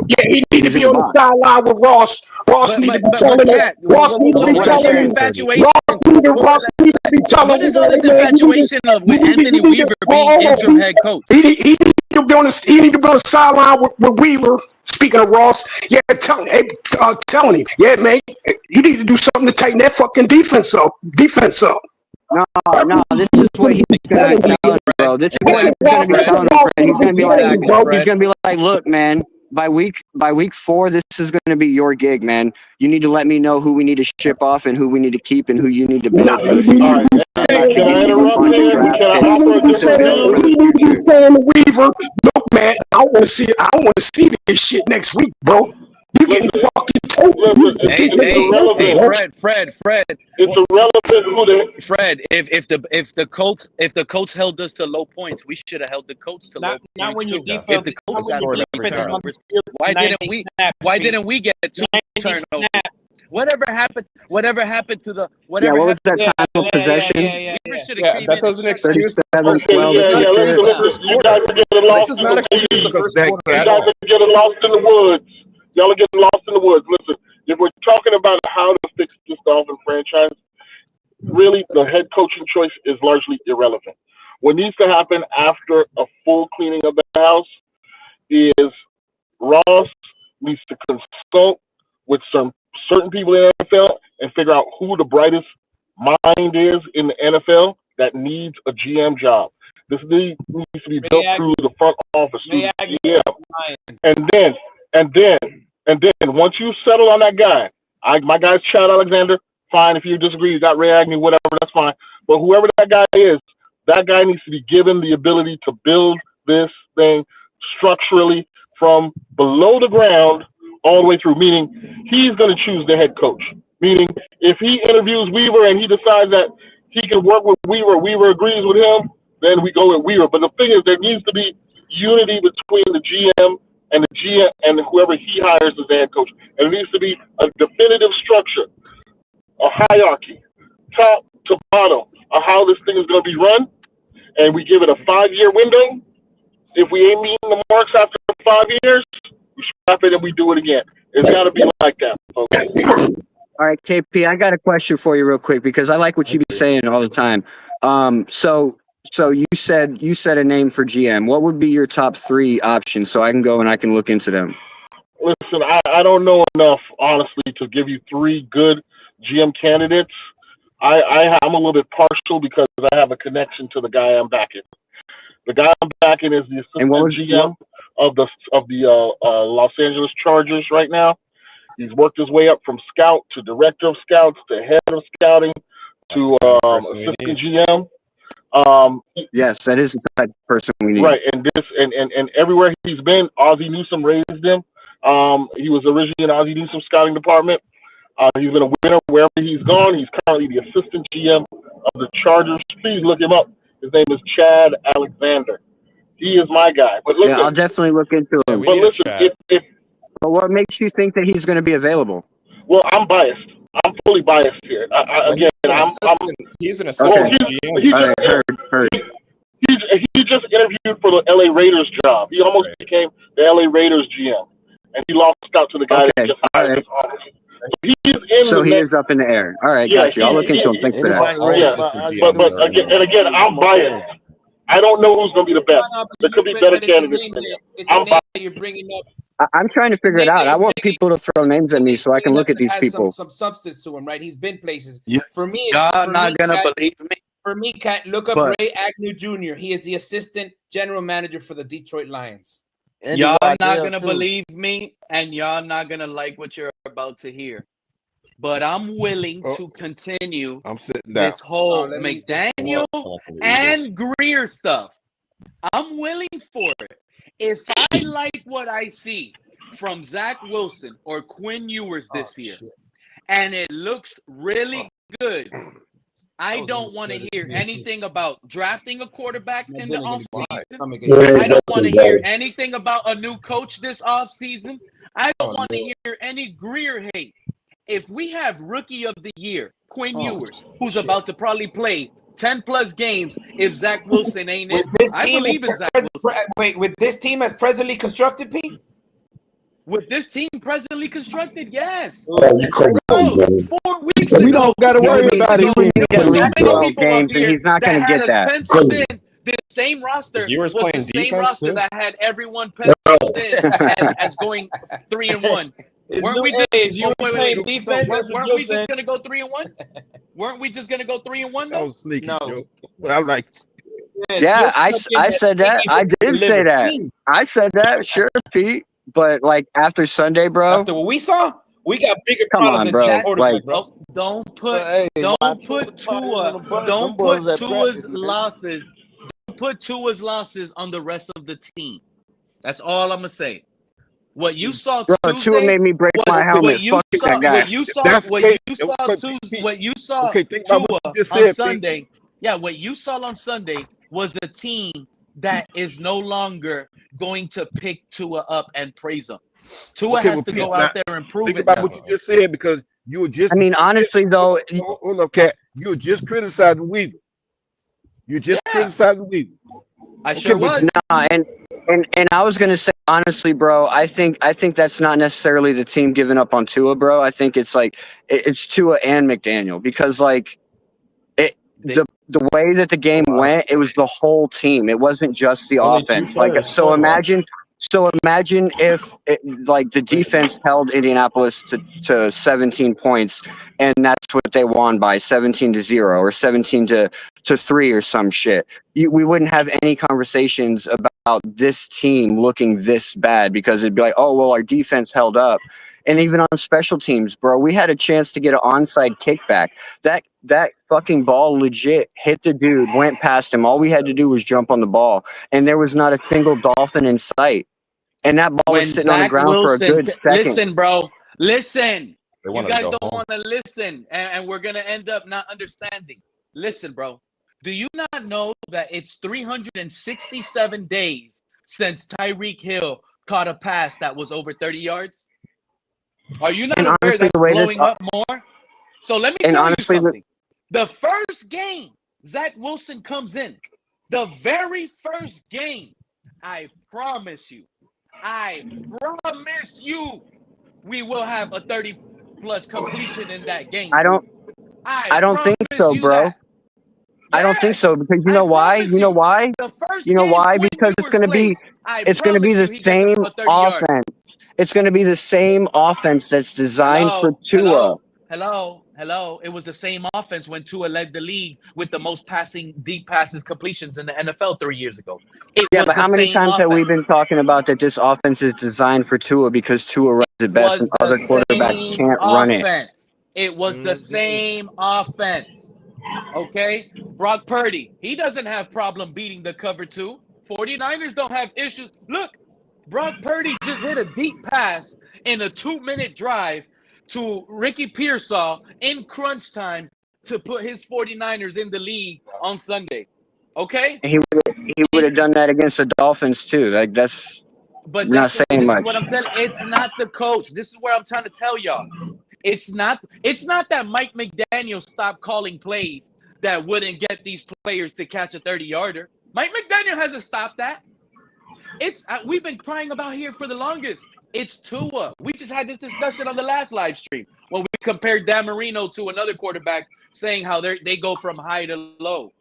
Yeah, he need to be on the sideline with Ross. Ross need to be telling him. Ross need to be telling him. Ross need to be telling him. What is all this infatuation of with Anthony Weaver being interim head coach? He need to be on the sideline with Weaver. Speaking of Ross, yeah, telling him, yeah, man, you need to do something to tighten that fucking defense up. No, this is what he's gonna be telling, bro. This is what he's gonna be telling him, Fred. He's gonna be like, look, man. By week 4, this is going to be your gig, man. You need to let me know who we need to ship off and who we need to keep and who you need to build for the future. Can I interrupt you? Saying to Weaver, look, man, I want to see this shit next week, bro. You getting fucking told. Fred. It's irrelevant. Fred, if the Colts held us to low points, we should have held the Colts to low points. Not when your too. defense. If the Colts got why didn't we get 2 turnovers? Whatever happened to the what was that time of possession? That doesn't excuse the first 12. You guys are getting lost. You guys are getting lost in the woods. Y'all are getting lost in the woods. Listen, if we're talking about how to fix this Dolphin franchise, really the head coaching choice is largely irrelevant. What needs to happen after a full cleaning of the house is Ross needs to consult with certain people in the NFL and figure out who the brightest mind is in the NFL that needs a GM job. This needs to be built through the front office, through the GM. And then once you settle on that guy, my guy's Chad Alexander, fine. If you disagree, you got Ray Agnew, whatever, that's fine. But whoever that guy is, that guy needs to be given the ability to build this thing structurally from below the ground all the way through, meaning he's going to choose the head coach. Meaning if he interviews Weaver and he decides that he can work with Weaver agrees with him, then we go with Weaver. But the thing is, there needs to be unity between the GM and the GM and whoever he hires as the head coach. And it needs to be a definitive structure, a hierarchy, top to bottom, of how this thing is going to be run. And we give it a 5-year window. If we ain't meeting the marks after 5 years, we scrap it and we do it again. It's got to be like that, folks. All right, KP, I got a question for you real quick because I like what you be saying all the time. So you said a name for GM. What would be your top 3 options so I can go and I can look into them? Listen, I don't know enough, honestly, to give you 3 good GM candidates. I'm a little bit partial because I have a connection to the guy I'm backing. The guy I'm backing is the assistant GM of the Los Angeles Chargers right now. He's worked his way up from scout to director of scouts to head of scouting to assistant GM. Yes, that is the type of person we need. Right, and everywhere he's been, Ozzie Newsome raised him. He was originally in Ozzie Newsome's scouting department. He's been a winner wherever he's gone. He's currently the assistant GM of the Chargers. Please look him up. His name is Chad Alexander. He is my guy. But listen, I'll definitely look into him. But listen, but what makes you think that he's going to be available? Well, I'm biased. I'm fully biased here. Well, Again, he's an well, assistant GM. All right, heard. He just interviewed for the LA Raiders job. He almost became the LA Raiders GM, and he lost out to the guy that just hired his office. So he's in So the he mix. is up in the air. All right, Yeah, got you. I'll look into him. Thanks for that. Anybody ready Yeah, for us? but again, I'm biased. I don't know who's going to be the best. There could be better candidates than him. I'm biased. You're bringing up. I'm trying to figure it out. I want people to throw names at me so I can look at these people. Some substance to him, right? He's been places. Yeah. For me, Y'all not gonna believe me. For me, Cat, look up But- Ray Agnew Jr. He is the assistant general manager for the Detroit Lions. Y'all not gonna believe me, and y'all not gonna like what you're about to hear. But I'm willing to continue I'm sitting down. this whole let me McDaniel and Greer stuff. I'm willing for it. If I like what I see from Zach Wilson or Quinn Ewers this year, and it looks really good, I don't want to hear anything about drafting a quarterback in the offseason. I don't want to hear anything about a new coach this offseason. I don't want to hear any Greer hate. If we have rookie of the year, Quinn Ewers, who's about to probably play 10-plus games if Zach Wilson ain't in, I believe in Zach Wilson. Wait, with this team as presently constructed, Pete? With this team presently constructed, yes. Oh, you crazy, Bro, buddy. 4 weeks ago, We don't got to worry about it. there was so many 12 people up games, and here he's not that going to had get us that. penciled in. The same roster was Ewers the playing same defense, roster too? that had everyone penciled in as going 3-1. Weren't we just weren't we just gonna go 3-1? Weren't we just gonna go 3-1 That though? was sneaky, No. Joe. Well, I'm like, Yeah, I said that. I did say that. I said that. Sure, Pete. But like after Sunday, bro. After what we saw, we got bigger Come problems on, than bro. just quarterback, Like, bro. Don't put Hey, don't my put Tua Tua don't put Tua's losses. Don't put Tua's losses on the rest of the team. That's all I'm gonna say. What you saw bro, Tuesday Tua made me break my helmet. Fuck that guy. What you saw think about Tua what you just on said, Sunday. Yeah, what you saw on Sunday was a team that is no longer going to pick Tua up and praise him. Tua has to go out there and prove think it. about now. what you just said because you were just. I mean, honestly, though. Hold up, Cat. You were just criticizing Weaver. You just criticizing Weaver. I sure was. Nah, and I was gonna say honestly, bro. I think that's not necessarily the team giving up on Tua, bro. I think it's like it's Tua and McDaniel because like the way that the game went, it was the whole team. It wasn't just the offense. Like so, imagine if like the defense held Indianapolis to 17 points, and that's what they won by 17-0 or 17-3 or some shit. We wouldn't have any conversations about this team looking this bad because it'd be like, oh well, our defense held up. And even on special teams, bro, we had a chance to get an onside kickback. That fucking ball legit hit the dude, went past him. All we had to do was jump on the ball, and there was not a single Dolphin in sight. And that ball was sitting on the ground for a good second. Listen, bro. Listen. They You wanted to guys go don't home. want to listen, and we're going to end up not understanding. Listen, bro. Do you not know that it's 367 days since Tyreek Hill caught a pass that was over 30 yards? Are you not aware honestly, that's the way blowing up more? So let me tell you something. The first game Zach Wilson comes in, the very first game, I promise you, we will have a 30-plus completion in that game. I don't think so, bro. I don't think so because you know why? You know why? You know why? Because it's gonna be the same offense. It's gonna be the same offense that's designed for Tua. Hello. It was the same offense when Tua led the league with the most deep passes completions in the NFL 3 years ago. Yeah, but how many times have we been talking about that this offense is designed for Tua because Tua runs it best and other quarterbacks can't run it? It was the same offense. Okay? Brock Purdy, he doesn't have problem beating the cover 2. 49ers don't have issues. Look, Brock Purdy just hit a deep pass in a 2-minute drive to Ricky Pearsall in crunch time to put his 49ers in the league on Sunday. Okay? He would have done that against the Dolphins too. Like that's but not saying this much. is what I'm telling. It's not the coach. This is where I'm trying to tell y'all. It's not that Mike McDaniel stopped calling plays that wouldn't get these players to catch a 30-yarder. Mike McDaniel hasn't stopped that. We've been crying about here for the longest. It's Tua. We just had this discussion on the last live stream when we compared Dan Marino to another quarterback, saying how they go from high to low.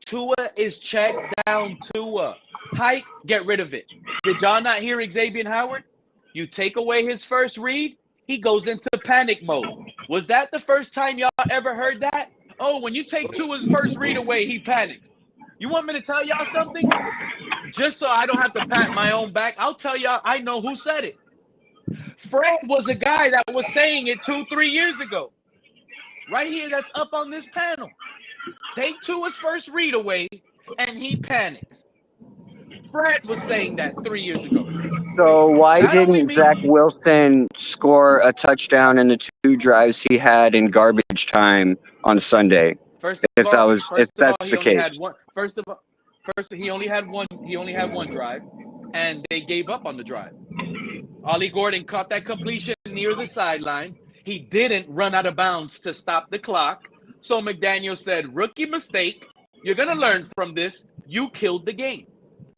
Tua is check down Tua. Height, get rid of it. Did y'all not hear Xavien Howard? You take away his first read, he goes into panic mode. Was that the first time y'all ever heard that? Oh, when you take Tua's first read away, he panics. You want me to tell y'all something? Just so I don't have to pat my own back, I'll tell y'all I know who said it. Fred was a guy that was saying it 2-3 years ago. Right here, that's up on this panel. Take Tua's first read away, and he panics. Fred was saying that 3 years ago. So why didn't Zach Wilson score a touchdown in the 2 drives he had in garbage time on Sunday? First, he only had one drive, and they gave up on the drive. Ollie Gordon caught that completion near the sideline. He didn't run out of bounds to stop the clock. So McDaniel said, rookie mistake. You're going to learn from this. You killed the game.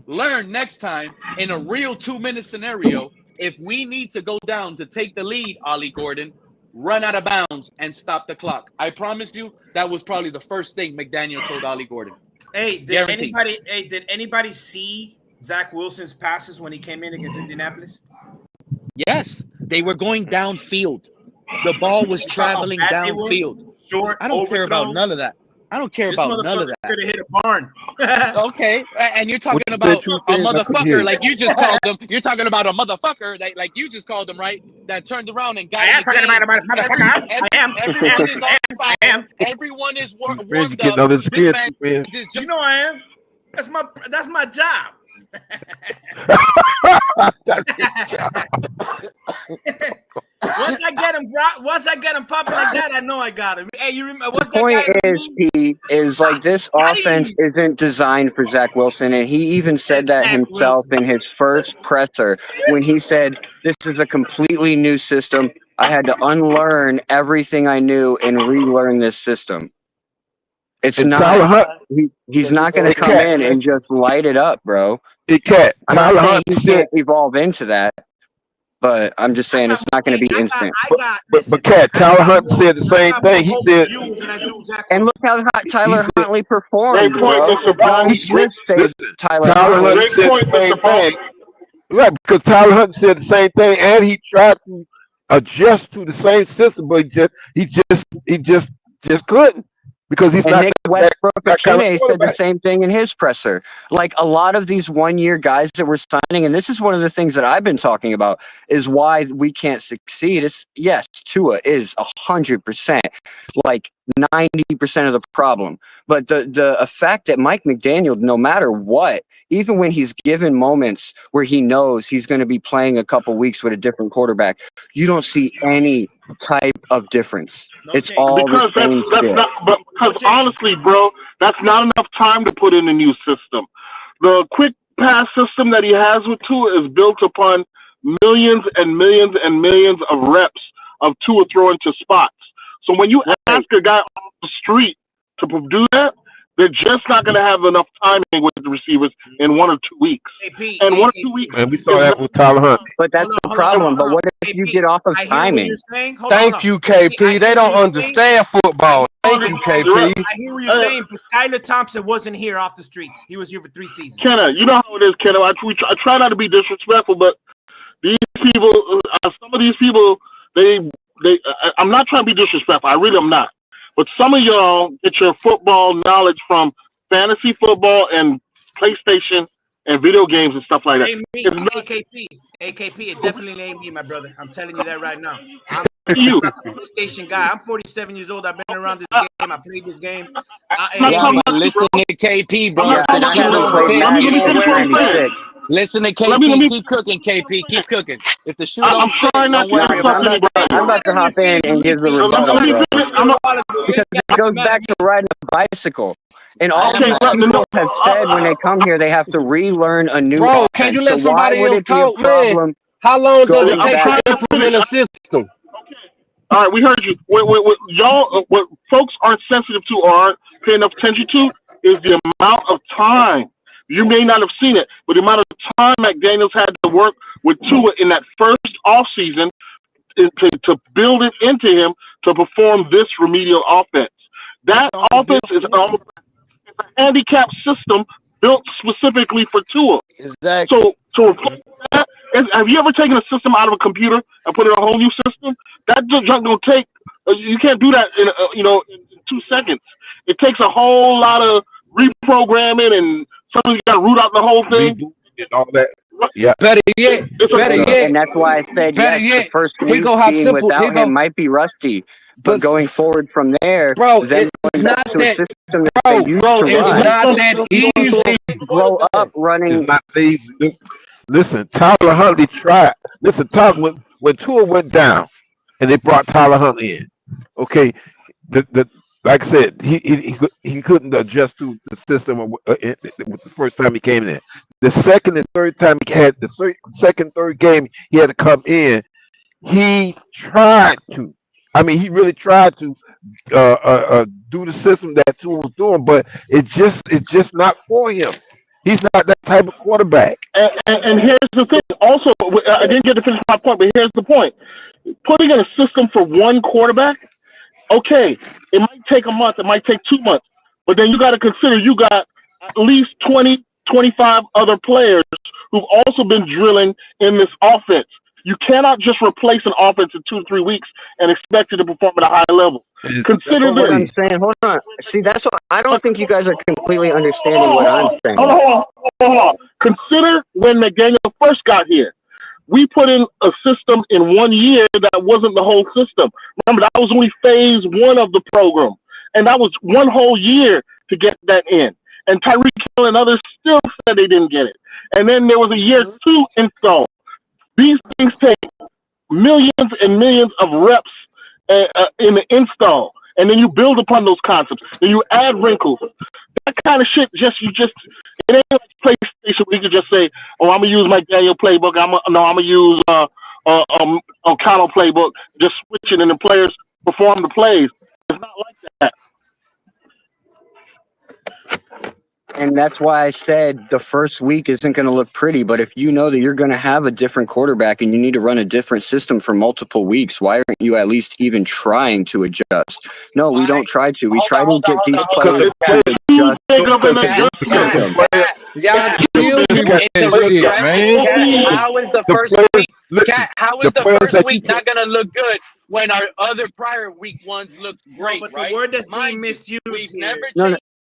Learn next time in a real 2-minute scenario. If we need to go down to take the lead, Ollie Gordon, run out of bounds and stop the clock. I promise you that was probably the first thing McDaniel told Ollie Gordon. Hey, did anybody see Zach Wilson's passes when he came in against Indianapolis? Yes, they were going downfield. The ball was traveling downfield. Short, I don't care about none of that. I don't care about none of that. Could have hit a barn. Okay, and you're talking about a motherfucker like you just called them. You're talking about a motherfucker like you just called them, right? That turned around and got. I am talking about a motherfucker. Everyone is on fire. I am. Everyone is warmed up. You know I am. That's my job. Once I get him popping like that, I know I got him. Hey, you remember? The point is like this offense isn't designed for Zach Wilson, and he even said that himself in his first presser when he said, "This is a completely new system. I had to unlearn everything I knew and relearn this system." It's not. He's not going to come in and just light it up, bro. I'm not saying he can't evolve into that, but I'm just saying it's not going to be instant. But Cat, Tyler Hunt said the same thing. He said, and look how Tyler Huntley performed, bro. John Smith said Tyler Hunt said the same thing. Right, because Tyler Hunt said the same thing, and he tried to adjust to the same system, but he just couldn't. Because he's not Nick Westbrook-Akine said the same thing in his presser. Like a lot of these one-year guys that we're signing, and this is one of the things that I've been talking about, is why we can't succeed. Yes, Tua is 100%, like 90% of the problem. But the effect that Mike McDaniel, no matter what, even when he's given moments where he knows he's going to be playing a couple weeks with a different quarterback, you don't see any type of difference. It's all because the same shit. Because honestly, bro, that's not enough time to put in a new system. The quick pass system that he has with Tua is built upon millions and millions and millions of reps of Tua throwing to spots. So when you ask a guy off the street to do that, they're just not going to have enough timing with the receivers in 1 or 2 weeks. And 1 or 2 weeks. And we saw that with Tyler Hunt. But that's the problem. But what if you get off of timing? Thank you, KP. They don't understand football. Thank you, KP. I hear what you're saying, but Skylar Thompson wasn't here off the streets. He was here for 3 seasons. Kenna, you know how it is, Kenna. I try not to be disrespectful, but these people, some of these people, I'm not trying to be disrespectful. I really am not. But some of y'all get your football knowledge from fantasy football and PlayStation and video games and stuff like that. AKP, it definitely ain't me, my brother. I'm telling you that right now. I'm you. not the PlayStation guy. I'm 47 years old. I've been around this game. I played this game. Listen to KP, bro. Listen to KP. Keep cooking, KP. Keep cooking. If the shoe don't fit, don't worry about it. I'm about to hop in and give the rebuttal, bro. Because it goes back to riding a bicycle. And all these people have said when they come here, they have to relearn a new offense. Can you let somebody else talk, man? How long does it take to implement a system? All right, we heard you. What y'all, what folks aren't sensitive to or aren't paying enough attention to is the amount of time. You may not have seen it, but the amount of time McDaniels had to work with Tua in that first offseason to build it into him to perform this remedial offense. That offense is almost a handicap system built specifically for Tua. Exactly. So to replace that, have you ever taken a system out of a computer and put it in a whole new system? That just gonna take. You can't do that in 2 seconds. It takes a whole lot of reprogramming, and sometimes you got to root out the whole thing. And all that. Yeah. Better yet, And that's why I said yes. The first week being without him might be rusty, but going forward from there, bro, then going back to a system that they used to it's run. not that easy. Grow up running. It's not easy. Listen, Tyler Huntley tried. Listen, when Tua went down, and they brought Tyler Huntley in. Okay, the like I said, he couldn't adjust to the system with the first time he came in. The second and third time he had third game he had to come in. He tried to. I mean, he really tried to do the system that Tua was doing, but it's just not for him. He's not that type of quarterback. And here's the thing. Also, I didn't get to finish my point, but here's the point. Putting in a system for one quarterback, okay, it might take a month, it might take 2 months, but then you got to consider you got at least 20, 25 other players who've also been drilling in this offense. You cannot just replace an offense in 2 to 3 weeks and expect it to perform at a high level. Consider What I'm this. saying, hold on. See, that's what I don't think you guys are completely understanding what I'm saying. Hold on. Consider when McDaniel first got here. We put in a system in 1 year that wasn't the whole system. Remember, that was only phase one of the program. And that was one whole year to get that in. And Tyreek Hill and others still said they didn't get it. And then there was a year 2 install. These things take millions and millions of reps in the install. And then you build upon those concepts. Then you add wrinkles. That kind of shit, it ain't like PlayStation where you can just say, oh, I'm going to use my Daniel playbook. I'm going to use O'Connell playbook. Just switch it and the players perform the plays. It's not like that. And that's why I said the first week isn't going to look pretty. But if you know that you're going to have a different quarterback and you need to run a different system for multiple weeks, why aren't you at least even trying to adjust? No, we don't try to. We try to get these players to adjust to this system. How is the first week? How is the first week not going to look good when our other prior week ones look great? But right? the word that's being misused here.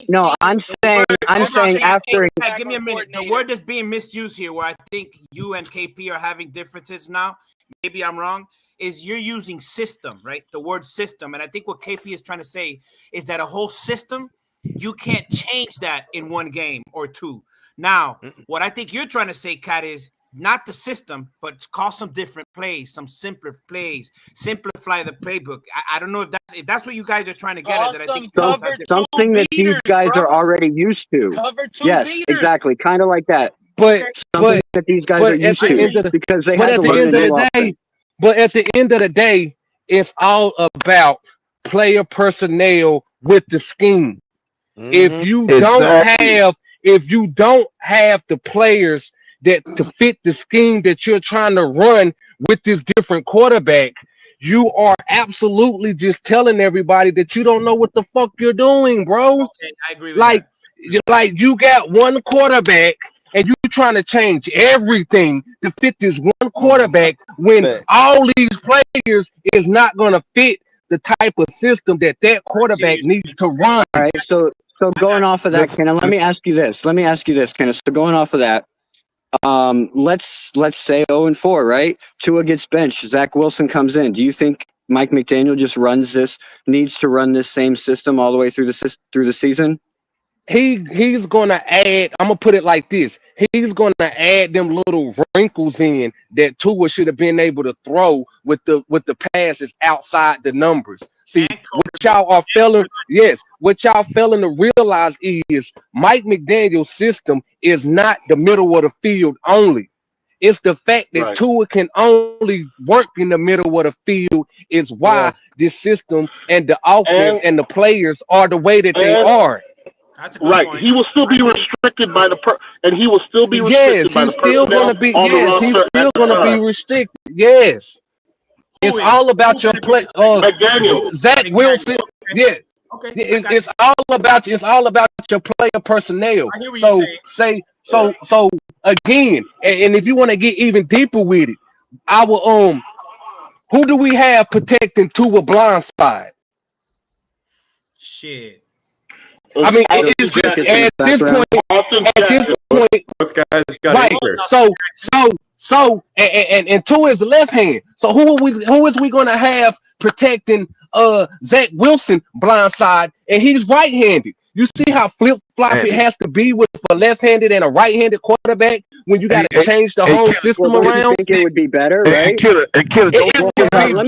No, I'm saying after. Give me a minute. The word that's being misused here, where I think you and KP are having differences now, maybe I'm wrong, is you're using system, right? The word system. And I think what KP is trying to say is that a whole system, you can't change that in 1 game or 2. Now, what I think you're trying to say, Kat, is not the system, but call some different plays, some simpler plays, simplify the playbook. I don't know if that's what you guys are trying to get at. That I think something that these guys are already used to. Yes, exactly, kind of like that. But something that these guys are used to because they had to learn a new offense. But at the end of the day, it's all about player personnel with the scheme. If you don't have the players that to fit the scheme that you're trying to run with this different quarterback, you are absolutely just telling everybody that you don't know what the fuck you're doing, bro. Okay, I agree with that. Like you got one quarterback and you trying to change everything to fit this one quarterback when all these players is not going to fit the type of system that quarterback needs to run. All right, so going off of that, Kenna, let me ask you this, Kenna. So going off of that, let's say 0-4, right? Tua gets benched. Zach Wilson comes in. Do you think Mike McDaniel just needs to run this same system all the way through the season? He's gonna add. I'm gonna put it like this. He's gonna add them little wrinkles in that Tua should have been able to throw with the passes outside the numbers. See, what y'all are failing to realize is Mike McDaniel's system is not the middle of the field only. It's the fact that Tua can only work in the middle of the field is why this system and the offense and the players are the way that they are. That's a good point. He will still be restricted by the and he will still be restricted by the still personnel gonna be. on the Yes, he's roster still at the gonna be time. restricted. Yes, it's all about your play. McDaniel, Zach Wilson. Yeah. Okay. It's all about your player personnel. I hear what you're saying. So again, and if you want to get even deeper with it, who do we have protecting Tua blindside? Shit. I mean, it's just at this point, both guys got right? injured. And Tua is left hand. So who is we gonna have protecting Zach Wilson blindside, and he's right handed. You see how flip flop it has to be with a left handed and a right handed quarterback when you got to change the whole system around. You think it would be better, right? It would be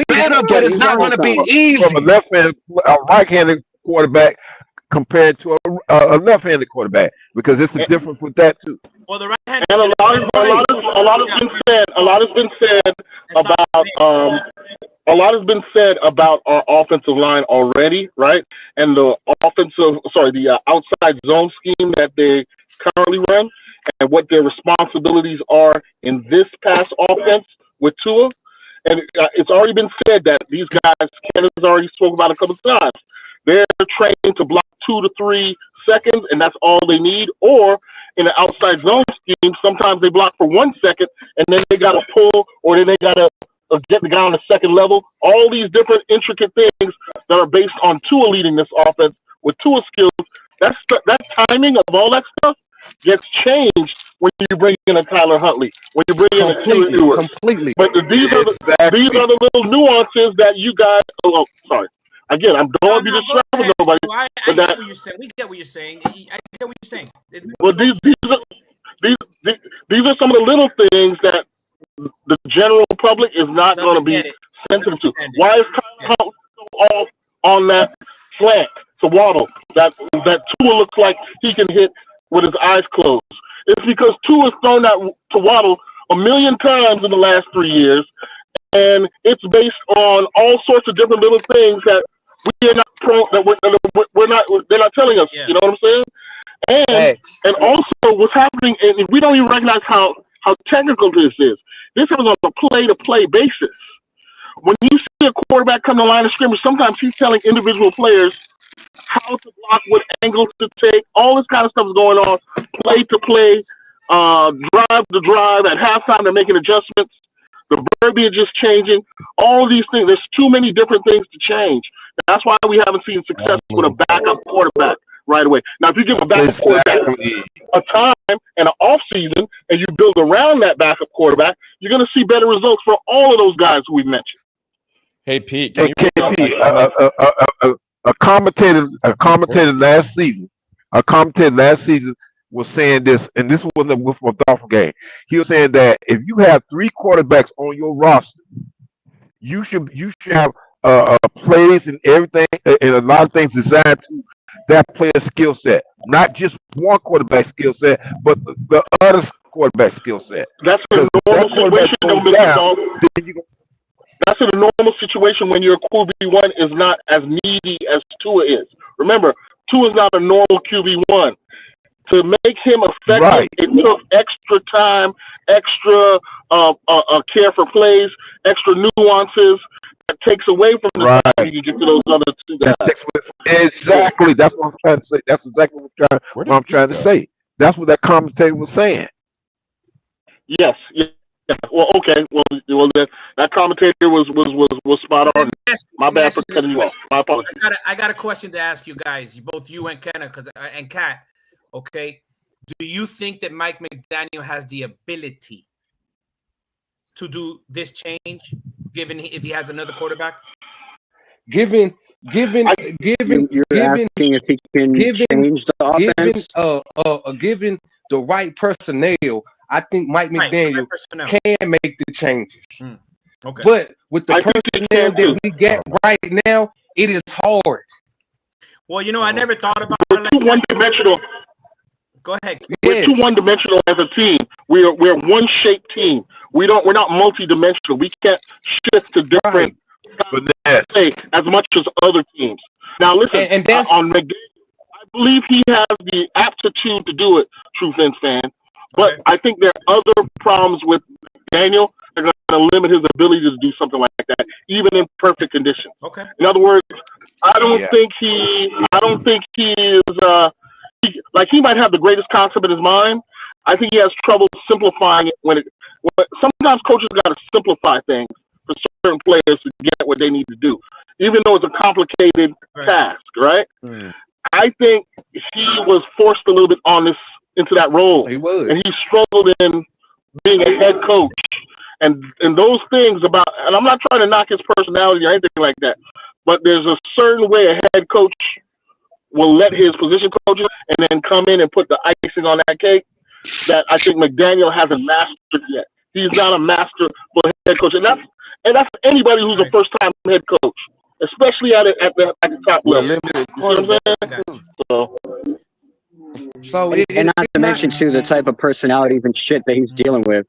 better, but it's not going to be easy. From a left-handed, a right-handed quarterback compared to a left-handed quarterback, because it's a difference with that too. Well, the right hand. And a lot has been said about a lot has been said about our offensive line already, right? And the outside zone scheme that they currently run, and what their responsibilities are in this pass offense with Tua. And it's already been said that these guys, Ken has already spoke about a couple of times, they're trained to block 2 to 3 seconds, and that's all they need. Or in the outside zone scheme, sometimes they block for 1 second, and then they got to pull, or then they got to get the guy on the second level. All these different intricate things that are based on Tua leading this offense with Tua skills. That timing of all that stuff gets changed when you bring in a Tyler Huntley, when you bring in a Tua. Completely. But these are the little nuances that you guys. Oh, sorry. Again, I don't want to be distracted with nobody. I get what you're saying. We get what you're saying. I get what you're saying. Well, these are some of the little things that the general public is not going to be sensitive to. Why is Tyler Huntley so off on that slant to Waddle that Tua looks like he can hit with his eyes closed? It's because Tua's thrown that to Waddle 1 million times in the last 3 years, and it's based on all sorts of different little things that we are not we're not. They're not telling us. You know what I'm saying? And also what's happening, and we don't even recognize how technical this is. This is on a play-to-play basis. When you see a quarterback come to the line of scrimmage, sometimes he's telling individual players how to block, what angles to take. All this kind of stuff is going on. Play-to-play, drive to drive. At halftime, they're making adjustments. The verbiage is changing. All these things. There's too many different things to change. That's why we haven't seen success with a backup quarterback right away. Now, if you give a backup quarterback a time and an off season, and you build around that backup quarterback, you're going to see better results for all of those guys who we mentioned. Hey Pete, a commentator last season was saying this, and this was a Dolphin game. He was saying that if you have 3 quarterbacks on your roster, you should have plays and everything, and a lot of things designed to that player's skill set, not just one quarterback skill set, but the other quarterback skill set. That's a normal situation. That's in a normal situation when your QB1 is not as needy as Tua is. Remember, Tua is not a normal QB1. To make him effective, it took extra time, extra care for plays, extra nuances. That takes away from the time you get to those other 2 guys. Exactly. That's what I'm trying to say. That's exactly what I'm trying to say. That's what that commentator was saying. Yes. Yeah. Well, okay. Well, that commentator was spot on. My bad for cutting you off. My apologies. I got a question to ask you guys, both you and Kenna, and Kat. Okay, do you think that Mike McDaniel has the ability to do this change, given if he has another quarterback? Given You're asking if he can change the offense? Given the right personnel, I think Mike McDaniel can make the changes. Okay. But with the personnel that we get right now, it is hard. Well, I never thought about it like one-dimensional. Go ahead. We're too one-dimensional as a team. We're one-shaped team. We're not multi-dimensional. We can't shift to different play as much as other teams. Now, listen, on McDaniel, I believe he has the aptitude to do it, true Phins fan. But I think there are other problems with Daniel that are going to limit his ability to do something like that, even in perfect conditions. Okay. In other words, I don't think he is he might have the greatest concept in his mind. I think he has trouble simplifying it sometimes coaches got to simplify things for certain players to get what they need to do, even though it's a complicated task, right? I think he was forced a little bit into that role. He was. And he struggled in being a head coach. And those things and I'm not trying to knock his personality or anything like that, but there's a certain way a head coach will let his position coaches and then come in and put the icing on that cake that I think McDaniel hasn't mastered yet. He's not a master for head coach. And that's anybody who's a first-time head coach, especially at the top level. You see what I'm saying? And not to mention, too, the type of personalities and shit that he's dealing with.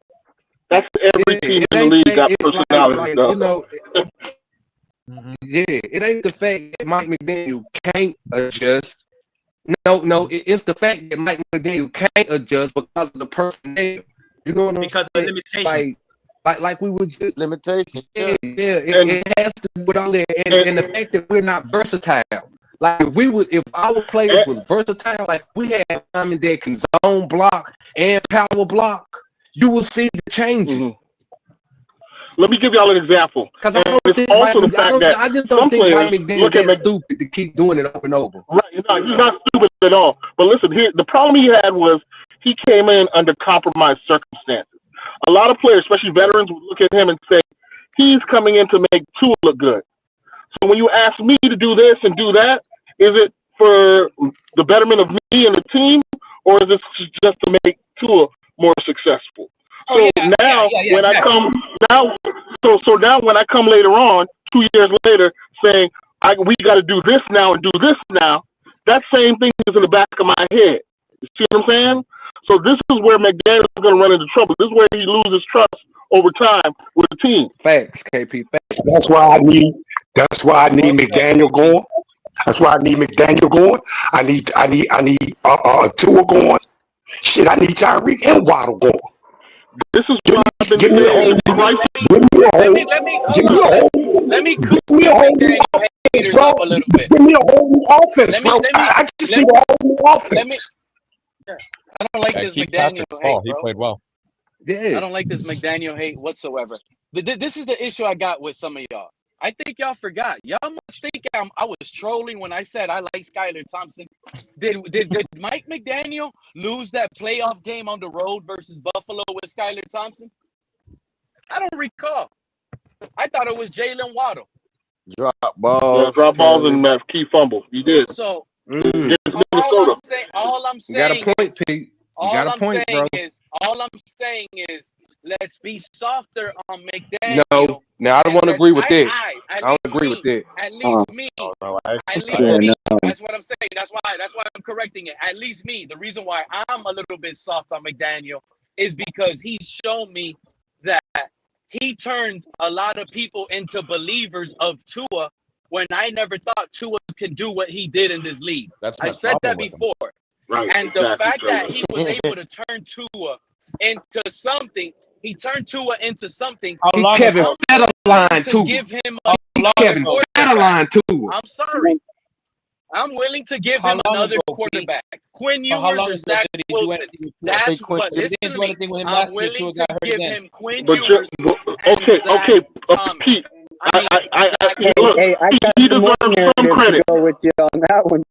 That's every team in the league got personalities, though. It ain't the fact that Mike McDaniel can't adjust. No, it's the fact that Mike McDaniel can't adjust because of the personnel. You know what I'm saying? Because of limitations. Like we would just limitations. It has to do with all that, and the fact that we're not versatile. Like if our players was versatile, like we had time that can zone block and power block, you will see the changes. Let me give y'all an example. Because I just don't think Mike McDaniel is stupid to keep doing it over and over. Right, no, he's not stupid at all. But listen, the problem he had was he came in under compromised circumstances. A lot of players, especially veterans, would look at him and say, he's coming in to make Tua look good. So when you ask me to do this and do that, is it for the betterment of me and the team, or is it just to make Tua more successful? So now when I come later on, 2 years later, saying we got to do this now and do this now, that same thing is in the back of my head. You see what I'm saying? So this is where McDaniel's going to run into trouble. This is where he loses trust over time with the team. Facts, KP. Facts. That's why I need McDaniel going. That's why I need McDaniel going. I need Tua going. Shit, I need Tyreek and Waddle going. This is what I've been saying. Let me cool McDaniel haters up a little bit. Give me a whole new offense, bro. I just need a whole new offense. I don't like this McDaniel hate, bro. He played well. I don't like this McDaniel hate whatsoever. This is the issue I got with some of y'all. I think y'all forgot. Y'all must think I was trolling when I said I like Skylar Thompson. Did Mike McDaniel lose that playoff game on the road versus Buffalo with Skylar Thompson? I don't recall. I thought it was Jalen Waddle. Drop balls. Yeah, drop balls and key fumble. You did. So all I'm saying, you got a point, Pete. You got a point, bro. All I'm saying is, let's be softer on McDaniel. No, now I don't want to agree with that. I don't agree with that. At least me. At least me. That's what I'm saying. That's why I'm correcting it. At least me. The reason why I'm a little bit soft on McDaniel is because he's shown me that he turned a lot of people into believers of Tua when I never thought Tua can do what he did in this league. I've said that before. Right, and the fact that he was able to turn Tua into something, he turned Tua into something. Kevin Federline too. Give him Kevin Federline too. I'm sorry. I'm willing to give him another quarterback. Quinn Ewers or Zach Wilson. That's what. Listen to me. I'm willing to give him Quinn Ewers. Okay, Pete. He deserves some credit. Go with you on that one,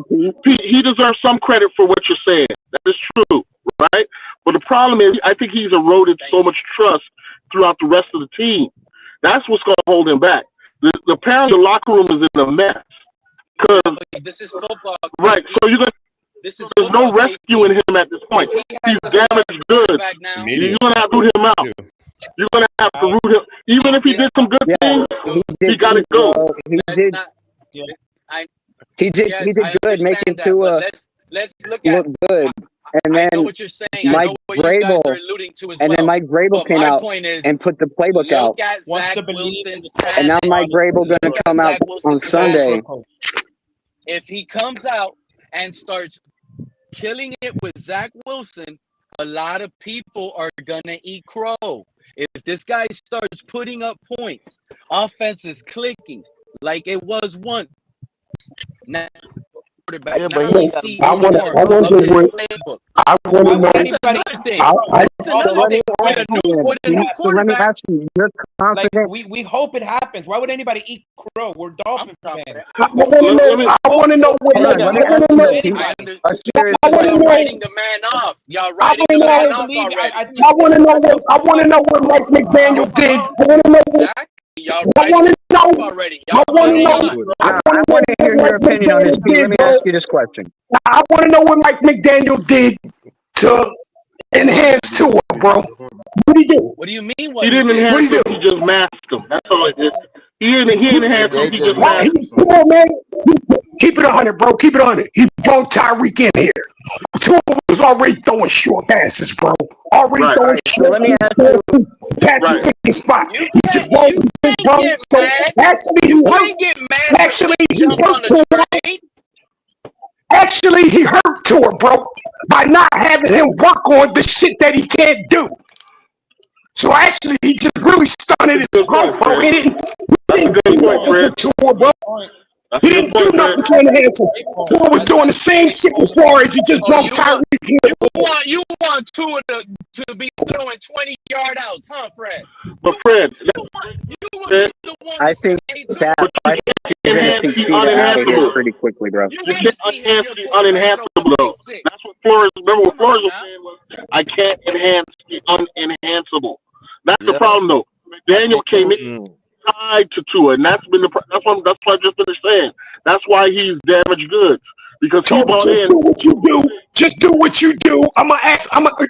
Pete. He deserves some credit for what you're saying. That is true, right? But the problem is, I think he's eroded so much trust throughout the rest of the team. That's what's going to hold him back. Apparently, the locker room is in a mess. This is football. Right, so there's no rescuing him at this point. He's damaged goods. You're going to have to root him out. You're going to have to root him. Even if he did some good things, he got to go. He did good making Tua let's look at look good. And I know then what you're saying. I Mike know what you guys are Vrabel, alluding to as and then well. Mike Vrabel But came my out point is, and put the playbook out. look at Wants Zach to believe in Wilson's the And now past. Mike Vrabel going to Look at come out Zach on Wilson's Sunday. past. If he comes out and starts killing it with Zach Wilson, a lot of people are gonna eat crow. If this guy starts putting up points, offense is clicking like it was once. Now, quarterback. Yeah, Now but we he, see I more wonder of his what playbook. I want to know. That's another thing. I, That's So another let me thing. With ask a you, new so let me quarterback, ask you, you're Like confident? we hope it happens. Why would anybody eat crow? We're Dolphins fans. I want to know what. Hold on, let me ask you this, Pete. A serious I want y'all to know. writing the man off. Y'all I writing the want man to know. off already. I want to know what. I want to know what Mike McDaniel did. I want to know what. Exactly. Y'all I writing want him to off know. already. I Y'all want to moving know. on. I Now, I want want to to know hear what your Mike opinion on this, McDaniel Pete. Let did, me bro. ask you this question. I want to know what Mike McDaniel did to enhance Tua, bro. What he do? What do you mean? He What he didn't did? What enhance he do? him. He just masked him. That's all it is. He enhanced him. They He just just Why? masked masked him. him Come some. on, man. Keep it 100, bro. Keep it 100. He brought Tyreek in here. Tua was already throwing short passes, bro. Already Right. All throwing right, so short let me ask you. passes Right. to his spot. You He just can't. won't You do this, can't bro. get So mad. actually, he You hurt. can't get mad because Actually, he he jumped on hurt the Tua. trade. Actually, he hurt Tua, bro, by not having him work on the shit that he can't do. So actually, he just really stunted his Good point, growth, bro. Fred. He didn't That's a do good point, nothing Fred. for Tua, bro. That's He a good didn't do point, Fred. nothing to enhance him. Tua was doing the same shit before as he just Oh, broke Tyreek Hill. you want Tua to be throwing 20-yard outs, huh, Fred? But Fred, You want Fred, the one I to think say Tua. that I think you're going to enhance see the Cheetah out of here unenhanceable. pretty quickly, bro. You You want can't to see enhance your the quarterback throw a unenhanceable, though. pick six. That's what Flores. Remember what Come on Flores was now. saying was, I can't enhance the unenhanceable. That's the Yeah, problem, though. I Daniel think came Tua. in tied to Tua, and that's been that's what I just finished saying. That's why he's damaged goods because he Told him, bought just in. do what you do. Just do what you do. I'ma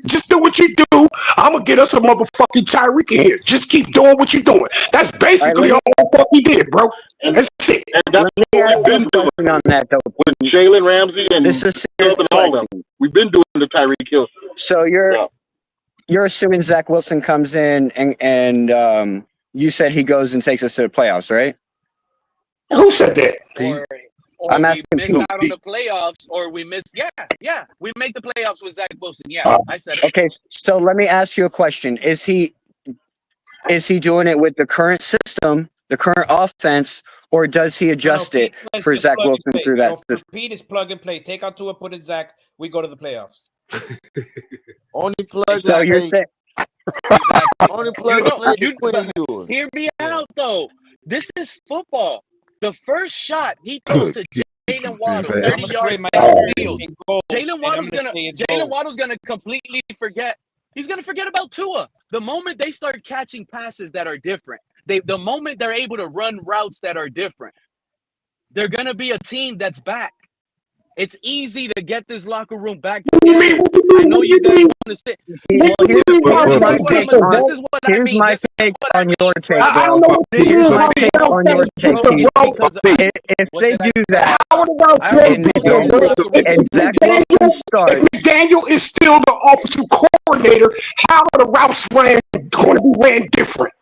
just do what you do. I'ma get us a motherfucking Tyreek in here. Just keep doing what you're doing. That's All right, basically all the fuck he did, bro. And, That's it. and that's let me what ask we've you been a doing question on that, though. with Jalen Ramsey and This is a Hill serious and all them. question. We've been doing the Tyreek Hill. So you're assuming Zach Wilson comes in and you said he goes and takes us to the playoffs, right? Who said that? Or I'm we asking missed Pete. out on the playoffs, or we missed. Yeah, we make the playoffs with Zach Wilson. Yeah, I said it. Okay, so let me ask you a question. Is he doing it with the current system, the current offense, or does he adjust it for Zach Wilson through that For system? Pete is plug and play. Take out Tua, put in Zach. We go to the playoffs. Only plug So and you're play. saying Exactly. Only plug and play is Quinn Ewers. Hear me out though. This is football. The first shot he throws to Jalen Waddle, 30 yards downfield. Jalen Waddle's gonna completely forget. He's gonna forget about Tua. The moment they start catching passes that are different, the moment they're able to run routes that are different, they're gonna be a team that's back. It's easy to get this locker room back together. I know you guys want to sit. Well, here's my take on your take, bro. Here's my take on your take, Pete. If they do that, and Zach Wilson starts, If McDaniel is still the offensive coordinator, how are the routes going to be ran different?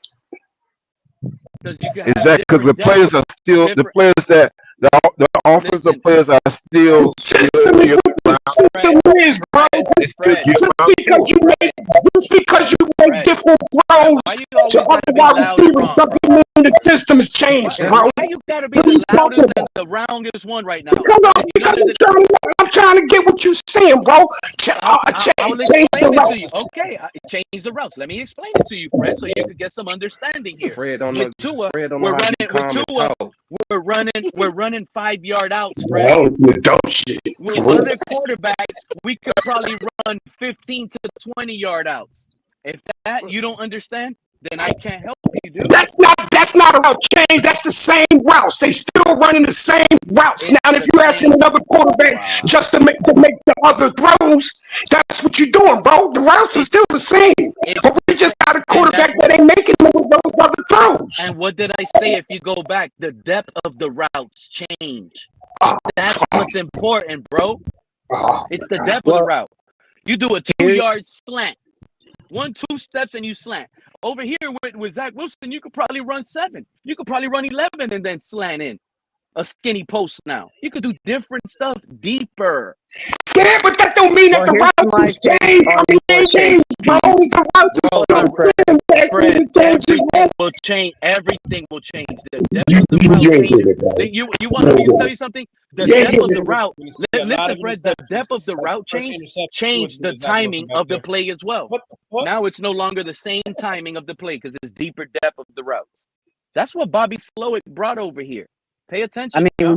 Exactly, because the players are still the players that the offensive players are still. The system is what the system is, bro. Just because you make different throws to other wide receivers doesn't mean the system has changed, bro. Why you gotta be the loudest and the roundest one right now? Because I'm trying to get what you're saying, bro. I will explain Change the it to you. routes. Okay, change the routes. Let me explain it to you, Fred, so you could get some understanding here. Fred don't With know. Tua, Fred don't know we're how to running be with calm and Tua. talk. We're running 5-yard outs, Fred. Oh, dumb shit. With other quarterbacks, we could probably run 15 to 20-yard outs. If that you don't understand, then I can't help you, dude. That's not a route change. That's the same routes. They still running the same routes. Now, if you're asking another quarterback just to make the other throws, that's what you're doing, bro. The routes are still the same. But we just got a quarterback that ain't making those other throws. And what did I say? If you go back, the depth of the routes change. That's what's important, bro. It's the depth of the route. You do a 2-yard slant. 1-2 steps and you slant. Over here with Zach Wilson, you could probably run 7. You could probably run 11 and then slant in a skinny post now. You could do different stuff deeper. Yeah, but that don't mean that the routes has changed. I mean, they changed, bro. The routes is Fred, everything will change. Everything will change. The depth of the route changes. You want me to tell you something? The depth of the route. Listen, Fred. The depth of the route changed the timing of the play as well. Now it's no longer the same timing of the play because it's deeper depth of the routes. That's what Bobby Slowick brought over here. Pay attention. I mean,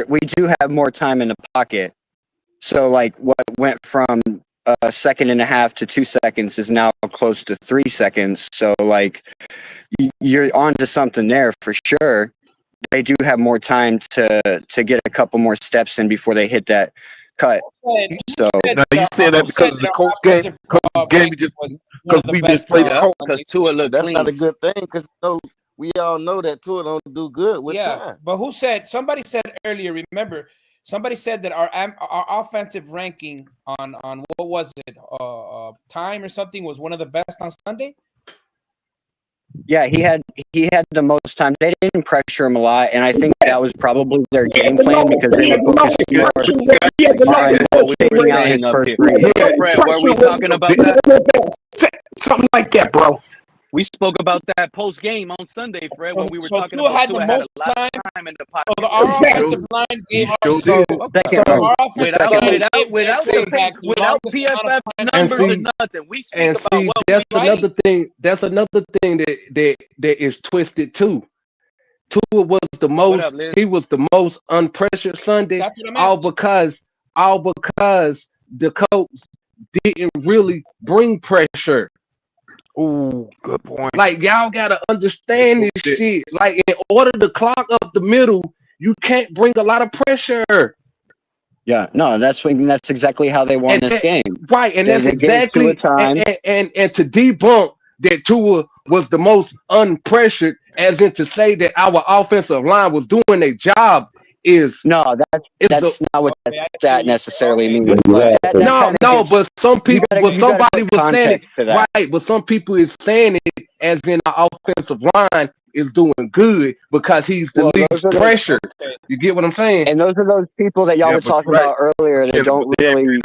we do have more time in the pocket. So, like, what went from a second and a half to 2 seconds is now close to 3 seconds. So, like, you're onto something there for sure. They do have more time to get a couple more steps in before they hit that cut. So now you say that because the coach game, because we just played the coach. Because Tua looked That's clean. not a good thing because we all know that Tua don't do good with time. But who said? Somebody said earlier. Remember, somebody said that our offensive ranking on what was it? Time or something was one of the best on Sunday. yeah, he had the most time. They didn't pressure him a lot, and I think that was probably their game plan because they were focusing more on taking out his first read. Fred, were we talking about that? Something like that, bro. We spoke about that post game on Sunday, Fred, when we were talking Tua about had Tua the had most a lot time. of time in the pocket. So our offensive line gave without PFF numbers and nothing. We speak about what that's we another thing. That's another thing that is twisted too. Tua was the most. He was the most unpressured Sunday. All because the coach didn't really bring pressure. Oh, good point. Like, y'all gotta understand this shit. Like, in order to clog up the middle, you can't bring a lot of pressure. Yeah, no, that's exactly how they won this game. Right, and that's They exactly gave Tua time. and to debunk that Tua was the most unpressured, as in to say that our offensive line was doing their job is no, that's not what that necessarily means. But but some people, somebody was saying it right. But some people is saying it as in our offensive line is doing good because he's the least pressure. You get what I'm saying? And those are those people that y'all were talking about earlier that don't really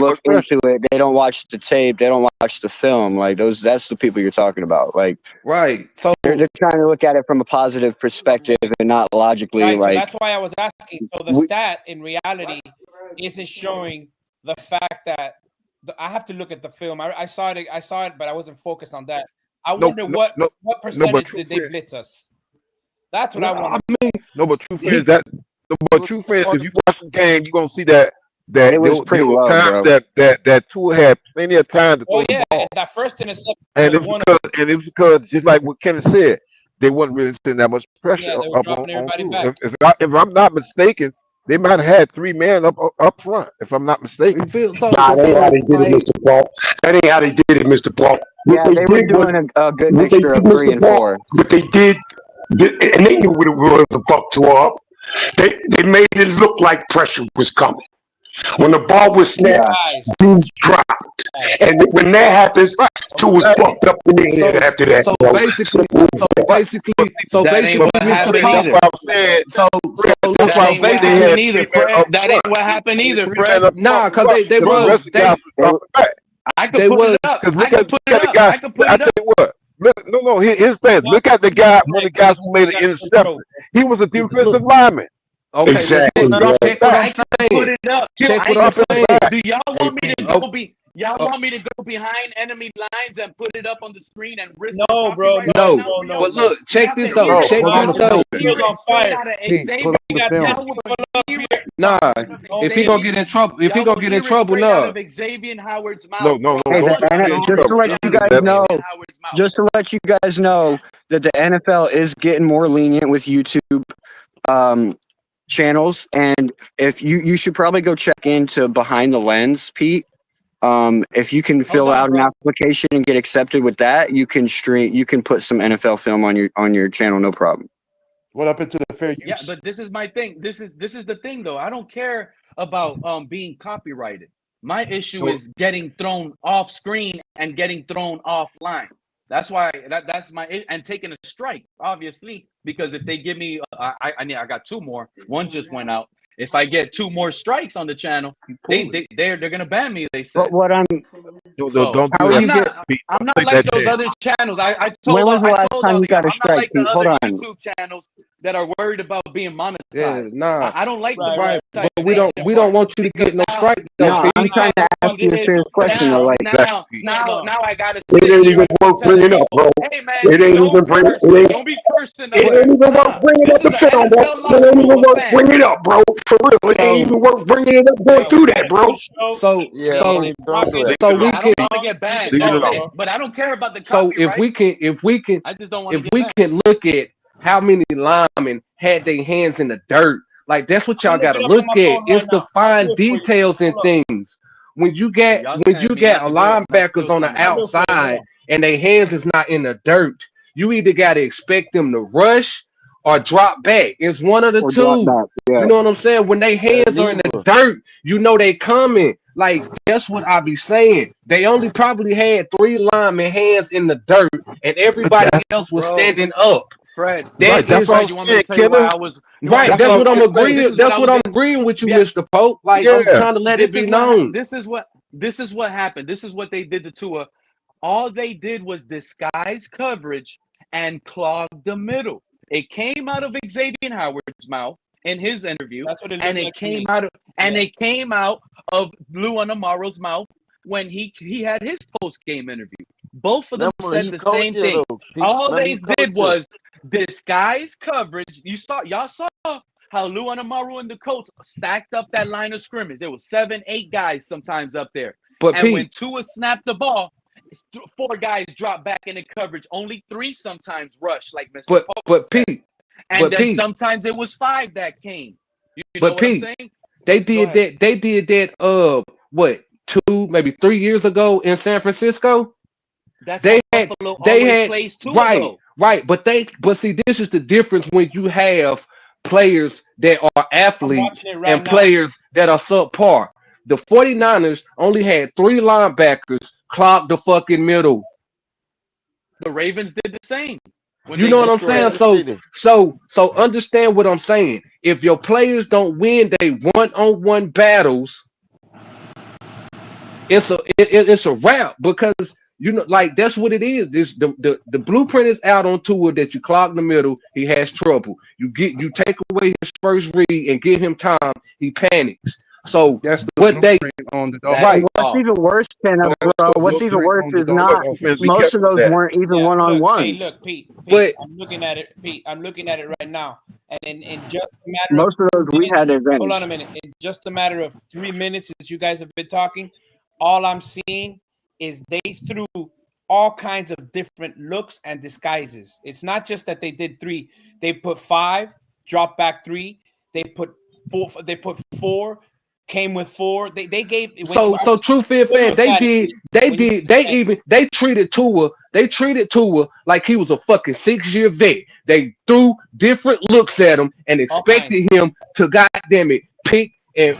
look into it. They don't watch the tape. They don't watch the film. Like that's the people you're talking about. Like right. So they're trying to look at it from a positive perspective and not logically. Right, like so that's why I was asking. So the stat in reality isn't showing the fact that I have to look at the film. I saw it, but I wasn't focused on that. I wonder what percentage did they blitz us? That's what I want. I mean, but truth is if you watch the game, you're gonna see that it was pretty low, times that Tua had plenty of time to throw the ball. And that first interception and it was because just like what Kenneth said, they wasn't really sending that much pressure up on Tua. If I'm not mistaken, they might have had 3 men up front, if I'm not mistaken. That ain't how they did it, Mr. Paul. That ain't how they did it, Mr. Paul. Yeah, they were doing a good mixture of 3 and 4. But they did, and they knew what it was to fuck Tua up. They made it look like pressure was coming. When the ball was snapped, dudes dropped. And when that happens, Tua's fucked up in the head after that. So basically, that ain't what happened either, Fred. Nah, because they was. I could put it up. I could put it up. What? Look, his thing. Look at the guy, one of the guys who made an interception. He was a defensive lineman. Okay, exactly. Check what I'm saying. Put it up. Check what I'm saying. Do y'all want me to go Y'all want me to go behind enemy lines and put it up on the screen and risk? No, bro. No. But look, check this though. Check this though. He's on fire. Nah, if he gonna get in trouble, no. Xavien Howard's mouth. No. Just to let you guys know that the NFL is getting more lenient with YouTube channels, and if you should probably go check into Behind the Lens, Pete. If you can fill out an application and get accepted with that, you can put some NFL film on your channel, no problem. What up into the fair use? Yeah, but this is my thing. This is the thing though. I don't care about being copyrighted. My issue So is getting thrown off screen and getting thrown offline. That's why that's my and taking a strike, obviously, because if they give me, I got two more. One just went out. If I get two more strikes on the channel, they're gonna ban me. They said. But what I'm So don't how do are that, you get? I'm not take like that those chance. other channels. I When told was the last all time of you y'all, got a I'm not strike, like the Pete? Hold other on. YouTube channels that are worried about being monetized. Yeah, nah. I don't like the Right. But we monetization don't part want you to because get no now strike though, No, Pete. I'm trying to ask you a serious question though. Like, now I gotta It sit ain't here even and worth tell bringing up, people, bro. hey man, It ain't don't even bring curse, it ain't don't be cursing it up ain't here. even worth bringing This up the is an film, bro. NFL It ain't locker even room of worth fans. bringing it up, bro. For real, it ain't even worth bringing it up going through that, bro. So Yeah, don't even do it. so we I don't can want to get banned. Leave it That's alone. it. But I don't care about the so copyright. if we can I just don't want to if get we banned. can look at how many linemen had their hands in the dirt, like that's what y'all got to look at. It's the fine details and things. When you Well, got y'all saying me not to do it, and I'm linebackers still on trying the to do it. outside and their hands is not in the dirt, you either got to expect them to rush or drop back. It's one of the or drop two. back. Yeah. You know what I'm saying? When they hands are in the Neither. dirt, you know they coming. Like that's what I be saying. They only probably had 3 linemen hands in the dirt, and everybody That's else was Bro, standing up. Fred, That right. That's is what Fred, I'm you want me to saying, tell you why Killer. I was? You want me right. to That's tell That's what you? what I'm I'm saying. This agreeing. is what That's I what was I'm getting. agreeing with you, Yeah, Mr. Pope. Like I'm Yeah. trying to let it be known. This is what happened. This is what they did to Tua. All they did was disguise coverage and clog the middle. It came out of Xavien Howard's mouth in his interview, and it came out of Lou Anamaro's mouth when he had his post game interview. Both of them Remember, said he the coached same here thing. though. All Remember, they he coached did here. was disguise coverage. Y'all saw how Lou Anamaru and the coach stacked up that line of scrimmage. There was 7, 8 guys sometimes up there. But And when Pete, Tua snapped the ball, 4 guys drop back into coverage. Only 3 sometimes rush, like Mr. Pope but said. Pete, And but then Pete, sometimes it was 5 that came. You know but what I'm Pete, saying? they Go did ahead. that. They did that. What 2, maybe 3 years ago in San Francisco? That's how They had Buffalo they always had plays Tua, right, though. right. But see, this is the difference when you have players that are athletes and players that are subpar. The 49ers only had 3 linebackers clog the fucking middle. The Ravens did the same when You they know what I'm destroyed saying? us. So understand what I'm saying. If your players don't win they one-on-one battles, it's a wrap because you know like that's what it is. This the blueprint is out on Tua that you clog the middle, he has trouble. You take away his first read and give him time, he panics. So That's the what they blueprint on the That's And right, what's all. even worse, That's bro, the what's even blueprint worse on the is Hold not on, Fans. Be most of careful with those that. weren't even Yeah, one on look, hey, ones. look, Pete, but I'm looking at it, Pete. I'm looking at it right now, and in just a matter of Most of those we 3 had minutes, hold on a advantage. minute. In just a matter of 3 minutes, as you guys have been talking, all I'm seeing is they threw all kinds of different looks and disguises. It's not just that they did 3; they put 5, drop back 3. They put 4. They put 4. Came with 4. They gave when so true fear you fan look at it, Pete, when you look at it, they treated Tua like he was a fucking 6-year vet. They threw different looks at him and all kinds. expected him to goddamn it pick and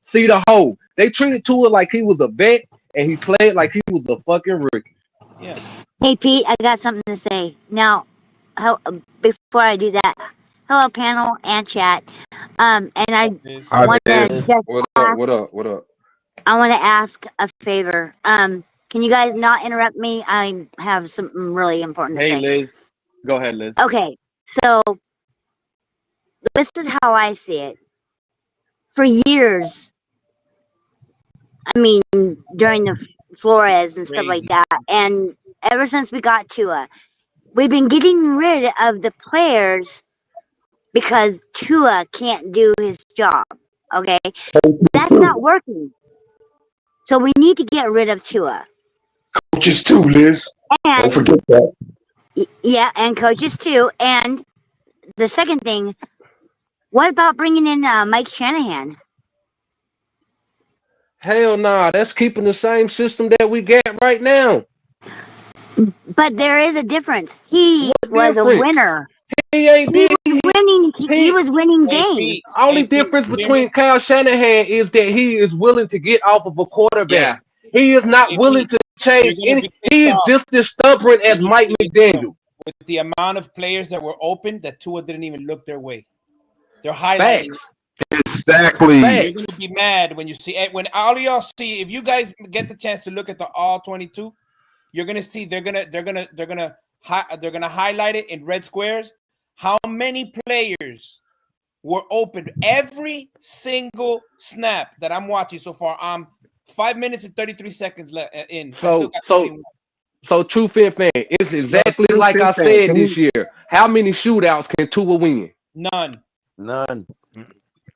see the hole. They treated Tua like he was a vet and he played like he was a fucking rookie. Yeah. Hey Pete, I got something to say. Now, before I do that, hello panel and chat. And I Hi, want to Liz. just What up? ask, What up? What up? I want to ask a favor. Can you guys not interrupt me? I have something really important to Hey, say. Liz. Go ahead, Liz. Okay, so this is how I see it. For years, I mean, during the Flores and stuff like Crazy. that, and ever since we got Tua, we've been getting rid of the players because Tua can't do his job. Okay, that's not working. So we need to get rid of Tua. Coaches too, Liz. Don't And forget that. yeah, and coaches too. And the second thing, what about bringing in Mike Shanahan? Hell nah, that's keeping the same system that we got right now. But there is a difference. He What was a difference? winner. he ain't He did. was winning. He was winning Hey, games. Pete. Only Hey, Pete. difference You hear me? between Kyle Shanahan is that he is willing to get off of a quarterback. Yeah. He is not Hey, willing Pete. to You're change gonna any. be pissed He is off just as stubborn as when you Mike see this McDaniel. film with the amount of players that were open that Tua didn't even look their way. They're highlighting. Facts. Exactly. You're gonna be mad when you see it. When all of y'all see, if you guys get the chance to look at the all 22, you're gonna see they're gonna highlight it in red squares. How many players were open every single snap that I'm watching so far? 5 minutes and 33 seconds left in. I still got 21. So true Fin fan, it's exactly True like Fin I fan, said can this you year. How many shootouts can Tua win? None. None.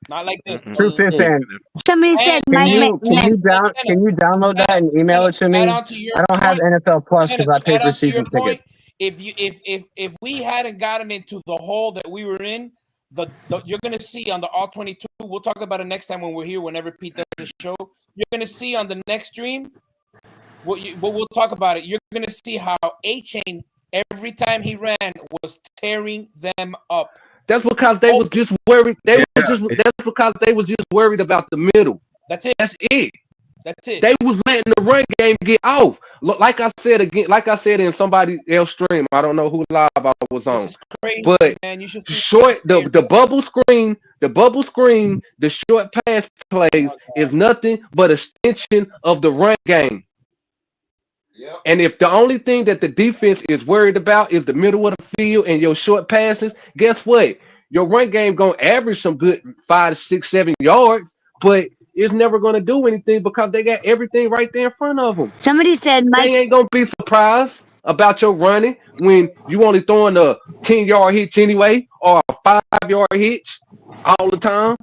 Not like this. True Fin fan? Somebody said And Can you download that and email it to add me? on to your I don't have point, NFL Plus Shannon, because I to pay add for on to your season point, tickets. if we hadn't gotten into the hole that we were in, you're gonna see on the all 22. We'll talk about it next time when we're here. Whenever Pete does the show, you're gonna see on the next stream. We'll talk about it. You're gonna see how A-Chain every time he ran was tearing them up. That's because they was just worried. That's because they was just worried about the middle. That's it. That's it. That's it. They was letting the run game get off. Look, like I said in somebody else stream. I don't know who live I was on. This is crazy, but man. You should see the bubble screen, the short pass plays is nothing but extension of the run game. And if the only thing that the defense is worried about is the middle of the field and your short passes, guess what? Your run game gonna average some good 5, 6, 7 yards, but it's never gonna do anything because they got everything right there in front of them. Somebody said They ain't gonna be surprised about your running when you only throwing a 10-yard hitch anyway or a 5-yard hitch all the time.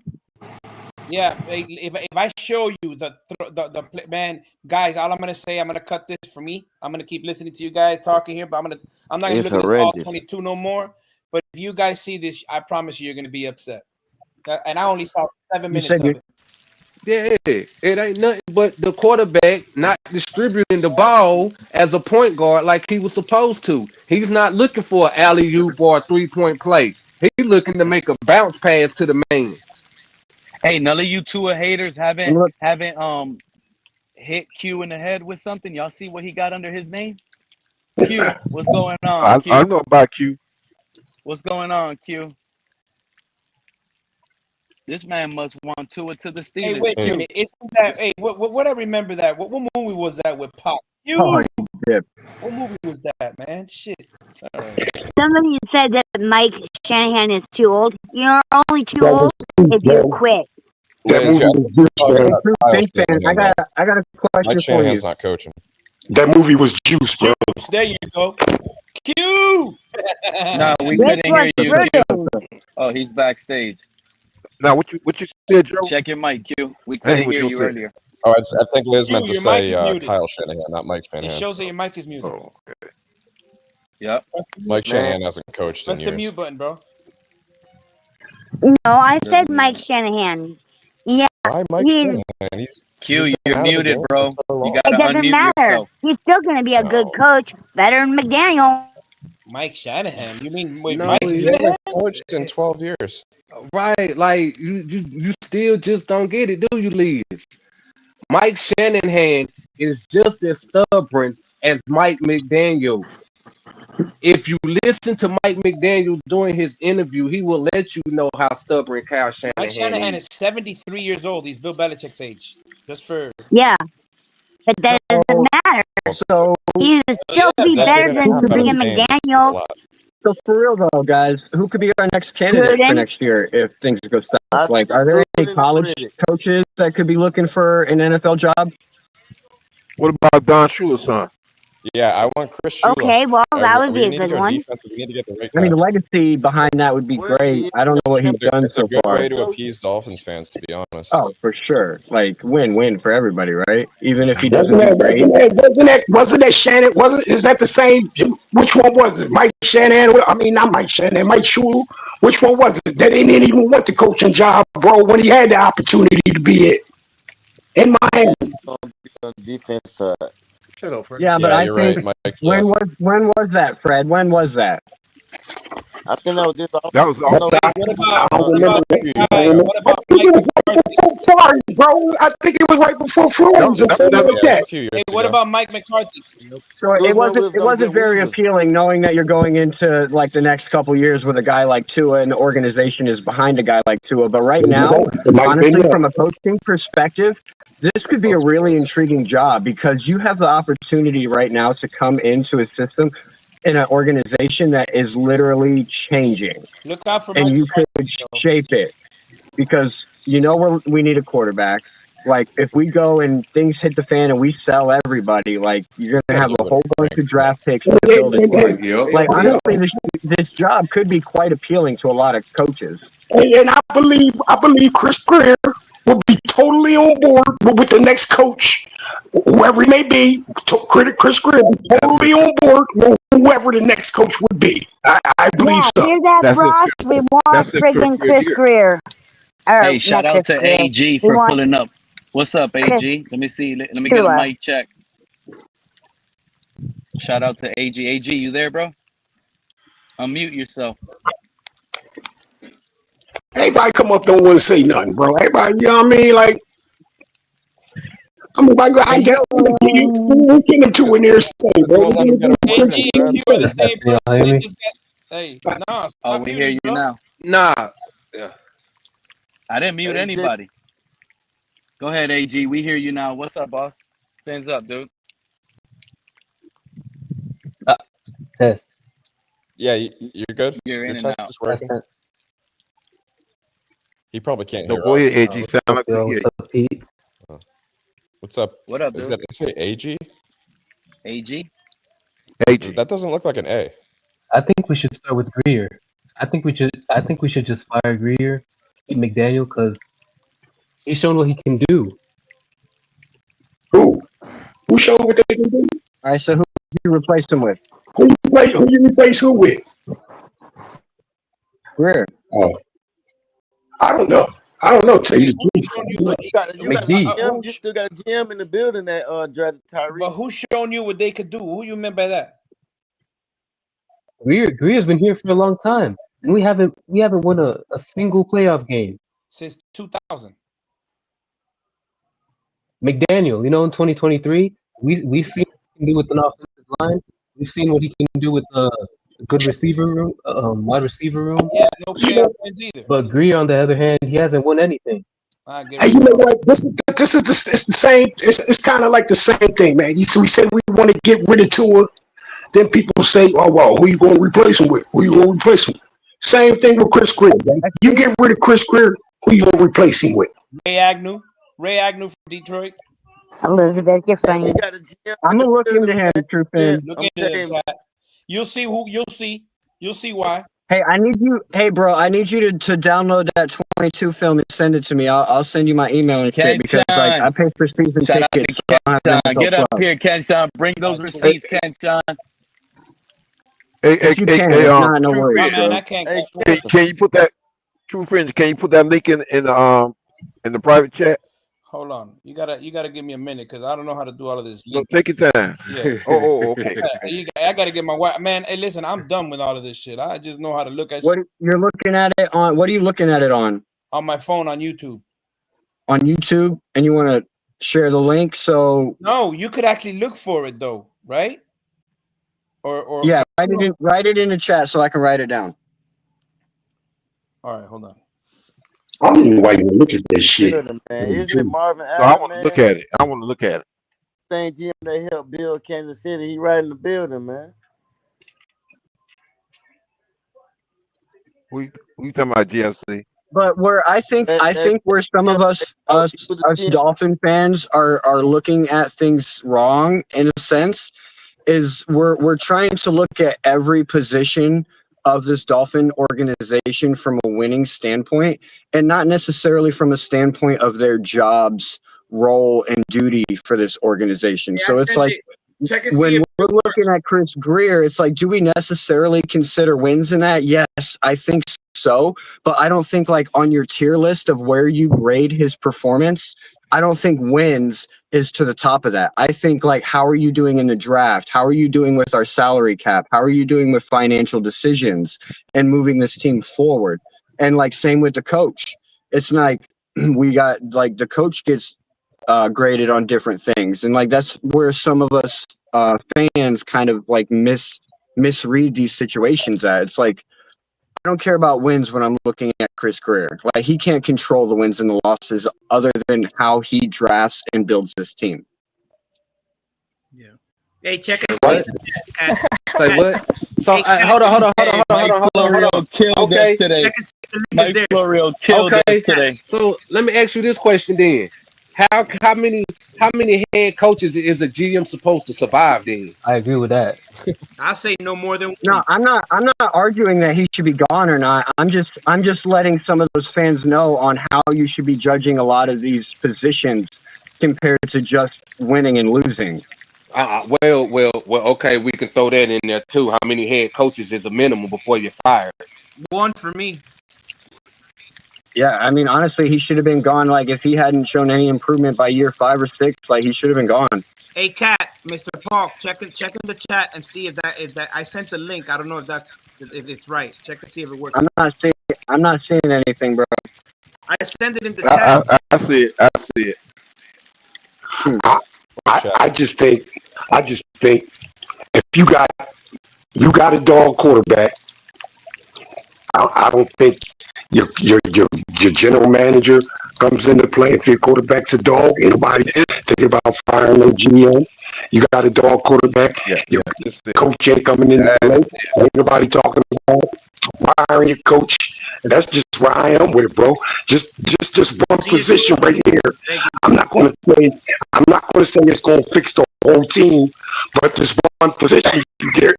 Yeah, if I show you the man, guys, all I'm gonna say, I'm gonna cut this for me. I'm gonna keep listening to you guys talking here, but I'm not gonna It's look at this all horrendous. 22 no more. But if you guys see this, I promise you're gonna be upset. And I only saw 7 minutes of it. Yeah, it ain't nothing but the quarterback not distributing the ball as a point guard like he was supposed to. He's not looking for an alley-oop or a 3-point play. He's looking to make a bounce pass to the man. Hey, none of you Tua haters haven't hit Q in the head with something. Y'all see what he got under his name? Q, what's going on? Q, I know about Q. what's going on? Q, this man must want Tua to the Steelers. Hey, wait a minute. Isn't that? Hey, what I remember that? What movie was that with Pop? Oh, yeah. What movie was that, man? Shit. All right. Somebody said that Mike Shanahan is too old. You're only too old if you quit. That Liz, movie was juice, talking bro. about Kyle Fin fan, Shanahan, I got a question Mike for Shanahan's you. not coaching. That movie was juice, bro. There you go. Q. No, we This couldn't hear was you. Brutal. Oh, he's backstage. Now, what you said, Joe? Check your mic, Q. We I couldn't hear what hear Joe you said. earlier. Oh, I think Liz meant to Your mic say is muted. Kyle Shanahan, not Mike It Shanahan. shows that your mic is muted. Oh, okay. Yep. Mike Shanahan hasn't coached in Press the years. mute button, bro. No, I said Mike Shanahan. Yeah, Why Mike Shanahan? He's Q, been you're out of the muted, game bro. for so You long. it gotta doesn't unmute matter. yourself. He's still going to be a good coach, better than McDaniel. Mike Shanahan. You mean No, Mike he He Shanahan? hasn't coached in 12 years. Right, like you still just don't get it, do you, Liz? Mike Shanahan is just as stubborn as Mike McDaniel. If you listen to Mike McDaniel during his interview, he will let you know how stubborn Kyle Mike Shanahan Shanahan is. is 73 years old. He's Bill Belichick's age. Just for Yeah, but that doesn't matter. So, He would still be better than being McDaniel. So for real though, guys, who could be our next candidate for next year if things go south? Like, are there any college coaches that could be looking for an NFL job? What about Don Shula's son? Yeah, I want Chris Shula. Okay, well, that would we be a need to good go one. defensive. We need to get the right I guy. mean, the legacy behind that would be great. I don't know what he's done It's so a good far. way to appease Dolphins fans, to be honest. Oh, for sure. Like win-win for everybody, right? Even if he doesn't do great. Wasn't that Shannon? Is that the same? Which one was it? Mike Shanahan? I mean, not Mike Shanahan. Mike Shula. Which one was it? That he didn't even want the coaching job, bro. When he had the opportunity to be it in Miami. On the defense side. Yeah, but I you're think right, Mike. when was that, Fred? When was that? I think that was just all. That was No, all. What about Mike McCarthy? Sorry, bro. I think it was right before Flores and something like that. Hey, what about Mike McCarthy? So Good it win was wasn't gonna get very Weaver. appealing knowing that you're going into like the next couple years with a guy like Tua and the organization is behind a guy like Tua. But right now, honestly, from a coaching perspective, this could be a really intriguing job because you have the opportunity right now to come into a system in an organization that is literally changing, Look out for and Mike you could McCarthy. shape it because you know we need a quarterback. Like if we go and things hit the fan and we sell everybody, like you're gonna have a whole bunch of draft picks to build a team. Like honestly, this job could be quite appealing to a lot of coaches. And I believe Chris Greer will be totally on board with the next coach, whoever he may be. Chris Greer will be totally on board with whoever the next coach would be. I believe so. Hear that, Ross? We want friggin' Chris Greer. Hey, shout out to AG for pulling up. What's up, AG? Let me see. Let me get a mic check. Shout out to AG. AG, you there, bro? Unmute yourself. Everybody come up, don't want to say nothing, bro. Everybody, you know what I mean? Like, I get them Tuaneers say, bro. AG, you are the same person that just got. Hey, nah. Oh, we hear you now. Nah. Yeah. I didn't mute anybody. Go ahead, AG. We hear you now. What's up, boss? Stands up, dude. Test. Yeah, you're good. You're in Your and test out. is working. He probably can't No, hear go us. ahead, AG. Sound like Yo, you. what's up, Pete? What's up? What up, Is dude? that say AG? AG? AG. That doesn't look like an A. I think we should start with Greer. I think we should just fire Greer, keep McDaniel, because he's shown what he can do. Who showed what they can do? All right, so who you replace him with? Who you replace who with? Greer. Oh, I don't know. Tell you the truth. You got a GM. You still got a GM in the building that drafted Tyreek. But who's showing you what they could do? Who you meant by that? Greer's been here for a long time, and we haven't won a single playoff game Since 2000. McDaniel, in 2023, we've seen what he can do with an offensive line. We've seen what he can do with a good receiver room, wide receiver room. Yeah, no playoff wins either. But Greer, on the other hand, he hasn't won anything. Hey, you know what? This is it's the same. It's kind of like the same thing, man. We say we want to get rid of Tua, then people say, "Oh well, who you going to replace him with? Who you going to replace him with?" Same thing with Chris Greer. Man. You get rid of Chris Greer, who you going to replace him with? Ray Agnew from Detroit. Elizabeth, you're funny. I'm gonna look into him, true fan. Look into him, Cat. You'll see You'll see why. Hey, bro, I need you to download that 22 film and send it to me. I'll send you my email and shit because like I pay for season Shout out to tickets. Ken. Get up here, Ken Sean. Bring those receipts, Ken Sean. Hey, no worries, man, bro. I can't. Can you put that true friends? Can you put that link in the private chat? Hold on. You gotta give me a minute because I don't know how to do all of this. No, take your time. Yeah. Okay. I gotta get my wife. Man, hey, listen, I'm done with all of this shit. I just know how to look at What shit you're looking at it on? What are you looking at it on? on my phone on YouTube. On YouTube, and you want to share the link? So No, you could actually look for it though, right? Or yeah, write it in the chat so I can write it down. All right, hold on. I don't know why you look at this shit. Man. Isn't it Marvin So I Allen, want to man? look at it. I want to look at it. Same GM that helped build Kansas City. He right in the building, man. We talking about GFC? But I think where some of us Dolphin fans are looking at things wrong in a sense is we're trying to look at every position of this Dolphin organization from a winning standpoint and not necessarily from a standpoint of their jobs, role, and duty for this organization. Yeah, so it's like when we're looking at Chris Greer, it's like, do we necessarily consider wins in that? Yes, I think so. But I don't think like on your tier list of where you grade his performance, I don't think wins is to the top of that. I think, like, how are you doing in the draft? How are you doing with our salary cap? How are you doing with financial decisions and moving this team forward? And, like, same with the coach. It's like we got, like, the coach gets graded on different things. And, like, that's where some of us fans kind of, like, misread these situations at. It's like, I don't care about wins when I'm looking at Chris Greer. Like, he can't control the wins and the losses other than how he drafts and builds this team. Yeah. Hey, check it. What? Say what? So hold on. Mike Florio killed us today. Mike Florio killed us today. So let me ask you this question then: How many head coaches is a GM supposed to survive then? I agree with that. I say no more than No, I'm not arguing that he should be gone or not. I'm just letting some of those fans know on how you should be judging a lot of these positions compared to just winning and losing. Well, okay, we can throw that in there too. How many head coaches is a minimum before you're fired? one for me. Yeah, I mean, honestly, he should have been gone. Like, if he hadn't shown any improvement by year 5 or 6, like, he should have been gone. Hey, Cat, Mr. Paul, check in the chat and see if that I sent the link. I don't know if it's right. Check to see if it works. I'm not seeing anything, bro. I sent it in the chat. I see it. I just think if you got a dog quarterback, I don't think your general manager comes into play. If your quarterback's a dog, anybody thinking about firing a GM? You got a dog quarterback. Your coach ain't coming into play. Ain't nobody talking about firing your coach. And that's just where I am with it, bro. Just one position right here. I'm not going to say it's going to fix the whole team, but this one position you get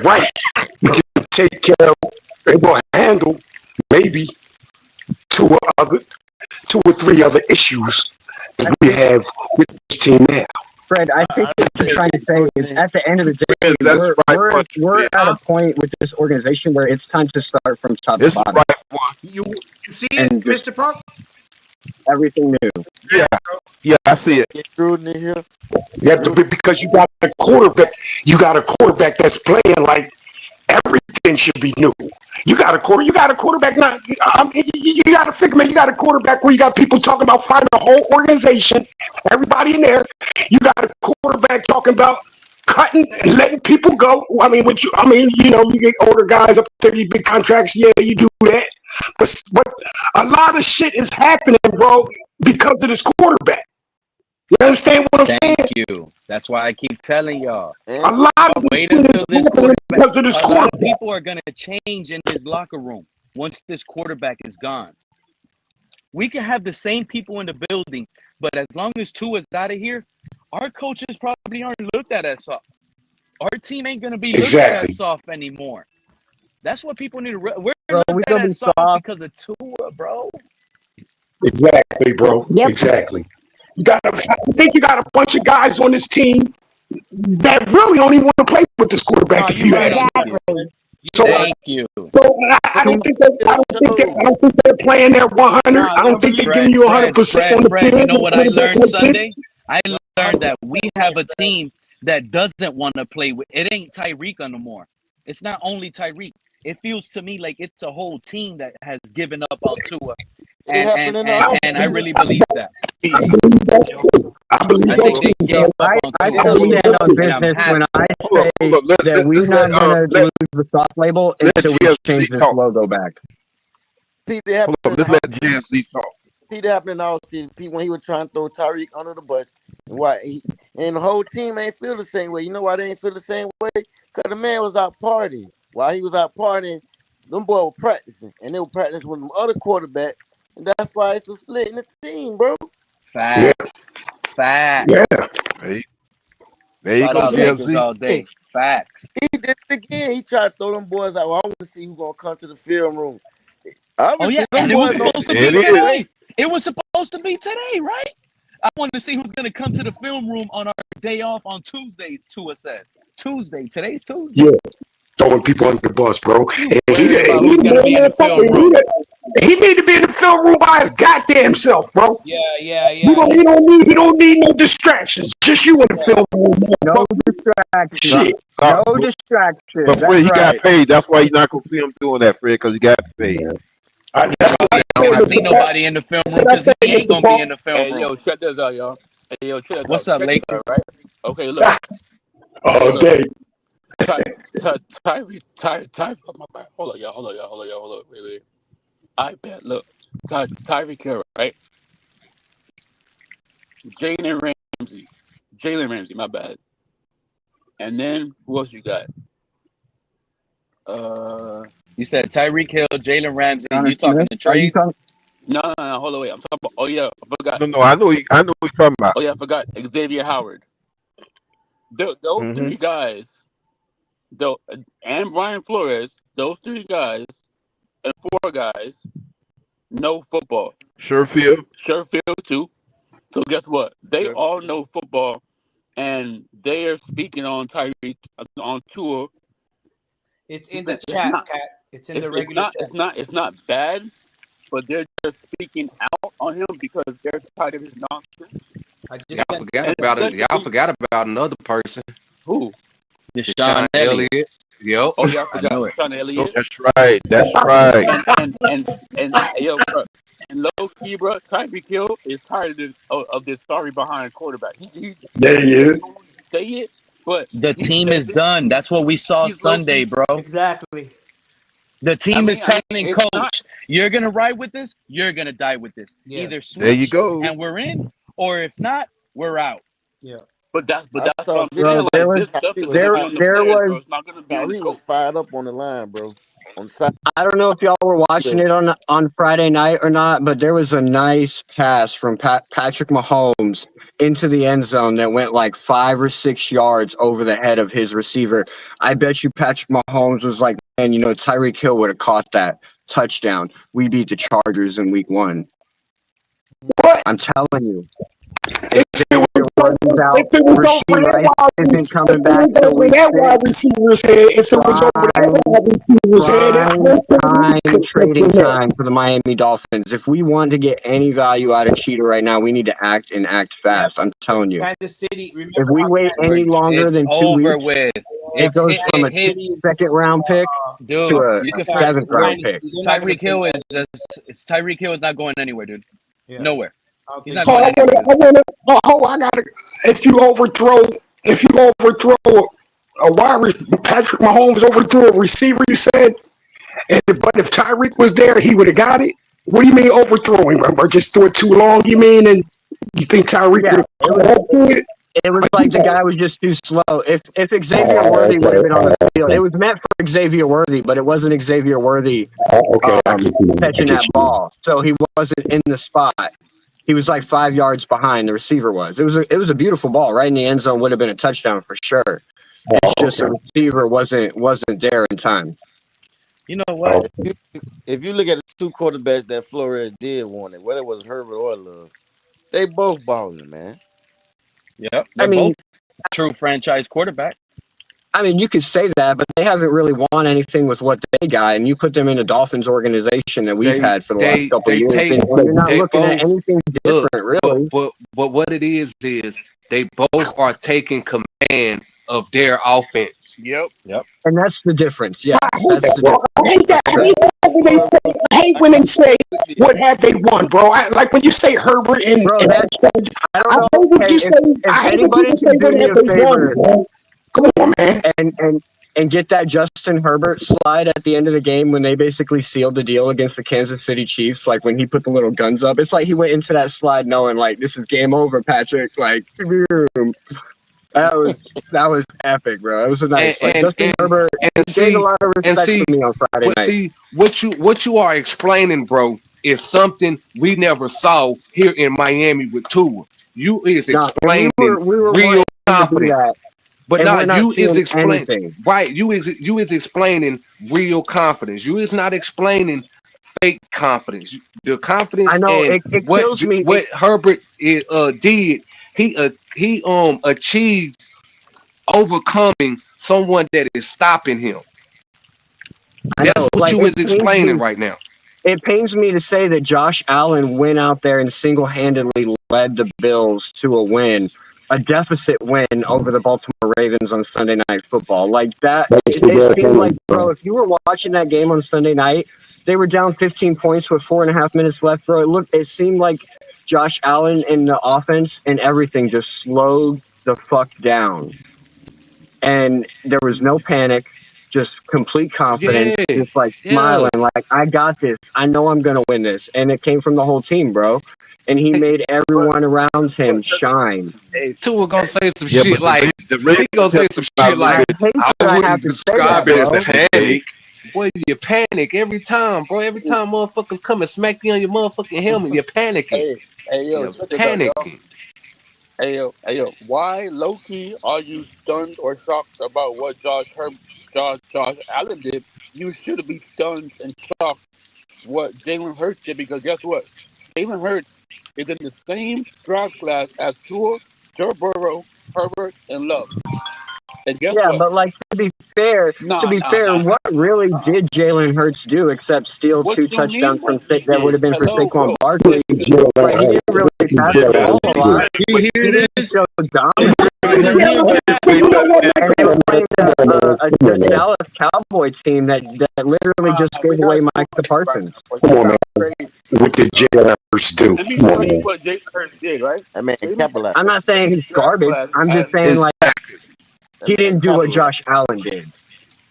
right. You can take care of. They will handle maybe 2 or 3 other issues that we have with this team now. Fred, I think what you're trying to say is at the end of the day, we're at a point with this organization where it's time to start from top to bottom. You see it, Mr. Park? Everything new. Yeah, I see it. Yeah, because you got a quarterback that's playing like everything should be new. You got a quarterback now. You got to figure, man. You got a quarterback where you got people talking about fighting the whole organization, everybody in there. You got a quarterback talking about cutting and letting people go. You get older guys up there, these big contracts. Yeah, you do that. But a lot of shit is happening, bro, because of this quarterback. You understand what I'm saying? Thank you. That's why I keep telling y'all. A lot of wait until this because of this quarterback. A lot of quarterback. people are gonna change in his locker room once this quarterback is gone. We can have the same people in the building, but as long as Tua's out of here, our coaches probably aren't looked at as soft. Our team ain't gonna be looked at as soft anymore. That's what people need to. We're looked at as soft because of Tua, bro. Exactly, bro. Yep. Exactly. I think you got a bunch of guys on this team that really don't even want to play with this quarterback. If you ask me. So, Thank you. So I don't think they're playing their 100. I don't think they're giving you 100% on the Fred, field. you know what I learned Sunday? I learned that we have a team that doesn't want to play with. It ain't Tyreek anymore. It's not only Tyreek. It feels to me like it's a whole team that has given up on Tua. And I really believe that. I believe they gave up on I Tua. still stand on business when I say that we're not going to lose the soft label until we change this logo back. Pete, Hold on, let's let GSC talk. Pete happened all season. Pete, when he was trying to throw Tyreek under the bus, and the whole team ain't feel the same way. You know why they ain't feel the same way? Because the man was out partying. While he was out partying, them boys were practicing, and they were practicing with them other quarterbacks, and that's why it's a split in the team, bro. Facts. Facts. Yeah. Hey, there you Shout go, out Lakers GSC. all day. Facts. He did it again. He tried to throw them boys out. Well, I want to see who's gonna come to the film room. Oh yeah, and it was supposed to be today. It was supposed to be today, right? I wanted to see who's gonna come to the film room on our day off on Tuesday. Tua said Tuesday. Today's Tuesday. Yeah, throwing people under the bus, bro. And he Worried about who's gonna be in the film room. He need to be in the film room by his goddamn self, bro. Yeah. He don't need no distractions. Just you in the film room, No motherfucker. distractions. Shit. No distractions. But That's Fred, he got right. paid. That's why you're not gonna see him doing that, Fred, because he got paid. That's what I Don't said. see nobody in the film That's room what I because said, he ain't Mr. gonna be Paul. in the film Hey, room. yo, check this out, y'all. Hey, yo, check this What's out. up, Check this Lakers? out, right? Okay, look. Hey, look. Okay. Ty, oh, my bad. Hold on, y'all. Wait. I bet. Look, Tyreek Hill, right? Jalen Ramsey, my bad. And then who else you got? You said Tyreek Hill, Jalen Ramsey. Jonathan You talking Smith? the Are you trades? talking? No. Hold on, wait. I'm talking about. Oh yeah, I forgot. No, I know what you're talking about. Oh yeah, I forgot. Xavien Howard. Those three guys, and Brian Flores. Those three guys and four guys know football. Sherfield too. So guess what? They all know football, and they are speaking on Tyreek on Tua. It's in the chat, Cat. It's in the regular chat. It's not bad, but they're just speaking out on him because they're tired of his nonsense. Y'all forgot about another person. Who? Deshaun Elliott. Yep. Oh yeah, I I forgot. knew it. Deshaun Elliott. That's right. And yo, bro, and low key, bro, Tyreek Hill is tired of this sorry behind quarterback. He There he is. don't say it, but The he team says is it. done. That's what we saw He's Sunday, bro. Exactly. The team is telling it's coach, not. you're gonna ride with this, you're gonna die with this. Yeah. Either There you switch go. and we're in, or if not, we're out. Yeah. But that's I what saw I'm video. saying. Bro, Like this stuff Kyrie is was gonna be fired. on the there players, was. bro. It's not gonna be on the Kyrie was coach. fired up on the line, bro. On the side. I don't know if y'all were watching it on Friday night or not, but there was a nice pass from Patrick Mahomes into the end zone that went like 5 or 6 yards over the head of his receiver. I bet you Patrick Mahomes was like, man, Tyreek Hill would have caught that touchdown. We beat the Chargers in week 1. What? I'm telling you. If it was over that wide receiver's head, if it was over that wide receiver's head, trading time for the Miami Dolphins. If we want to get any value out of Cheetah right now, we need to act and act fast. I'm telling you. Kansas City. Remember If we wait any longer It's than 2 over weeks, with. it goes from a second round pick Dude, to a you can 7th round pick. Tyreek Hill Tyreek Hill is not going anywhere, dude. Yeah. Nowhere. He's not Oh, going anywhere. I gotta. If you overthrow a Patrick Mahomes overthrew a receiver, you said, but if Tyreek was there, he would have got it. What do you mean overthrowing? Remember, just threw it too long. You mean, and you think Tyreek would have caught up to it? It was like the guy was just too slow. If Xavier Worthy would have been on the field, it was meant for Xavier Worthy, but it wasn't Xavier Worthy catching that ball, so he wasn't in the spot. He was like 5 yards behind the receiver was. It was a beautiful ball right in the end zone. Would have been a touchdown for sure. It's just the receiver wasn't there in time. You know what? If you look at the two quarterbacks that Flores did want it, whether it was Herbert or Love, they both balling, man. Yep. They're both true franchise quarterback. I mean, you could say that, but they haven't really won anything with what they got, and you put them in a Dolphins organization that we've had for the last couple of years, and you're not looking at anything different, really. But what it is they both are taking command of their offense. Yep. And that's the difference. Yeah, that's the difference. I hate that. I hate when they say, "What have they won, bro?" Like when you say Herbert and I hate when you say, "I hate when you say what have they won." Bro. Come on, man. And get that Justin Herbert slide at the end of the game when they basically sealed the deal against the Kansas City Chiefs. Like when he put the little guns up, it's like he went into that slide knowing like this is game over, Patrick. Like that was epic, bro. It was a nice. Justin Herbert gained a lot of respect for me on Friday night. See what you are explaining, bro, is something we never saw here in Miami with Tua. You is explaining real confidence. But you is explaining right. You is explaining real confidence. You is not explaining fake confidence. The confidence and what Herbert did. He achieved overcoming someone that is stopping him. That's what you is explaining right now. It pains me to say that Josh Allen went out there and single-handedly led the Bills to a win, a deficit win over the Baltimore Ravens on Sunday Night Football. Like that, it seemed like, bro, if you were watching that game on Sunday night, they were down 15 points with 4.5 minutes left, bro. It seemed like Josh Allen and the offense and everything just slowed the fuck down. And there was no panic, just complete confidence, just like smiling, like, I got this. I know I'm going to win this. And it came from the whole team, bro. And he made everyone around him shine. Hey, Tua gonna say some Yeah, shit but like the he Ravens gonna say helped some him out a shit little like bit. I have wouldn't to say describe that, it as bro. a panic. Boy, you panic every time, bro. Every time motherfuckers come and smack you on your motherfucking helmet, you're panicking. Hey, yo, You're check this out, y'all. panicking. Hey, yo. Why, low key, are you stunned or shocked about what Josh Allen did? You should be stunned and shocked what Jalen Hurts did, because guess what? Jalen Hurts is in the same draft class as Tua, Joe Burrow, Herbert, and Love. And guess Yeah, what? but like to be fair, Nah. what really did Jalen Hurts do except steal What 2 you mean touchdowns what from he that would did? have been for Hello, Saquon bro. Barkley? Like he didn't really pass the ball a lot. You He hear didn't this? show dominance. You hear that? And they were playing a Dallas Cowboy team that literally just gave away Micah Parsons. Come on, man. What did Jalen Hurts do? Let me Come tell on, you man. what Jalen Hurts did, right? That man Jalen capitalized. I'm not saying he's draft garbage. class I'm just as saying like That he man didn't do what capitalized. Josh Allen did.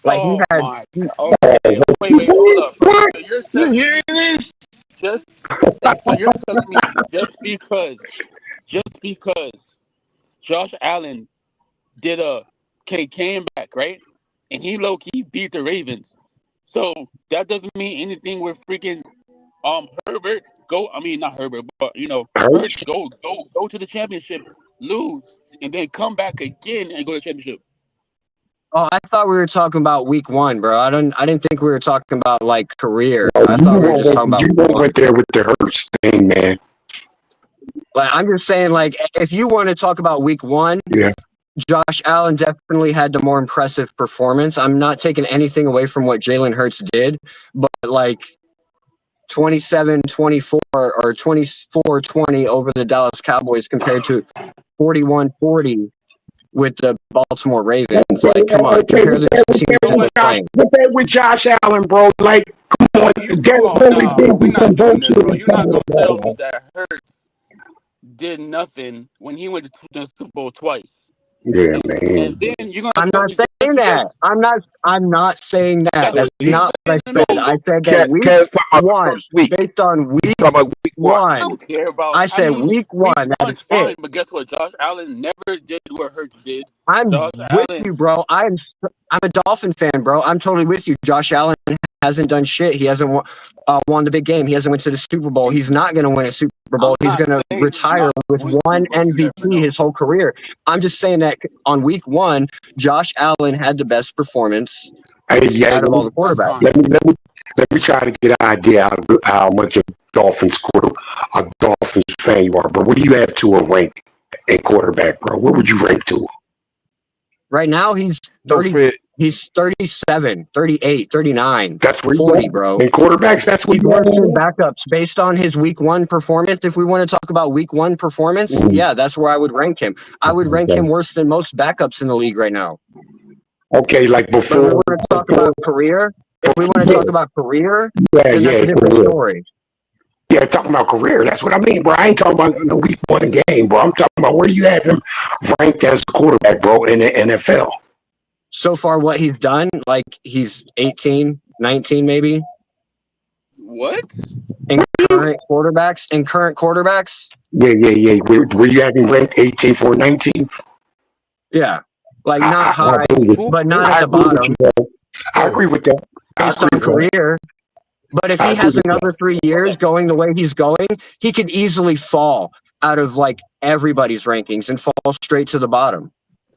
Like he oh had my god. Okay, wait, hold up. So you're You telling hear me this? just so you're telling me just because Josh Allen came back, right? And he low key beat the Ravens. So that doesn't mean anything with freaking Herbert not Herbert, but Hurts Hurts? go to the championship, lose, and then come back again and go to the championship. Oh, I thought we were talking about week 1, bro. I didn't think we were talking about like career. No, I thought we were just talking about you week 1. went there with the Hurts thing, man. Like I'm just saying, like if you want to talk about week 1, Yeah. Josh Allen definitely had the more impressive performance. I'm not taking anything away from what Jalen Hurts did, but like 27-24 or 24-20 over the Dallas Cowboys compared to 41-40 with the Baltimore Ravens. Like, come on, compare the two teams that they're playing. What's that with Josh Allen, bro? Like, come on. We're not doing this, bro. You're not gonna tell me that Hurts did nothing when he went to the Super Bowl twice. Yeah, man. And then you're gonna I'm tell not me saying that. I'm not saying that. That's you not what I said. I said that week Cat's talking about the 1, first week. based on week Talking about week 1. 1. I don't care about. I said week 1. That One's is fine, it. but guess what? Josh Allen never did what Hurts did. I'm Josh with Allen. you, bro. I'm a Dolphin fan, bro. I'm totally with you. Josh Allen hasn't done shit. He hasn't won the big game. He hasn't went to the Super Bowl. He's not going to win a Super Bowl. He's going to retire with one MVP his whole career. I'm just saying that on week 1, Josh Allen had the best performance out of all the quarterbacks. Let me try to get an idea how much a Dolphins fan you are, bro. What do you have to a rank in quarterback, bro? What would you rank to? Right now, he's 30. He's 37, 38, 39. That's where 40, bro. In quarterbacks, that's what he's worse than backups based on his week 1 performance. If we want to talk about week 1 performance, yeah, that's where I would rank him. I would rank him worse than most backups in the league right now. Okay, like before. But if we want to talk about career, then that's a different story. Yeah, talking about career. That's what I mean, bro. I ain't talking about no week 1 game, bro. I'm talking about where do you have him ranked as a quarterback, bro, in the NFL? So far, what he's done, like he's 18, 19 maybe. What? In current quarterbacks? Yeah. Where you have him ranked 18 for 19? Yeah. Like not high, but not at the bottom. I agree with that. Based on career. But if he has another 3 years going the way he's going, he could easily fall out of like everybody's rankings and fall straight to the bottom.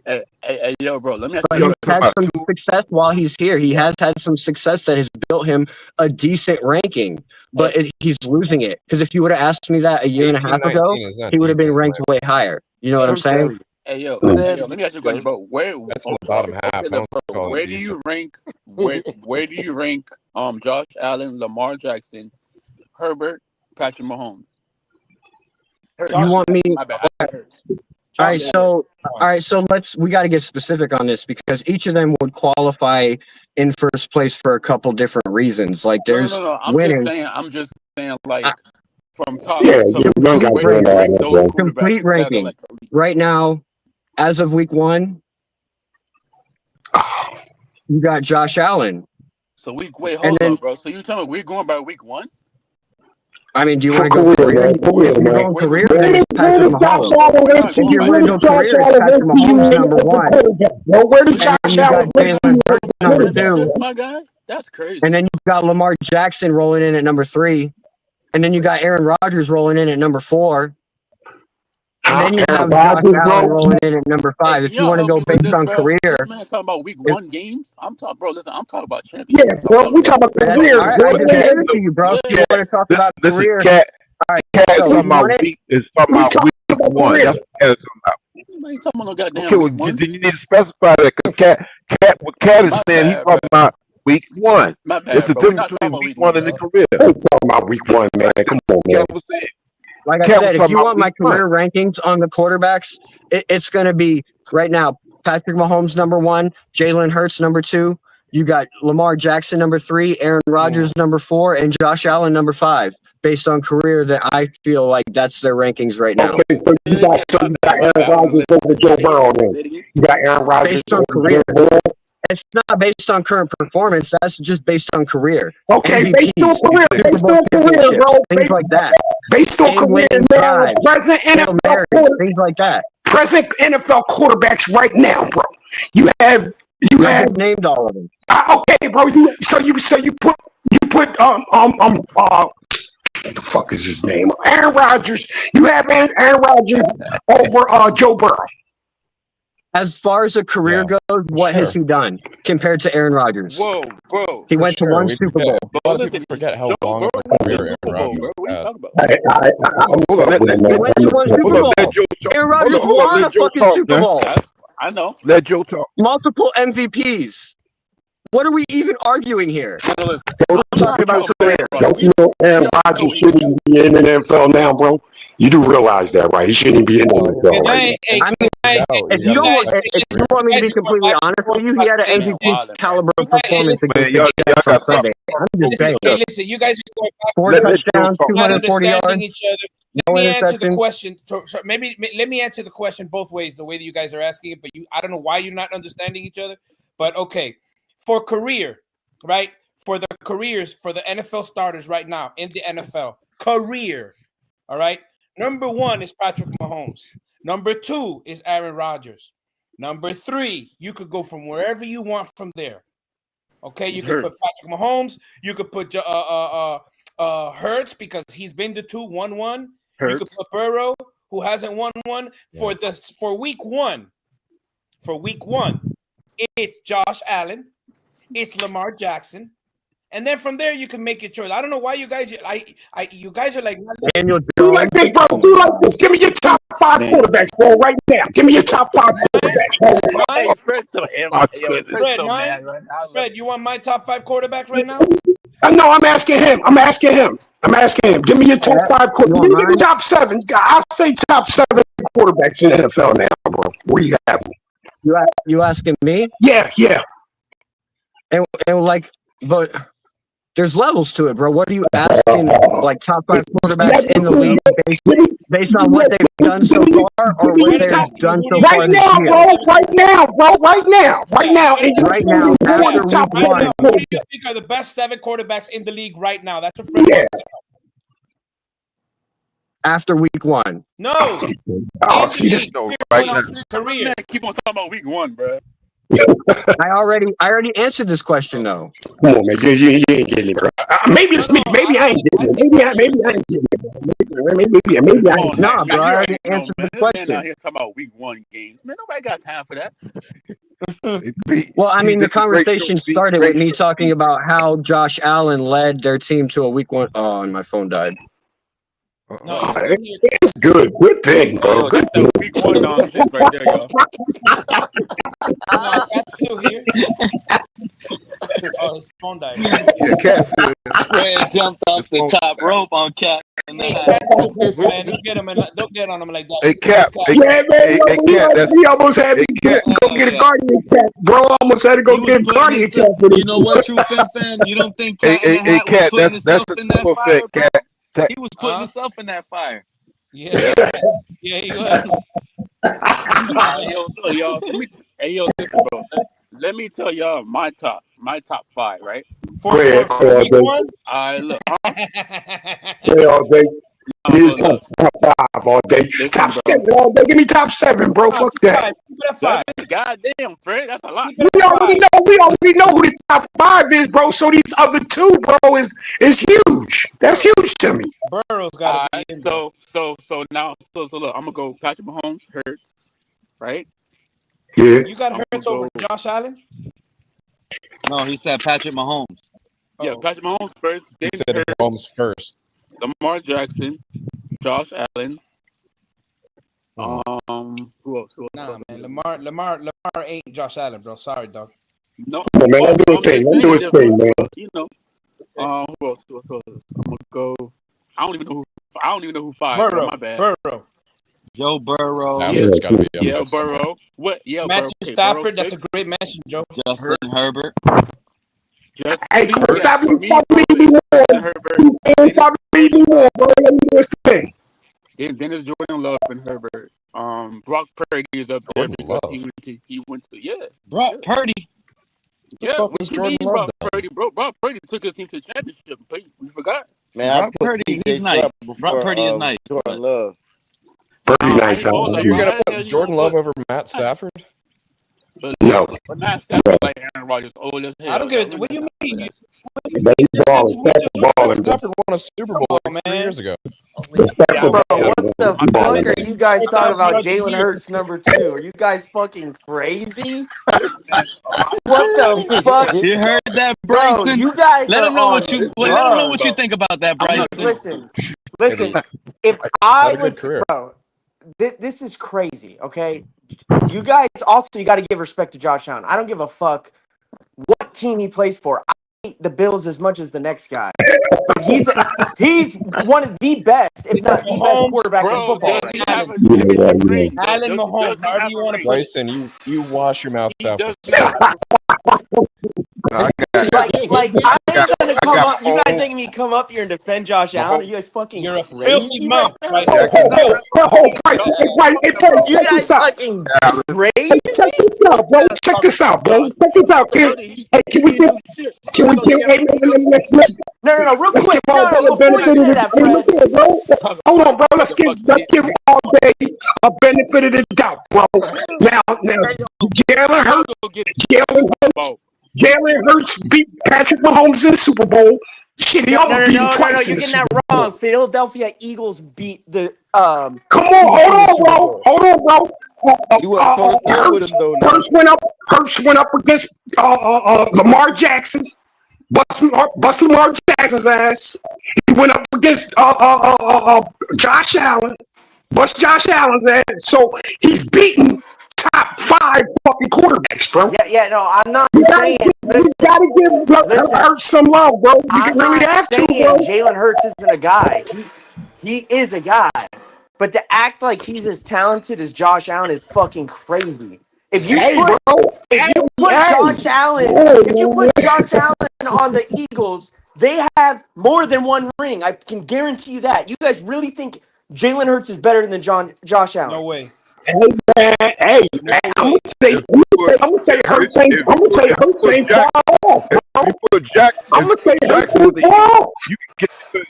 Hey, yo, bro, let me ask But you. he's had some success while he's here. He has had some success that has built him a decent ranking, but he's losing it. Because if you would have asked me that a year and a half ago, he would have been ranked way higher. You know what I'm saying? Hey, yo, let me ask you a question, bro. That's in the bottom half. Where do you rank? Where do you rank? Josh Allen, Lamar Jackson, Herbert, Patrick Mahomes. You want me? My bad. Hurts. All right, so we got to get specific on this because each of them would qualify in first place for a couple different reasons. Like there's No. winning. I'm just saying, like from top Yeah, to complete ranking. like, Right now, as of week 1, you got Josh Allen. So hold on, bro. So you telling me we're going by week 1? I mean, do you want to go career? If you're going career, then it's Patrick Mahomes. If you're going to go career, it's Patrick Mahomes number 1. Where does And Josh you got Allen Jalen Hurts number 2. That's my guy. That's crazy. And then you got Lamar Jackson rolling in at number 3. And then you got Aaron Rodgers rolling in at number 4. And then you have Josh Allen rolling in at number 5. If you want to go based on career. This man talking about week 1 games. I'm talking, bro. Listen, I'm talking about champions. Yeah, bro. We talking about career. I just gave it to you, bro. If you want to talk about career. Cat So talking about week is talking about week 1. That's what Cat is talking about. You talking about no goddamn Okay, well, week 1? then you need to specify that because what Cat is saying, he's talking about week 1. My bad, It's the bro. We're difference not between talking week about 1 and the week career. We're talking about week 1, man. Come on, man. Cat was saying. Like I said, if you want my career rankings on the quarterbacks, it's going to be right now Patrick Mahomes number 1, Jalen Hurts number 2. You got Lamar Jackson number 3, Aaron Rodgers number 4, and Josh Allen number 5. Based on career, that I feel like that's their rankings right now. Okay, so you got Aaron Rodgers over Joe Burrow. Then you got Aaron Rodgers based on over career. Joe Burrow. It's not based on current performance. That's just based on career. Okay, MVPs, based on career, Super Bowl bro. things like that. Based on career, man. Present NFL things like that. Present NFL quarterbacks right now, bro. You have named all of them. Okay, bro. So you put what the fuck is his name? Aaron Rodgers. You have Aaron Rodgers over Joe Burrow. As far as a career goes, what has he done compared to Aaron Rodgers? Whoa, bro. He went to 1 Super Bowl. A lot of people forget how long of a career Aaron Rodgers had. He went to 1 Super Bowl. Aaron Rodgers won a fucking Super Bowl. I know. Let Joe talk. Multiple MVPs. What are we even arguing here? I'm talking about career. Don't you know Aaron Rodgers shouldn't be in the NFL now, bro? You do realize that, right? He shouldn't be in the NFL right now. If you want me to be completely honest with you, he had an MVP caliber performance against the Jets on Sunday. I'm just saying. Hey, listen, you guys are going back. 4 touchdowns, not 240 understanding yards. each other. Let me answer the question. Maybe let me answer the question both ways, the way that you guys are asking it. But I don't know why you're not understanding each other. But okay, for career, right? For the careers for the NFL starters right now in the NFL, career, all right. Number 1 is Patrick Mahomes. Number 2 is Aaron Rodgers. Number 3, you could go from wherever you want from there. Okay, you could put Patrick Mahomes. You could put Hurts because he's been to 2, 1-1. You could put Burrow, who hasn't won one. For week 1. For week 1, it's Josh Allen. It's Lamar Jackson. And then from there, you can make your choice. I don't know why you guys, you guys are like, do like this, bro. Do like this. Give me your top 5 quarterbacks, bro, right now. Give me your top 5 quarterbacks. Hey, Fred, you want my top 5 quarterbacks right now? No, I'm asking him. Give me your top 5 quarterbacks. Give me your top 7. I'll say top 7 quarterbacks in the NFL now, bro. Where you have them? You asking me? Yeah. And like, but there's levels to it, bro. What are you asking? Like top 5 quarterbacks in the league based on what they've done so far, or what they've done so far this year? Right now. After week 1. Who do you think are the best 7 quarterbacks in the league right now? That's a friend. After week 1. No. See this right now. Career. Man, keep on talking about week 1, bro. I already answered this question though. Come on, man. You ain't getting it, bro. Maybe it's me. Maybe I ain't getting it. Maybe I ain't getting it. Maybe I ain't. Nah, bro. I already answered the question. Man out here talking about week 1 games. Man, nobody got time for that. Well, I mean, the conversation started with me talking about how Josh Allen led their team to a week 1. Oh, and my phone died. No, it's good. Good thing, bro. Good thing. Week 1 nonsense right there, y'all. That's still here. Oh, his phone died. Yeah, Cat said Fred jumped off his the phone top died. rope on Cat. Hey, Cat, man, don't get on him like that. Hey, It's Cap. Cat. Hey, Yeah, man, hey, Cat. That's he almost had hey, me Cat. go get a Yeah. cardiac check, bro. I almost had to go He was get a putting cardiac check himself. for You this. know what, True Fin fan? You don't think Hey, Cat in the hey, Hat was Cat. putting That's himself the in that triple fire, effect, bro? Cat. He was putting himself in that fire. Yeah, yeah, he was. Yo, look, y'all. Listen, bro. Let me tell y'all my top 5, right? Go ahead, Week one. Look. Yeah, all day. He's Look. top 5 all day. Listen, Top bro. 7 all day. Give me top 7, bro. Fuck that. Keep it at 5. Goddamn, Fred, that's a lot. Keep it at 5. We already know who the top 5 is, bro. So these other 2, bro, is huge. That's huge to me. Burrow's got to be in there. So look, I'm gonna go Patrick Mahomes, Hurts, right? Yeah. You got Hurts over Josh Allen? No, he said Patrick Mahomes. Yeah, Patrick Mahomes first. He Then said Hurts, Mahomes first. Lamar Jackson, Josh Allen. Who else? Nah, man. Lamar ain't Josh Allen, bro. Sorry, dog. No, Come on, man. Let him do his thing. Let him do his thing, man. You know. Who else? I'm gonna go. I don't even know who 5. Bro, my bad. Burrow. Joe Burrow. Stafford's got to be up Yeah, there somewhere. Burrow. What? Yeah, Matthew Burrow. Stafford. That's a great mention, Joe. Justin Herbert. Hey, come on, stop for me, leading me on. Herbert. Stop leading me on, bro. Let me do his thing. Dennis Jordan Love and Herbert. Brock Purdy is up there because he went to Brock Purdy. The fuck was Jordan Love? Brock Purdy, bro. Brock Purdy took his team to the championship. We forgot. Man, Brock Purdy, he's nice. Brock Purdy is nice. Jordan Love. Pretty nice. You're gonna put Jordan Love over Matt Stafford? No. But Matt Stafford like Aaron Rodgers, old as hell. I don't get it. What do you mean? But he's balling. Stafford balling. Stafford won a Super Bowl like 3 years ago. Bro, what the fuck are you guys talking about? Jalen Hurts #2. Are you guys fucking crazy? What the fuck? You heard that, Bro, Bryson? you guys Let are him know on what you let him know what you think about that, Bryson. Listen. If I Had a good was, career. bro, this is crazy. Okay, you guys also you got to give respect to Josh Allen. I don't give a fuck what team he plays for. I hate the Bills as much as the next guy, but he's one of the best, if not the best quarterback in football right now. Allen Mahomes, however you want to put it. Bryson, you wash your mouth out. Like I ain't gonna come up. You guys making me come up here and defend Josh Allen? Are you guys fucking You're a crazy filthy mouth, right Bryson. Hey, Price, You check guys this out. fucking crazy? Hey, check this out, bro. Check this out, bro. Check this out, kid. Hey, can we get? Hey, man, let's No, real let's quick. give all day a Before you benefit say of that, the Fred. hey, bro. Hold on, bro. Let's give all day a benefit of the doubt, bro. Now, Jalen Hurts beat Patrick Mahomes in the Super Bowl. Shit, he almost beat him twice in You're the getting that Super Bowl. wrong. Philadelphia Eagles beat the Come on, hold on, bro. You went toe-to-toe with him, though, now. Hurts went up against Lamar Jackson. Bust Lamar Jackson's ass. He went up against Josh Allen. Bust Josh Allen's ass. So he's beating top 5 fucking quarterbacks, bro. Yeah, no, I'm not saying. You gotta give Hurts some love, bro. You can really have to, bro. Jalen Hurts isn't a guy. He is a guy. But to act like he's as talented as Josh Allen is fucking crazy. If you put Josh Allen on the Eagles, they have more than one ring. I can guarantee you that. You guys really think Jalen Hurts is better than Josh Allen? No way. Hey, man, I'm gonna say Hurts ain't far off. If you put Jack, I'm gonna say Hurts Jackson with ain't the far Eagles, off.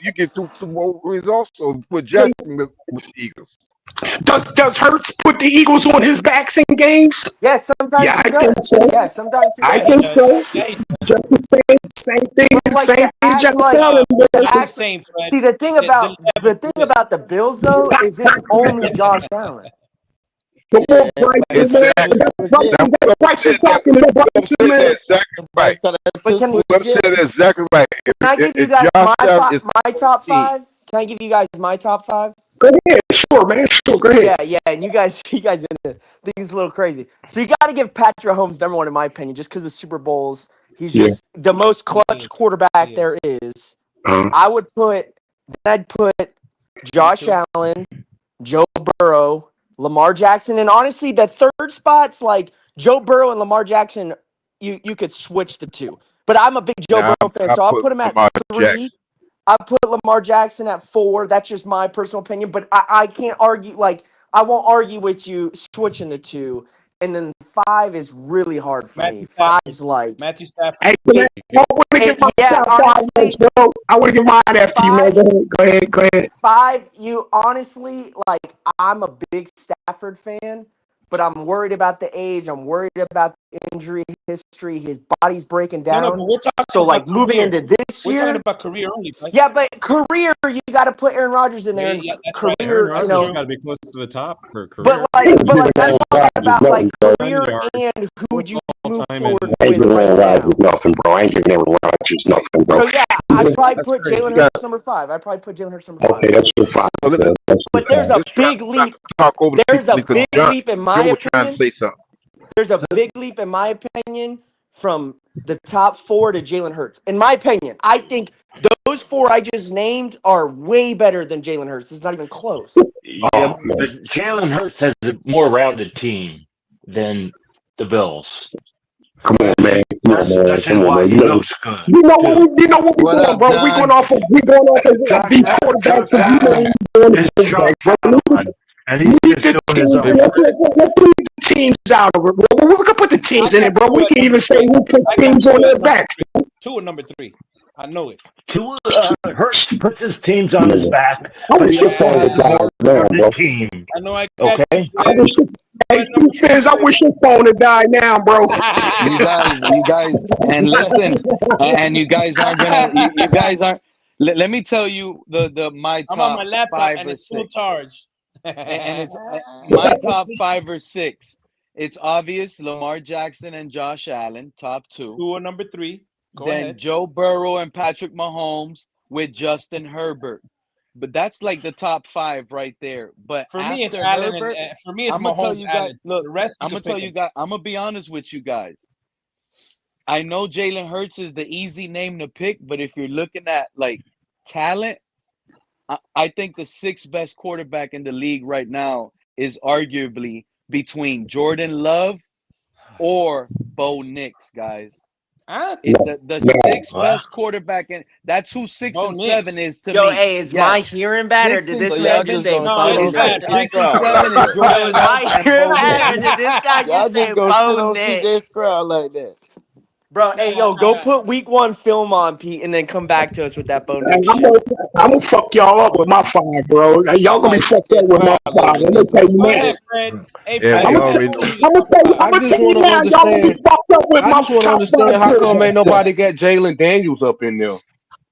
you get two more results. So put Jackson with the Eagles. Does Hurts put the Eagles on his backs in games? Yes, sometimes yeah, he I does. think so. Yeah, sometimes he does. I think so. Just the same thing. Same thing. Josh Allen does. See, the thing about the Bills though is it's only Josh Allen. Come on, Bryson, man. That's Bryson talking to Bryson, man. Right. But that's exactly right. Can I give you guys my top 5? Can I give you guys my top 5? Go ahead, sure, man. Sure, go ahead. Yeah, and you guys think it's a little crazy. So you got to give Patrick Mahomes #1 in my opinion, just because the Super Bowls He's just the most clutch quarterback there is. I'd put Josh Allen, Joe Burrow, Lamar Jackson, and honestly, the third spot's like Joe Burrow and Lamar Jackson. You could switch the two, but I'm a big Joe Burrow fan, so I'll put him at 3. I put Lamar Jackson at 4. That's just my personal opinion, but I can't argue. Like, I won't argue with you switching the two. And then 5 is really hard for me. 5's like Matthew Stafford. Hey, I want to get my top 5 next, bro. I want to get mine after you, man. Go ahead. 5, you honestly, like, I'm a big Stafford fan, but I'm worried about the age. I'm worried about the injury history. His body's breaking down. No, but we're talking so, like, about moving career. into this We're year. talking about career only. Right? Yeah, but career, you got to put Aaron Rodgers in there. Yeah, that's career, right. Aaron Rodgers you know, got to be close to the top for career. But I'm talking about like career and who would you move forward with I ain't giving right Aaron now. Rodgers nothing, bro. I ain't giving Aaron Rodgers nothing, bro. So yeah, I'd probably put Jalen Hurts number 5. Okay, that's your 5. But there's a big leap. There's a big leap in my opinion. There's a big leap in my opinion from the top 4 to Jalen Hurts. In my opinion, I think those 4 I just named are way better than Jalen Hurts. It's not even close. Yeah, but Jalen Hurts has a more rounded team than the Bills. Come on, man. That's just why he looks good. You know what we're doing, bro? We're going off of the quarterback. And he's just doing his own. Let's leave the teams out of it, bro. We can put the teams in it, bro. We can even say who put teams on their back. Tua number 3. I know it. Tua Hurts puts his teams on his back. I wish you phone was down, bro. Team. I know I Okay. Hey, Phins, I wish your phone had died now, bro. You guys, and listen, and you guys aren't gonna. You guys aren't. Let me tell you my top I'm on my laptop 5 and or it's full 6. charge. And it's my top 5 or 6. It's obvious Lamar Jackson and Josh Allen, top 2. Tua number 3. Go then ahead. Joe Burrow and Patrick Mahomes with Justin Herbert. But that's like the top 5 right there. But For me, it's after Allen. Herbert, For me, it's I'm gonna tell Mahomes. you guys. Allen. Look, The rest I'm gonna tell you guys. I'm gonna be honest with you guys. I know Jalen Hurts is the easy name to pick, but if you're looking at like talent, I think the 6th best quarterback in the league right now is arguably between Jordan Love or Bo Nix, guys. It's the 6th best quarterback, and that's who 6 and 7 is to me. Yo, hey, is my hearing bad, or did this man just say Bo Nix? 6 and 7 is Jordan Yo, is my hearing bad, or did this guy just say Bo Nix? Crowd like that. Bro, hey, yo, go put week 1 film on, Pete, and then come back to us with that Bo Nix shit. I'm gonna fuck y'all up with my 5, bro. Y'all gonna be fucked up with my 5. I'm gonna tell you now. I'm gonna tell you now, y'all gonna be fucked up with my I just want to understand how come ain't nobody got Jalen Daniels up in there.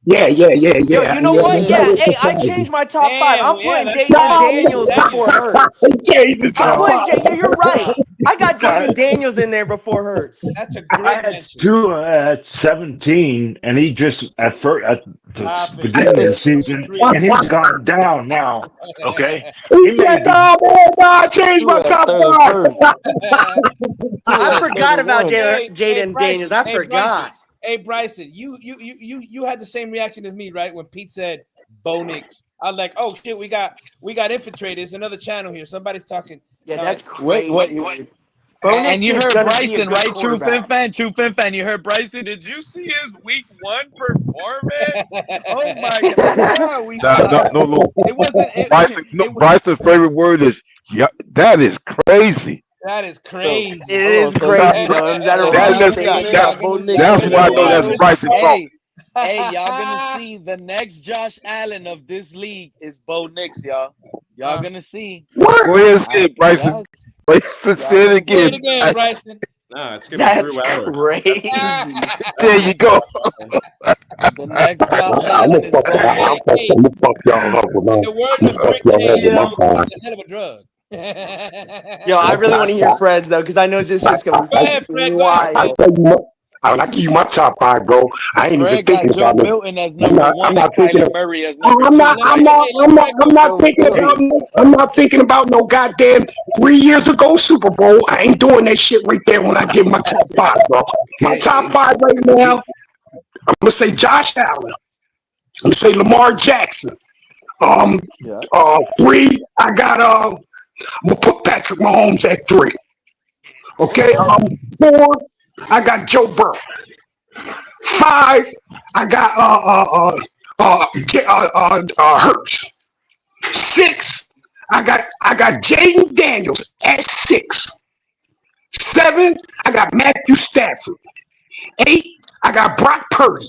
Yeah. Yo, you know what? Yeah, hey, I changed my top 5. I'm putting Jaden Daniels before Hurts. You're right. I got Jaden Daniels in there before Hurts. That's a I great had mention. Tua at 17, and he just at the beginning of the season, and he's gone down now. Okay, he may be. I changed my top 5. I forgot about Jaden Daniels. I forgot. Hey Bryson, you had the same reaction as me, right? When Pete said Bo Nix. I was like, oh shit, we got infiltrated. It's another channel here. Somebody's talking. Yeah, that's crazy. Wait. And you heard Bryson, right? True Fin fan. You heard Bryson. Did you see his week 1 performance? Oh my God! No. It wasn't. Bryson's favorite word is yeah. That is crazy. That is crazy. It is crazy, though. Is that a that's why I know that's Bryson talk. Hey, y'all gonna see the next Josh Allen of this league is Bo Nix, y'all. Y'all gonna see. Go ahead and say it, Bryson. Bryson, say it again. Say it again, Bryson. No, it's That's crazy. There you go. The next Josh Allen is I'm gonna fuck y'all up with my. The word was great. It's a hell of a drug. Yo, I really want to hear Fred's though, because I know this is gonna be Go ahead, Fred. Go wild. ahead. When I give you my top 5, bro, I ain't even Fred got thinking Joe about it. Milton as I'm number not. I'm one and not thinking Kyler of. Murray as number I'm two, not. I'm right? not. I'm not thinking about. I'm not thinking about no goddamn 3 years ago Super Bowl. I ain't doing that shit right there when I give my top 5, bro. My top 5 right now. I'm gonna say Josh Allen. I'm gonna say Lamar Jackson. Yeah. 3. I got. I'm gonna put Patrick Mahomes at 3. Okay. 4. I got Joe Burrow. 5. I got Hurts. 6. I got Jaden Daniels at 6. 7. I got Matthew Stafford. 8. I got Brock Purdy.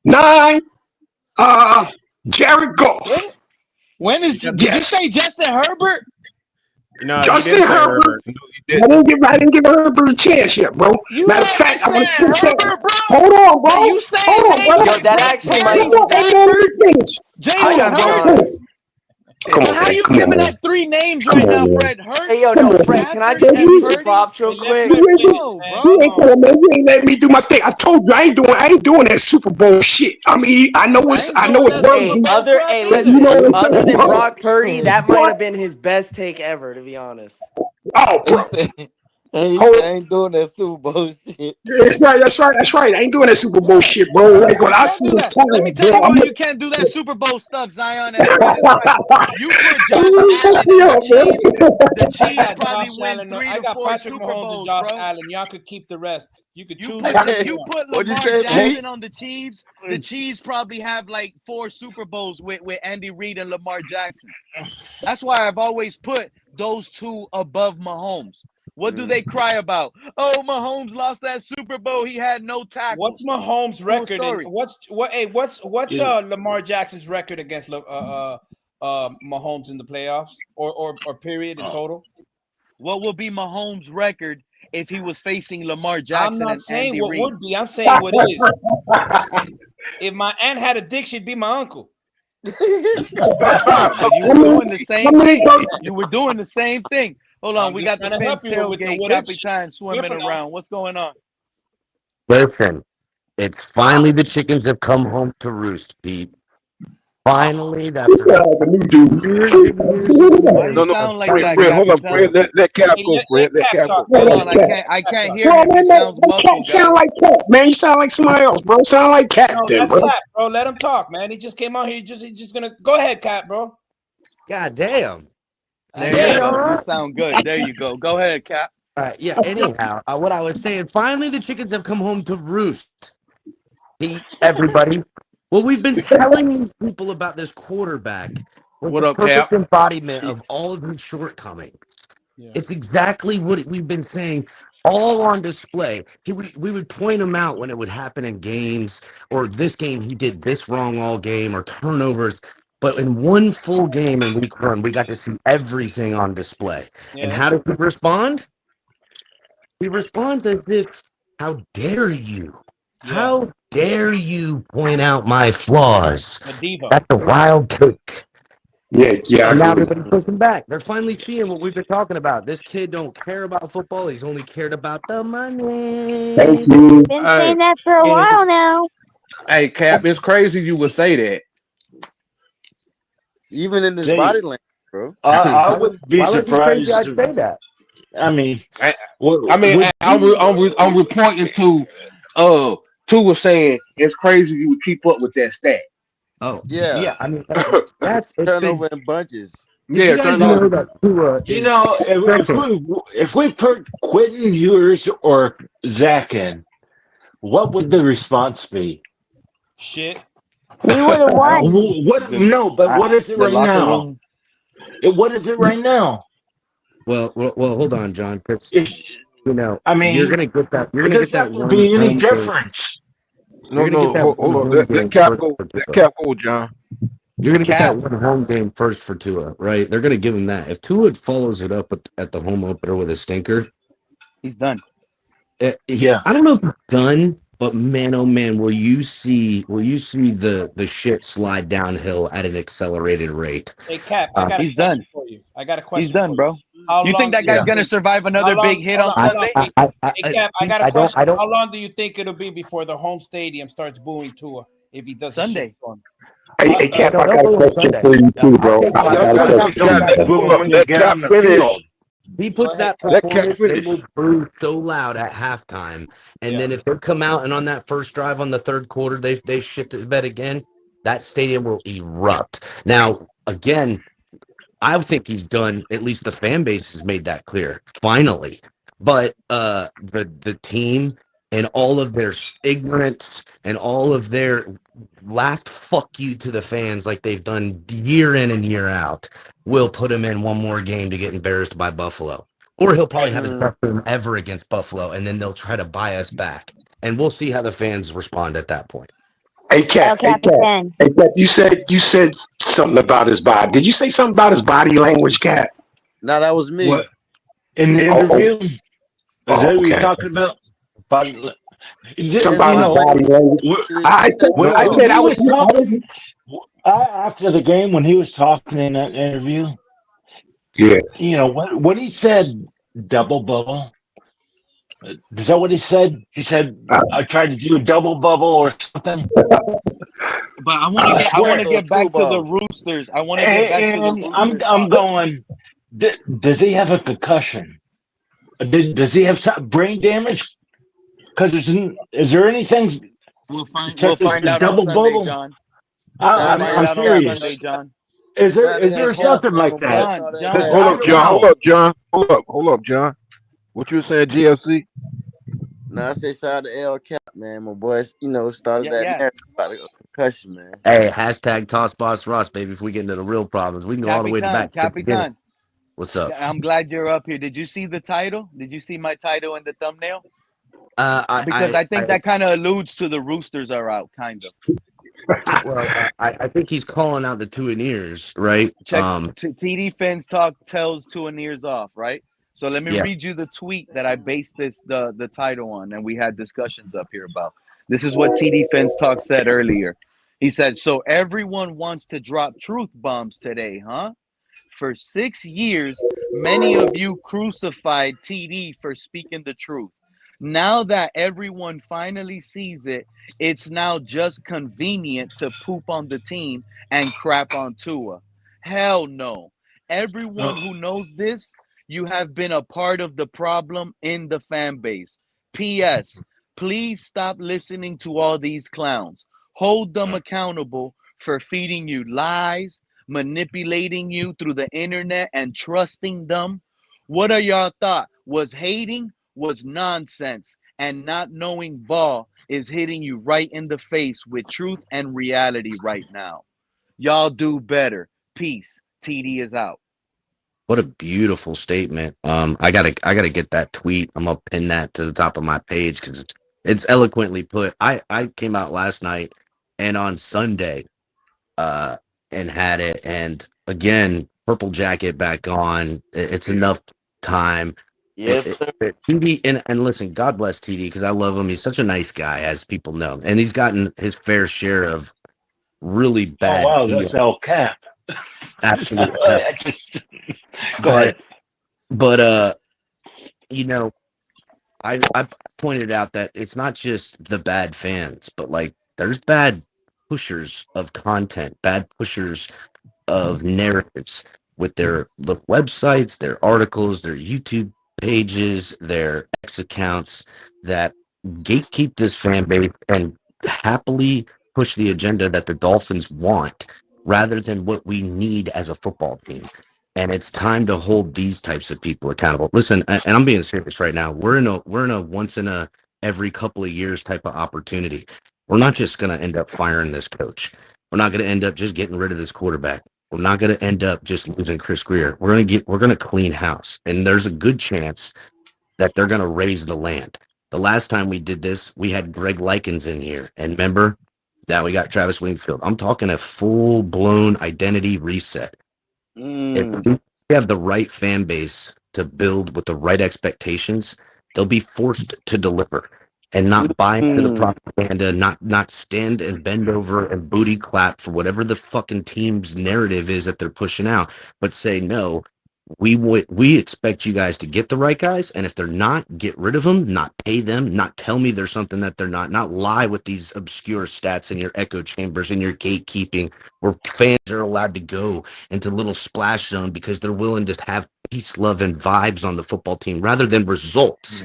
9. Jared Goff. When is did you Yes. say Justin Herbert? No, he Justin didn't say Herbert. Herbert. I didn't give Herbert a chance yet, bro. You Matter of haven't fact, I'm gonna said skip that. Herbert, bro. Hold on, Now bro. you saying Hold on, names bro. Yo, like that Brock actually Purdy, might. Come on, hey, man, let Stafford, me finish. I Jalen gotta be Hurts. honest. Come on, How man. you Come on, giving man. out 3 names Come right on, now, man. Fred? Hurts, Hey, yo, Come no, on, Fred, man. can I Stafford, just give and you some Purdy? props real Hey, let quick? Fred You finish, No, man. you Come bro. ain't on. gonna, man. You ain't letting me do my thing. I told you I ain't doing that Super Bowl shit. I mean, I know I it's ain't doing it's that Super worthy. Bowl crap Hey, You either. know listen, what I'm other saying, than bro? Brock Purdy, that might But have been his best take ever, to be honest. oh, He bro, said, and he hold said, on. I ain't doing that Super Bowl shit. That's right. That's right. That's right. I ain't doing that Super Bowl Yeah. shit, bro. Like when You I can't see do the that. Let me talent, tell bro, you I'm why like, you can't do that Super Bowl stuff, Zion, and Fred is right. You put Josh fuck Allen me and the up, man. Chiefs. The I Chiefs got probably Josh win Allen. 3 I to got 4 Patrick Super Mahomes and Bowls, Josh bro. Allen. Y'all could keep the rest. You could You choose put whichever you you want. put What'd you Lamar say, Pete? Jackson on the Chiefs. The Chiefs probably have like 4 Super Bowls with Andy Reid and Lamar Jackson. That's why I've always put those 2 above Mahomes. What do they cry about? Oh, Mahomes lost that Super Bowl. He had no What's tackles. Mahomes' Cool record and story. what's Yeah. Lamar Jackson's record against Mahomes in the playoffs or period in total? What will be Mahomes' record if he was facing Lamar I'm Jackson not and saying Andy what Reid? would be. I'm saying what is. If my aunt had a dick, she'd be my uncle. Yeah, but you How were many, doing the how same many thing. coach- You were doing the same thing. Hold on, I'm we just got the trying to help Phins you with the tailgate, what if shit. Capitan swimming Careful now. around. What's going on? Listen, it's finally the chickens have come home to roost, Pete. Finally, You after sound like a new dude. years and years and Why you No, years. no, sound like Fred, that, Fred, hold on, Capitan? Fred. Let Cap Hey, go, let Fred. Let Cap Cap talk, go. man. Hold Let on, Cap I Cap can't talk. hear Bro, him. He man, that, sounds that cat muffled, sound guys. like cat, man. You sound like somebody else, bro. Sound like cat, No, then, that's bro. Cap, bro. Let him talk, man. He just came out here. He's just gonna go ahead, Cap, bro. God damn. There you Everybody all go. You right? sound good. There you go. Go ahead, Cap. All right. Yeah. Anyhow, what I was saying, finally the chickens have come home to roost. Pete, everybody. Well, we've been telling these people about this quarterback was What the up, perfect Cap? embodiment of Peace. all of his shortcomings. Yeah. It's exactly what we've been saying, all on display. We would point him out when it would happen in games, or this game he did this wrong all game, or turnovers. But in one full game in week 1, we got to see everything on display. Yeah, And that's how true. does he respond? He responds as if, how dare you? Yeah. How dare you point out my flaws? A diva. That's a wild take. Yeah, I And now agree. everybody's pushing back. They're finally seeing what we've been talking about. This kid don't care about football. He's only cared about the Thank money. you. Been Hey, saying that for a while now. hey, Cap, it's crazy you would say that. Even in his See, body language, bro. I Why was, wouldn't be why was he crazy? surprised. I'd say that. I mean, I, I what mean, would be? I'm reporting to two was saying it's crazy you would keep up with that stat. Oh, Yeah. yeah. I mean, it's been. Turnover in bunches. Did you Yeah, guys turn know over. that Tua You is know, second? if we put Quentin Ewers or Zach in, what would the response be? Shit. He would have won. What? No, but what is it The right locker now? room. What is it right now? Well, hold on, John. Because If I you're mean, gonna get that. You're it gonna get doesn't that have to one be any home game. difference. You're No, gonna get no, that hold one on. home Let game Cap first go. for Let Tua. Cap go, John. You're gonna get that Cap. one home game first for Tua, right? They're gonna give him that. If Tua follows it up at the home opener with a stinker, He's done. Yeah. I don't know if he's done, But man, oh man, will you see the shit slide downhill at an accelerated rate? Hey, Cap, I got a He's question done. for you. I got a He's question done, for you. bro. How You think long that do you guy's Yeah. gonna think? survive How another long? big hit Hold on on, hold on. Sunday? Hey, Cap, I got a I don't, question. I don't. How long do you think it'll be before the home stadium starts booing Tua if he does a Sunday. shitstorm? Hey, No, Cap, I they'll got a boo him question Sunday. for you Yeah, too, I'll bro. tell you I why. got Y'all a I'll let tell this you question for why. you, guy They'll let Cap. boo him when they let get Cap on the finish. field. He Go puts ahead, that Cap. Let Cap performance, they finish. will boo so loud at halftime. And Yeah. then if they come out and on that first drive on the third quarter, they shit the bed again, that stadium will erupt. Now, again, I think he's done. At least the fan base has made that clear. Finally, but the team and all of their ignorance and all of their last fuck you to the fans, like they've done year in and year out, will put him in one more game to get embarrassed by Buffalo, or he'll probably Hey, have his best game ever against Buffalo, and then they'll try to buy us back, and we'll see how the fans respond at that point. Hey, Cap. El Capitan. Hey, Cap. You said something about his body. Did you say something about his body language, Cap? No, that was me. What in the Oh, interview? Is that what you're okay. talking about? But Something His you about his know, body language. language. I said, when I when said, he I was, was I talking was, after the game, when he was talking in that interview, yeah. you know, when he said double bubble, is that what he said? He said I tried to do a double bubble or something. But I want to I get I want swear. to So get back two to the balls. Roosters. I want to get back to the And I'm Roosters I'm talk. going. Does he have a concussion? Does he have some brain damage? Because is there anything We'll such as find the out on double Sunday, bubble? John. We'll Shout out to find El I'm out on Cap, Sunday, man. serious. John. Shout out Is to El there Cap, something man. like My boy. that? John, Shout out to El John, Because Cap. let me I Hold up, don't read. John. know. Hold up, John. Hold up, John. What you saying, GFC? No, I say shout out to El Cap, man. My boy, started Yeah, that yeah. match about a concussion, man. Hey, hashtag toss boss Ross, baby. If we get into the real problems, we can go all the way to Capitan, back to the beginning. Capitan. What's up? I'm glad you're up here. Did you see the title? Did you see my title in the thumbnail? Because I, I think I, that kind of alludes to the Roosters are out, kind of. I think he's calling out the Tuaneers, right? Check TD Phins Talk tells Tuaneers off, right? So let me Yeah. read you the tweet that I based the title on, and we had discussions up here about. This is what TD Phins Talk said earlier. He said, "So everyone wants to drop truth bombs today, huh? For 6 years, many of you crucified TD for speaking the truth. Now that everyone finally sees it, it's now just convenient to poop on the team and crap on Tua. Hell no. Everyone who knows this, you have been a part of the problem in the fan base. P.S. Please stop listening to all these clowns. Hold them accountable for feeding you lies, manipulating you through the internet, and trusting them. What are y'all thought? Was hating? Was nonsense. And not knowing ball is hitting you right in the face with truth and reality right now. Y'all do better. Peace. TD is out." What a beautiful statement. I gotta get that tweet. I'm gonna pin that to the top of my page because it's eloquently put. I came out last night and on Sunday, uh, and had it. And again, purple jacket back on. It's enough time. Yes, sir. TD and listen, God bless TD because I love him. He's such a nice guy, as people know, and he's gotten his fair share of really Oh bad wow, that's deals. El Cap. Absolutely, I just go but ahead. but you know, I pointed out that it's not just the bad fans, but like there's bad pushers of content, bad pushers of narratives with their the websites, their articles, their YouTube pages, their X accounts that gatekeep this fan base and happily push the agenda that the Dolphins want rather than what we need as a football team. And it's time to hold these types of people accountable. Listen, and I'm being serious right now. We're in a once in a every couple of years type of opportunity. We're not just going to end up firing this coach. We're not going to end up just getting rid of this quarterback. We're not going to end up just losing Chris Greer. We're going to clean house, and there's a good chance that they're going to raise the land. The last time we did this, we had Greg Likens in here, and remember, now we got Travis Wingfield. I'm talking a full blown identity reset. If we have the right fan base to build with the right expectations, they'll be forced to deliver. and not buy into the propaganda, not stand and bend over and booty clap for whatever the fucking team's narrative is that they're pushing out, but say no. We expect you guys to get the right guys, and if they're not, get rid of them, not pay them, not tell me there's something that they're not lie with these obscure stats in your echo chambers and your gatekeeping, where fans are allowed to go into little splash zone because they're willing to have peace, love, and vibes on the football team rather than results.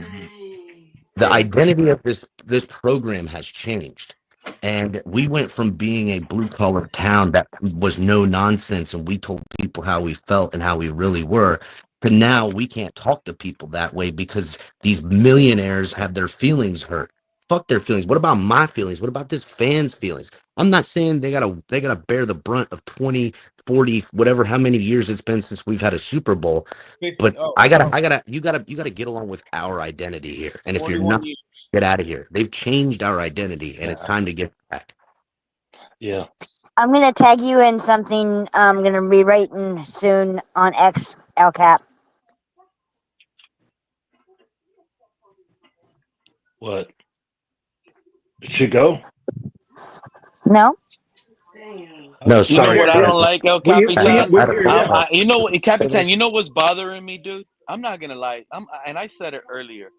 The identity of this program has changed. And we went from being a blue-collar town that was no nonsense and we told people how we felt and how we really were, to now we can't talk to people that way because these millionaires have their feelings hurt. Fuck their feelings. What about my feelings? What about this fan's feelings? I'm not saying they gotta bear the brunt of 20, 40, whatever, how many years it's been since we've had a Super Bowl. 50, But you gotta get along with our identity here. And if you're 41 not, years. get out of here. They've changed our identity, and it's time to get back. Yeah. I'm gonna tag you in something I'm gonna be writing soon on X LCAP. What? Should go? No? No, You know sorry. what I don't like, El Capitan? We You know, Capitan, you know what's bothering me, dude? I'm not gonna lie. And I said it earlier.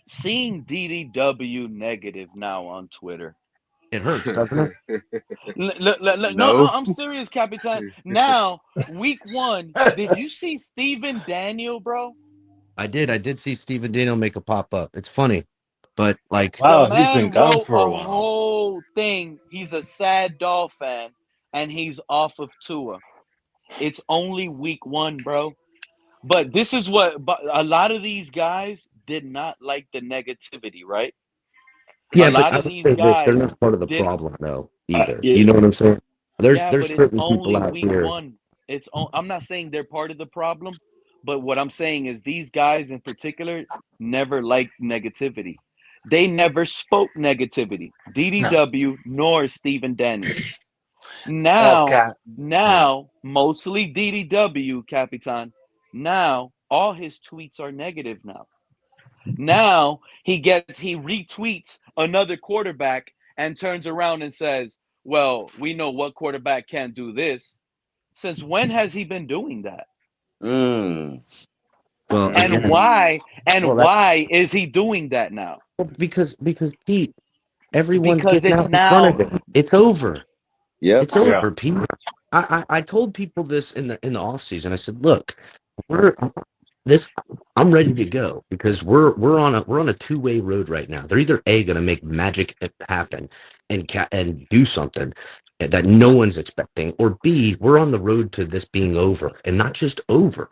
Seeing DDW negative now on Twitter. It hurts, doesn't it? No, I'm serious, Capitan. Now, week 1, did you see Steven Daniel, bro? I did see Stephen Daniel make a pop up. It's funny, but like, Wow, The he's been man gone wrote for a a while. whole thing. He's a sad Doll fan, and he's off of Tua. It's only week 1, bro. But this is what a lot of these guys did not like the negativity, right? yeah, A but lot I of would these say that they're guys not part of the did. problem, though, either. Yeah. You know what I'm saying? There's But it's certain people only out week here. 1. I'm not saying they're part of the problem, but what I'm saying is these guys in particular never liked negativity. They never spoke negativity. DDW nor Stephen Daniel. Now, mostly DDW, Capitan. Now, all his tweets are negative now. Now, he retweets another quarterback and turns around and says, well, we know what quarterback can't do this. Since when has he been doing that? Well, And again, why is he doing that now? because Pete, everyone's Because getting it's out in front now. of it. It's over. Yep. It's over, Pete. I told people this in the off season. I said, look, I'm ready to go because we're on a two-way road right now. They're either A, going to make magic happen and do something that no one's expecting, or B, we're on the road to this being over, and not just over,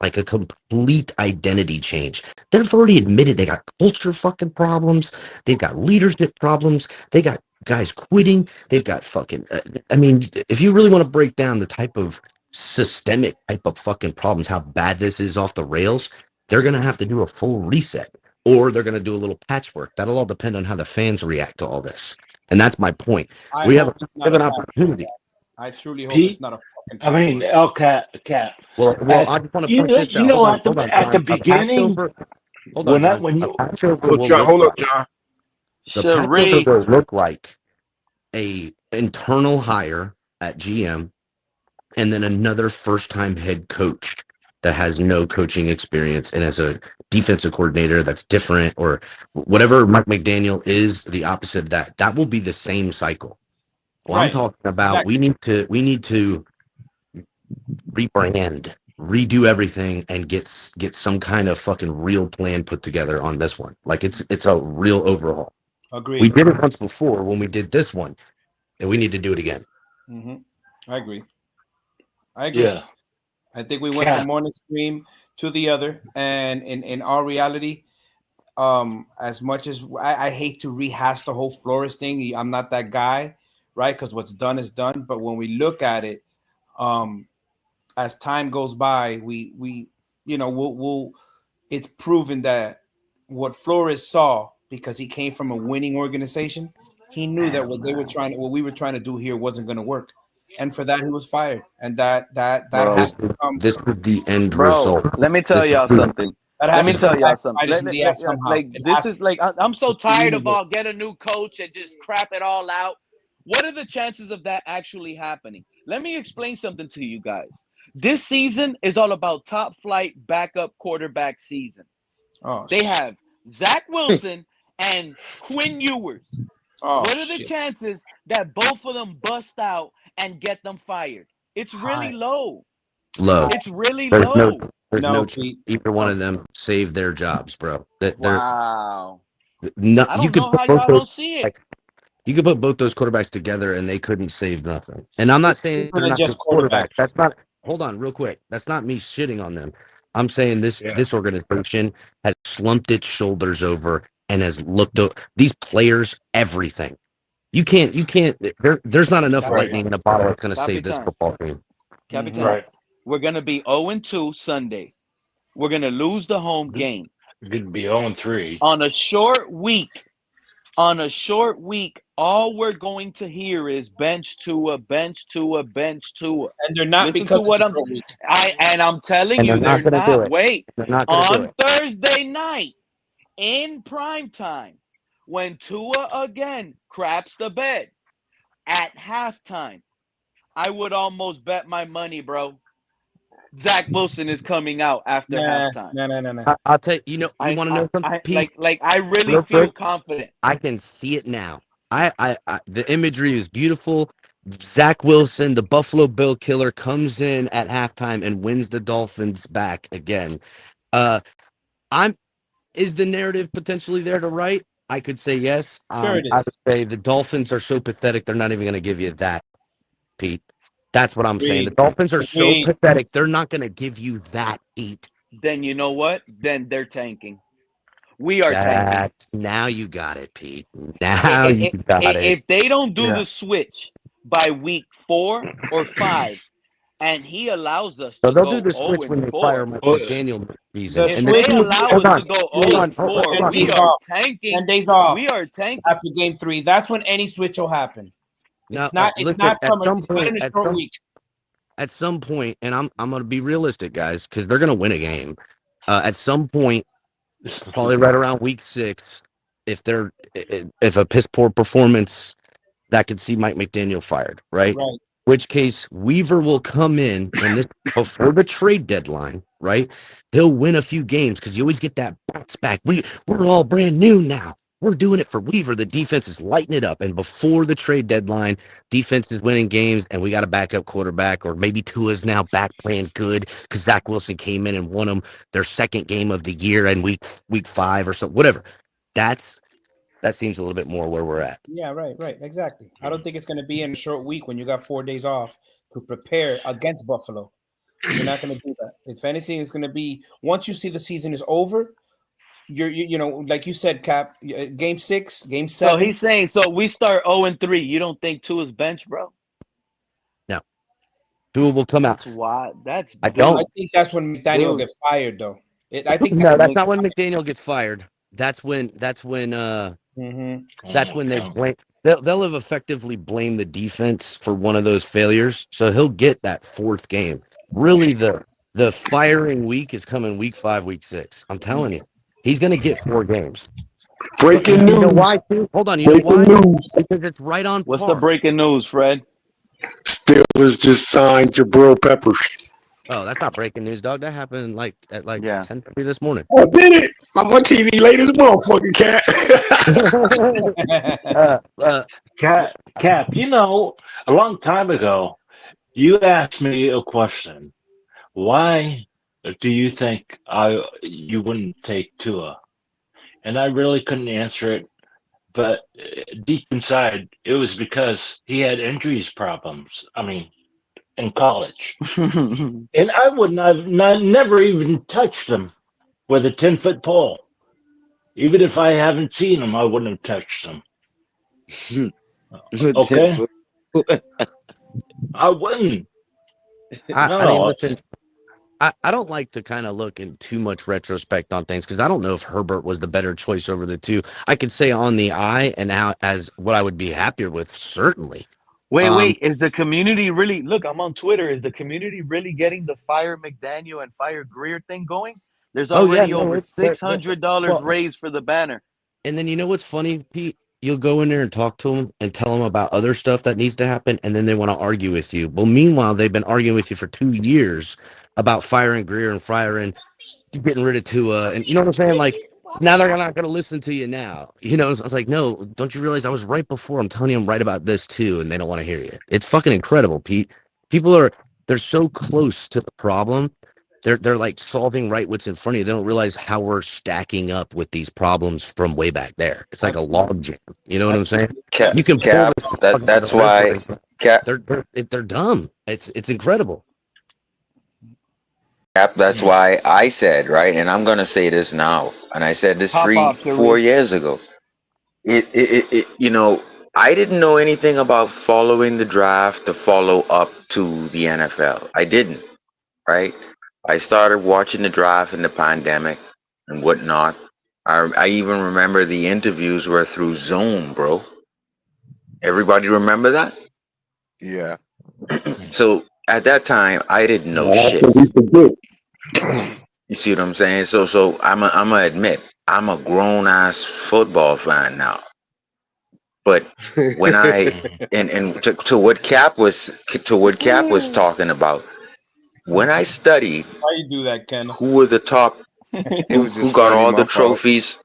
like a complete identity change. They've already admitted they got culture fucking problems. They've got leadership problems. They got guys quitting. They've got fucking. I mean, if you really want to break down the type of systemic type of fucking problems, how bad this is off the rails, they're going to have to do a full reset, or they're going to do a little patchwork. That'll all depend on how the fans react to all this. And that's my point. We have an opportunity. I truly hope Pete, it's not a fucking I mean, patchwork. Cap. Well, I just want to point this out. Hold on, At the John. beginning, Hold on, John. when A you patchover will John, look hold up, like John. the patchover will look like a internal hire at GM, and then another first-time head coach that has no coaching experience and as a defensive coordinator that's different, or whatever Mike McDaniel is, the opposite of that. That will be the same cycle. Well, I'm talking about we need to rebrand, redo everything, and get some kind of fucking real plan put together on this one. Like it's a real overhaul. Agreed. We did it once before when we did this one, and we need to do it again. Mm-hmm. I agree. Yeah. I think we went from one extreme to the other, and in our reality, as much as I hate to rehash the whole Flores thing, I'm not that guy, right? Because what's done is done. But when we look at it, as time goes by, we'll it's proven that what Flores saw, because he came from a winning organization, he knew that what we were trying to do here wasn't going to work. And for that, he was fired. And that has this was the end Bro, result. let me tell y'all something. Let me tell y'all something. Somehow. Like this is like I'm so tired of all get a new coach and just crap it all out. What are the chances of that actually happening? Let me explain something to you guys. This season is all about top flight backup quarterback season. They have Zach Wilson and Quinn Ewers. What are the chances that both of them bust out and get them fired? It's really low. Low. It's really There's low. There's no chance either one of them save their jobs, bro. Wow. No, I you don't could know put how both y'all those, don't see it. like, you could put both those quarterbacks together and they couldn't save nothing. And I'm not saying they're not good quarterbacks. That's not. Hold on, real quick. That's not me shitting on them. I'm saying this organization has slumped its shoulders over and has looked at these players everything. You can't. There's not enough lightning in a bottle that's going to save this football team. Capitan, we're going to be 0-2 Sunday. We're going to lose the home game. It's going to be 0-3. On a short week, all we're going to hear is bench Tua, bench Tua, bench Tua. And they're not Listen because to what it's a short week. I'm telling And you, they're not gonna do it. Wait, they're not going to do on it. Thursday night in prime time, when Tua again craps the bed at halftime, I would almost bet my money, bro. Zach Wilson is coming out after halftime. No. I'll tell you. You know. You want to know something, Pete? I really Real feel quick, confident. I can see it now. The imagery is beautiful. Zach Wilson, the Buffalo Bill killer, comes in at halftime and wins the Dolphins back again. Is the narrative potentially there to write? I could say yes. Sure it is. I would say the Dolphins are so pathetic they're not even going to give you that, Pete. That's what I'm saying. The Dolphins are so pathetic they're not going to give you that, Pete. Then you know what? Then they're tanking. We are tanking. Now you got it, Pete. Now you got it. If they don't do the switch by week 4 or 5, and he allows us So to they'll go do the switch when they fire 0-4. McDaniel season. If they allow us to go 0-4, we are tanking. 10 days off. We are tanking after game 3. That's when any switch will happen. It's not in a short week. At some point, and I'm going to be realistic, guys, because they're going to win a game. At some point, probably right around week 6, if a piss poor performance, that could see Mike McDaniel fired, right? Right. Which case Weaver will come in and this before the trade deadline, right? He'll win a few games because you always get that bounce back. We're all brand new now. We're doing it for Weaver. The defense is lighting it up. And before the trade deadline, defense is winning games, and we got a backup quarterback, or maybe Tua's now back playing good because Zach Wilson came in and won them their second game of the year in week 5 or so, whatever. That seems a little bit more where we're at. Yeah, right, exactly. I don't think it's going to be in a short week when you got 4 days off to prepare against Buffalo. You're not going to do that. If anything, it's going to be once you see the season is over. You know, like you said, Cap, game 6, game 7. So he's saying, so we start 0-3. You don't think Tua's bench, bro? No. Tua will come out. That's why. I think that's when McDaniel gets fired, though. I think that's not when McDaniel gets fired. That's when they blame. They'll have effectively blamed the defense for one of those failures. So he'll get that 4th game. Really, the firing week is coming week 5, week 6. I'm telling you, he's going to get 4 games. Breaking news. You know why? Hold on. You know why? Because it's right on. What's the breaking news, Fred? Steelers just signed Jabril Peppers. Oh, that's not breaking news, dog. That happened at 10:30 this morning. I did it. I'm on TV late as motherfucking cat. Cap, you know, a long time ago, you asked me a question. Why do you think you wouldn't take Tua? And I really couldn't answer it, but deep inside, it was because he had injuries problems. I mean, in college. And I would never even touched him with a 10-foot pole. Even if I haven't seen him, I wouldn't have touched him. Okay? I wouldn't. I mean, listen, I don't like to kind of look in too much retrospect on things because I don't know if Herbert was the better choice over the two. I could say on the eye and now as what I would be happier with, certainly. Wait, is the community really, look, I'm on Twitter, is the community really getting the fire McDaniel and fire Greer thing going? There's Oh yeah, already no, over it's they're $600 well, raised for the banner. And then you know what's funny, Pete? You'll go in there and talk to them and tell them about other stuff that needs to happen, and then they want to argue with you. Well, meanwhile, they've been arguing with you for 2 years about firing Greer and firing, getting rid of Tua, and you know what I'm saying? Like now they're not going to listen to you now. You know, I was like, no, don't you realize I was right before? I'm telling you, I'm right about this too, and they don't want to hear you. It's fucking incredible, Pete. People they're so close to the problem. They're like solving right what's in front of you. They don't realize how we're stacking up with these problems from way back there. It's like a log jam. You know what I'm saying? Cap, You can pull Cap this log out of the that's why river, but Cap, they're dumb. It's incredible. Cap, that's why I said, right, and I'm gonna say this now, and I said this Pop three, off, 4 years ago. I didn't know anything about following the draft to follow up to the NFL. I didn't, right? I started watching the draft in the pandemic and whatnot. I even remember the interviews were through Zoom, bro. Everybody remember that? Yeah. So at that time, I didn't know How shit. can we forget? You see what I'm saying? So I'm a admit I'm a grown ass football fan now. But when I and to what Cap was talking about, when I studied Why you do that, Ken? who were the top, It who was just got funny, all the my fault. trophies,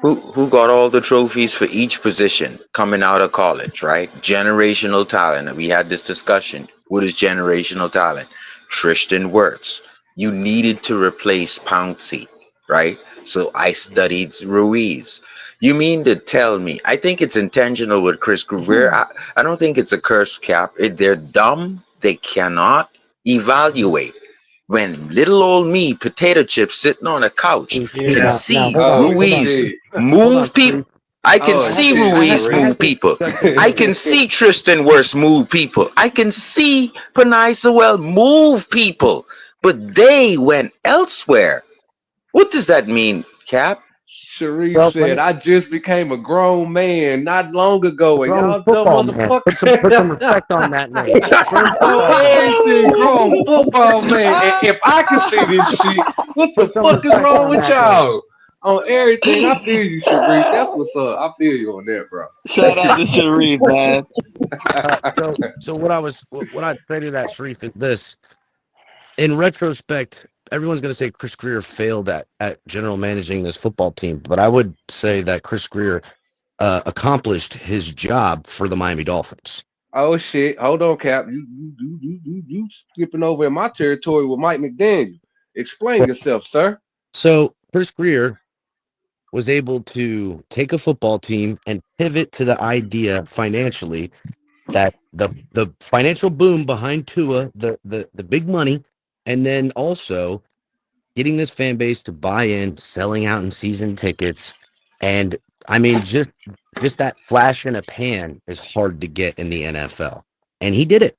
who got all the trophies for each position coming out of college, right? Generational talent. We had this discussion. What is generational talent? Tristan Wirfs. You needed to replace Pouncey, right? So I studied Ruiz. You mean to tell me? I think it's intentional with Chris Greer. I don't think it's a curse, Cap. They're dumb. They cannot evaluate. When little old me, potato chips, sitting on a couch, can Now see hold on, hold on, Ruiz hold on, move people. Sharif. I can I had see to, Ruiz I move had to people. interject this I real can quick. see Tristan Wirfs move people. I can see Panay Sewell move people. But they went elsewhere. What does that mean, Cap? Sharif Well, let said, me. I just became a grown man not long ago, A and grown y'all dumb football man. motherfuckers. Put some respect on that name. Grown Oh, football man. everything grown football man. If I can see this shit, what the Put some fuck is respect wrong on with that name. y'all? On everything, I feel you, Sharif. That's what's up. I feel you on that, bro. Shout out to Sharif, man. So what I'd say to that, Sharif, is this. In retrospect, everyone's going to say Chris Greer failed at general managing this football team, but I would say that Chris Greer accomplished his job for the Miami Dolphins. Oh shit! Hold on, Cap. You skipping over in my territory with Mike McDaniel. Explain yourself, sir. So Chris Greer was able to take a football team and pivot to the idea financially that the financial boom behind Tua, the big money, and then also getting this fan base to buy in, selling out in season tickets, and I mean just that flash in a pan is hard to get in the NFL, and he did it.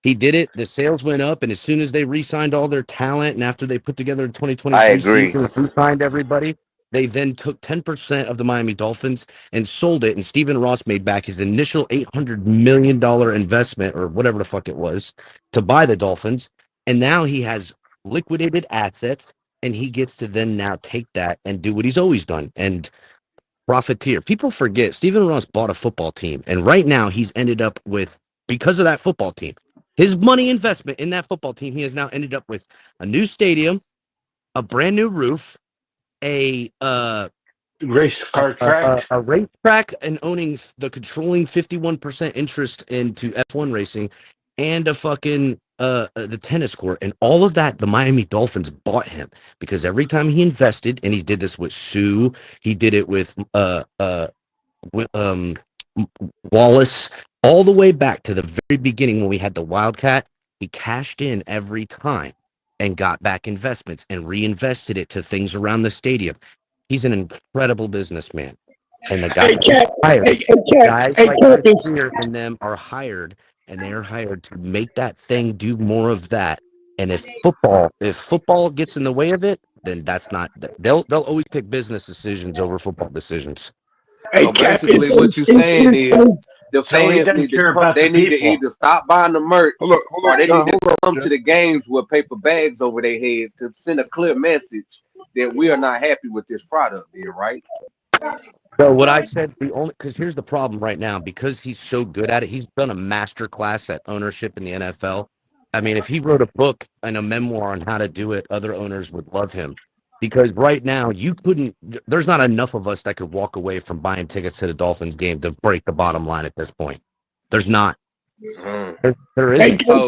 He did it. The sales went up, and as soon as they re-signed all their talent, and after they put together the I 2023 agree. season, re-signed everybody, they then took 10% of the Miami Dolphins and sold it. And Stephen Ross made back his initial $800 million investment, or whatever the fuck it was, to buy the Dolphins. And now he has liquidated assets, and he gets to then now take that and do what he's always done. And profiteer. People forget Stephen Ross bought a football team, and right now he's ended up with, because of that football team, his money investment in that football team, he has now ended up with a new stadium, a brand new roof, a Race car track. a racetrack, and owning the controlling 51% interest into F1 racing, and a fucking the tennis court, and all of that the Miami Dolphins bought him, because every time he invested, and he did this with Sue, he did it with Wallace, all the way back to the very beginning when we had the Wildcat. He cashed in every time and got back investments and reinvested it to things around the stadium. He's an incredible businessman. And the guys like Chris Greer and them are hired, and they are hired to make that thing do more of that. And if football gets in the way of it, then that's not, they'll always pick business decisions over football decisions. So basically, what you're saying is the So he fans doesn't need to care come. about They the need to people. either stop buying the merch, Hold on, or they John, need to hold on, come John. to the games with paper bags over their heads to send a clear message then we are not happy with this product, then, right? So what I said, because here's the problem right now, because he's so good at it, he's done a master class at ownership in the NFL. I mean, if he wrote a book and a memoir on how to do it, other owners would love him. Because right now, there's not enough of us that could walk away from buying tickets to the Dolphins game to break the bottom line at this point. There's not. There isn't. So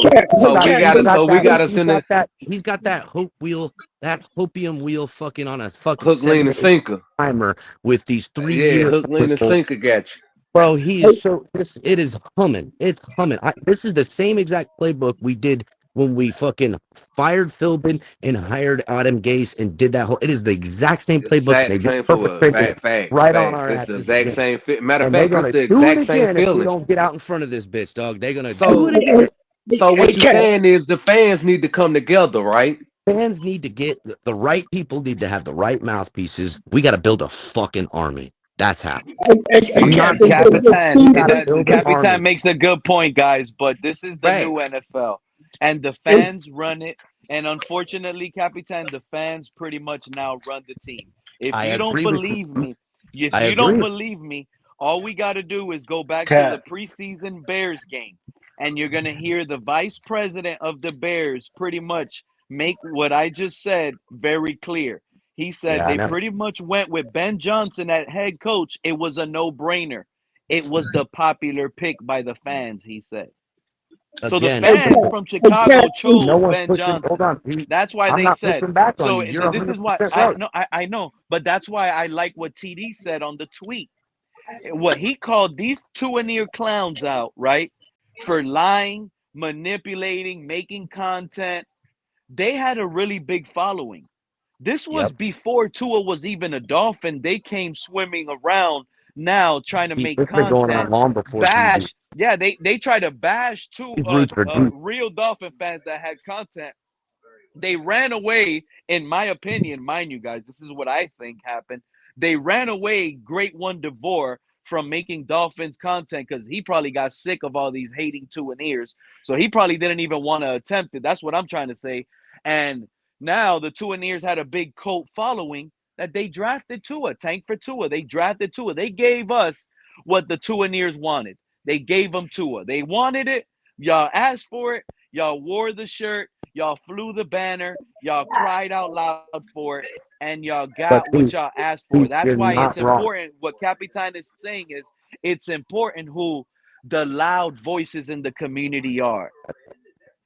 we gotta send it. He's got that hope wheel, that hopium wheel, fucking on a fucking Hook, lean, and 7-day sinker timer with these 3 Yeah, years. hook, lean, and sinker got you. Bro, he is so. It is humming. It's humming. This is the same exact playbook we did when we fucking fired Philbin and hired Adam Gase and did that whole. It is the exact same playbook. They Same did for perfect facts. right on our It's ass. the exact same fit. Matter of And they're fact, it's gonna the do it exact same again if we feeling. don't get out in front of this bitch, dog. They're gonna do So, it again. so what you're saying is the fans need to come together, right? Fans need to get the right people. Need to have the right mouthpieces. We got to build a fucking army. That's how. Capitan makes a good point, guys, but this is the new NFL, and the fans run it. And unfortunately, Capitan, the fans pretty much now run the team. If you don't believe me, all we got to do is go back to the preseason Bears game, and you're going to hear the vice president of the Bears pretty much make what I just said very clear. He said they pretty much went with Ben Johnson at head coach. It was a no-brainer. It was the popular pick by the fans, he said. So the fans from Chicago chose Ben Johnson. Hold on, Pete. That's why they said. Back on So you. this is why I know, but that's why I like what TD said on the tweet. What he called these Tuaneer clowns out, right, for lying, manipulating, making content. They had a really big following. This was before Tua was even a Dolphin. They came swimming around now trying to make content. Going on long before bash. Yeah, they try to bash Tua. Real Dolphin fans that had content. They ran away, in my opinion, mind you guys, this is what I think happened. They ran away, Great One DeVore, from making Dolphins content because he probably got sick of all these hating Tuaneers. So he probably didn't even want to attempt it. That's what I'm trying to say. And now the Tuaneers had a big cult following that they drafted Tua, tank for Tua. They drafted Tua. They gave us what the Tuaneers wanted. They gave them Tua. They wanted it. Y'all asked for it. Y'all wore the shirt. Y'all flew the banner. Y'all cried out loud for it. And y'all got what y'all asked for. That's why it's important. What Capitan is saying is it's important who the loud voices in the community are.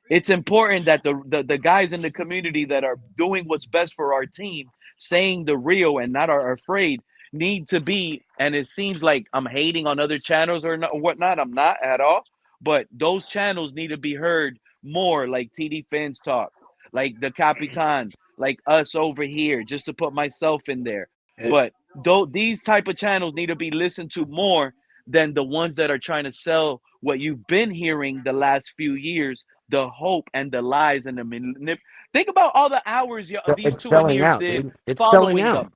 It's important that the guys in the community that are doing what's best for our team, saying the real and not are afraid, need to be. And it seems like I'm hating on other channels or whatnot. I'm not at all. But those channels need to be heard more, like TD Phins Talk, like the Capitan, like us over here, just to put myself in there. But these type of channels need to be listened to more than the ones that are trying to sell what you've been hearing the last few years, the hope and the lies and the think about all the hours these Tuaneers did following them.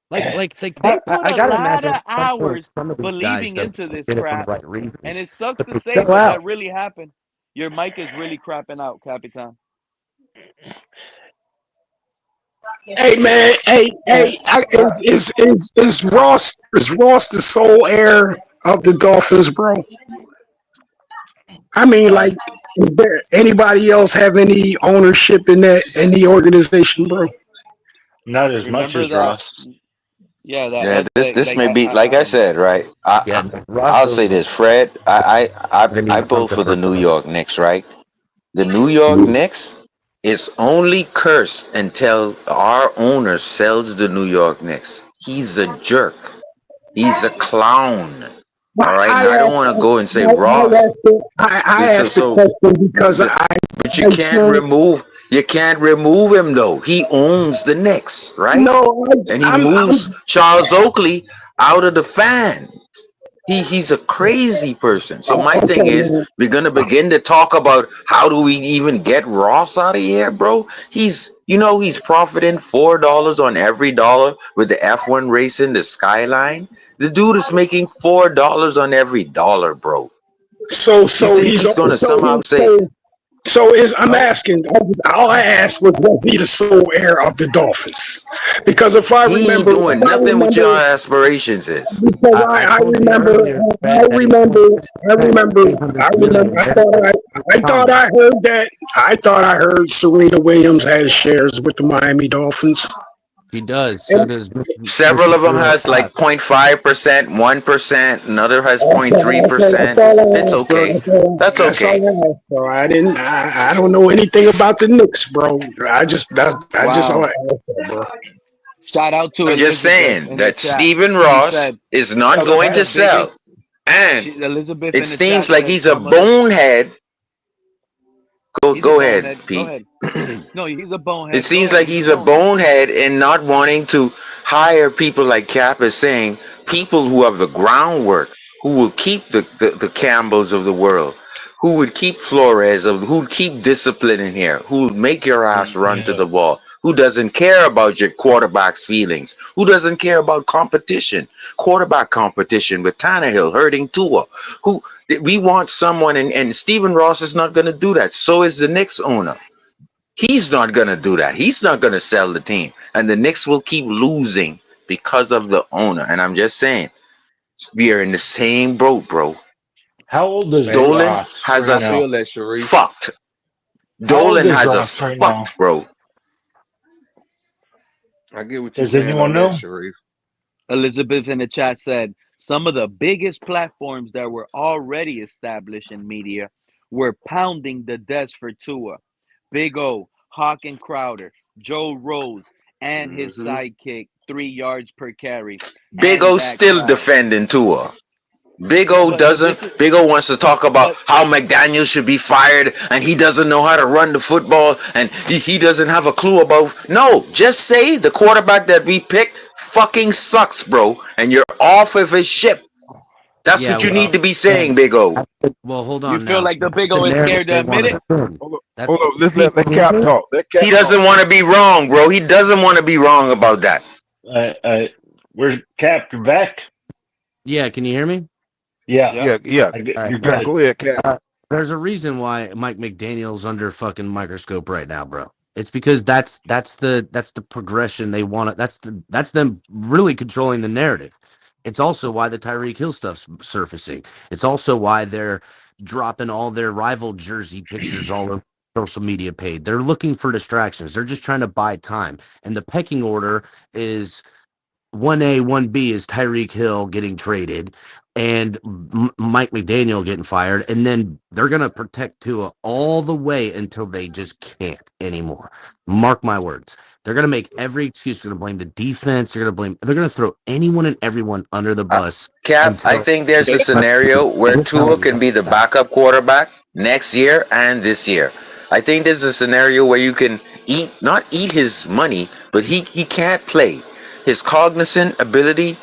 Like they put I a gotta lot imagine of hours some of these believing guys into this did it for the crap, right reasons. and it sucks But to they say, sell but out. that really happened. Your mic is really crapping out, Capitan. Hey man, is Ross the sole heir of the Dolphins, bro? I mean, like, is there anybody else have any ownership in the organization, bro? Not as much as Ross. Yeah, this may be like I said, right? I'll say this, Fred. I pull for the New York Knicks, right? The New York Knicks is only cursed until our owner sells the New York Knicks. He's a jerk. He's a clown. All right, now I don't want to go and say Ross. I asked the question because but you can't remove him though. He owns the Knicks, right? No, and he moves Charles Oakley out of the fan. He's a crazy person. So my thing is, we're gonna begin to talk about how do we even get Ross out of here, bro? He's profiting $4 on every dollar with the F1 racing, the Skyline. The dude is making $4 on every dollar, bro. So he's gonna somehow say, So I'm asking. All I asked was he the sole heir of the Dolphins? Because if I He ain't remember, doing nothing with your aspirations is. because I I told you remember, earlier, I Fred, that he's remember, I 20% remember, 800 I remember. million. That's I thought common. I heard that. I thought I heard Serena Williams has shares with the Miami Dolphins. He does. So And does Several Mr. of them has like 305. 0.5%, 1%, another has that's 0.3%. all It's I asked, bro. okay. That's That's all okay. I asked, bro. I don't know anything about the Knicks, bro. That's just all I Wow. asked, bro. Shout out to I'm just Elizabeth saying in the that chat. Stephen She Ross said is not some going of the to biggest. sell. And Elizabeth it in the seems chat like said he's a some of the. bonehead. He's a Go ahead, bonehead. Go Pete. ahead. No, he's a It bonehead. Go seems ahead. like He's a he's a bonehead. bonehead in not wanting to hire people like Cap is saying, people who have the groundwork, who will keep the Campbells of the world, who would keep Flores, who would keep discipline in here, who would make your ass run to Yeah. the wall, who doesn't care about your quarterback's feelings, who doesn't care about competition, quarterback competition with Tannehill hurting Tua. Who we want someone, and Stephen Ross is not going to do that. So is the Knicks owner. He's not going to do that. He's not going to sell the team. And the Knicks will keep losing because of the owner. And I'm just saying, we are in the same boat, bro. How old is Man, Dolan Ross has right I us now? feel that, Sharif. fucked. How old Dolan is has Ross us right now? fucked, bro. I get what you're Does saying anyone on that, know? Sharif. Elizabeth in the chat said some of the biggest platforms that were already established in media were pounding the desk for Tua. Big O, Hawk and Crowder, Joe Rose, and his Hmm. sidekick, 3 yards per carry, Big and O Dak still Prescott. defending Tua. Big Yeah, O but doesn't. this is Big O wants to talk about but how McDaniel should be fired and he doesn't know how to run the football and he doesn't have a clue about. No, just say the quarterback that we picked fucking sucks, bro, and you're off of his ship. That's Yeah, what you need well, to be yeah. saying, Big O. Well, hold you on feel now. like the That's Big the O is narrative scared to they admit want it? to spin. That's Hold up. Pete, Let can you Cap hear me? talk. Let He Cap talk. doesn't want to be wrong, bro. He doesn't want to be wrong about that. Where's Cap? You're back? Yeah, can you hear me? Yeah. Yep. Yeah. All right, You're all right. good. Go ahead, Cap. There's a reason why Mike McDaniel's under fucking microscope right now, bro. It's because that's the progression they want. That's them really controlling the narrative. It's also why the Tyreek Hill stuff's surfacing. It's also why they're dropping all their rival jersey pictures all over social media page. They're looking for distractions. They're just trying to buy time. And the pecking order is 1A, 1B is Tyreek Hill getting traded and Mike McDaniel getting fired. And then they're going to protect Tua all the way until they just can't anymore. Mark my words. They're going to make every excuse. They're going to blame the defense. They're going to throw anyone and everyone under the bus Cap, I until think there's a scenario where Tua can be the backup quarterback next year and this year. I think there's a scenario where you can not eat his money, but he can't play. His cognizant ability,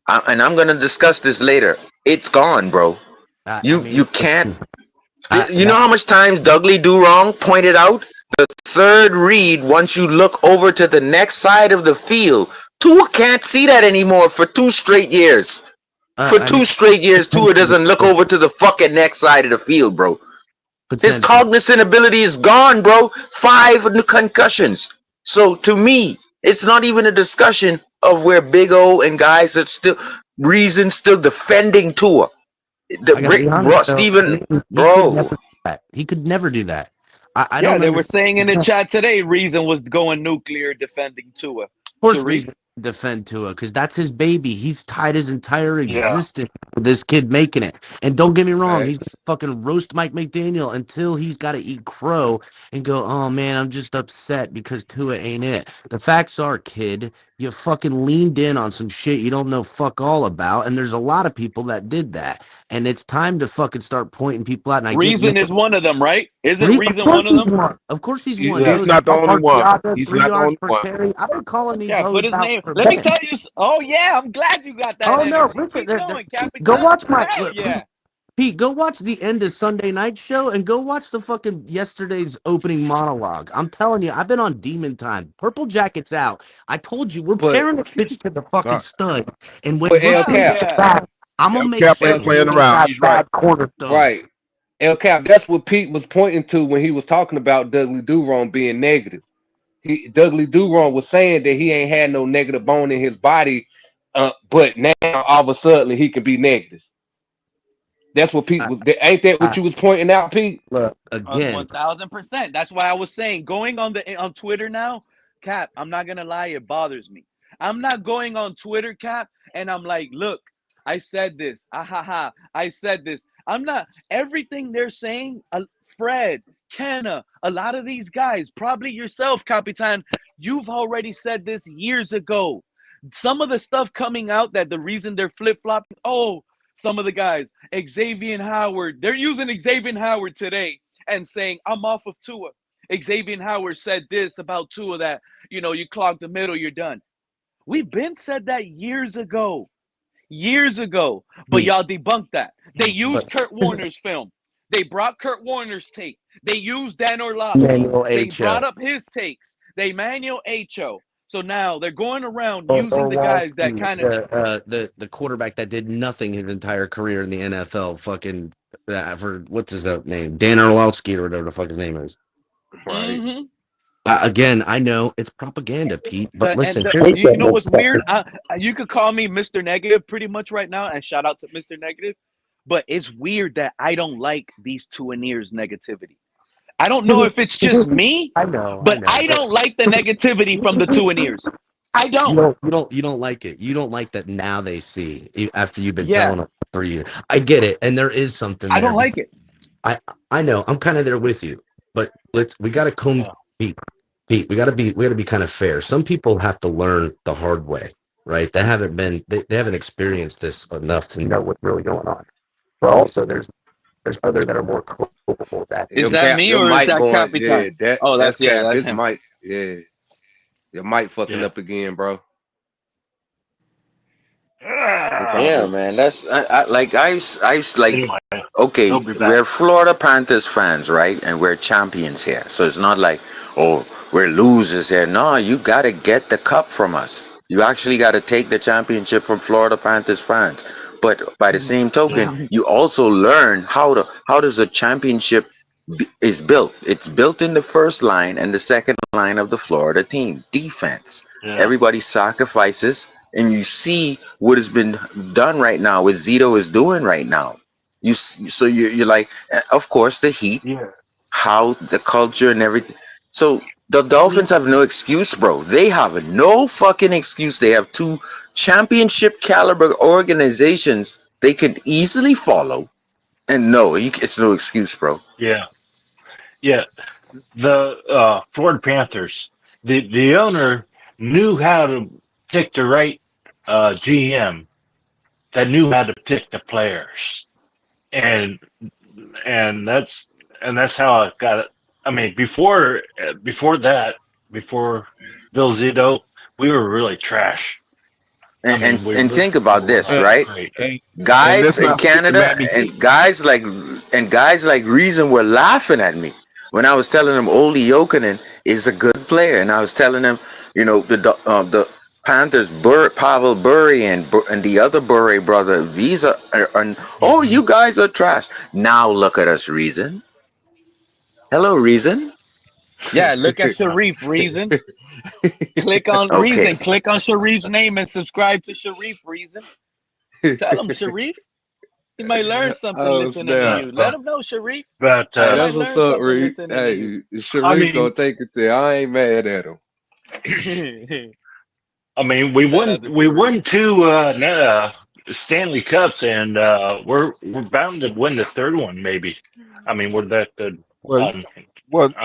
and I'm going to discuss this later, it's gone, bro. I You mean, can't. You know that, how much times Dudley Do Wrong pointed out? The third read, once you look over to the next side of the field, Tua can't see that anymore for 2 straight years. For I mean, 2 straight years, Tua potentially, doesn't look over to the fucking next side of the field, bro. His potentially. cognizant ability is gone, bro. 5 concussions. So to me, it's not even a discussion of where Big O and guys are still defending Tua. The I got to be honest, though. Steven, He could never bro. do that. He could never do that. I Yeah, don't they were saying in the understand. chat today Reason was going nuclear defending Tua. Course Sharif. reason to defend Tua because that's his baby. He's tied his entire Yeah. existence with this kid making it. And don't get me wrong, he's Facts. gonna fucking roast Mike McDaniel until he's got to eat crow and go, "Oh man, I'm just upset because Tua ain't it." The facts are, kid, you fucking leaned in on some shit you don't know fuck all about, and there's a lot of people that did that. And it's time to fucking start pointing people out. And I get Reason is one of them, right? Isn't Of Reason course one of he's them? one. Of course he's one. He's Joe Yeah. not the only one. Marciata, He's three not the yards only per one. carry. I've been calling these Yeah, put hoes his out name. for Let me minutes. tell you. Oh yeah, I'm glad you got that Oh no, energy. listen, Keep going, go Capitan. watch my Hell yeah. Pete. Go watch the end of Sunday Night Show and go watch the fucking yesterday's opening monologue. I'm telling you, I've been on demon time. Purple Jacket's out. I told you we're But tearing the bitch to the fucking Uh, stud, and when but we El Hell finish Cap, the yeah. back, I'm gonna make Cap sure El ain't you playing ain't around. got He's right. bad cornerstones. right. El Cap, that's what Pete was pointing to when he was talking about Dudley Durham being negative. Dudley Durham was saying that he ain't had no negative bone in his body, but now all of a sudden he can be negative. That's what Pete was. Ain't that what you was pointing out, Pete? Look again. 1000%. That's why I was saying going on Twitter now, Cap. I'm not gonna lie, it bothers me. I'm not going on Twitter, Cap, and I'm like, look, I said this. Ah ha ha. I said this. I'm not everything they're saying. Fred, Kenna, a lot of these guys, probably yourself, Capitan. You've already said this years ago. Some of the stuff coming out that the reason they're flip flopping. Oh, some of the guys, Xavien Howard, they're using Xavien Howard today and saying, I'm off of Tua. Xavien Howard said this about Tua that, you clog the middle, you're done. We've been said that years ago, but y'all debunked that. They used Kurt Warner's film. They brought Kurt Warner's take. They used Dan Orlovsky. Manuel They brought H.O. up his takes. They Manuel H.O. So now they're going around Or using the guys that Orlovsky, kind of the quarterback that did nothing his entire career in the NFL. Fucking for what's his name? Dan Orlovsky or whatever the fuck his name is. Right. Mm-hmm. Again, I know it's propaganda, Pete. But listen, you know what's weird? You could call me Mr. Negative pretty much right now, and shout out to Mr. Negative. But it's weird that I don't like these Tuaneers negativity. I don't know if it's just me, but I don't like the negativity from the Tuaneers. I don't. You don't like it. You don't like that now they see after you've been telling them for 3 years. I get it, and there is something there. I don't like it. I know. I'm kind of there with you, but we got to come, Pete. We got to be kind of fair. Some people have to learn the hard way, right? They haven't experienced this enough to know what's really going on. But also, there's other that are more culpable. Is that me or is that Capitan? Yeah, That's Cap. that's His him. mic, your mic fucking up again, bro. Yeah, man. That's I like okay. We're Florida Panthers fans, right? And we're champions here, so it's not like we're losers here. No, you gotta get the cup from us. You actually gotta take the championship from Florida Panthers fans. But by the same token, you also learn how does a championship is built. It's built in the first line and the second line of the Florida team defense. Everybody sacrifices. And you see what has been done right now, what Zito is doing right now. You're like, of course, the heat, how the culture and everything. So the Dolphins have no excuse, bro. They have no fucking excuse. They have 2 championship caliber organizations they could easily follow, and it's no excuse, bro. Yeah. The Florida Panthers, the owner knew how to pick the right GM that knew how to pick the players, and that's how I got it. I mean, before Bill Zito, we were really trash. And think about this, right? Guys in Canada and guys like Reason were laughing at me when I was telling them Oli Jokinen is a good player, and I was telling them, the Panthers, Pavel Bure and the other Bure brother, these are you guys are trash. Now look at us, Reason. Hello, Reason. Yeah, look at Sharif, Reason. Click on Reason. Click on Sharif's name and subscribe to Sharif, Reason. Tell him, Sharif. He might learn something listening to you. Let him know, Sharif. But that's what's up, Reed. Hey, Sharif gonna take it there. I ain't mad at him. I mean, we won 2 Stanley Cups, and we're bound to win the third one, maybe. I mean, we're that good on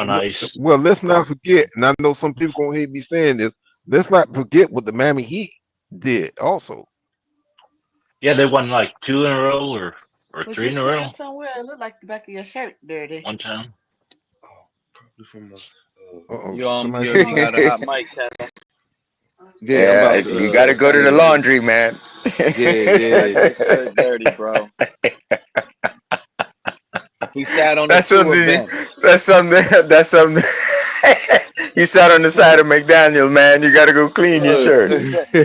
ice. Well, let's not forget, and I know some people gonna hate me saying this. Let's not forget what the Miami Heat did also. Yeah, they won like 2 in a row or 3 in a row. Somewhere it looked like the back of your shirt dirty. One time. You got a hot mic, Ted. Yeah, you gotta go to the laundry, man. Yeah, dirty, bro. He sat on the That's something. You sat on the side of McDaniel, man. You gotta go clean your shirt.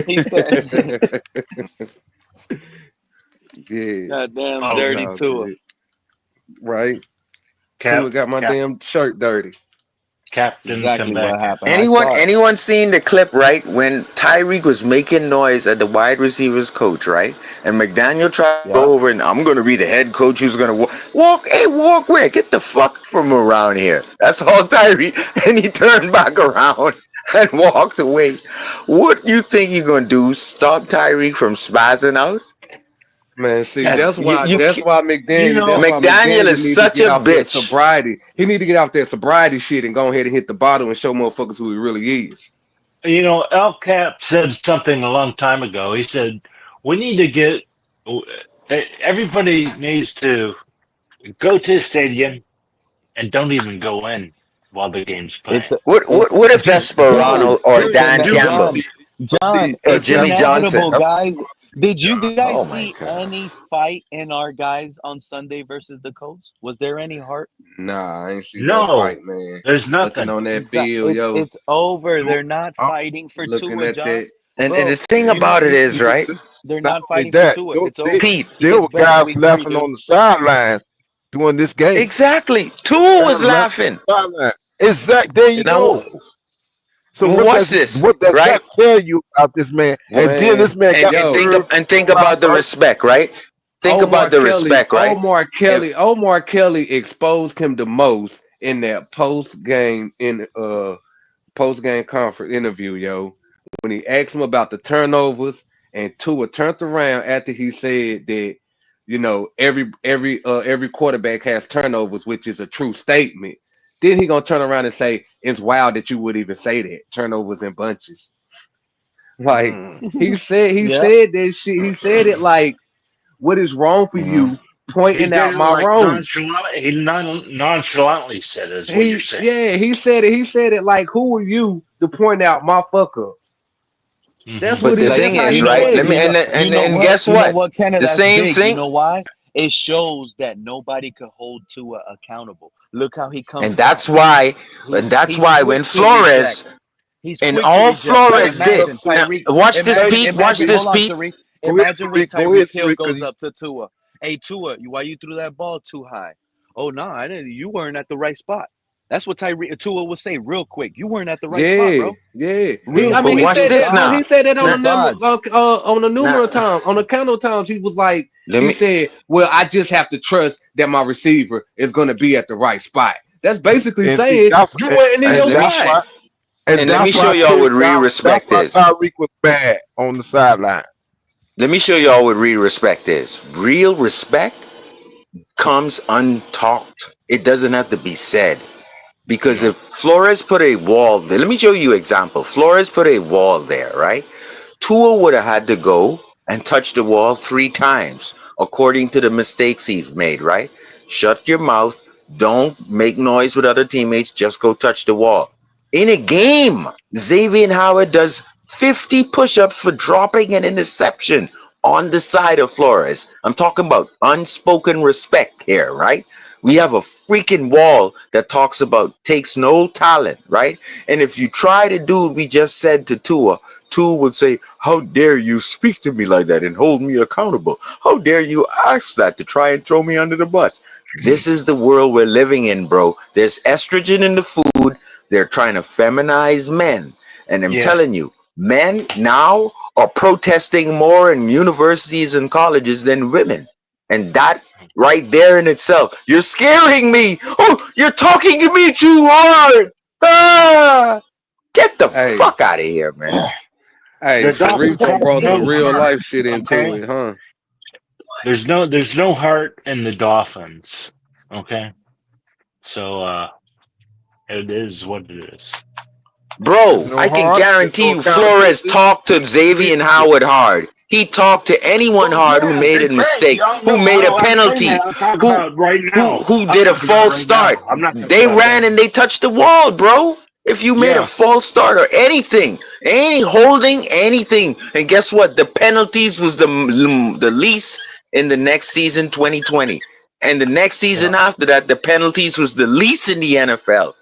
He said, yeah. "Goddamn dirty Tua." Right. Tua Cap, got my Cap, damn shirt dirty. Captain, come Exactly what back here. happened. I saw it. Anyone seen the clip, right? When Tyreek was making noise at the wide receivers coach, right? And McDaniel tried to Yep. go over and I'm gonna be the head coach who's gonna walk. Hey, walk where? Get the fuck from around here. That's all Tyreek. And he turned back around and walked away. What you think you're gonna do? Stop Tyreek from spazzing out? Man, see, That's that's why you. McDaniel McDaniel is need to such get a off that bitch. sobriety. He need to get off that sobriety shit and go ahead and hit the bottle and show motherfuckers who he really is. You know, El Cap said something a long time ago. He said, we need to get, everybody needs to go to the stadium and don't even go in while the game's playing. It's What if that's Just go, Sperano or just Dan do it. Campbell John, or it's Jimmy Johnson? inevitable, guys. Did you guys Oh my see god. any fight in our guys on Sunday versus the Colts? Was there any heart? Nah, I ain't see no No, fight, man. there's Looking nothing. on that field, yo. It's over. They're not fighting for Looking Tua, at John. that. And the Bro, thing about it is, right, they're Not not only fighting for that, Tua. It's they, over. Pete? He there gets were benched guys week 3, laughing dude. on the sidelines during this game. Exactly. Tua was Guys laughing laughing. on the sideline. Exact. There you Now, go. So watch this, what does right? that tell you about this man? And then this Man, man got And think about the respect, right? Think about the respect, right? Omar Kelly exposed him the most in that post game conference interview, yo. When he asked him about the turnovers, and Tua turned around after he said that, every quarterback has turnovers, which is a true statement. Then he gonna turn around and say, "It's wild that you would even say that turnovers in bunches." Like he Yeah. said that shit. He said it like, "What is wrong for you He pointing did out it my like wrongs?" nonchalantly said, is what you're saying. He said it. He said it like, "Who are you to point out my fuck up?" That's But what the he. Like, That's thing how is, he right? said Let it. me and guess You know what? what, Kenneth? The That's same big. You thing, know why? It shows that nobody could hold Tua accountable. Look how he comes and down. that's He's why when quick to reject. Flores He's and quick to all reject. But Flores did. imagine Now, Tyreek. watch this, Pete. Watch Imagine. this, Hold on, Pete. Tariq. Go ahead, Imagine when Tariq. Go ahead, Tyreek Hill Tariq, because goes up to Tua. Hey, Tua, why you threw that ball too high? Oh no, I didn't. You weren't at the right spot. That's what Tua would say real quick. You weren't at the right spot, Yeah, bro. yeah. Real But He watch quick. said this that. now. He said that on He'll a number, dodge. on a Now, numerous times, on a count of times. He was like, let he me said, "Well, I just have to trust that my receiver is going to be at the right spot." That's basically and see saying you wasn't in and your that's spot. why let me show y'all what real That's respect why is. Tyreek was bad on the sideline. Let me show y'all what real respect is. Real respect comes untalked. It doesn't have to be said. Because if Flores put a wall there, let me show you an example. Flores put a wall there, right? Tua would have had to go and touch the wall 3 times, according to the mistakes he's made, right? Shut your mouth. Don't make noise with other teammates. Just go touch the wall. In a game, Xavien Howard does 50 push-ups for dropping an interception on the side of Flores. I'm talking about unspoken respect here, right? We have a freaking wall that talks about takes no talent, right? And if you try to do what we just said to Tua, Tua would say, "How dare you speak to me like that and hold me accountable? How dare you ask that to try and throw me under the bus?" This is the world we're living in, bro. There's estrogen in the food. They're trying to feminize men. And I'm Yeah. telling you, men now are protesting more in universities and colleges than women. And that right there in itself, you're scaring me. Oh, you're talking to me too hard. Ah, get the Hey, fuck out of here, man. hey, The Dolphins Tariq have brought some no real heart. life shit into Okay, it, huh? there's no heart in the Dolphins. Okay, so it is what it is. There's Bro, no I can heart. There's guarantee no you Flores accountability. talked to No Xavien leadership. Howard hard. He talked to anyone Well, hard who yeah, made a that's right. mistake, Y'all who know. made a I'm saying penalty, that. I'm talking who about right now. who I'm did a talking about false right start. now. I'm not talking They about ran then. and they touched the wall, bro. If you made a Yeah. false start or anything, any holding, anything, and guess what? The penalties was the least in the next season, 2020, and the next Yeah. season after that, the penalties was the least in the NFL,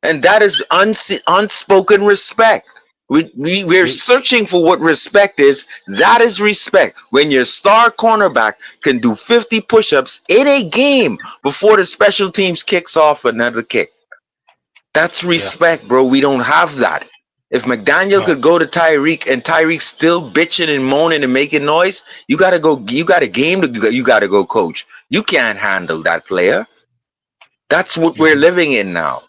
and that is unspoken respect. We're searching for what respect is. That is respect. When your star cornerback can do 50 push-ups in a game before the special teams kicks off another kick. That's respect, bro. We don't have that. If McDaniel could go to Tyreek and Tyreek still bitching and moaning and making noise, you gotta go. You got a game to. You gotta go, coach. You can't handle that player. That's what we're living in now.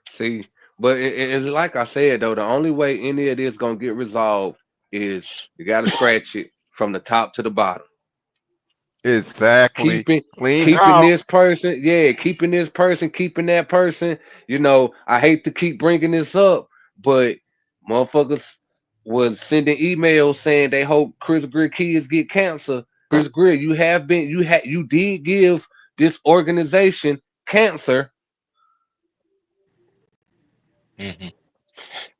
See, but it's like I said though, the only way any of this gonna get resolved is you gotta scratch it from the top to the bottom. Exactly. Clean Keeping house. this person, keeping this person, keeping that person. I hate to keep bringing this up, but motherfuckers was sending emails saying they hope Chris Greer kids get cancer. Chris Greer, you did give this organization cancer.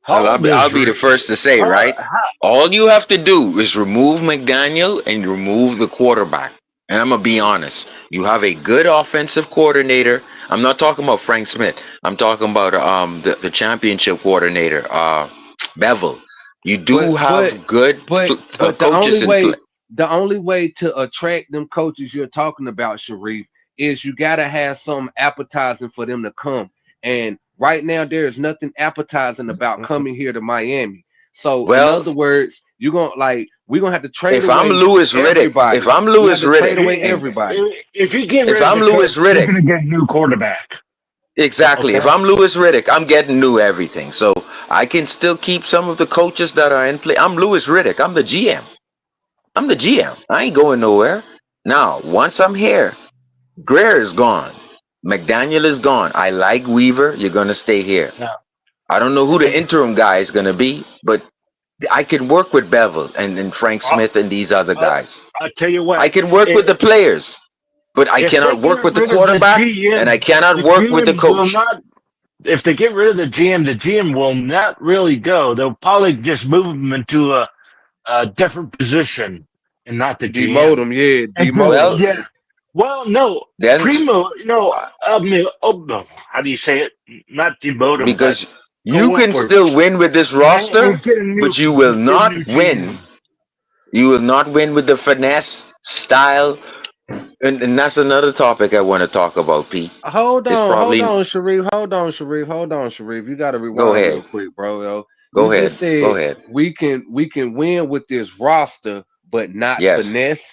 I'll be the first to say, right? All you have to do is remove McDaniel and remove the quarterback. And I'm gonna be honest. You have a good offensive coordinator. I'm not talking about Frank Smith. I'm talking about the championship coordinator, Bevel. You do have good coaches in play. The only way to attract them coaches you're talking about, Sharif, is you gotta have some appetizing for them to come. And right now, there is nothing appetizing about coming here to Miami. So, in other words, we're gonna have to trade If away I'm Louis Riddick, everybody. if I'm We Louis have to trade Riddick, away everybody. If you get rid if of I'm the Louis coach, you're Riddick, going to get a new quarterback. exactly. Okay. If I'm Louis Riddick, I'm getting new everything. So I can still keep some of the coaches that are in play. I'm Louis Riddick. I'm the GM. I'm the GM. I ain't going nowhere. Now, once I'm here, Greer is gone. McDaniel is gone. I like Weaver. You're gonna stay here. I don't know who the interim guy is gonna be, but I can work with Bevel and Frank Smith and these other guys. I'll tell you what. I can work with the players, but I If they cannot work get with the rid of the quarterback, GM, and I cannot the work with the GM will coach. not. If they get rid of the GM will not really go. They'll probably just move him into a different position and not the Demote GM. them, yeah, And demote them. Well, no. Then Primo, how do you say it? Not demote him, but because you go can upwards still win with this roster, and get a new but you will not GM. win. You will not win with the finesse style, and that's another topic I want to talk about, Pete. Hold It's on, probably Sharif. Hold on, Sharif. You gotta go rewind ahead, real quick, bro. Yo. go You ahead, just go said ahead. we can win with this roster, but not Yes, finesse.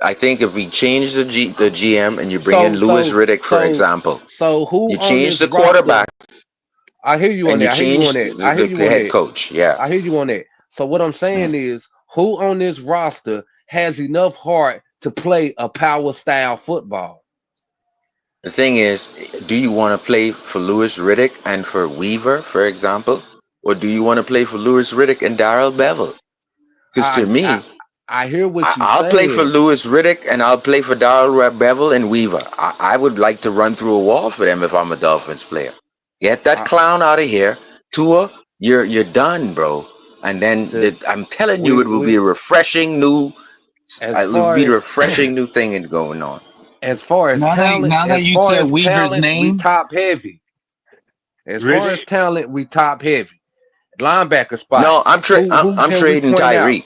I think if we change the GM and you bring in Louis Riddick, for example, So who you on change this the roster? quarterback I hear you on and you that. change the head coach. Yeah. I hear you on that. So what I'm saying is, who on this roster has enough heart to play a power style football? The thing is, do you want to play for Louis Riddick and for Weaver, for example, or do you want to play for Louis Riddick and Darrell Bevel? Because to me, I hear what you I'll play for saying. Louis Riddick and I'll play for Darrell Bevel and Weaver. I would like to run through a wall for them if I'm a Dolphins player. Get that clown out of here, Tua. You're done, bro. And then I'm telling you, it will be a refreshing new. As It will far be a as refreshing new thing going on. as far as talent, Now that you said Weaver's we name, top heavy. As far as talent, we top heavy. Linebacker spot. No, I'm Who can we trading point out? Tyreek.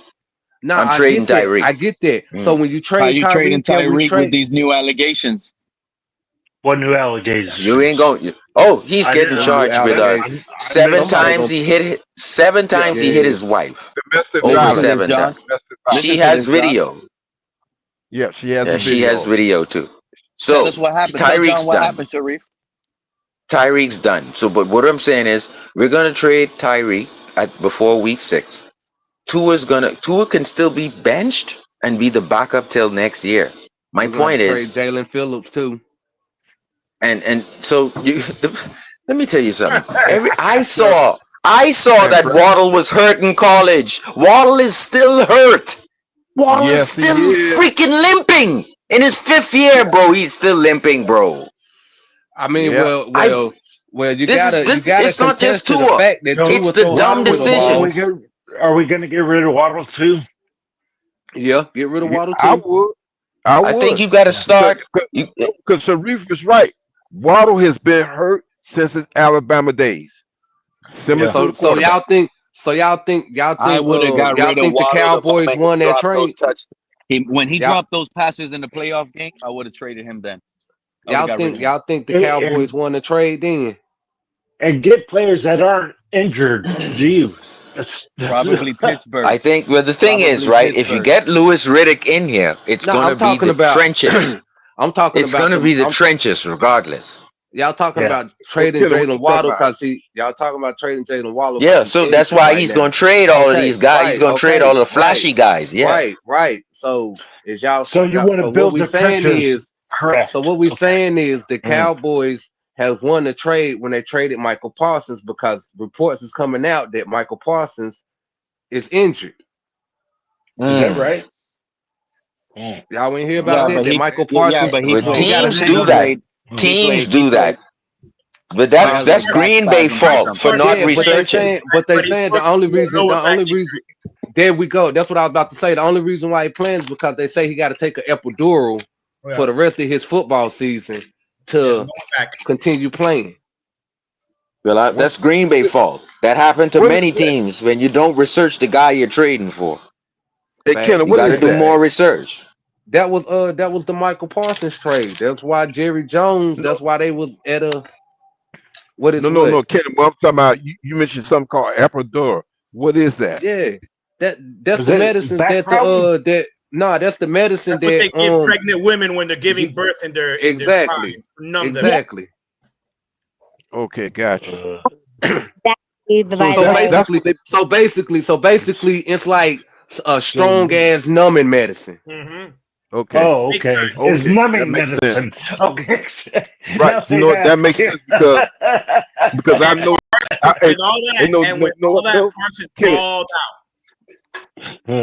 No, I'm I trading get that. Tyreek. I get that. So when you How trade you trading Tyreek, can we Tyreek with trade? these new allegations? What new allegations? You ain't going. Oh, he's getting Them new charged with allegations. seven Somebody times gonna he hit. Seven times he hit his wife. Domestic Over violence. Listen to this, 7 Josh. times. Domestic She Listen to has this, Josh. video. Yeah, she has Yeah, a she video. has video too. Tell So us what happened. Tell Tyreek's John what done. happened, Sharif. Tyreek's done. So, but what I'm saying is, we're gonna trade Tyreek before week 6. Tua can still be benched and be the backup till next year. My We're gonna have point to is, trade Jalen Phillips too. and so let me tell you something. I saw that Waddle was hurt in college. Waddle is still hurt. Waddle is Yes, he still is. freaking limping in his 5th year, bro. He's still limping, bro. I mean, Yeah. you This gotta it's not contest just to the Tua. fact that Tua It's the throw dumb hard with a ball. decisions. Are we going to get rid of Waddle too? Yeah, get rid of Waddle I too. would. I I think would. you got to start. Because Sharif is right. Waddle has been hurt since his Alabama days. Similar to the quarterback. I would have got y'all rid of think the Waddle the Cowboys moment he won that dropped those trade? when he Y'all dropped those passes in the playoff game. I would have traded him then. I would have y'all got rid think of him. y'all think the And Cowboys won the trade then? and get players that aren't injured to use. Probably Pittsburgh. I think, well, the thing is, Probably right, if you Pittsburgh. get Lewis Riddick in here, it's No, going to I'm be talking the about trenches. I'm talking It's going about to the be the trenches regardless. y'all talking Yeah. about trading Kenna, what you Jalen talking Waddle about? because y'all talking about trading Jalen Waddle because Yeah, he's so that's injured why right he's now. going to trade all of Okay, these guys. He's right, going to trade all okay, the flashy guys. Yeah. right. So is y'all So you want to so what build we the saying trenches, is so correct? what we Okay. saying is the Cowboys have won the trade when they traded Michael Parsons because reports is coming out that Michael Parsons is injured. Is that Mm. right? Mm. Y'all ain't hear about Yeah, that? but That he Michael yeah, Parsons but he But he played. got a teams He do nigga. that. played. He Teams played. He do played. that. But He that's has a that's back Green Bay spasm or fault for something. not Yeah, but they researching. saying the only reason there we go. That's what I was about to say. The only reason why he playing is because they say he got to take an epidural for the rest of his football season to continue playing. Well, that's Green Bay fault. That happened to What is many that? teams when you don't research the guy you're trading for. Hey, Kenna, You Facts. what got to is do that? more research. That was the Michael Parsons trade. That's why Jerry Jones. No, That's why they was at a what is no, what? Kenna. What I'm talking about, you mentioned something called Aprador. What is that? Yeah, that's Is the it medicines back that the problem? that nah, that's the medicine That's what they give that pregnant women when they're giving y- birth in their exactly spine. Numb them. exactly. Okay, gotcha. That's Steve, by So the way. That's what they. basically, it's like a strong So, ass numbing medicine. Mm-hmm. Okay, oh, okay. It's okay, that numbing makes sense. medicine. Okay. Right. Now You say know what? that. That makes sense because I And know. with all that, and with all that, No, Parsons Kenny. balled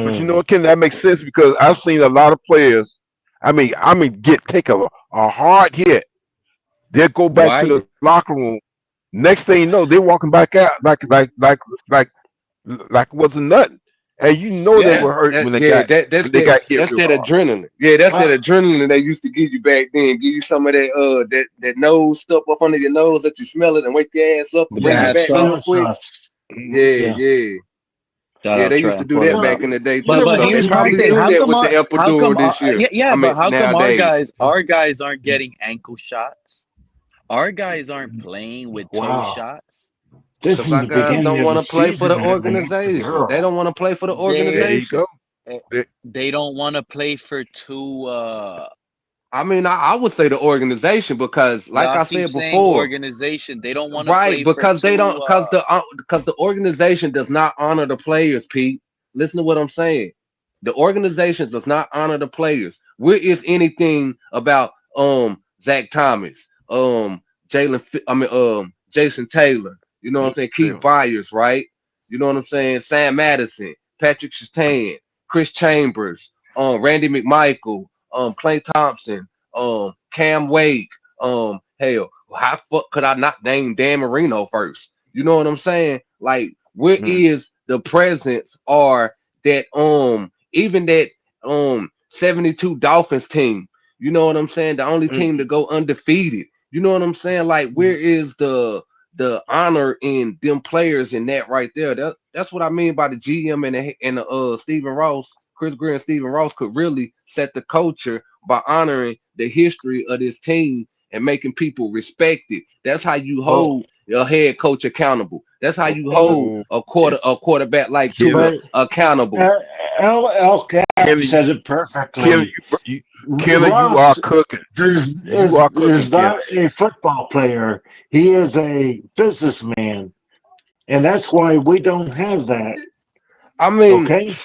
But you know what, Ken? That makes sense because I've seen a lot of players. I mean, take a hard hit. They'll go back to Why? the locker room. Next thing you know, they're walking back out like it wasn't nothing, and you know they Yeah, were hurt when that's they got hit that's real that hard. adrenaline. Yeah, that's that Uh, adrenaline they used to give you back then. Give you some of that nose stuff up under your nose that you smell it and wake your ass up The and bring you yeah, bath back salt. real stomach quick. sauce. Yeah, Yeah. yeah. Shout Yeah, out they used to Trap. do What that up, back though? in the day too. But So they here's my probably thing. do How that come with the how come epidural this year. yeah, I but mean how come nowadays. our guys aren't getting ankle shots? Our guys aren't playing with toe Wow. shots. This Because is our the guys beginning don't of want the to play for the season and they got the organization. They girl. don't want to play for the There you They organization. go. eh, There- they don't want to play for two I mean, I would say the organization because, like y'all I keep said saying before, organization. They don't want to right? play for Because they two don't, because the organization does not honor the players. Pete, listen to what I'm saying. The organization does not honor the players. Where is anything about Zach Thomas, Jason Taylor? You know what I'm saying? Keith Byers, right? You know what I'm saying? Sam Madison, Patrick Surtain, Chris Chambers, Randy McMichael, Clay Thompson, Cam Wake, hell, how fuck could I not name Dan Marino first? You know what I'm saying? Like, where is the presence or that even that 72 Dolphins team? You know what I'm saying? The only team to go undefeated. You know what I'm saying? Like, where is the honor in them players in that right there? That's what I mean by the GM and the Stephen Ross, Chris Greer and Stephen Ross could really set the culture by honoring the history of this team and making people respect it. That's how you Oh, hold your head coach accountable. That's how you hold Oh, a quarterback like Kenna, Tua but accountable. L. Cap Kenna, said it Kenna, perfectly. Kenna, you are Ross cooking. You are cooking, is Kenna. not a football player. He is a businessman. And that's why we don't have that. I mean, Okay?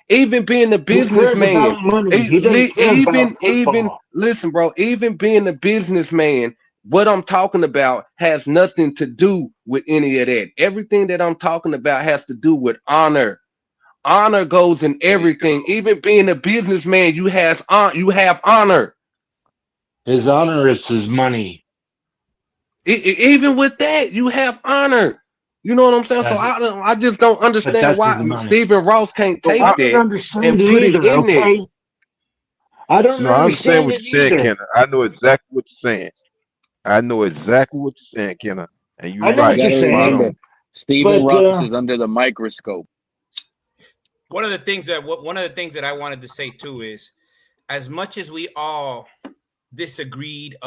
even being a He cares businessman, about money. He doesn't care about even football. listen, bro. Even being a businessman, what I'm talking about has nothing to do with any of that. Everything that I'm talking about has to do with honor. Honor goes in There you everything. Even being a businessman, you have honor. His honor is his money. Even with that, you have honor. You know what I'm saying? So That's, I just don't but understand that's why his money. Stephen Ross can't go. I take don't that understand and it put it either, in there. okay? I don't No, I understand understand what it you're saying, either. Kenna. I know exactly what you're saying. I know exactly what you're saying, Kenna, and I you're know You what right. you're gotta You're spot saying. remember. on. Steven Ross is under the microscope. One of the things that I wanted to say too is, as much as we all agreed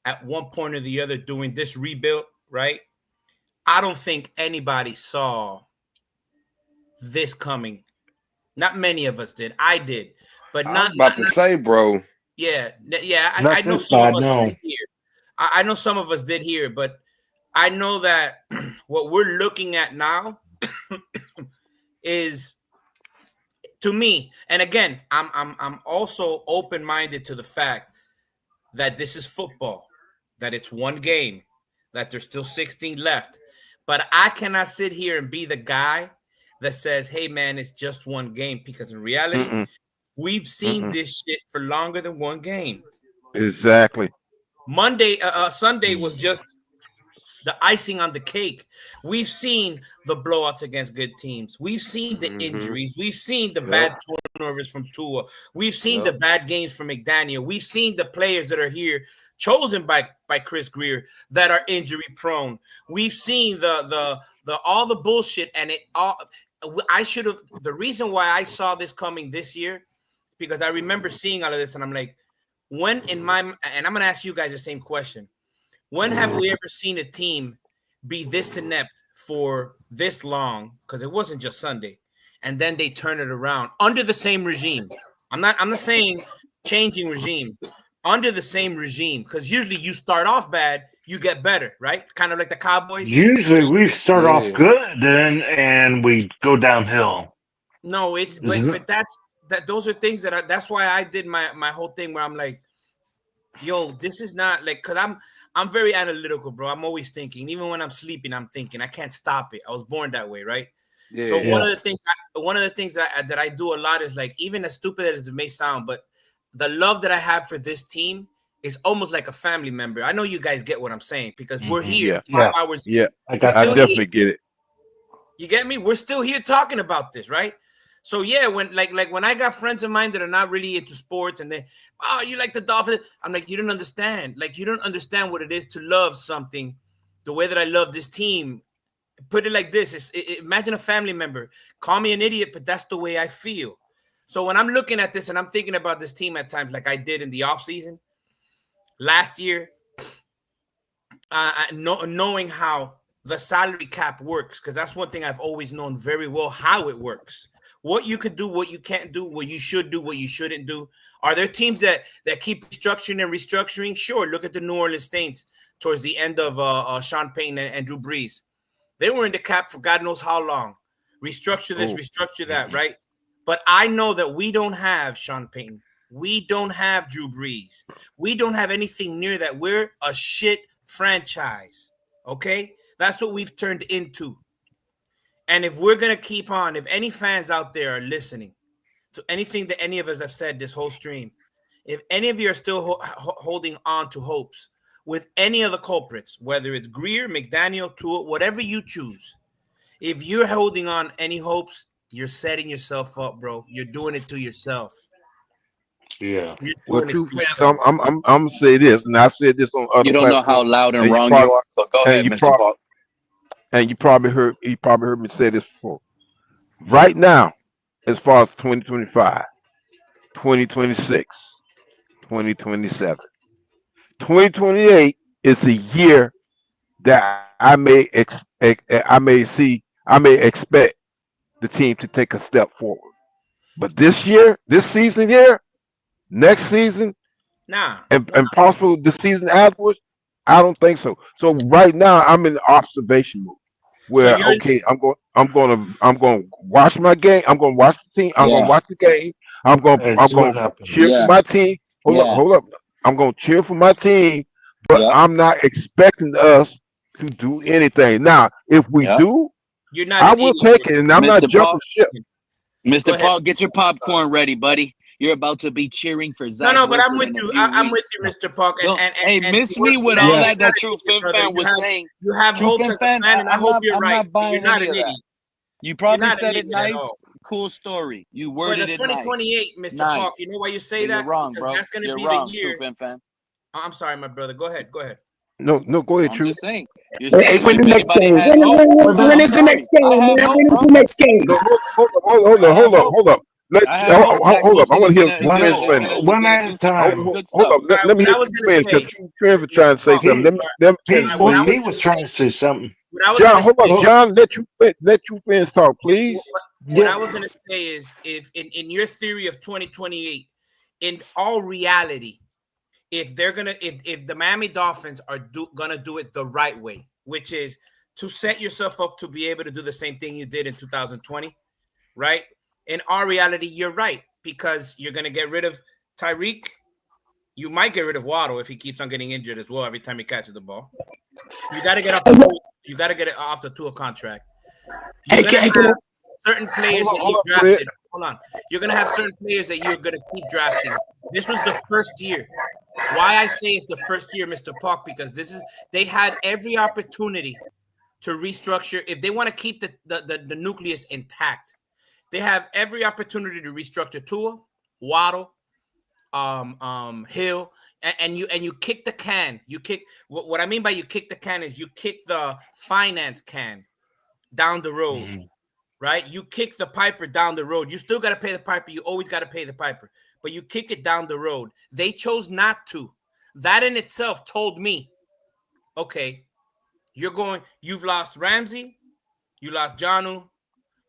at one point or the other doing this rebuild, right? I don't think anybody saw this coming. Not many of us did. I did, but I was about to say, bro. Yeah. I Not know this some bad, of us no. did here. I know some of us did here, but I know that what we're looking at now is, to me, and again, I'm also open-minded to the fact that this is football, that it's one game, that there's still 16 left. But I cannot sit here and be the guy that says, hey, man, it's just one game, because in reality, we've seen this shit for longer than one game. Exactly. Sunday was just the icing on the cake. We've seen the blowouts against good teams. We've seen the injuries. We've seen the bad turnovers from Tua. We've seen the bad games from McDaniel. We've seen the players that are here chosen by Chris Greer that are injury prone. We've seen the all the bullshit, and it all. I should have. The reason why I saw this coming this year, because I remember seeing all of this, and I'm like, and I'm gonna ask you guys the same question. When have we ever seen a team be this inept for this long? Because it wasn't just Sunday, and then they turn it around under the same regime. I'm not saying changing regime, under the same regime. Because usually you start off bad, you get better, right? Kind of like the Cowboys. Usually we start off good, and we go downhill. No, but those are things that's why I did my whole thing where I'm like, yo, this is not like, because I'm very analytical, bro. I'm always thinking. Even when I'm sleeping, I'm thinking. I can't stop it. I was born that way, right? Yeah. So one of the things that I do a lot is, like, even as stupid as it may sound, but the love that I have for this team is almost like a family member. I know you guys get what I'm saying, because we're here 5 hours. Yeah, I definitely get it. You get me? We're still here talking about this, right? So yeah, when when I got friends of mine that are not really into sports, and they, oh, you like the Dolphins, I'm like, you don't understand. Like, you don't understand what it is to love something the way that I love this team. Put it like this: imagine a family member. Call me an idiot, but that's the way I feel. So when I'm looking at this and I'm thinking about this team at times, like I did in the offseason last year, knowing how the salary cap works, because that's one thing I've always known very well, how it works. What you could do, what you can't do, what you should do, what you shouldn't do. Are there teams that keep restructuring and restructuring? Sure. Look at the New Orleans Saints towards the end of Sean Payton and Drew Brees. They were in the cap for God knows how long. Restructure this, restructure that, right? But I know that we don't have Sean Payton. We don't have Drew Brees. We don't have anything near that. We're a shit franchise, okay? That's what we've turned into. And if we're going to keep on, if any fans out there are listening to anything that any of us have said this whole stream, if any of you are still holding on to hopes with any of the culprits, whether it's Greer, McDaniel, Tua, whatever you choose, if you're holding on any hopes, you're setting yourself up, bro. You're doing it to yourself. Yeah. Well, I'm gonna say this, and I've said this on other platforms. You don't know how loud and wrong you are, but go ahead, Mr. Paul. And you probably heard me say this before. Right now, as far as 2025, 2026, 2027, 2028 is the year that I may expect the team to take a step forward. But this season here, next season, and possible the season afterwards, I don't think so. So right now I'm in the observation mode. Where I'm going to watch my game. I'm going to watch the team. I'm going to watch the game. I'm going to cheer for my team. Hold up. I'm going to cheer for my team, but I'm not expecting us to do anything. Now, if we do, I will take it, and I'm not jumping ship. Mr. Paul, get your popcorn ready, buddy. You're about to be cheering for Zach. No, but I'm with you. I'm with you, Mr. Park. And miss me with all that true Fin fan was saying. You have hopes as a fan, and I hope you're right. You're not an idiot. You probably said it nice. Cool story. You worded it nice. 2028, Mr. Park. You know why you say that? You're wrong, because bro. that's going to be the year. I'm sorry, my brother. Go ahead. No, go ahead, I'm True. just saying. You're Hey, saying win the if next anybody game. has hope, When I'm is the sorry. next game, I have man? hope, When is bro. the next game? No, I have hope. hold up. I have hope. Zach Hold up. I Wilson want is to hear gonna One True at finish. is one gonna at a do some time. good Hold stuff. up. Let me What hear I was True gonna finish because say, True trying to say Pop, something. Pete, Let me Pete, finish, what I was please. Pete gonna was say, trying to say something. what I was John, gonna hold up. say, John, let you finish talk, please. what Yeah, I was gonna say is, if in your theory of 2028, in all reality, if they're gonna, if the Miami Dolphins are gonna do it the right way, which is to set yourself up to be able to do the same thing you did in 2020, right? In our reality, you're right, because you're gonna get rid of Tyreek. You might get rid of Waddle if he keeps on getting injured as well every time he catches the ball. You got to get off the you got to get it off the Tua contract. You're Hey, gonna have can I, certain players that you Hold up, Fred. drafted. Hold on. You're gonna have certain players that you're gonna keep drafting. This was the first year. Why I say it's the first year, Mr. Park, because they had every opportunity to restructure. If they want to keep the nucleus intact, they have every opportunity to restructure Tua, Waddle, Hill, and you kick the can. You kick what I mean by you kick the can is you kick the finance can down the road, right? You kick the piper down the road. You still got to pay the piper. You always got to pay the piper, but you kick it down the road. They chose not to. That in itself told me, okay, you've lost Ramsey, you lost Janu,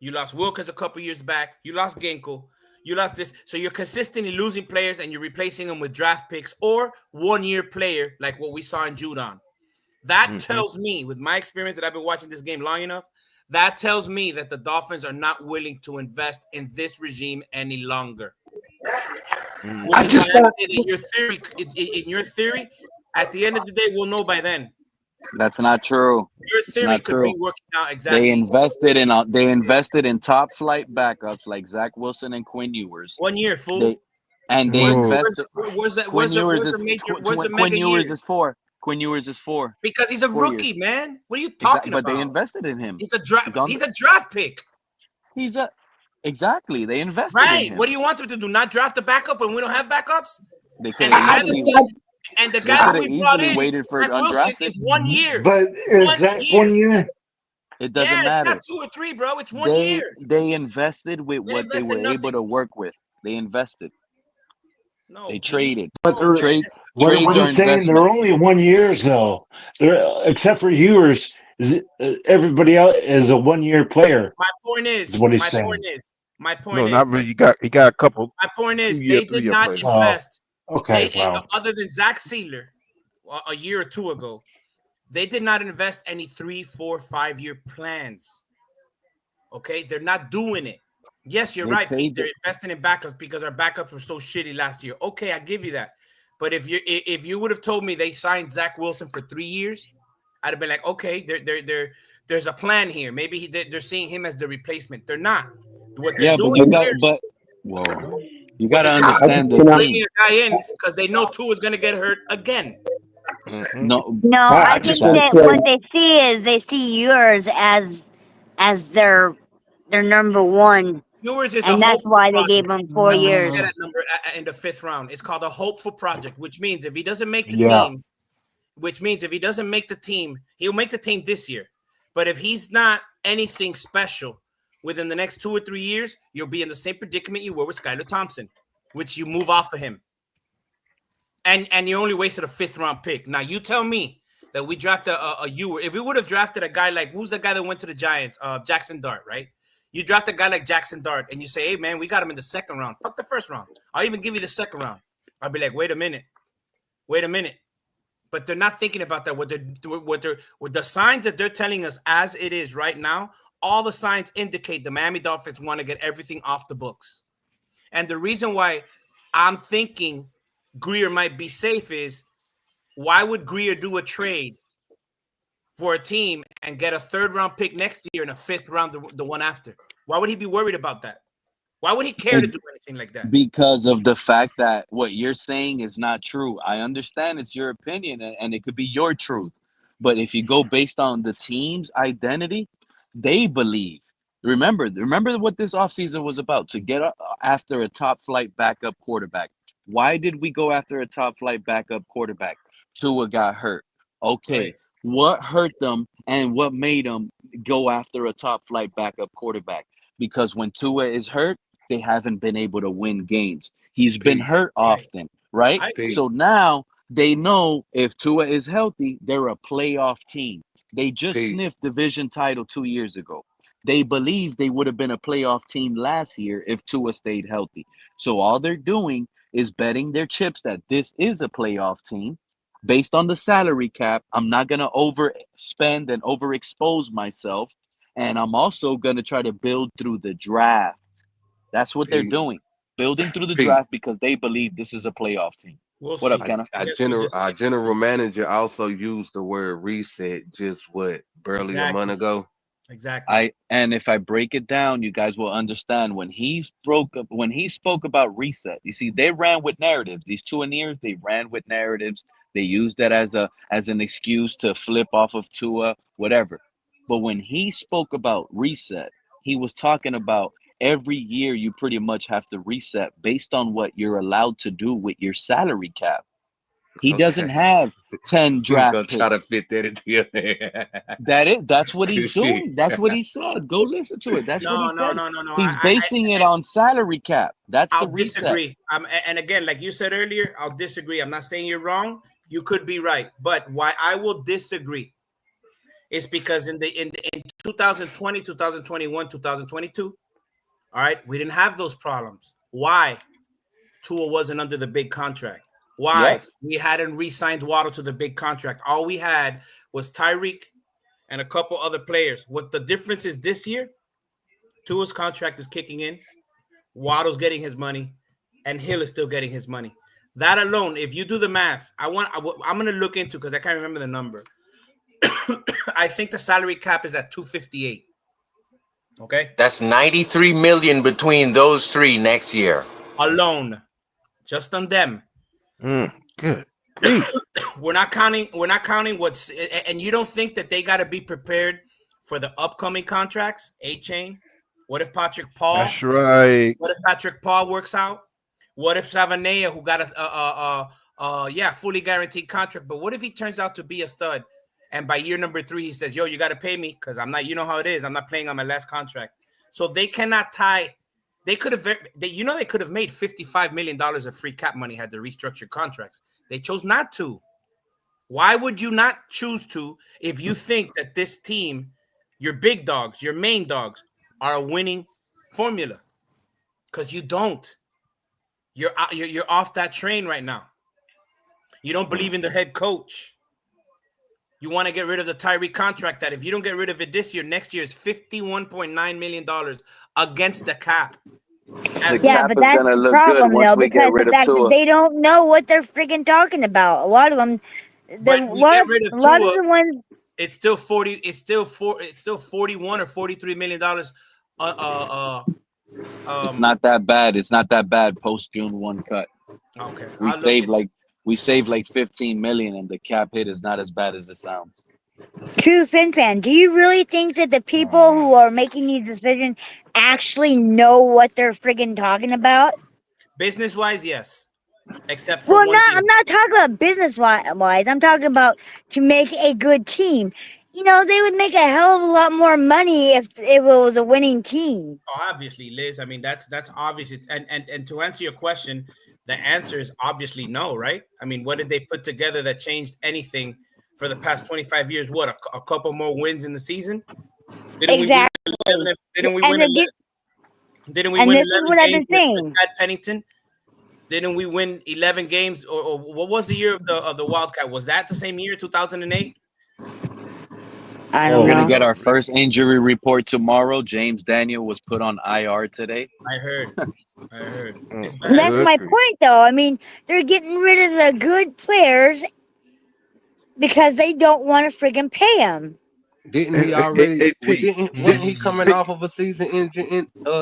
you lost Wilkins a couple years back, you lost Ginkle, you lost this. So you're consistently losing players and you're replacing them with draft picks or 1-year player like what we saw in Judon. That tells me, with my experience that I've been watching this game long enough, that tells me that the Dolphins are not willing to invest in this regime any longer. I just thought. In your theory, at the end of the day, we'll know by then. That's not true. Your It's theory not could true. be working out They exactly. invested in top flight backups like Zach Wilson and Quinn Ewers. 1 year, fool. They Where's invested. Quinn Ewers is 4. Quinn Ewers is 4. Because he's a 4 rookie, years. man. What are you talking But about? they invested in him. He's a draft pick. Exactly. They invested in him. What do you want them to do? Not draft a backup when we don't have backups? They could have the guy that we brought in, waited for Zach Wilson, undrafted. is 1 year. But is that 1 year? It doesn't matter. It's not 2 or 3, bro. It's 1 year. They invested with what they were able to work with. They invested. No, they traded. But Trades what are he's saying, they're investments. only 1 year though. They're except for Ewers, everybody else is a 1 year player. My point is what he's my saying. point is my point No, is not really. You got a couple. my point is 2-year, they did 3-year not players. invest. Okay, well. Other than Zach Sealer a year or two ago, they did not invest any 3, 4, 5-year plans. Okay, they're not doing it. Yes, you're right, Pete. They're investing in backups because our backups were so shitty last year. Okay, I give you that. But if you would have told me they signed Zach Wilson for 3 years, I'd have been like, okay, there's a plan here. Maybe they're seeing him as the replacement. They're not. What they're doing you got to understand they're bringing a guy in because they know Tua is going to get hurt again. No, I think that what they see is they see yours as their number one, Yours is and that's why they gave him 4 years. That number in the 5th round. It's called a hopeful project, which means if he doesn't make the team, he'll make the team this year. But if he's not anything special within the next 2 or 3 years, you'll be in the same predicament you were with Skylar Thompson, which you move off of him. And you only wasted a 5th round pick. Now you tell me that we drafted a Ewer. If we would have drafted a guy like, who's the guy that went to the Giants? Jackson Dart, right? You draft a guy like Jackson Dart and you say, hey man, we got him in the 2nd round. Fuck the 1st round. I'll even give you the 2nd round. I'll be like, wait a minute. But they're not thinking about that. What the signs that they're telling us as it is right now, all the signs indicate the Miami Dolphins want to get everything off the books. And the reason why I'm thinking Greer might be safe is, why would Greer do a trade for a team and get a 3rd round pick next year and a 5th round the one after? Why would he be worried about that? Why would he care to do anything like that? Because of the fact that what you're saying is not true. I understand it's your opinion and it could be your truth. But if you go based on the team's identity, they believe. Remember what this offseason was about, to get after a top flight backup quarterback. Why did we go after a top flight backup quarterback? Tua got hurt. Okay, what hurt them and what made them go after a top flight backup quarterback? Because when Tua is hurt, they haven't been able to win games. He's been Pete, hurt often, right? Pete, So now they know if Tua is healthy, they're a playoff team. They just Pete. sniffed division title 2 years ago. They believe they would have been a playoff team last year if Tua stayed healthy. So all they're doing is betting their chips that this is a playoff team based on the salary cap. I'm not going to overspend and overexpose myself. And I'm also going to try to build through the draft. That's what they're Pete, doing. Building through the Pete. draft because they believe this is a playoff team. We'll What up, see. Kenna? Our general manager also used the word reset just barely a month ago. Exactly. And if I break it down, you guys will understand when he spoke about reset. You see, they ran with narratives. These Tuaneers, they ran with narratives. They used that as an excuse to flip off of Tua, whatever. But when he spoke about reset, he was talking about every year you pretty much have to reset based on what you're allowed to do with your salary cap. He doesn't Okay. have 10 He's draft gonna try to picks. fit that into there. That's what he's Good shit. doing. That's what he said. Go listen to it. That's what he No. said. He's basing it on salary cap. That's the I'll reset. disagree. And again, like you said earlier, I'll disagree. I'm not saying you're wrong. You could be right, but why I will disagree is because in 2020, 2021, 2022, all right, we didn't have those problems. Why? Tua wasn't under the big contract. Why? Yes. We hadn't re-signed Waddle to the big contract. All we had was Tyreek and a couple other players. What the difference is this year, Tua's contract is kicking in, Waddle's getting his money, and Hill is still getting his money. That alone, if you do the math, I'm going to look into because I can't remember the number. I think the salary cap is at 258. Okay, that's 93 million between those three next year alone, just on them. Good. We're not counting what's, and you don't think that they got to be prepared for the upcoming contracts? A-Chain. What if Patrick Paul? That's right. What if Patrick Paul works out? What if Xavien who got a fully guaranteed contract, but what if he turns out to be a stud? And by year number 3, he says, yo, you got to pay me because I'm not, you know how it is. I'm not playing on my last contract. So they cannot tie. They could have, they could have made $55 million of free cap money had they restructured contracts. They chose not to. Why would you not choose to if you think that this team, your big dogs, your main dogs, are a winning formula? Because you don't. You're off that train right now. You don't believe in the head coach. You want to get rid of the Tyreek contract that if you don't get rid of it this year, next year is $51.9 million against the cap. Yeah, but that's the problem, though, because the fact that they don't know what they're freaking talking about. A lot of them, When we get rid of a lot Tua, of the ones. it's still 41 or $43 million. It's not that bad. It's not that bad post June 1 cut. Okay. We saved like 15 million and the cap hit is not as bad as it sounds. True Fin fan, do you really think that the people who are making these decisions actually know what they're friggin' talking about? Business wise, yes. Except for Well, one I'm not talking about business wise. I'm talking about to make a good team. You know, they would make a hell of a lot more money if it was a winning team. Oh, obviously, Liz. I mean, that's obvious. And to answer your question, the answer is obviously no, right? I mean, what did they put together that changed anything for the past 25 years? What, a couple more wins in the season? Didn't exactly. we win 11 games with Chad Pennington? Didn't we win 11 games? Or what was the year of the Wildcat? Was that the same year, 2008? I don't know. We're going to get our first injury report tomorrow. James Daniel was put on IR today. I heard. That's my point, though. I mean, they're getting rid of the good players because they don't want to friggin' pay them. Didn't he already? Wasn't he coming off of a season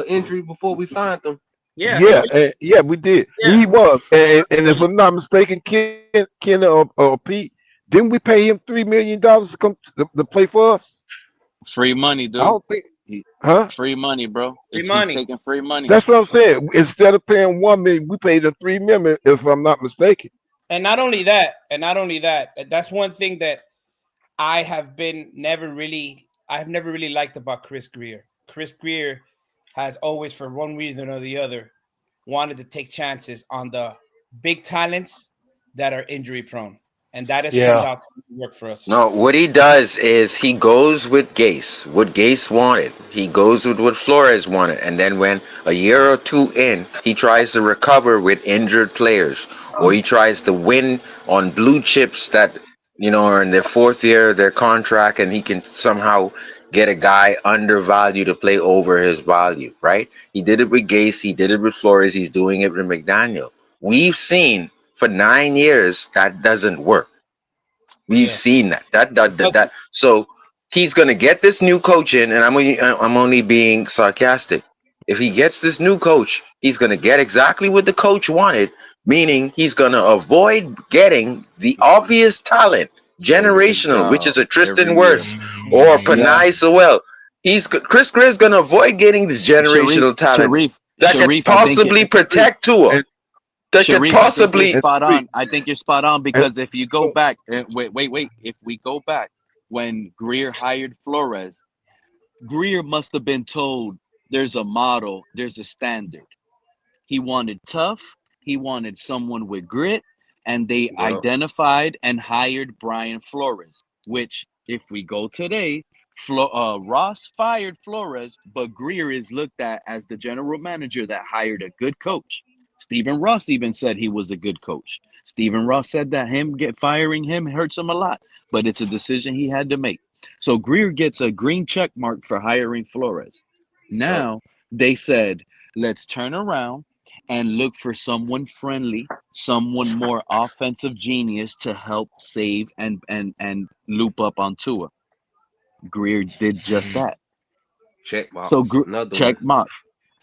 injury before we signed him? Yeah, we did. Yeah. He was, and if I'm not mistaken, Ken or Pete, didn't we pay him $3 million to come to play for us? Free money, dude. I don't think, huh? Free money, bro. He's taking free money. That's what I'm saying. Instead of paying $1 million, we paid him $3 million, if I'm not mistaken. And not only that, that's one thing that I have never really liked about Chris Greer. Chris Greer has always, for one reason or the other, wanted to take chances on the big talents that are injury prone, and that has turned out to work for us. No, what he does is he goes with Gase, what Gase wanted. He goes with what Flores wanted. And then when a year or two in, he tries to recover with injured players, or he tries to win on blue chips that, are in their fourth year of their contract, and he can somehow get a guy undervalued to play over his value, right? He did it with Gase, he did it with Flores, he's doing it with McDaniel. We've seen for 9 years that doesn't work. We've seen that. That. So he's gonna get this new coach in, and I'm only being sarcastic. If he gets this new coach, he's gonna get exactly what the coach wanted, meaning he's gonna avoid getting the obvious talent, generational, which is a Tristan Wirfs or Panay Sewell. Chris Greer's gonna avoid getting this generational talent that could possibly protect Tua. Sharif, I think you're spot on. I think you're spot on because if you go back, wait. If we go back when Greer hired Flores, Greer must have been told there's a model, there's a standard. He wanted tough, he wanted someone with grit, and they identified and hired Brian Flores, which, if we go today, Ross fired Flores, but Greer is looked at as the general manager that hired a good coach. Stephen Ross even said he was a good coach. Stephen Ross said that firing him hurts him a lot, but it's a decision he had to make. So Greer gets a green check mark for hiring Flores. Now they said, let's turn around and look for someone friendly, someone more offensive genius to help save and loop up on Tua. Greer did just that. Check mark. So check mark.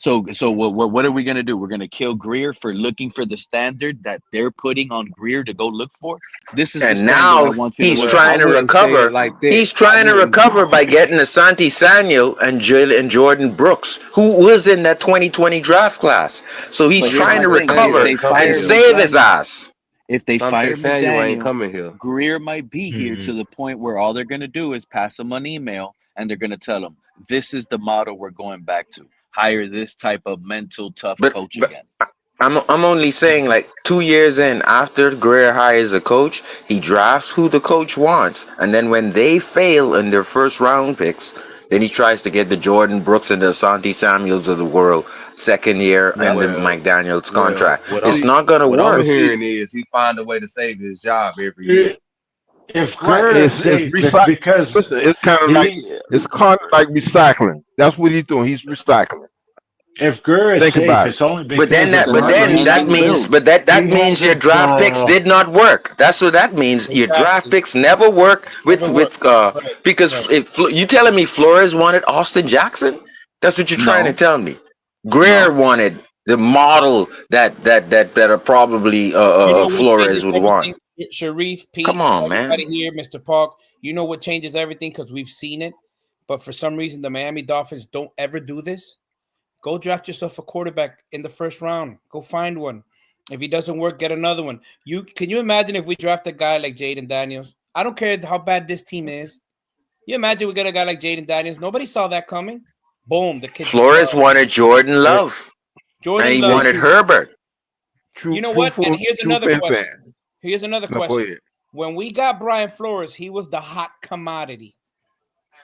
So what are we gonna do? We're gonna kill Greer for looking for the standard that they're putting on Greer to go look for. This is and now he's trying to recover. He's trying to recover by getting Asante Samuel and Jordan Brooks, who was in that 2020 draft class. So he's trying to recover and save his ass. If they fire McDaniel, ain't coming here. Greer might be here to the point where all they're gonna do is pass him an email and they're gonna tell him, this is the model we're going back to. Hire this type of mental tough coach again. I'm only saying, like, 2 years in, after Greer hires a coach, he drafts who the coach wants, and then when they fail in their first round picks, then he tries to get the Jordan Brooks and the Asante Samuels of the world second year and the Mike Daniels contract. It's not gonna work. What I'm hearing is he find a way to save his job every year. It's because listen, it's kind of like recycling. That's what he's doing. He's recycling. If Greer is safe, it's only because that means your draft picks did not work. That's what that means. Your draft picks never work because if you telling me Flores wanted Austin Jackson, that's what you're trying to tell me. Greer wanted the model that are probably Flores would want. Sharif, Pete, come on, man. Everybody here, Mr. Park, you know what changes everything because we've seen it, but for some reason the Miami Dolphins don't ever do this. Go draft yourself a quarterback in the first round. Go find one. If he doesn't work, get another one. Can you imagine if we draft a guy like Jaden Daniels? I don't care how bad this team is. You imagine we get a guy like Jaden Daniels. Nobody saw that coming. Boom. The kid. Flores wanted Jordan Love. And he wanted Herbert. You know what? And here's another question. Here's another question. When we got Brian Flores, he was the hot commodity.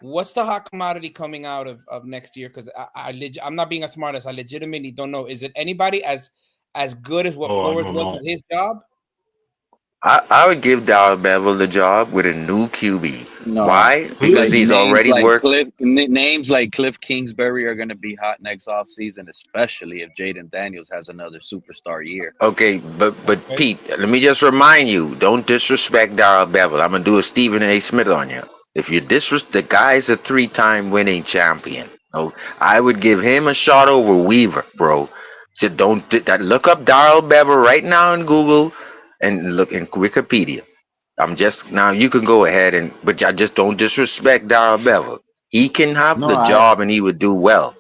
What's the hot commodity coming out of next year? Because I'm not being a smartass. I legitimately don't know. Is it anybody as good as what Flores was with his job? I would give Darrell Bevel the job with a new QB. No. Why? Because he's already worked. Names like Cliff Kingsbury are going to be hot next offseason, especially if Jaden Daniels has another superstar year. Okay, but Pete, let me just remind you, don't disrespect Darrell Bevel. I'm going to do a Stephen A. Smith on you. If you disrespect, the guy's a 3-time winning champion. No, I would give him a shot over Weaver, bro. So look up Darrell Bevel right now on Google. And look in Wikipedia. Now you can go ahead but I just don't disrespect Darrell Bevel. He can have the job and he would do well.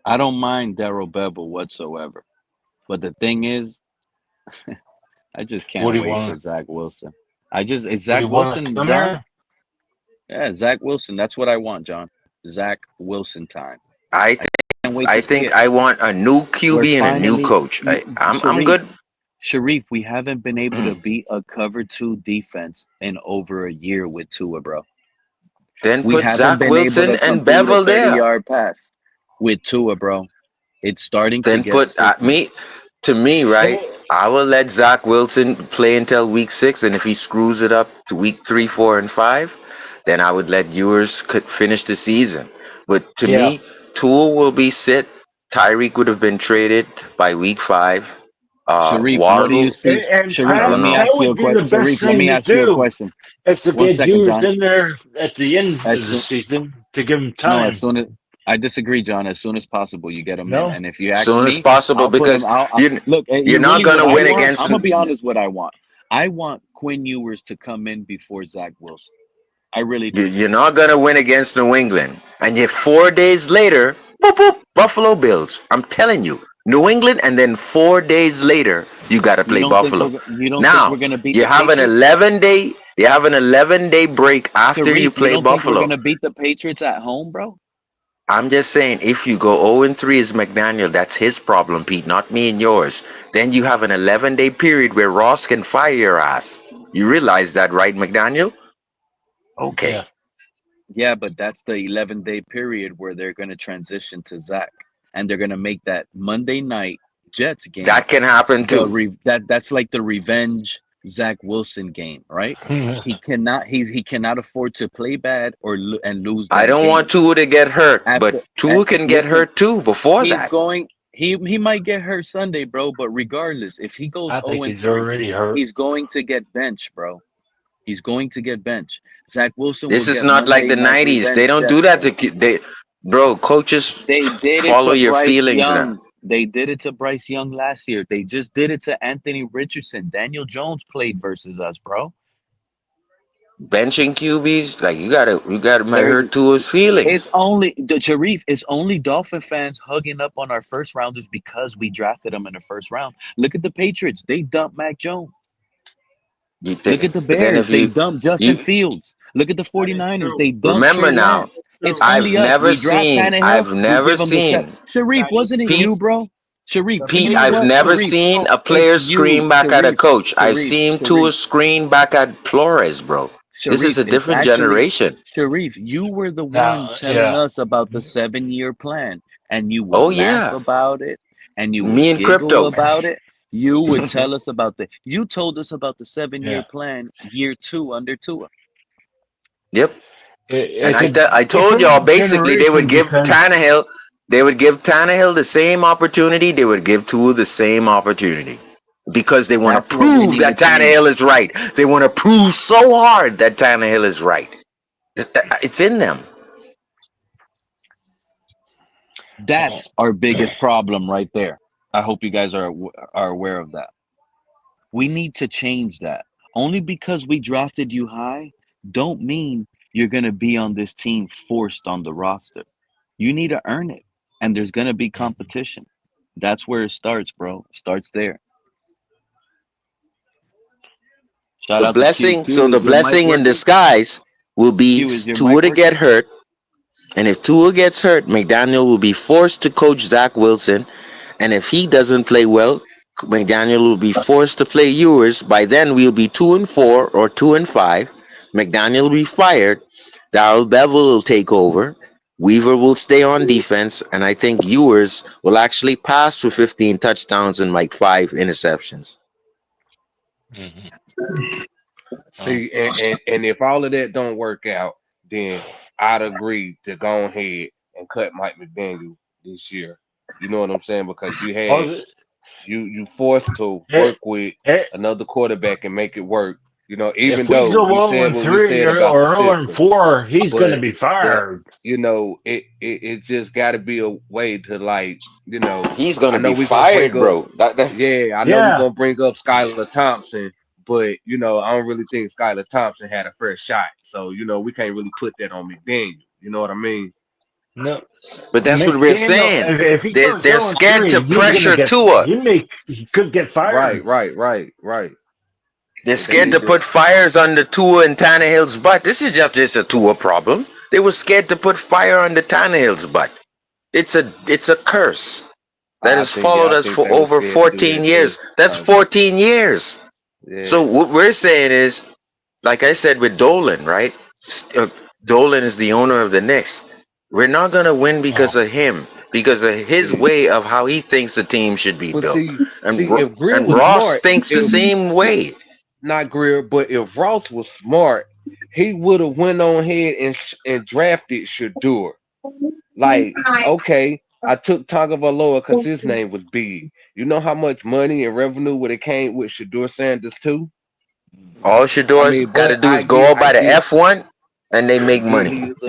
I don't mind Darrell Bevel whatsoever. But the thing is, I just can't wait for Zach Wilson. Zach Wilson. Yeah, Zach Wilson. That's what I want, John. Zach Wilson time. I Can't wait I to see think it. I want a new We're QB and a new finally, coach. I'm Sharif. good. Sharif, we haven't been able to beat a cover 2 defense in over a year with Tua, bro. Then We put haven't Zach been able Wilson to and complete a Bevel there. 30-yard pass with Tua, bro. It's starting to Then get put sticky. to me, right? I will let Zach Wilson play until week 6, and if he screws it up to week 3, 4, and 5, then I would let Ewers finish the season. But to Yeah. me, Tua will be sit. Tyreek would have been traded by week 5. Sharif, what do you Waddle, see? And Sharif, I let don't me know. that ask you would a be the question. best Sharif, let thing me to ask you a do, question. is to 1 get second, Ewers John. in there at the end As of the soon, season to give him no, as time. soon as I disagree, John. As soon as possible, you get him in. No? And if you As ask soon as me, possible, I'll put him. because Look. you're You not really going what to I win want. against I'm gonna be honest. What I want. I want Quinn Ewers to come in before Zach Wilson. I really do. you're not going to win against New England. And yet 4 days later, boop, boop, Buffalo Bills. I'm telling you, New England, and then 4 days later, you got to You play don't think Buffalo. we're Now, gonna beat you the have an Patriots? 11-day break after you Sharif, you play don't think we're Buffalo. gonna beat the Patriots at home, bro? I'm just saying, if you go 0-3 as McDaniel, that's his problem, Pete, not me and yours. Then you have an 11-day period where Ross can fire your ass. You realize that, right, McDaniel? Okay. Yeah. Yeah, but that's the 11-day period where they're gonna transition to Zach, and they're gonna make that Monday night Jets game. That can happen too. That's like the revenge Zach Wilson game, right? He cannot afford to play bad and lose I that don't want game. Tua to get hurt, After but Tua can get listen, hurt too before he's that. going. He might get hurt Sunday, bro. But regardless, if he goes I think 0 and he's 3, already hurt. he's going to get benched, bro. He's going to get benched. Zach Wilson will This is get not like Monday the night 90s. They revenge don't do Jets, that to bro. coaches They did it follow to your Bryce feelings now. Young. They did it to Bryce Young last year. They just did it to Anthony Richardson. Daniel Jones played versus us, bro. Benching QBs, like you gotta might There, hurt Tua's it's feelings. only the Sharif. It's only Dolphin fans hugging up on our first rounders because we drafted them in the first round. Look at the Patriots. They dumped Mac Jones. Look at the But then Bears. if They dumped Justin you Fields. Look at the 49ers. They dumped remember Trey now, Lance. It's only us. We draft Tannehill. I've We never give them the set. seen Sharif, wasn't it Pete you, bro? Sharif, you Pete, know I've what? never Sharif, seen a player it's you. scream back at a coach. I've Sharif, seen Tua Sharif. scream back at Flores, bro. This is Sharif, a it's different actually generation. Sharif. You were the one Now, telling yeah. us about the 7-year plan, and you would Oh laugh yeah. about it, and you Me would and giggle crypto. about it. You would tell us about you told us about the 7-year Yeah. plan, year 2 under Tua. Yep. And It's a I told y'all different basically they would generation give because Tannehill the same opportunity. They would give Tua the same opportunity because they want to That's what we prove need to that change. Tannehill is right. They want to prove so hard that Tannehill is right. It's in them. That's our biggest problem right there. I hope you guys are aware of that. We need to change that. Only because we drafted you high, don't mean you're going to be on this team forced on the roster. You need to earn it, and there's going to be competition. That's where it starts, bro. It starts there. Shout The out to Q. blessing, Q, so the is your mic blessing in working? disguise will be Q, is your Tua mic to get working? hurt. And if Tua gets hurt, McDaniel will be forced to coach Zach Wilson. And if he doesn't play well, McDaniel will be forced to play Ewers. By then, we'll be 2-4 or 2-5. McDaniel will be fired. Darrell Bevel will take over. Weaver will stay on defense. And I think Ewers will actually pass for 15 touchdowns and like 5 interceptions. See, and if all of that don't work out, then I'd agree to go ahead and cut Mike McDaniel this year. You know what I'm saying? Because you forced to work with another quarterback and make it work. You know, even if we though go we said what we 0-3 said or about the system, 0-4, he's going to but be that fired. you know, it just got to be a way to like, you know, He's going I to know be we're gonna bring fired, up, bro. yeah, I know we're Yeah. gonna bring up Skylar Thompson, but you know, I don't really think Skylar Thompson had a fair shot. So you know, we can't really put that on McDaniel. You know what I mean? No. But that's what we're McDaniel, saying. if he goes They're scared to 0-3, he's going to pressure get, Tua. he could get fired. Right. They're scared to put fires under Tua and Tannehill's butt. This is just a Tua problem. They were scared to put fire under Tannehill's butt. It's a curse that has followed I us think for they were over scared to do 14 that too. years. That's 14 years. So Yeah. what we're saying is, like I said with Dolan, right? Dolan is the owner of the Knicks. We're not gonna win because of him, because of his Yeah. way of how he thinks the team should be But built. see, if Greer And was Ross smart, thinks the if same way. not Greer, but if Ross was smart, he would have went on ahead and drafted Shador. Like, okay, I took Tagovailoa because his name was big. You know how much money and revenue would have came with Shador Sanders too? All I Shador's mean, got to but do is go out by the F1, and they I make get money. he's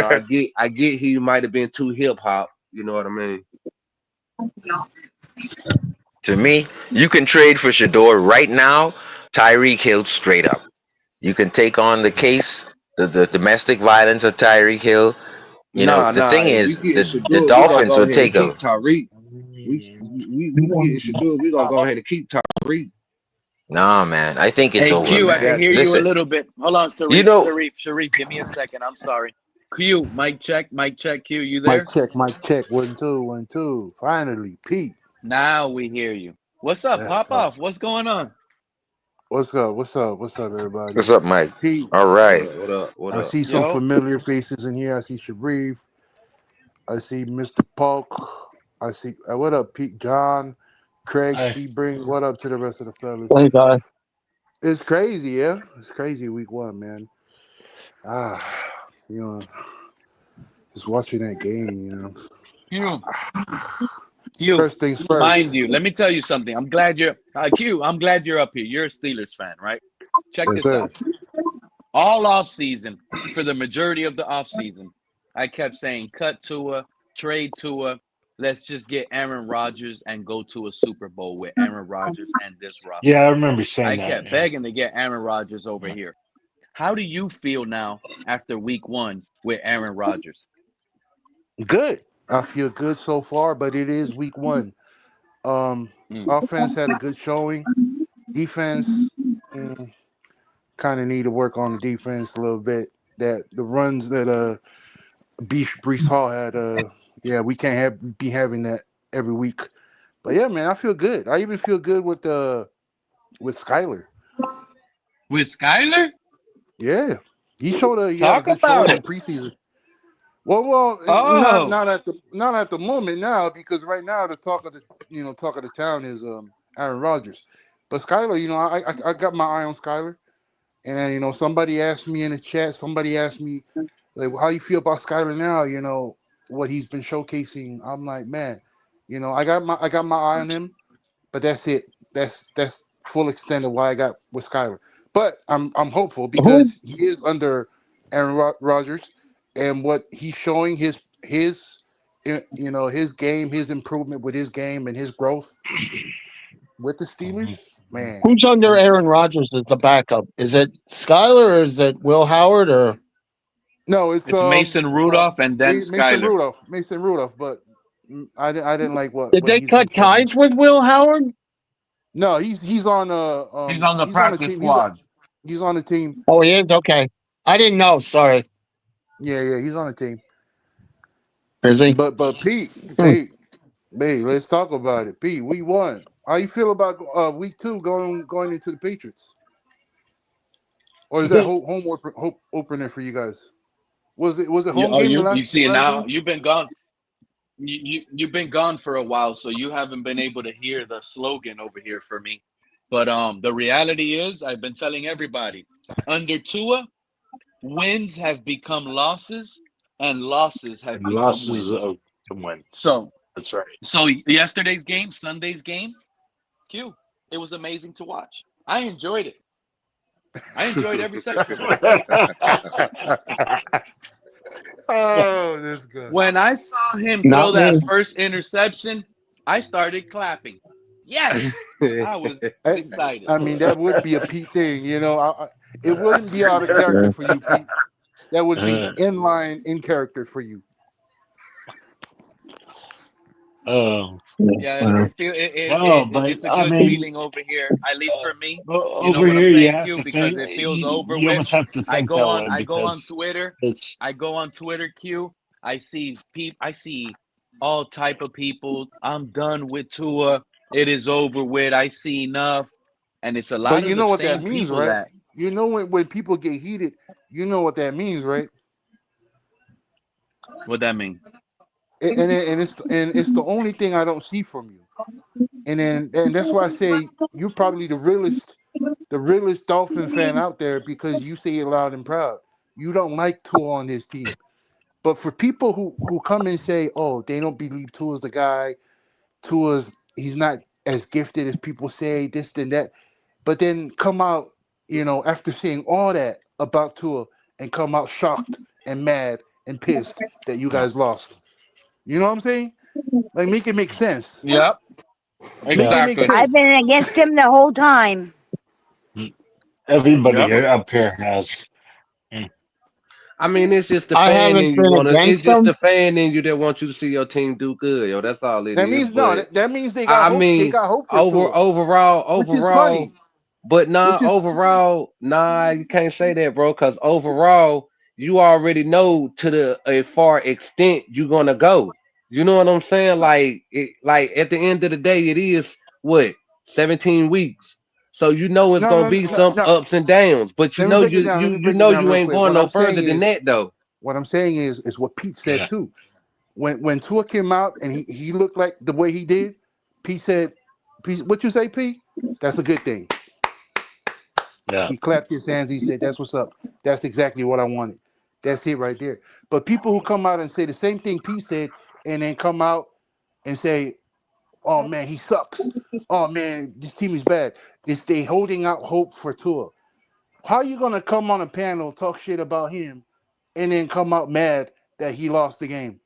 I get he might have been too hip hop. You know what I mean? To me, you can trade for Shador right now. Tyreek Hill straight up. You can take on the case, the domestic violence of Tyreek Hill. You know, the Nah. thing If we is, getting the Shador, we gonna Dolphins go would ahead and take a. keep Tyreek. We getting Shador, we gonna go ahead and keep Tyreek. Nah, man. I think it's Hey, over, Q, I can man. hear you a Listen, little bit. Hold on, you Sharif, know, Sharif, give me a second. I'm sorry. Q, mic check, Q, you Mic there? check, mic check. 1 2 1 2. Finally, Pete. Now we hear you. What's up? Let's Pop go. off. What's going on? What's up? What's up? What's up, everybody? what's up, Mike? Pete. All What right. up? What up? What I up? see some Yo. familiar faces in here. I see Sharif. I see Mr. Polk. I see. What up, Pete? John, Craig, I Sebring. What up to the rest of the fellas? Hey guys. It's crazy, yeah. It's crazy. Week 1, man. Ah, you know, just watching that game. Q, First things mind first. you, let me tell you something. I'm glad you're Q. I'm glad you're up here. You're a Steelers fan, right? Check Yes, this sir. out. All off season, for the majority of the off season, I kept saying, cut Tua, trade Tua. Let's just get Aaron Rodgers and go to a Super Bowl with Aaron Rodgers and this yeah, roster. I remember saying I that. kept Yeah. begging to get Aaron Rodgers over here. How do you feel now after week 1 with Aaron Rodgers? Good. I feel good so far, but it is week 1. Offense had a good showing. Defense kind of need to work on the defense a little bit. That the runs that Brees Hall had, yeah, we can't be having that every week. But yeah, man, I feel good. I even feel good with Skyler. With Skyler? Yeah, he had a Talk good about showing in it. preseason. Well, Oh, not at the moment now, because right now the talk of the town is Aaron Rodgers. But Skyler, I got my eye on Skyler, and then somebody asked me in the chat. Somebody asked me like, how you feel about Skyler now? What he's been showcasing. I'm like, man, I got my eye on him, but that's it. That's full extent of why I got with Skyler. But I'm hopeful Who? because he is under Aaron Rodgers, and what he's showing his game, his improvement with his game and his growth with the Steelers, man. Who's under Aaron Rodgers as the backup? Is it Skyler or is it Will Howard or? No, it's it's Mason Rudolph and then Mason Skyler. Rudolph, but I didn't like Did what they he's been cut showing. ties with Will Howard? No, he's on He's on the he's on the practice team. squad. He's on the team. Oh, he is? Okay. I didn't know. Sorry. Yeah, he's on the team. Is he? But Pete, Hmm. let's talk about it. Pete, we won. How you feel about week 2 going into the Patriots? Or is that home opener for you guys? Was it home game the You see last now game? you've been gone. You've been gone for a while, so you haven't been able to hear the slogan over here for me. But the reality is, I've been telling everybody, under Tua, wins have become losses, and losses have And become losses wins. of wins. So That's right. Yesterday's game, Sunday's game, Q, it was amazing to watch. I enjoyed it. I enjoyed every second of it. Oh, that's good. When I saw him throw Not that me. first interception, I started clapping. Yes, I was excited. I mean, that would be a Pete thing, it wouldn't be out of character for you, Pete. That would be in line, in character for you. Oh, Yeah, no, but it's a I good mean, feeling over here, at least for me. You know over what I'm here you saying, have Q? to Because think. it feels over You with. almost have to think that way I go on because Twitter. it's I go on Twitter, Q. I see all type of people. I'm done with Tua. It is over with. I see enough. And it's a But lot you of know the what that same means, people right? that You know when people get heated, you know what that means, right? what that mean? And it's the only thing I don't see from you. And that's why I say you're probably the realest Dolphin fan out there because you say it loud and proud. You don't like Tua on this team. But for people who come and say, oh, they don't believe Tua's the guy, Tua's he's not as gifted as people say, this and that, but then come out, after saying all that about Tua and come out shocked and mad and pissed that you guys lost. You know what I'm saying? Like make it make sense. Yep, Make it make exactly. I've sense. been against him the whole time. everybody Yep. here up here has. Mm. I mean, it's just the I fan haven't in you been want to. It's against just them. the fan in you that wants you to see your team do good, yo. That's all it That is. means no. But That means they got I hope. They mean, got hope for Tua, which is overall, funny. but nah, Which is overall, nah, you can't say that, bro. Because overall, you already know to a far extent you're gonna go. You know what I'm saying? Like at the end of the day, it is what 17 weeks. So you know it's no, gonna no, be no, some no. ups and downs, but you Let me know break it down. Let me break it down you real ain't quick. going What no I'm further saying than is, that though. what Pete said Yeah, too. When Tua came out and he looked like the way he did, Pete said, "Pete, what you say, Pete? That's a good thing." yeah. He clapped his hands. He said, "That's what's up. That's exactly what I wanted. That's it right there." But people who come out and say the same thing Pete said, and then come out and say, "Oh man, he sucks. Oh man, this team is bad." Is they holding out hope for Tua? How you gonna come on a panel talk shit about him, and then come out mad that he lost the game?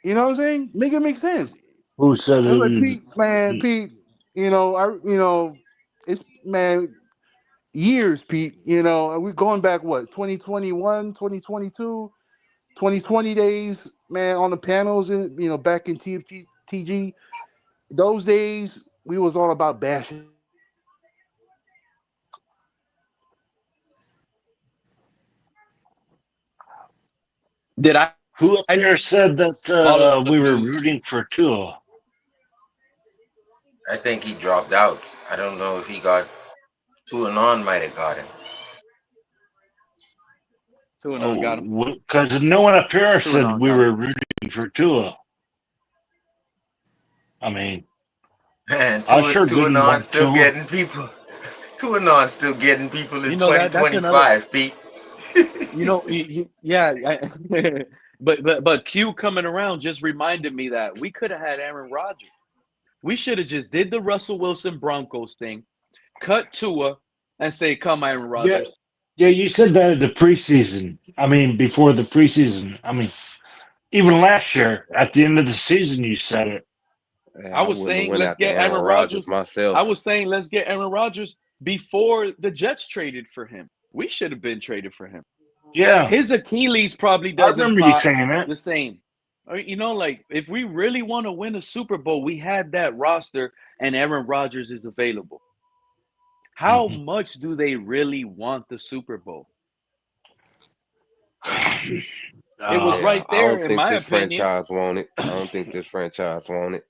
You know what I'm saying? Make it make sense. Who said I was it like, was? Pete, man, Pete, it's man, years, Pete. We're going back what 2021, 2022, 2020 days, man, on the panels and back in TG. Those days we was all about bashing. Did I Who up here said that all of we us were lose? rooting for Tua? I think he dropped out. I don't know if he got two and on might have got him. Two and on got him. Oh, because no one up here Two and said on we got him. were rooting for Tua. I mean, Man, I two sure two and didn't on want still Tua. getting people. Two and on still getting people in You know that's another. 2025, Pete. Yeah. But Q coming around just reminded me that we could have had Aaron Rodgers. We should have just did the Russell Wilson Broncos thing, cut Tua, and say, "Come, Aaron Yeah, Rodgers." yeah, you said that at the preseason. I mean, before the preseason. I mean, even last year at the end of the season, you said it. Yeah, I I was wouldn't have saying, went let's after get Aaron Aaron Rodgers Rodgers. I myself. was saying, let's get Aaron Rodgers before the Jets traded for him. We should have been traded for him. Yeah, His Achilles probably I doesn't remember you pop saying it. the same. Like if we really want to win a Super Bowl, we had that roster and Aaron Rodgers is available. How Hmm. much do they really want the Super Bowl? It was Yeah, right I there, don't in think my this opinion. franchise want it. I don't think this franchise want it.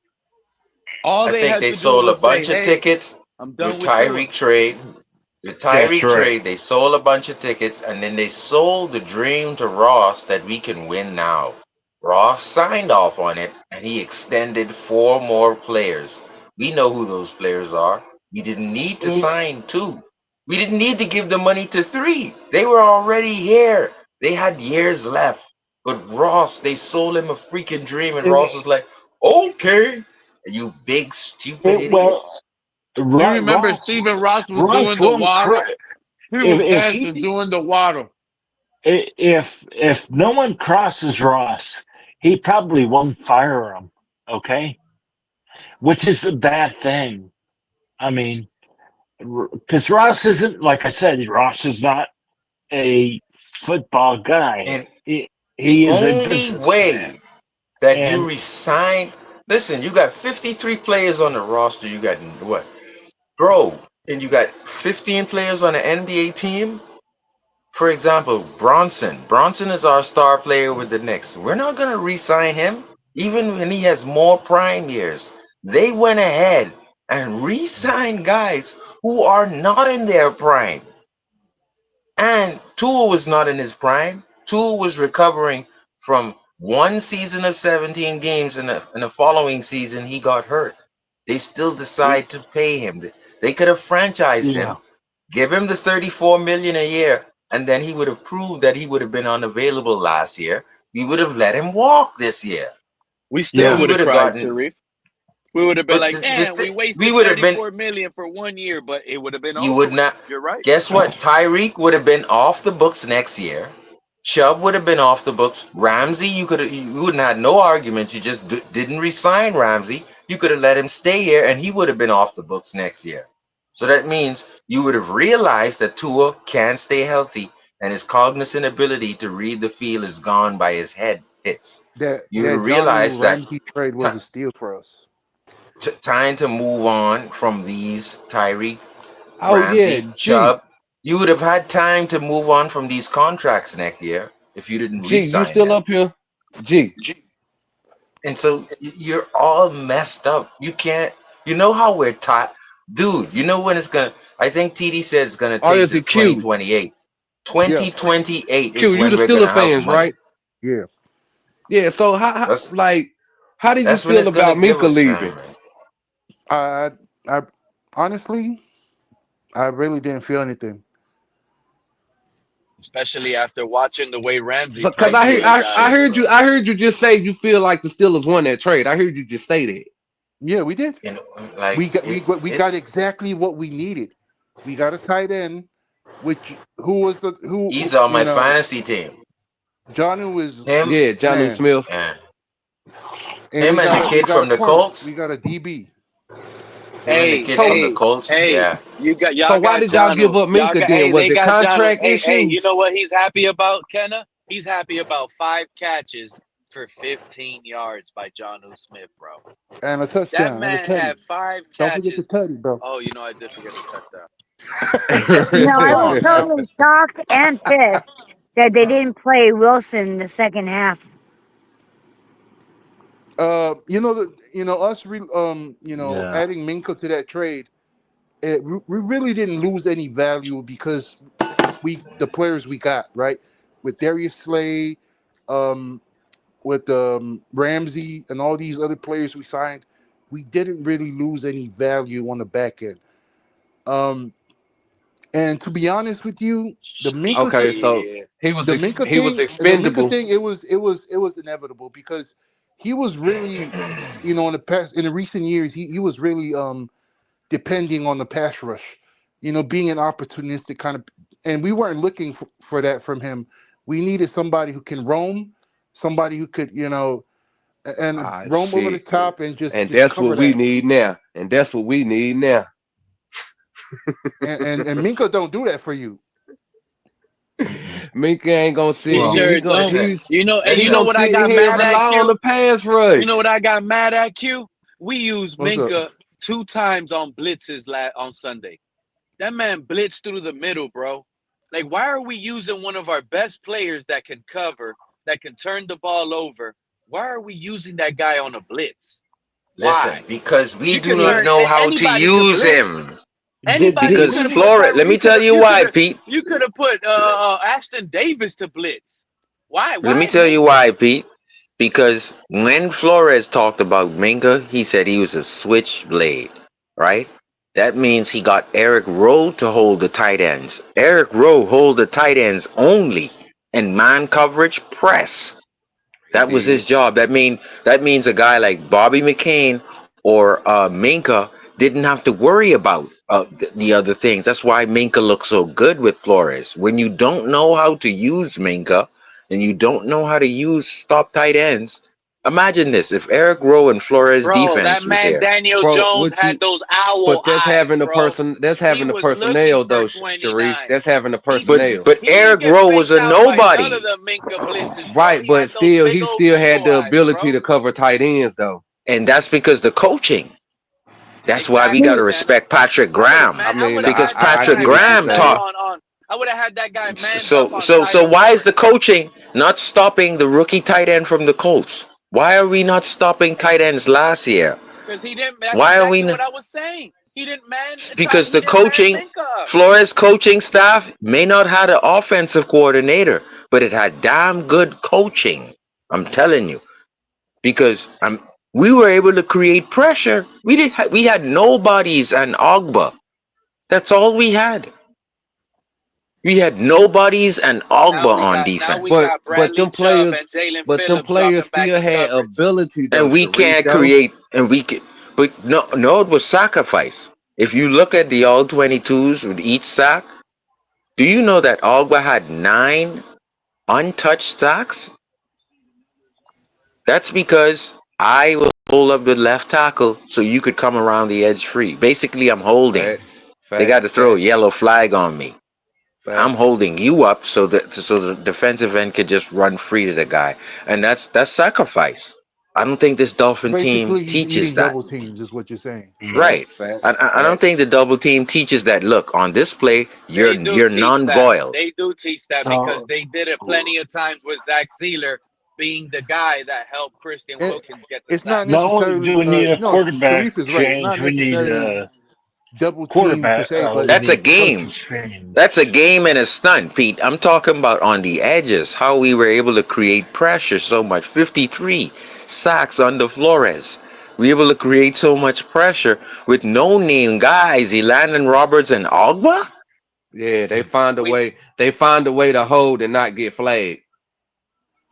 All I they think had they to do sold a was say, bunch of "Hey, tickets I'm with done with Tua." Tyreek trade. With That's Tyreek right. trade, they sold a bunch of tickets, and then they sold the dream to Ross that we can win now. Ross signed off on it, and he extended four more players. We know who those players are. We didn't need to sign two. We didn't need to give the money to three. They were already here. They had years left. But Ross, they sold him a freaking dream, and Ross was like, okay. You big stupid idiot. Well, You remember Ross, Stephen Ross was Ross doing the won't waddle? cry He was if dancing, he doing the waddle. if no one crosses Ross, he probably won't fire him. Okay, which is a bad thing. I mean, because Ross isn't like I said. Ross is not a football guy. And the He is a only businessman. way that you And resign. Listen, you got 53 players on the roster. You got what, bro? And you got 15 players on the NBA team. For example, Bronson. Bronson is our star player with the Knicks. We're not gonna re-sign him, even when he has more prime years. They went ahead and re-signed guys who are not in their prime. And Tua was not in his prime. Tua was recovering from one season of 17 games, and in the following season he got hurt. They still decide to pay him. They could have franchised Yeah. him, give him the 34 million a year, and then he would have proved that he would have been unavailable last year. We would have let him walk this year. We Then still we would have would have cried, gotten. Sharif. We would have been But like, damn, we we wasted would have been. 34 million for 1 year, but it would have been You over would with. not. You're right. Guess what? Tyreek would have been off the books next year. Chubb would have been off the books. Ramsey, you wouldn't have had no arguments. You just didn't resign Ramsey. You could have let him stay here, and he would have been off the books next year. So that means you would have realized that Tua can't stay healthy, and his cognizant ability to read the field is gone by his head hits. That You would have Johnu realized that Ramsey trade was a steal for us. time to move on from these Tyreek, Oh yeah, Ramsey, G. Chubb. You would have had time to move on from these contracts next year if you didn't G, you re-sign still them. up here? G. And so you're all messed up. You can't. You know how we're taught, dude. You know when it's gonna. I think TD said it's gonna Or take is to it Q? 2028. Yeah. 2028 Q, is you when the we're Steelers gonna have fans, money. right? Yeah. Yeah. So That's how did you that's when feel it's gonna about give Minka us time, leaving? man. I honestly, I really didn't feel anything. Especially after watching the way Ramsey So, cause I played for I hear, gave those I, guys. I shit, heard you, bro. I heard you just say you feel like the Steelers won that trade. I heard you just say that. Yeah, we did. You know, like We got exactly what we needed. We got a tight end, which who was the he's who on you my know fantasy team. Johnu was Him, Yeah, Jonnu man, Smith. yeah. and Him and the we kid got a from the corner. Colts. We got a DB. Him and the Hey, kid from So, the hey, Colts. hey, Yeah. so y'all why got did y'all give Johnu. up Y'all Minka got then? hey, Was they it got Johnu. contract Hey, you issues? know what he's happy about, Kenna? He's happy about 5 catches for 15 yards by Johnu Smith, bro. And a That touchdown and a man had tutty. 5 Don't forget the catches. tutty, bro. Oh, I did forget the touchdown. You know, I Come was on now. totally shocked and pissed that they didn't play Wilson in the second half. Us yeah, adding Minka to that trade, we really didn't lose any value because the players we got, right? With Darius Slay, um, with Ramsey and all these other players we signed, we didn't really lose any value on the back end. Um, and to be honest with you, the Minka Okay, so Shit. he was expendable. it was inevitable because he was really, in the recent years, he was really depending on the pass rush, being an opportunistic kind of, and we weren't looking for that from him. We needed somebody who can roam, somebody who could, and Ah, roam over the shit. top and just And just that's cover what we that. need now. And that's what we need now. And Minka don't do that for you. Minka ain't gonna He sit well, here. sure don't. Listen, He You know gonna what I sit got here and mad at, rely on the Q? pass You know rush. what I got mad at, Q? We used What's up? Minka 2 times on blitzes on Sunday. That man blitzed through the middle, bro. Like, why are we using one of our best players that can cover, that can turn the ball over? Why are we using that guy on a blitz? listen, Why? because we You do could not turn know how to anybody to use blitz. him. Anybody. You Because could have put Flores, let me tell you You could why, have. Pete. You could have put Ashton Davis to blitz. Why? Let me Why tell you Minka? why, Pete. Because when Flores talked about Minka, he said he was a switchblade, right? That means he got Eric Rowe to hold the tight ends. Eric Rowe hold the tight ends only and man coverage press. He That was did. his job. That means a guy like Bobby McCain or Minka didn't have to worry about the other things. That's why Minka looks so good with Flores. When you don't know how to use Minka and you don't know how to use stop tight ends, Imagine this: if Eric Rowe and Flores Bro, that defense was man here, Daniel bro. Jones What had you? those owl But that's eyes, having the bro. person. That's He having the was looking personnel for though, Sharif. 29. That's having the He's personnel. but he didn't Eric get Rowe was faked a out by none of nobody, the Minka blitzes, bro. Right, He but had those still, big he old still had eagle the eyes, ability bro. to cover tight ends though. and that's because the coaching. That's why we got to Exactly. And respect Patrick Graham, I I mean, would have because had that I Patrick guy get what you're Graham manned up saying. taught. on I would have had that guy manned up on So Tyler why is the Boyd, coaching not stopping the rookie tight end from the Colts? Why are we not stopping tight ends last year? because he didn't. That's Why are we exactly not? what I was saying. He didn't man. Because He the didn't man coaching, Minka up. Flores coaching staff may not have an offensive coordinator, but it had damn good coaching. I'm telling you, because we were able to create pressure. We had nobodies and Ogba. That's all we had. We had nobodies and Ogba on Now we defense. got Bradley Chubb and Jalen But them Phillips dropping players back still in had coverage. ability though, And we Sharif can't though. create, and we can, but no, it was sacrifice. If you look at the all 22s with each sack, do you know that Ogba had 9 untouched sacks? That's because I will hold up the left tackle so you could come around the edge free. Basically, I'm holding. Facts, They got to facts, throw a facts, yellow flag on me. I'm facts. holding you up so that the defensive end could just run free to the guy, and that's sacrifice. I don't think this Dolphin team Basically, he's teaches eating that. double teams, is what you're saying. Right. Facts, facts, I don't think facts. the double team teaches that. Look, on this play, They do you're teach that. non-voil. They do teach that because So they did it plenty of times with Zach Sealer being the guy that helped Christian It, Wilkins get the it's not sacks. not only do necessarily. we need a No, quarterback Sharif is right. It's not change, we need necessarily a double team per quarterback. se, but We That's a need game. coaches change. That's a game and a stunt, Pete. I'm talking about on the edges, how we were able to create pressure so much. 53 sacks under Flores. We were able to create so much pressure with no name guys, Elandon Roberts and Ogba, Yeah, they find a We way. They find a way to hold and not get flagged,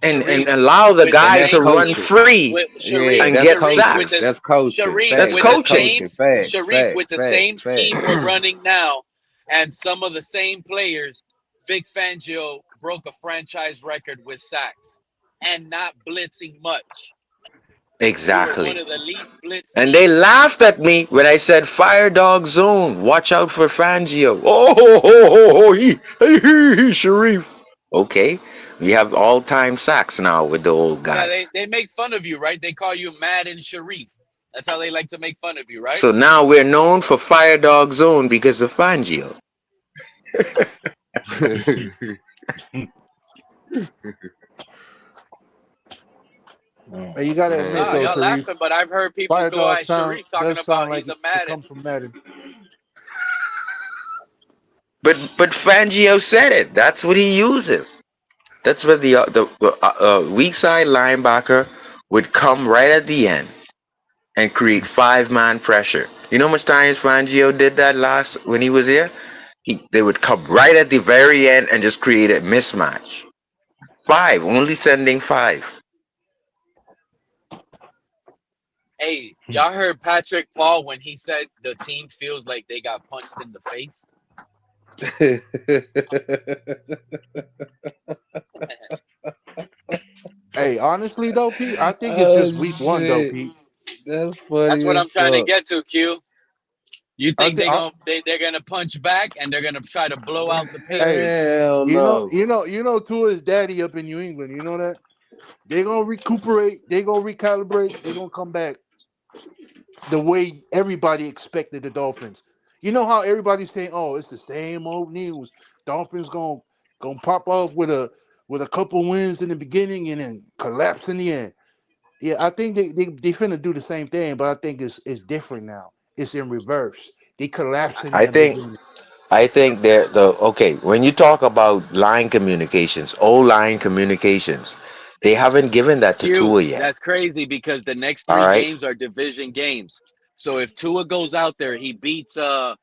and Sharif allow the with the and guy that's to same run scheme coaching. free with Yeah, and that's get Sharif coaching. with the sacks. That's coaching. Sharif That's Facts. with the That's coaching. coaching. Saints, Facts. Sharif with Facts. the Facts. same Facts. scheme we're running now, and some of the same players. Vic Fangio broke a franchise record with sacks and not blitzing much. We were one Exactly. of the least blitz And they teams. laughed at me when I said fire dog zone. Watch out for Fangio. Oh, ho, ho, ho, ho, he, Sharif. Okay. We have all-time sacks now with the old Yeah, guy. they make fun of you, right? They call you Madden Sharif. That's how they like to make fun of you, right? So now we're known for fire dog zone because of Fangio. hey, you got to admit Nah, though, Man. y'all laughing, Sharif, but I've heard people Fire go Dog at Sharif talking does sound about like he's a it Madden. comes from Madden. But Fangio said it. That's what he uses. That's what the weak side linebacker would come right at the end and create 5-man pressure. You know how much times Fangio did that last when he was here? They would come right at the very end and just create a mismatch. 5, only sending 5. Hey, y'all heard Patrick Paul when he said the team feels like they got punched in the face? Hey, honestly though, Pete, I think it's Oh just week one though, shit, Pete. that's That's funny what as I'm trying to fuck. get to, Q. You I, think th- I they're gonna punch back and they're gonna try to blow out the Hey, Patriots? Hell no. Tua's daddy up in New England. You know that they're gonna recuperate, they're gonna recalibrate, they're gonna come back the way everybody expected the Dolphins. You know how everybody's saying, "Oh, it's the same old news. Dolphins gonna pop off with a couple wins in the beginning and then collapse in the end." Yeah, I think they finna do the same thing, but I think it's different now. It's in reverse. They collapsing in I the think beginning. I think okay, when you talk about line communications, O-line communications, they haven't given that to Q, Tua yet. that's crazy because the next All 3 right? games are division games. So if Tua goes out there, he beats the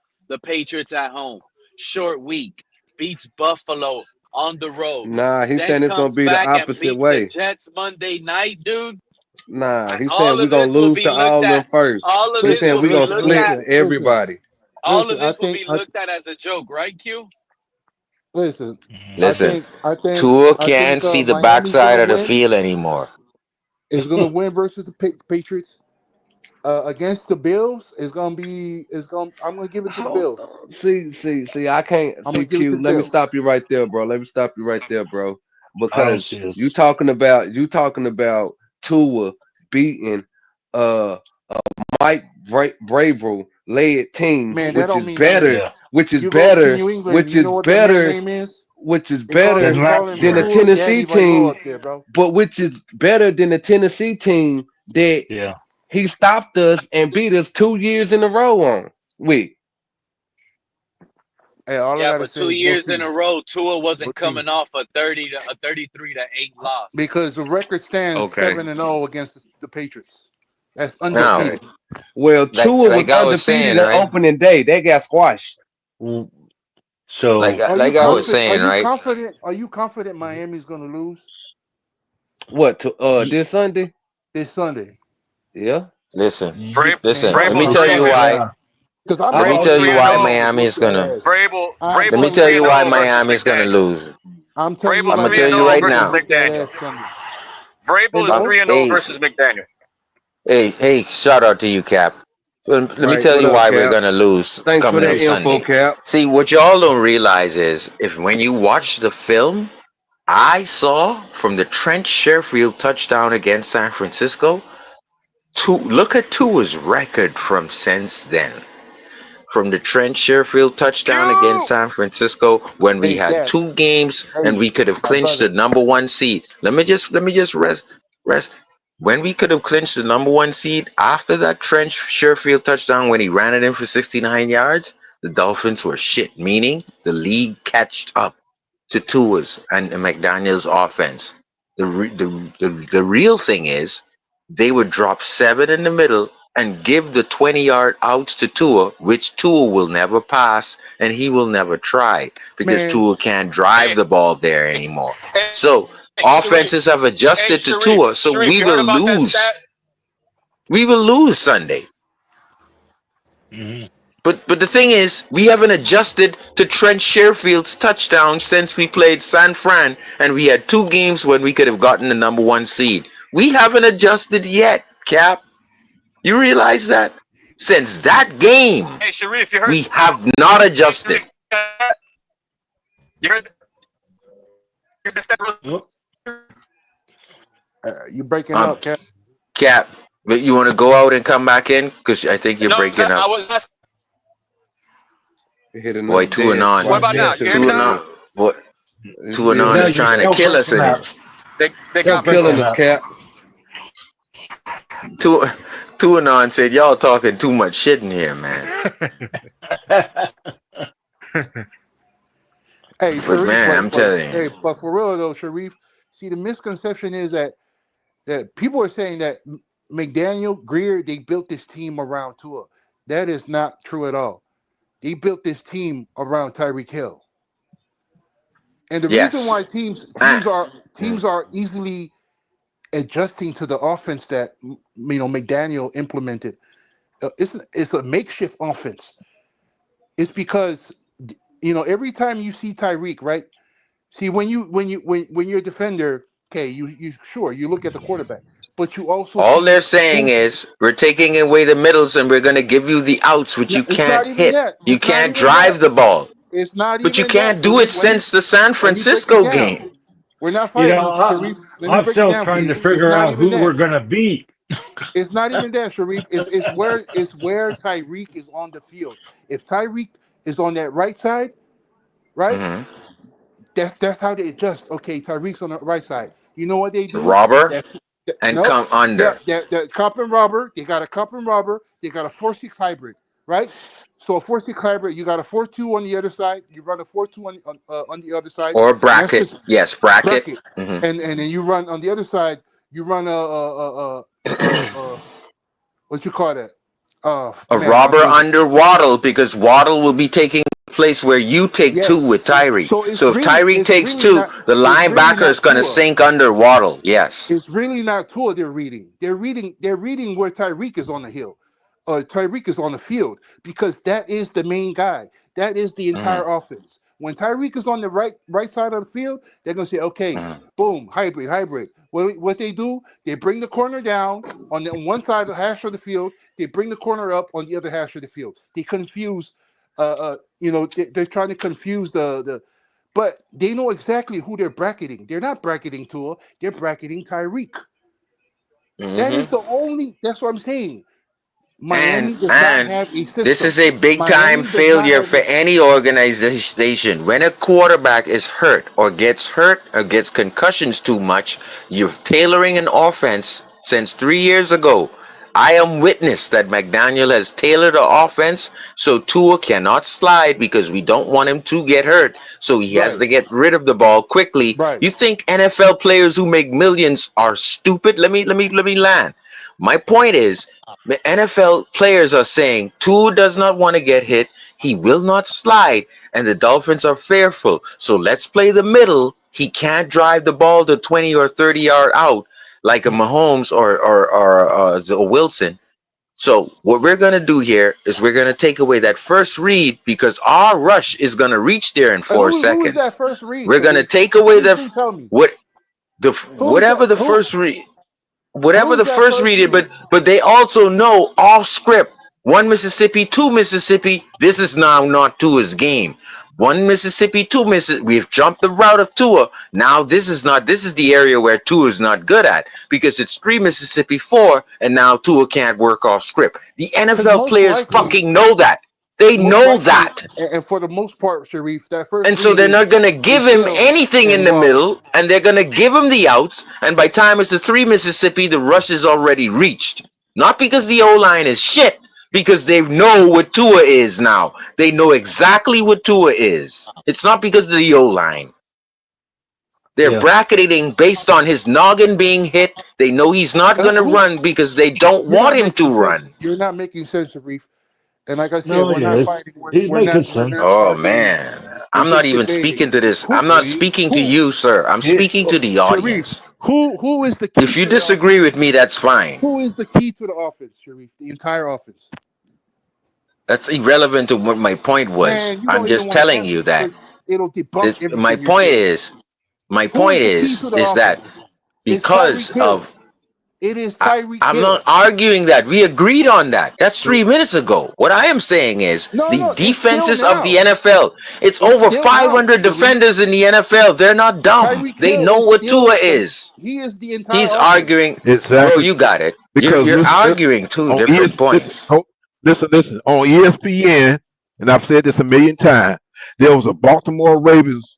Patriots at home, short week, beats Buffalo on the road, Nah, he's then saying it's gonna comes be the back and opposite beats the way. Jets Monday night, dude. Nah, he's saying All we're of gonna this will lose be to looked all of them at. first. All of He's this saying will we're be gonna looked split at. Listen, everybody. All of I this will think be looked at as a joke, right, Q? listen, Listen, I think Tua can't see the Miami's backside gonna of the win. field anymore. is going to win versus the Patriots. Against the Bills, I'm going to give it to the Bills. See. I can't I'm going see to give it to Q. the Let me Bills. stop you right there, bro. I don't Because see you this. talking about Tua beating uh Mike Vrabel led team, Man, that which don't is mean nothing. better, Yeah. which is You go to better, New England, which you is know what that man better, name is? which is They Then better call last him than the year. Tua Tennessee Daddy Vago team, up there, bro. but which is better than the Tennessee team that Yeah. he stopped us and beat us 2 years in a row on. We Hey, all I Yeah, gotta but say 2 is we'll years in see. a row, Tua We'll wasn't see. coming off a 33-8 loss. Because the record stands okay, 7-0 against the Patriots. That's Now, okay. undefeated. Well, Tua was like I was undefeated saying, on right? opening day. They got squashed. Mm, So Are you Like I was confident? Are saying, you right? confident? Are you confident Miami's gonna lose What to y- this Sunday? this Sunday? Yeah. Listen, y- Man, listen. don't Let me talk tell you trash. why. yeah. Because I'm Let me telling tell you, you why Miami is gonna Miami whoop is their gonna. ass. I'm Let me telling tell you, you why Miami is gonna lose. I'm telling you, I'm gonna tell you Miami right is gonna now. whoop that ass Sunday. And Hey, hey, shout out to you, Cap. So let me Right. tell What you up, why we're Cap? gonna lose Thanks for coming up that info, Sunday. Cap. See, what y'all don't realize is if when you watch the film, I saw from the Trent Sherfield touchdown against San Francisco. Look at Tua's record from since then. From the Trent Sherfield touchdown against San Francisco when we hey, had Cap, 2 games and hey, we could have my clinched the brother, #1 seed. Let me just rest. When we could have clinched the #1 seed after that Trent Sherfield touchdown when he ran it in for 69 yards, the Dolphins were shit. Meaning the league catched up to Tua's and McDaniel's offense. The real thing is they would drop 7 in the middle and give the 20-yard outs to Tua, which Tua will never pass and he will never try because man. Tua can't drive the ball there anymore. So offenses have adjusted to Tua, so we will lose. We will lose Sunday. Mhm. But the thing is, we haven't adjusted to Trent Sherfield's touchdown since we played San Fran, and we had 2 games when we could have gotten the #1 seed. We haven't adjusted yet, Cap. You realize that? Since that game, we have not adjusted. Well, You breaking Um, up, Cap? Cap, but you want to go out and come back in? Because I think you're breaking up. Hit Boy, another two and dead on. spot. Get into the Two and field. on. Boy, two and on no, is you're trying to still kill us breaking anyway. up. Still Still killing breaking us, up. Cap. Two, two and on said, y'all talking too much shit in here, man. Hey, But Sharif, man, I'm telling you. but for real though, Sharif. See, the misconception is that people are saying that McDaniel, Greer, they built this team around Tua. That is not true at all. They built this team around Tyreek Hill, and the reason Yes. why teams teams Ah, are mm. teams are easily adjusting to the offense that McDaniel implemented. It's a makeshift offense. It's because every time you see Tyreek, right? See, when you're a defender, okay, you sure you look at the quarterback, but you also All they're see saying who's. is we're taking away the middles and we're going to give you the outs, which No, you it's can't not even hit. that. You It's not can't even drive that. the ball. It's not But you even that, can't do it Sharif. since the San Let me break it Francisco down. game. We're not You fighting, know, Sharif. Let me I'm break it still down for trying you. to It's figure not out even who we're that. gonna beat. It's not even that, Sharif. It's where Tyreek is on the field. If Tyreek is on that right side, right? Hmm. That's how they adjust. Okay, Tyreek's on the right side. You know what they do? Robber That's and nope. come Yeah, under. that cup and rubber. They got a cup and rubber. They got a 4-6 hybrid, right? So a 4-6 hybrid, you got a 4-2 on the other side. You run a 4-2 on the other side, Or and that's bracket. just Yes, bracket. bracket. Hmm. And then you run on the other side. You run what you call that? A Man, my robber brain. under Waddle because Waddle will be taking the place where you take Yes. 2 with Tyreek. So So if Tyreek takes 2, the it's really linebacker is not going to Tua. sink under Waddle. Yes. It's really not Tua they're reading. They're reading where Tyreek is on the hill. Tyreek is on the field because that is the main guy. That is the Hmm. entire offense. When Tyreek is on the right side of the field, they're gonna say, okay, Hmm. boom, hybrid. What they do, they bring the corner down on the one side of the hash of the field. They bring the corner up on the other hash of the field. They confuse, they're trying to confuse the, but they know exactly who they're bracketing. They're not bracketing Tua. They're bracketing Tyreek. That is the only. That's what I'm saying. Miami does not have a system. This is a big time failure for any organization. When a quarterback is hurt or gets concussions too much, you're tailoring an offense. Since 3 years ago, I am witness that McDaniel has tailored the offense so Tua cannot slide because we don't want him to get hurt. So he has to get rid of the ball quickly. You think NFL players who make millions are stupid? Let me land. My point is, the NFL players are saying Tua does not want to get hit. He will not slide, and the Dolphins are fearful. So let's play the middle. He can't drive the ball to 20 or 30 yard out like a Mahomes or a Wilson. So what we're going to do here is we're going to take away that first read because our rush is going to reach there in 4 seconds. Who is that first read? We're going to take away whatever the first read is, but they also know off script. 1 Mississippi, 2 Mississippi. This is now not Tua's game. 1 Mississippi, 2 Mississippi. We've jumped the route of Tua. Now this is the area where Tua is not good at because it's 3 Mississippi, 4, and now Tua can't work off script. The NFL players fucking know that. They know that. And for the most part, Sharif, that first. And so they're not going to give him anything in the middle, and they're going to give him the outs. And by the time it's the 3 Mississippi, the rush is already reached. Not because the O-line is shit, because they know what Tua is now. They know exactly what Tua is. It's not because of the O-line. They're bracketing based on his noggin being hit. They know he's not going to run because they don't want him to run. You're not making sense, Sharif. And like I said, No, we're it not is. fighting. He's making sense. Oh, man. I'm not even speaking to this. I'm not speaking to you, sir. I'm speaking to the audience. Who is the key? If you disagree with me, that's fine. Who is the key to the offense, Sharif? The entire offense. That's irrelevant to what my point was. Man, you I'm just telling you that. It'll debunk everything. My point is that because of it is Tyreek I'm Hill. not arguing that. We agreed on that. That's 3 minutes ago. What I am saying is the defenses of the NFL. It's over 500 defenders in the NFL. They're not dumb. They know what Tua is. He is the entire He's offense. arguing. Exactly. Bro, you got it. You're arguing two different points. Listen. On ESPN, and I've said this a million times, there was a Baltimore Ravens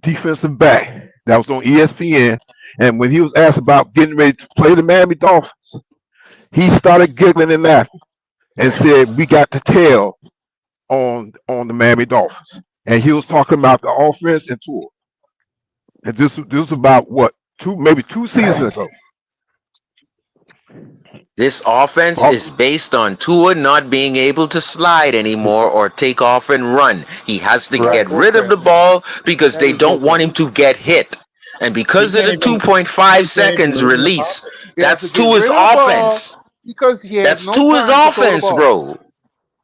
defensive back that was on ESPN, and when he was asked about getting ready to play the Miami Dolphins, he started giggling and laughing and said, "We got to tell on the Miami Dolphins." And he was talking about the offense and Tua. And this was about what, maybe two seasons ago. This offense is based on Tua not being able to slide anymore or take off and run. He has to get rid of the ball because they don't want him to get hit. And because of the 2.5 seconds release, that's Tua's offense. That's Tua's offense, bro.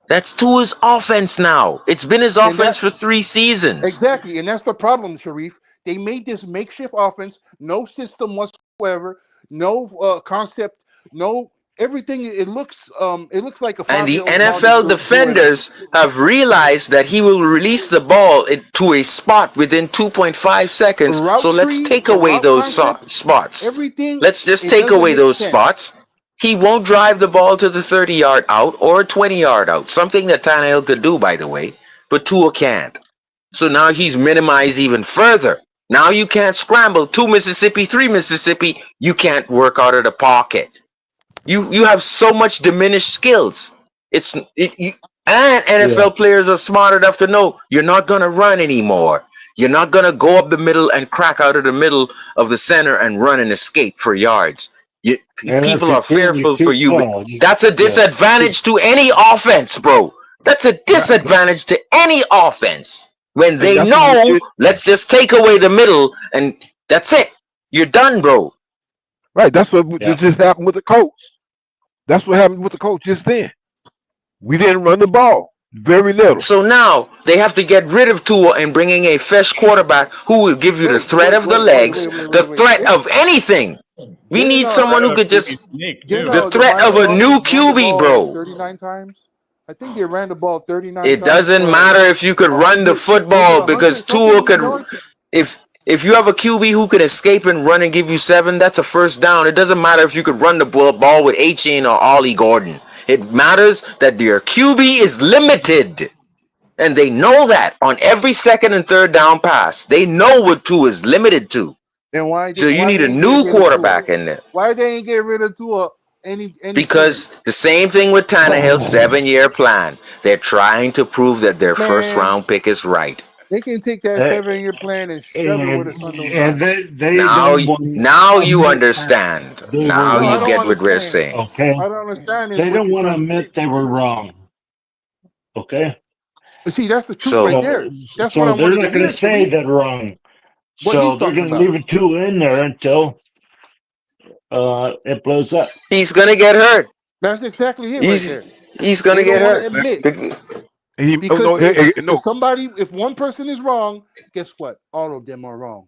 That's Tua's offense now. It's been his offense for 3 seasons. Exactly, and that's the problem, Sharif. They made this makeshift offense, no system whatsoever, no concept, no everything. It looks like a. And the NFL defenders have realized that he will release the ball to a spot within 2.5 seconds. So let's take away those spots. Let's just take away those spots. He won't drive the ball to the 30-yard out or 20-yard out. Something that Tannehill could do, by the way, but Tua can't. So now he's minimized even further. Now you can't scramble 2 Mississippi, 3 Mississippi. You can't work out of the pocket. You have so much diminished skills. And NFL players are smart enough to know you're not going to run anymore. You're not going to go up the middle and crack out of the middle of the center and run and escape for yards. People are fearful for you. That's a disadvantage to any offense, bro. That's a disadvantage to any offense. When they know, let's just take away the middle and that's it. You're done, bro. Right. That's what just happened with the coach. That's what happened with the coach just then. We didn't run the ball. Very little. So now they have to get rid of Tua and bringing a fresh quarterback who will give you the threat of the legs, the threat of anything. We need someone who could just the The threat of Miami a new Dolphins ran the QB, ball like bro. 39 times. I think they ran the ball 39 It times doesn't for matter if you could run the 100. Was it football 100 because something Tua could. yards? If you have a QB who can escape and run and give you 7, that's a first down. It doesn't matter if you could run the ball with H-Chain or Ollie Gordon. It matters that your QB is limited. And they know that on every second and third down pass. They know what Tua is limited to. And So you why need they a ain't get new rid of Tua? quarterback in there. Why they ain't get rid of Tua any sooner? Because the same thing with Tannehill, 7-year plan. They're trying to prove that their first Man, round pick is right. they can take that 7-year plan and shove it where the sun don't shine. They Now, don't want now to you admit that understand. they were Now No, I you don't wrong. get what we're understand. saying. Okay, I don't understand is they what don't you're want to trying to say. admit they were wrong. Okay, See, that's the truth right So there. That's what so I they're wanted to not going hear, to say Sharif. that wrong. What he's So they're talking going to about. leave it two in there until it blows up. he's gonna get hurt. That's exactly it right He's there. he's gonna They get don't want to hurt. admit No, because no, if one person is wrong, guess what? All of them are wrong.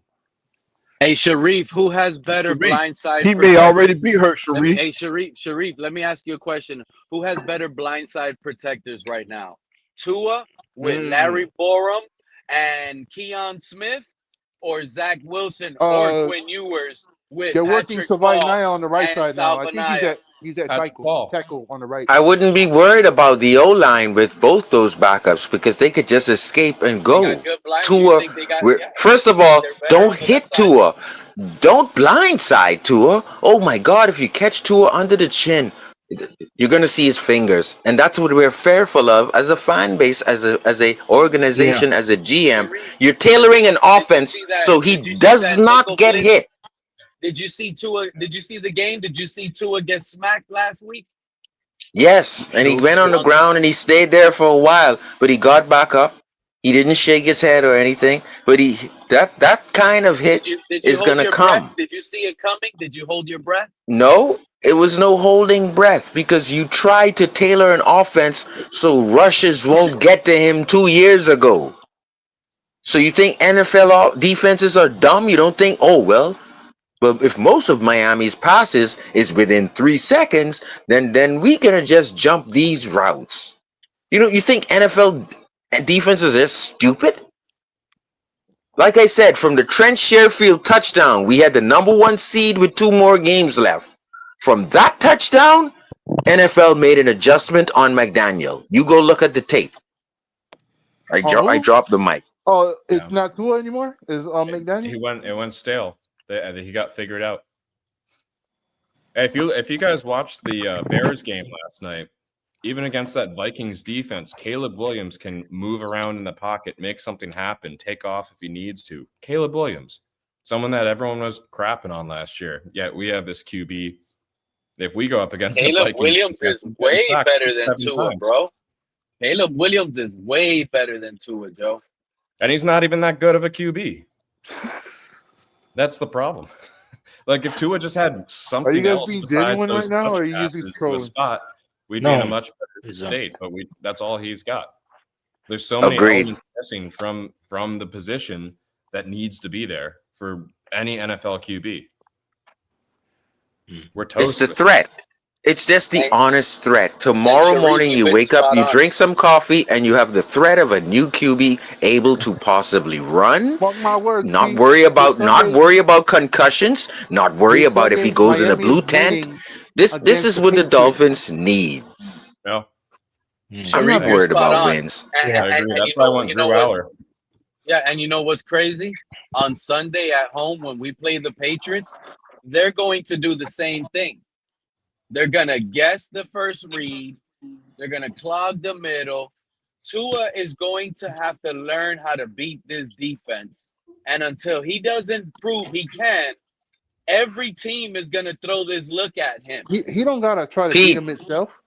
Hey Sharif, who has better Sharif. blindside He may already protectors? be hurt, Let me, Sharif. hey Sharif, let me ask you a question. Who has better blindside protectors right now? Tua with Larry Borum and Keon Smith, or Zach Wilson or Quinn Ewers with They're working Patrick Savai Paul Naya on the right and side now. I think Salvanaya? he's at Patrick tackle Paul. on the right. I wouldn't be worried about the O-line with both those backups because they could just escape and They got go. good blind. You Tua, think they got? Yeah, first of I think all, they're better don't on the left hit side. Tua. Don't blindside Tua. Oh my God, if you catch Tua under the chin, you're gonna see his fingers. And that's what we're fearful of as a fan base, as a Yeah. organization, as a GM. You're Sharif, tailoring an did you offense see that? so he Did you see does that not nickel get blitz? hit. Did you see Tua? Did you see the game? Did you see Tua get smacked last week? Yes, and he went on the ground and he stayed there for a while, but he got back up. He didn't shake his head or anything, but that kind of hit Did you is hold gonna your breath? come. Did you see it coming? Did you hold your breath? No, it was no holding breath because you tried to tailor an offense so rushes won't get to him 2 years ago. So you think NFL defenses are dumb? You don't think, oh well, but if most of Miami's passes is within 3 seconds, then we can just jump these routes. You think NFL defenses are stupid? Like I said, from the Trent Sherfield touchdown, we had the #1 seed with 2 more games left. From that touchdown, NFL made an adjustment on McDaniel. You go look at the tape. I Who? dropped the mic. Oh, it's Yeah. not Tua anymore. Is McDaniel? It went stale. He got figured out. Hey, if you guys watched the Bears game last night, even against that Vikings defense, Caleb Williams can move around in the pocket, make something happen, take off if he needs to. Caleb Williams, someone that everyone was crapping on last year. Yet we have this QB. If we go up against the Caleb Vikings, Williams is way better than 7 Tua, times. bro. Caleb Williams is way better than Tua, Joe. And he's not even that good of a QB. That's the problem. Like if Tua just had Are you something guys else being besides genuine right those now, or touch are you just passes to a trolling? spot, we'd be in a much better state. But that's all he's got. There's so many Agreed. elements missing from the position that needs to be there for any NFL QB. We're It's toast. the threat. It's just the honest threat. Tomorrow Sharif, morning, you've you been wake up, spot you on. drink some coffee, and you have the threat of a new QB able to possibly run. Mark my words, Not Pete. worry This about concussions. Not worry This about if he Sunday, goes in a Miami is blue tent. winning This against is the what the Patriots. Dolphins need. No. I'm Sharif, not you're worried spot about on. wins. And, I agree. and That's why I want Drew Aller. Yeah, and you know what's crazy? On Sunday at home when we play the Patriots, they're going to do the same thing. They're gonna guess the first read. They're gonna clog the middle. Tua is going to have to learn how to beat this defense. And until he doesn't prove he can, every team is gonna throw this look at him. He don't gotta try to beat Pete, him itself.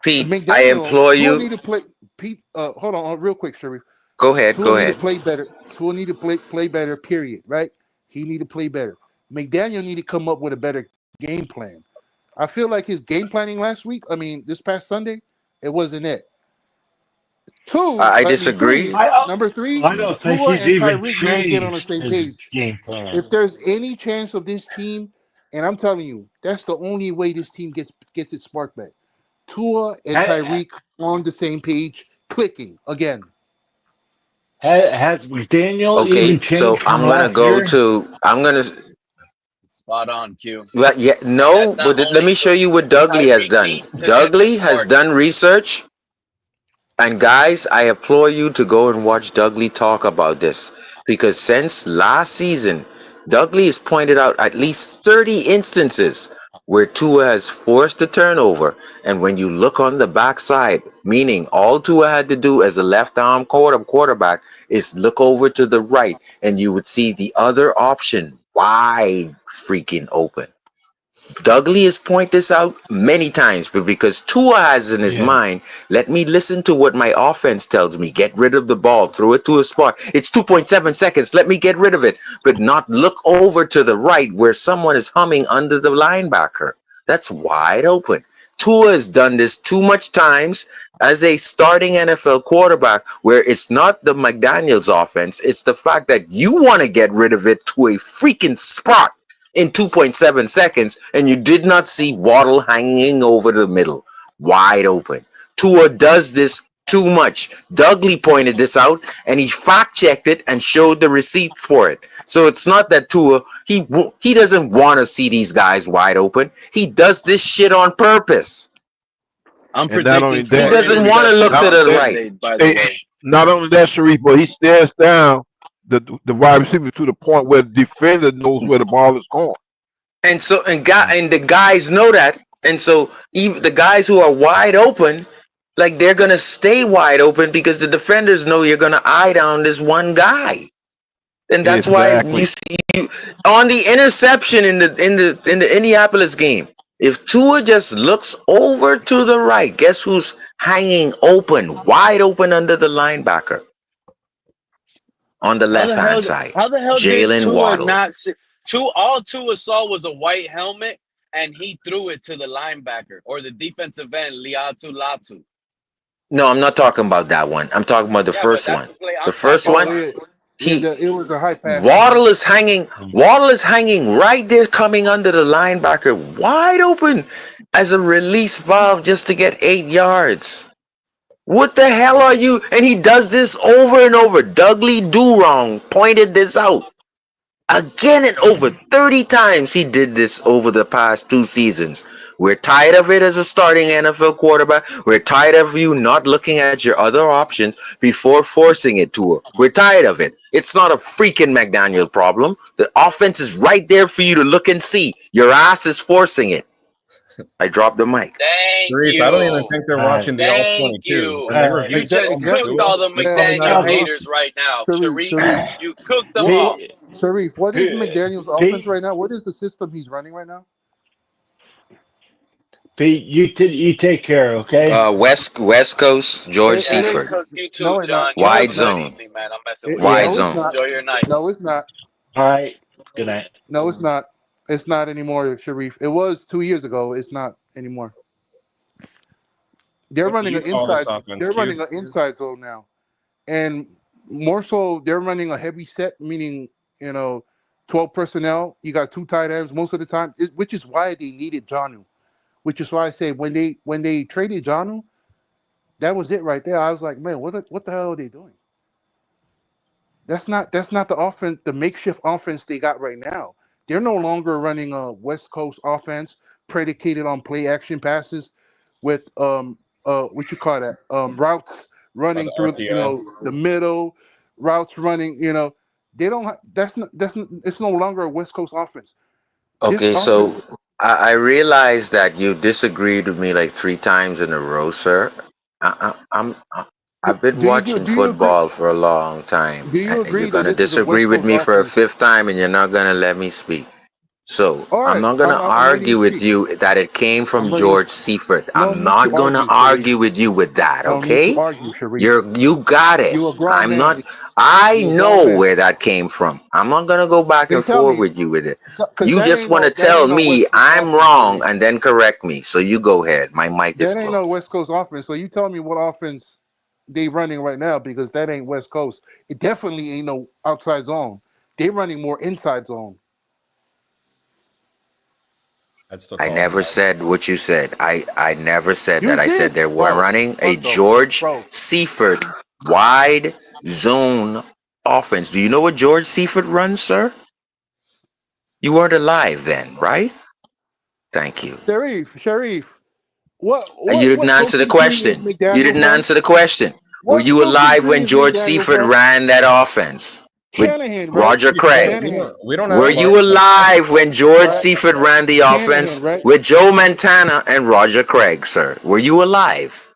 Pete, I McDaniel, implore Tua you. need to play. Pete, hold on, real quick, Sharif. Go ahead. Tua need to play better. Tua need to play better. Period. Right? He need to play better. McDaniel need to come up with a better game plan. I feel like his game planning last week. I mean, this past Sunday, it wasn't it. I disagree. Number 3, I don't think Tua he's and even Tyreek need to get on the changed same his page. game plan. If there's any chance of this team And I'm telling you, that's the only way this team gets its spark back. Tua and Ha- Tyreek on the same page, clicking again. Has McDaniel Okay, even so changed from I'm gonna last go year? to. I'm gonna. Spot on, Q. Well, yeah, no, That's not but let only me show true. you what Dougley has Tyreek done. needs to get the Dougley has start. done research. And guys, I implore you to go and watch Dougley talk about this because since last season, Dougley has pointed out at least 30 instances where Tua has forced a turnover. And when you look on the backside, meaning all Tua had to do as a left arm quarterback is look over to the right and you would see the other option wide freaking open. Dougley has pointed this out many times, but because Tua has in his Yeah. mind, let me listen to what my offense tells me. Get rid of the ball, throw it to a spot. It's 2.7 seconds. Let me get rid of it, but not look over to the right where someone is humming under the linebacker. That's wide open. Tua has done this too much times as a starting NFL quarterback where it's not the McDaniels offense. It's the fact that you want to get rid of it to a freaking spot in 2.7 seconds, and you did not see Waddle hanging over the middle, wide open. Tua does this too much. Dougley pointed this out, and he fact checked it and showed the receipt for it. So it's not that Tua he doesn't want to see these guys wide open. He does this shit on purpose. I'm And not only predicting He that, four doesn't want to look interceptions to not on the that, right. Sunday, by the eh, way. not only that, Sharif, but he stares down the wide receiver to the point where the defender knows where the ball is going. And so and the guys know that. And so even the guys who are wide open, like they're gonna stay wide open because the defenders know you're gonna eye down this one guy. And that's why you Exactly. see you on the interception in the Indianapolis game. If Tua just looks over to the right, guess who's hanging open, wide open under the linebacker on the How left the hand hell? side? How the hell did Jalen Tua Waddle. not see? All Tua saw was a white helmet, and he threw it to the linebacker or the defensive end, Liatu Latu. No, I'm not talking about that one. I'm talking about the Yeah, but first that's one. the play The I'm first talking Oh one, about. yeah, yeah. he It was a high pass to him. Waddle is hanging. Waddle is hanging right there, coming under the linebacker, wide open as a release valve just to get 8 yards. What the hell are you? And he does this over and over. Dougley Durong pointed this out again and over 30 times. He did this over the past 2 seasons. We're tired of it as a starting NFL quarterback. We're tired of you not looking at your other options before forcing it to her. We're tired of it. It's not a freaking McDaniel problem. The offense is right there for you to look and see. Your ass is forcing it. I dropped the mic. Thank Sharif, I don't even you. think they're All right. watching the all Thank 22. you. When they You review just tapes of cooked Exactly. Tua, all the they call him that McDaniel as well. haters right now. Sharif, You cooked them what, all. Pete, Sharif, what is McDaniel's offense Pete, right now? What is the system he's running right now? Pete, you take care, okay? West Coast, George It Yeah, ain't. you Seifert. cook you too, No, it not. John. You No, have Wide it's a not. good zone. evening, man. I'm messing with you. Wide No, it's zone. not. Enjoy your night. No, it's not. All right. Good night. No, it's not. It's not anymore, Sharif. It was 2 years ago. It's not anymore. They're What do running you an call this inside. offense, They're Q? running an inside zone now, and more so, they're running a heavy set, meaning 12 personnel. You got two tight ends most of the time, which is why they needed Janu. Which is why I say when they traded Janu, that was it right there. I was like, man, what the hell are they doing? That's not the offense, the makeshift offense they got right now. They're no longer running a West Coast offense predicated on play action passes with what you call that routes By running the through RPO. the middle, routes running. They don't. It's no longer a West Coast offense. This Okay, offense. so I realize that you disagreed with me like 3 times in a row, sir. I've been Do you do watching do you agree? football for a long time, Do you and you're agree that gonna this is a disagree West with Coast me for a offense? fifth time, and you're not gonna let me speak. So All I'm right, not gonna I'm letting you argue with speak. you that it came I'm from letting you. George Seifert. No I'm need to not gonna argue, Sharif. argue with you with that, I don't need to okay? argue, Sharif. You got it. You a grown I'm man. not. I You a grown know man. where that came from. I'm not gonna go back Then and tell forth me, with you with it. because You just want to that tell ain't no me West Coast I'm offense, wrong Sharif. and then correct me. So you go ahead. My mic is That ain't no closed. West Coast offense. So you tell me what offense they running right now because that ain't West Coast. It definitely ain't no outside zone. They running more inside zone. I'd still I call never it said what you said. I never said You that. I said did, they were bro. running a Bro, George bro. Seifert wide zone offense. Do you know what George Seifert runs, sir? You weren't alive then, right? Thank you. Sharif, what You what didn't what answer the coaching tree is question. You McDaniel's didn't from? answer the question. Were What you coaching alive tree when is George McDaniel's Seifert from? ran that offense with Shanahan, right? Roger To be fair, Craig? Shanahan, we don't Were have right? you Mark McDaniel. alive when George Right? Seifert ran the Shanahan, offense right? with Joe Montana and Roger Craig, sir? Were you alive?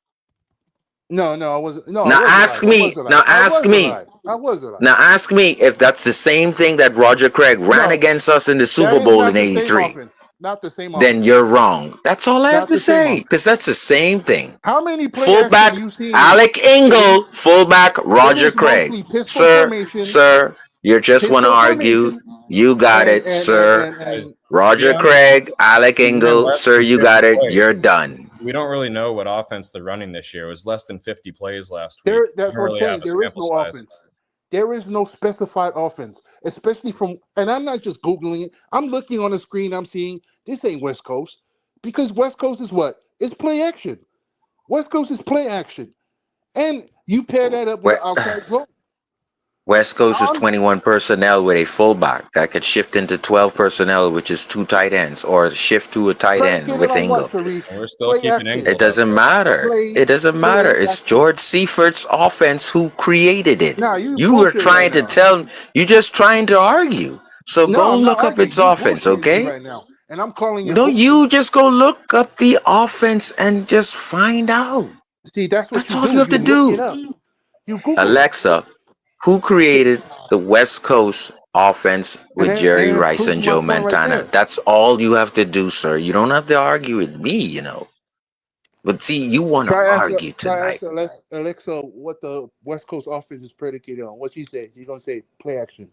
No, no, I wasn't. No, I Now was ask alive. I was me. alive. Now I ask was me. alive. I was alive. Now ask me if that's the same thing that Roger Craig ran No, against us in the that Super is Bowl not in the same '83. offense. Not the same Then offense. you're wrong. That's all I have Not to the same say, offense. because that's the same thing. How many play action Fullback you seen, Alec Sharif? Ingle, fullback It Roger is Craig. mostly pistol Sir, formation, sir, you just want to pistol argue. formation, You got and it, sir. Guys, to be Roger honest, Craig, Alec Carson Ingle, Wentz sir, was you 50 got it. plays. You're done. We don't really know what offense they're running this year. It was less than 50 plays last week. there. We That's don't what I'm really have saying. a There is sample no size. offense. There is no specified offense, especially from. And I'm not just googling it. I'm looking on the screen. I'm seeing this ain't West Coast, because West Coast is what? It's play action. West Coast is play action, and you pair that up with We- an outside zone. West Coast is I'm 21 personnel with a fullback that could shift into 12 personnel, which is 2 tight ends, or shift to a tight end predicated with on what, Ingle. Sharif? And we're still Play keeping action. It Ingle, though. doesn't matter. Play It doesn't matter. play It's action. George Seifert's offense who created it. Now you You were bullshitting right trying to now. tell, you just trying to argue. So No, go I'm not look up arguing. its You offense, bullshitting me okay? right now, and I'm calling your No, bullshit. you just go look up the offense and just find out. See, that's what That's you all you do. have to You look it do. up. You Google it, Alexa, who created the West Coast offense with and Jerry it Rice proves and my Joe point right Montana? there. That's all you have to do, sir. You don't have to argue with me, you know. But see, you want to argue Try tonight. ask Alexa what the West Coast offense is predicated on. What she say? She's gonna say play action.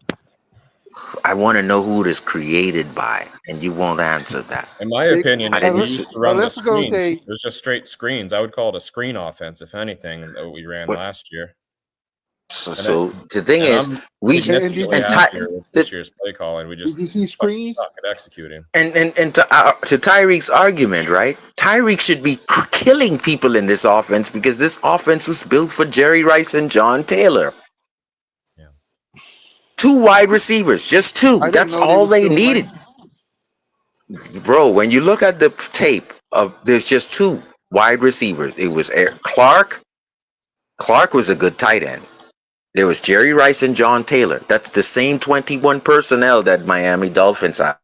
I want to know who it is created by, and you won't answer that. In my opinion, I we didn't. used to run the Alexa's gonna screens. say It was just straight screens. I would call it a screen offense, if anything, that we ran What? last year. So the thing And is, I'm we and did significantly you and see happier Ty, with the, this year's play calling. We did you just see fucking screens? suck at executing. and to Tyreek's argument, right? Tyreek should be killing people in this offense because this offense was built for Jerry Rice and John Taylor. Yeah. 2 wide receivers, just 2. I didn't That's know they all were they still needed, playing. bro. When you look at the tape of, there's just 2 wide receivers. It was Clark. Clark was a good tight end. There was Jerry Rice and John Taylor. That's the same 21 personnel that Miami Dolphins have.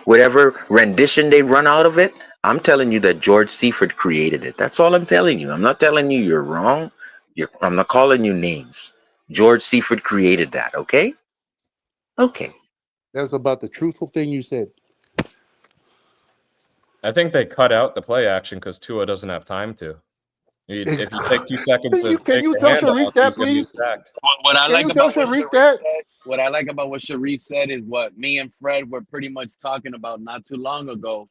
Whatever rendition they run out of it, I'm telling you that George Seifert created it. That's all I'm telling you. I'm not telling you you're wrong. I'm not calling you names. George Seifert created that, okay? Okay. That was about the truthful thing you said. I think they cut out the play action because Tua doesn't have time to. If you take 2 seconds to Can fake you the tell handoff, Sharif that, he's going to be please? sacked. What I Can like you tell about what Sharif Sharif that? said, what I like about what Sharif said is what me and Fred were pretty much talking about not too long ago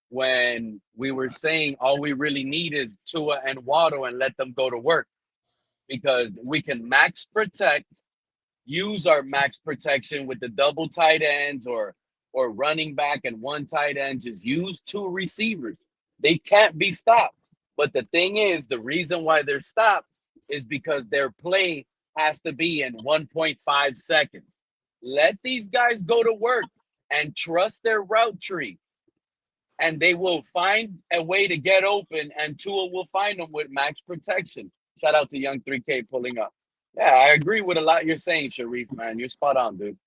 when we were saying all we really need is Tua and Waddle and let them go to work because we can max protect, use our max protection with the double tight ends or running back and 1 tight end. Just use 2 receivers. They can't be stopped. But the thing is, the reason why they're stopped is because their play has to be in 1.5 seconds. Let these guys go to work and trust their route tree, and they will find a way to get open, and Tua will find them with max protection. Shout out to Young 3K pulling up. Yeah, I agree with a lot you're saying, Sharif, man. You're spot on, dude.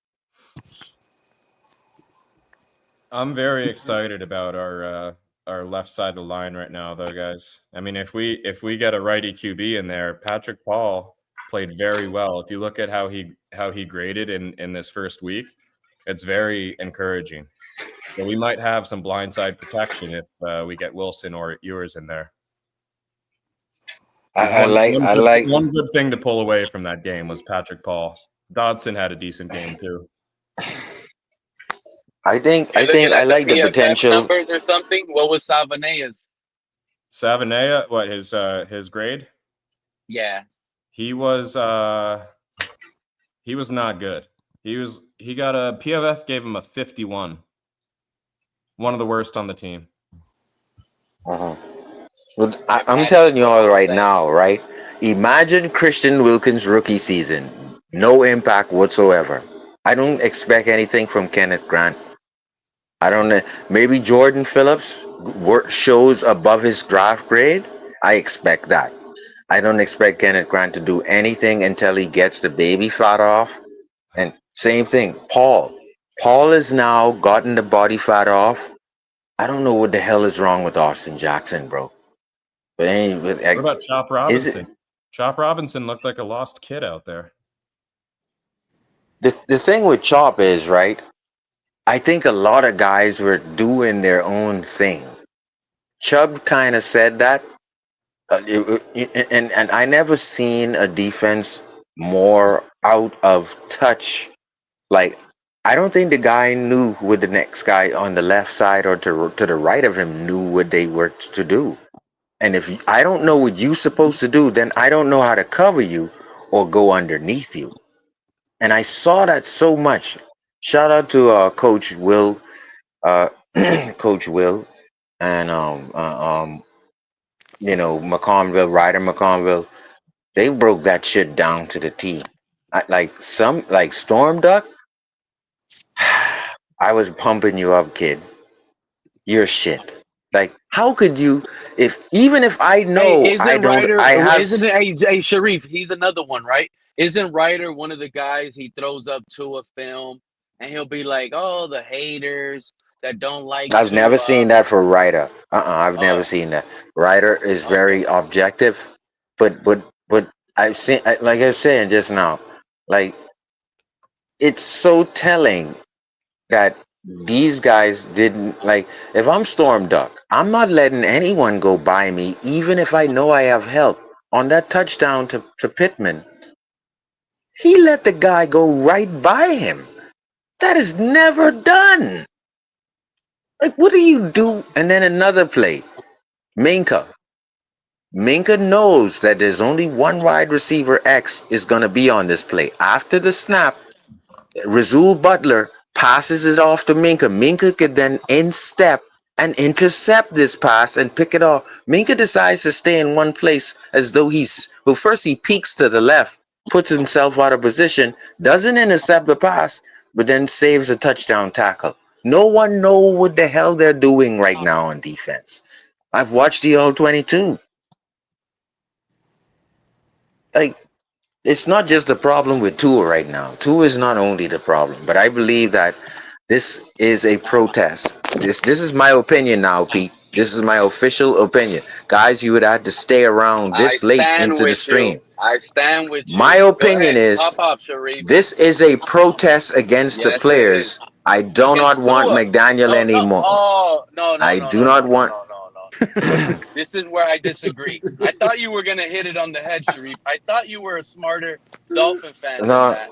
I'm very excited about our left side of the line right now, though, guys. I mean, if we get a righty QB in there, Patrick Paul played very well. If you look at how he graded in this first week, it's very encouraging. So we might have some blindside protection if we get Wilson or Ewers in there. I like. One good thing to pull away from that game was Patrick Paul. Dodson had a decent game too. I think You're looking I at the like the PFF potential. numbers or something? What was Savanea's? Savanea, what his grade? Yeah. He was not good. He got a PFF gave him a 51. One of the worst on the team. Well, I'm telling you all right now, right? Imagine Christian Wilkins' rookie season. No impact whatsoever. I don't expect anything from Kenneth Grant. I don't know. Maybe Jordan Phillips shows above his draft grade. I expect that. I don't expect Kenneth Grant to do anything until he gets the baby fat off. And same thing, Paul. Paul has now gotten the body fat off. I don't know what the hell is wrong with Austin Jackson, bro. But anyway, What about Chop Robinson? Chop Robinson looked like a lost kid out there. The thing with Chop is, right, I think a lot of guys were doing their own thing. Chubb kind of said that. And I never seen a defense more out of touch. Like, I don't think the guy knew what the next guy on the left side or to the right of him knew what they were to do. And if I don't know what you're supposed to do, then I don't know how to cover you or go underneath you. And I saw that so much. Shout out to Coach Will, Coach Will, and McConville, Ryder McConville. They broke that shit down to the T. Like Storm Duck. I was pumping you up, kid. You're shit. Like, how could you? Even if I know, Hey, isn't I don't. Ryder? I have. Isn't it? Hey, Sharif, he's another one, right? Isn't Ryder one of the guys he throws up to a film, and he'll be like, "Oh, the haters that don't like I've never Tua." seen that for Ryder. I've never Oh, seen that. Ryder is very okay. objective, but I've seen, like I was saying just now, like it's so telling that these guys didn't like. If I'm Storm Duck, I'm not letting anyone go by me, even if I know I have help. On that touchdown to Pittman, he let the guy go right by him. That is never done. Like, what do you do? And then another play, Minka. Minka knows that there's only one wide receiver X is going to be on this play. After the snap, Razul Butler passes it off to Minka. Minka could then instep and intercept this pass and pick it off. Minka decides to stay in one place as though first he peeks to the left, puts himself out of position, doesn't intercept the pass, but then saves a touchdown tackle. No one knows what the hell they're doing right now on defense. I've watched the All-22. Like, it's not just the problem with Tua right now. Tua is not only the problem, but I believe that this is a protest. This is my opinion now, Pete. This is my official opinion. Guys, you would have to stay around I this late stand into the with you. stream. I stand with you. My Go opinion ahead, is pop up, Sharif. this is a protest against the Yes, it players. is. I do not Against want Tua. McDaniel No, no. anymore. Oh, no, no, I no, do no, not no, no, want. no, no, no. This is where I disagree. I thought you were gonna hit it on the head, Sharif. I thought you were a smarter Dolphin fan than No, that.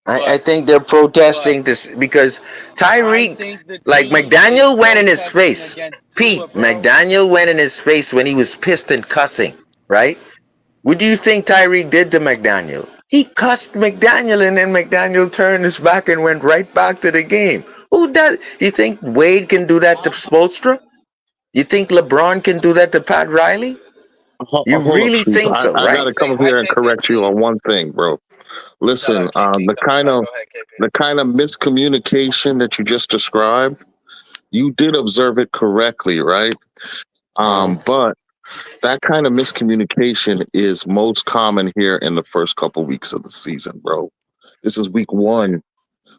I But think they're protesting this because I Tyreek, think the like team is McDaniel went in his protesting face. against Pete, Tua, bro. McDaniel went in his face when he was pissed and cussing, right? What do you think Tyreek did to McDaniel? He cussed McDaniel and then McDaniel turned his back and went right back to the game. Who does? You think Wade can do that to Spoelstra? You think LeBron can do that to Pat Riley? You Hold up, really Chief. think so, I got right? to come up here and correct you on one thing, bro. Shut Listen, up, KP. the kind Go of ahead, KP. miscommunication that you just described, you did observe it correctly, right? But that kind of miscommunication is most common here in the first couple weeks of the season, bro. This is week one.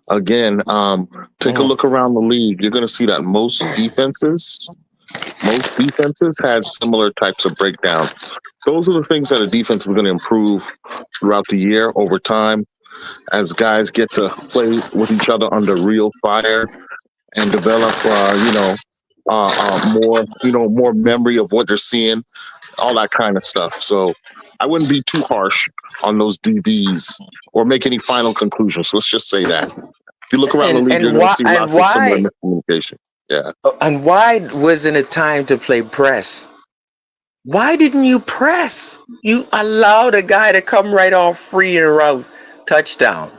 Again, take a look around the league. You're going to see that most defenses had similar types of breakdowns. Those are the things that a defense is going to improve throughout the year over time as guys get to play with each other under real fire and develop, more memory of what they're seeing, all that kind of stuff. So I wouldn't be too harsh on those DBs or make any final conclusions. Let's just say that. If you look around the league, you're going to see lots of similar miscommunication. Yeah. And why wasn't it time to play press? Why didn't you press? You allowed a guy to come right off free and route touchdown.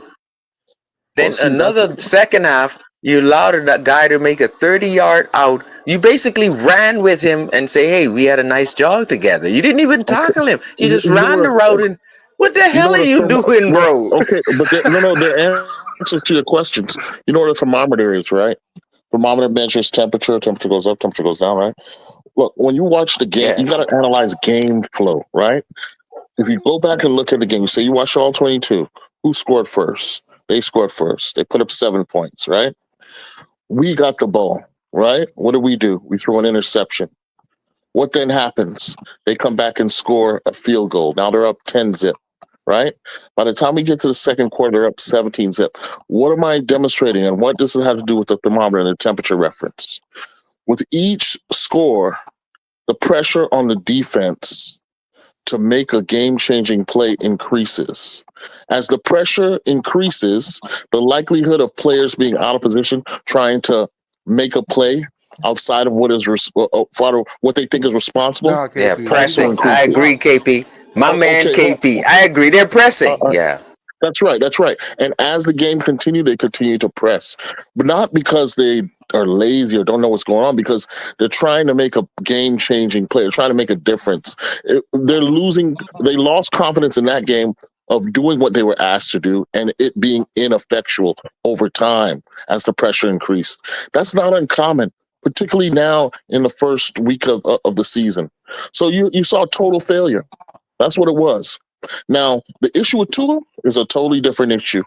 Then Well, see, another second half, You allowed that guy to make a 30-yard out. You basically ran with him and say, "Hey, we had a nice jog together." You didn't even tackle him. You just You know ran the route. And what the You know hell are what a you doing, no, bro? okay, but they're answers to your questions. You know what a thermometer is, right? Thermometer measures temperature. Temperature goes up. Temperature goes down, right? Look, when you watch the game, you got Yes. to analyze game flow, right? If you go back and look at the game, you say you watch all 22. Who scored first? They scored first. They put up 7 points, right? We got the ball, right? What do? We throw an interception. What then happens? They come back and score a field goal. Now they're up 10-zip, right? By the time we get to the second quarter, they're up 17-zip. What am I demonstrating, and what does it have to do with the thermometer and the temperature reference? With each score, the pressure on the defense to make a game-changing play increases. As the pressure increases, the likelihood of players being out of position trying to make a play outside of what they think is responsible. Nah, Yeah, KP, you Also pressing. got I that. increases. agree, KP. My man, Okay, KP. I agree. They're pressing. Yeah. That's right. That's right. And as the game continued, they continue to press, but not because they are lazy or don't know what's going on, because they're trying to make a game-changing play. They're trying to make a difference. They're losing. They lost confidence in that game of doing what they were asked to do, and it being ineffectual over time as the pressure increased. That's not uncommon, particularly now in the first week of the season. So you saw total failure. That's what it was. Now, the issue with Tua is a totally different issue.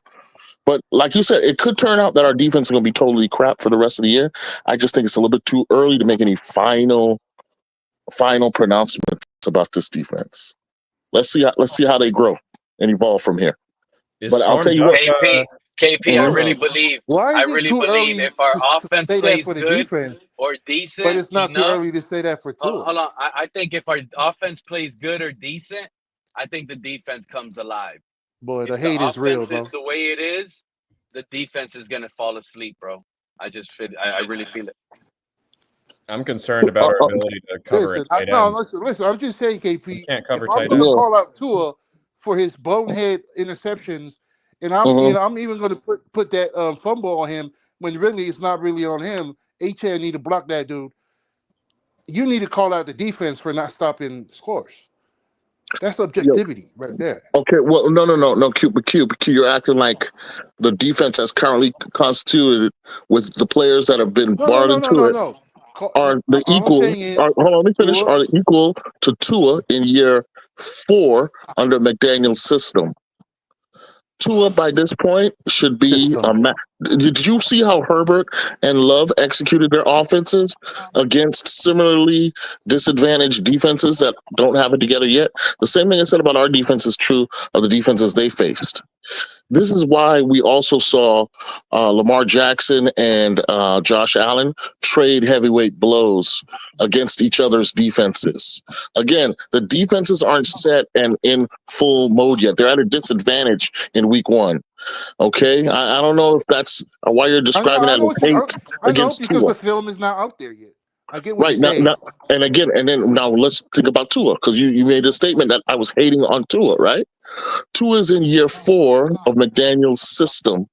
But like you said, it could turn out that our defense is going to be totally crap for the rest of the year. I just think it's a little bit too early to make any final pronouncements about this defense. Let's see how they grow and evolve from here. Is But I'll tell Storm you what. Duck? KP, I Mhm. really believe Why I is it really too believe early if our to offense say that plays for the good defense, or but decent it's not too enough, early to say that for Tua? hold on. I think if our offense plays good or decent, I think the defense comes alive. Boy, the If the hate is real, offense is bro. the way it is, the defense is gonna fall asleep, bro. I really feel it. I'm concerned about our ability to cover a Listen, tight end. listen. I'm just saying, We KP. can't If cover I'm tight gonna ends. call out Tua for his bonehead interceptions, and I'm even gonna put that fumble on him when really it's not really on him. H.A. need to block that dude. You need to call out the defense for not stopping scores. That's objectivity right there. Okay, well, no, Q, you're acting like the defense as currently constituted with the players that have been barred into it No. are the All I'm equal. saying is Hold on, let me finish. Tua Are the equal to Tua in year 4 under McDaniel's system? Tua by this point should be a system. Did you see how Herbert and Love executed their offenses against similarly disadvantaged defenses that don't have it together yet? The same thing I said about our defense is true of the defenses they faced. This is why we also saw Lamar Jackson and Josh Allen trade heavyweight blows against each other's defenses. Again, the defenses aren't set and in full mode yet. They're at a disadvantage in week 1. Okay? I don't know if that's why you're describing I that know as what you. hate I know against because Tua. the film is not out there yet. I get what Right you're saying. and then now let's think about Tua, because you made a statement that I was hating on Tua, right? Tua is in year 4 of McDaniel's system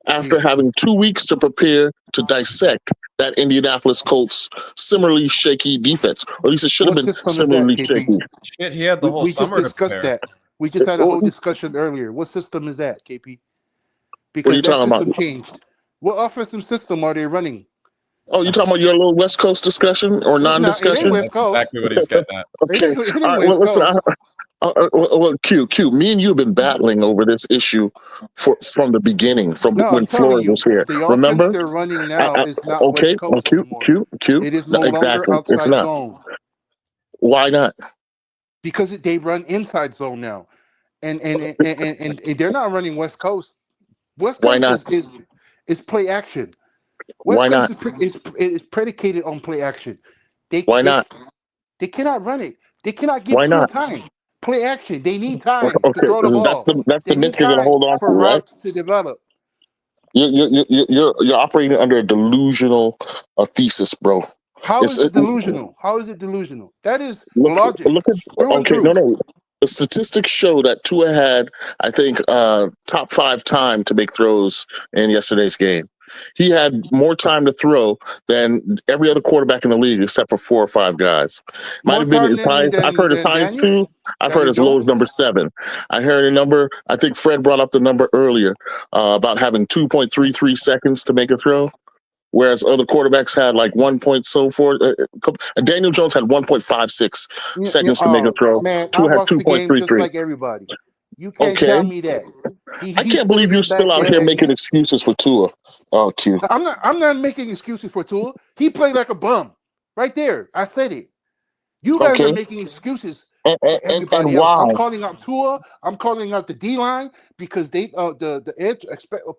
after having 2 weeks to prepare to dissect that Indianapolis Colts similarly shaky defense, or at least it should have What been system is that, similarly KP? shaky. Shit, he had the whole We just summer to discussed prepare. that. We just had a whole What discussion earlier. What system is that, KP? are Because you that talking about? system changed. What offensive system are they running? Oh, you talking about your little West Coast discussion or No, it ain't non-discussion? West That's Coast. exactly what he's getting at. Okay. It All ain't right. Well, West listen. Coast. Q, me and you have been battling over this issue from the beginning, from No, I'm when telling Flores you, was here. the offense Remember? they're running now is not Okay. West Well, Coast anymore. Q. It is No, no longer exactly. It's outside not. zone Why not? because they run inside zone now, and they're not running West Coast. West Why Coast not? is play action. West Why Coast not? is predicated on play action. They Why they not? they cannot run it. They cannot give Why Tua not? time. Play action. They need time to Okay. throw the That's ball. the They myth need you're gonna time hold on to, for right? routes to develop. You're operating under a delusional thesis, bro. How It's is it delusional? How is it delusional? That is logic look at through and okay, through. no. The statistics show that Tua had, I think, top 5 time to make throws in yesterday's game. he had more time to throw than every other quarterback in the league except for 4 or 5 guys. Might More have been time as high as I've heard as high as Daniel 2. I've heard as low Jones. as number 7. I heard a number. I think Fred brought up the number earlier about having 2.33 seconds to make a throw. Whereas other quarterbacks had like 1 point so forth. Daniel Jones had 1.56 seconds to make a throw. Man, I Tua had watched the game just 2.33. like everybody. You can't Okay. tell me that. I can't believe you're still out here making excuses for Tua. Oh, Q. I'm not making excuses for Tua. He played like a bum. Right there. I said it. You guys are making excuses for everybody else. why? I'm calling out Tua. I'm calling out the D line because they the edge,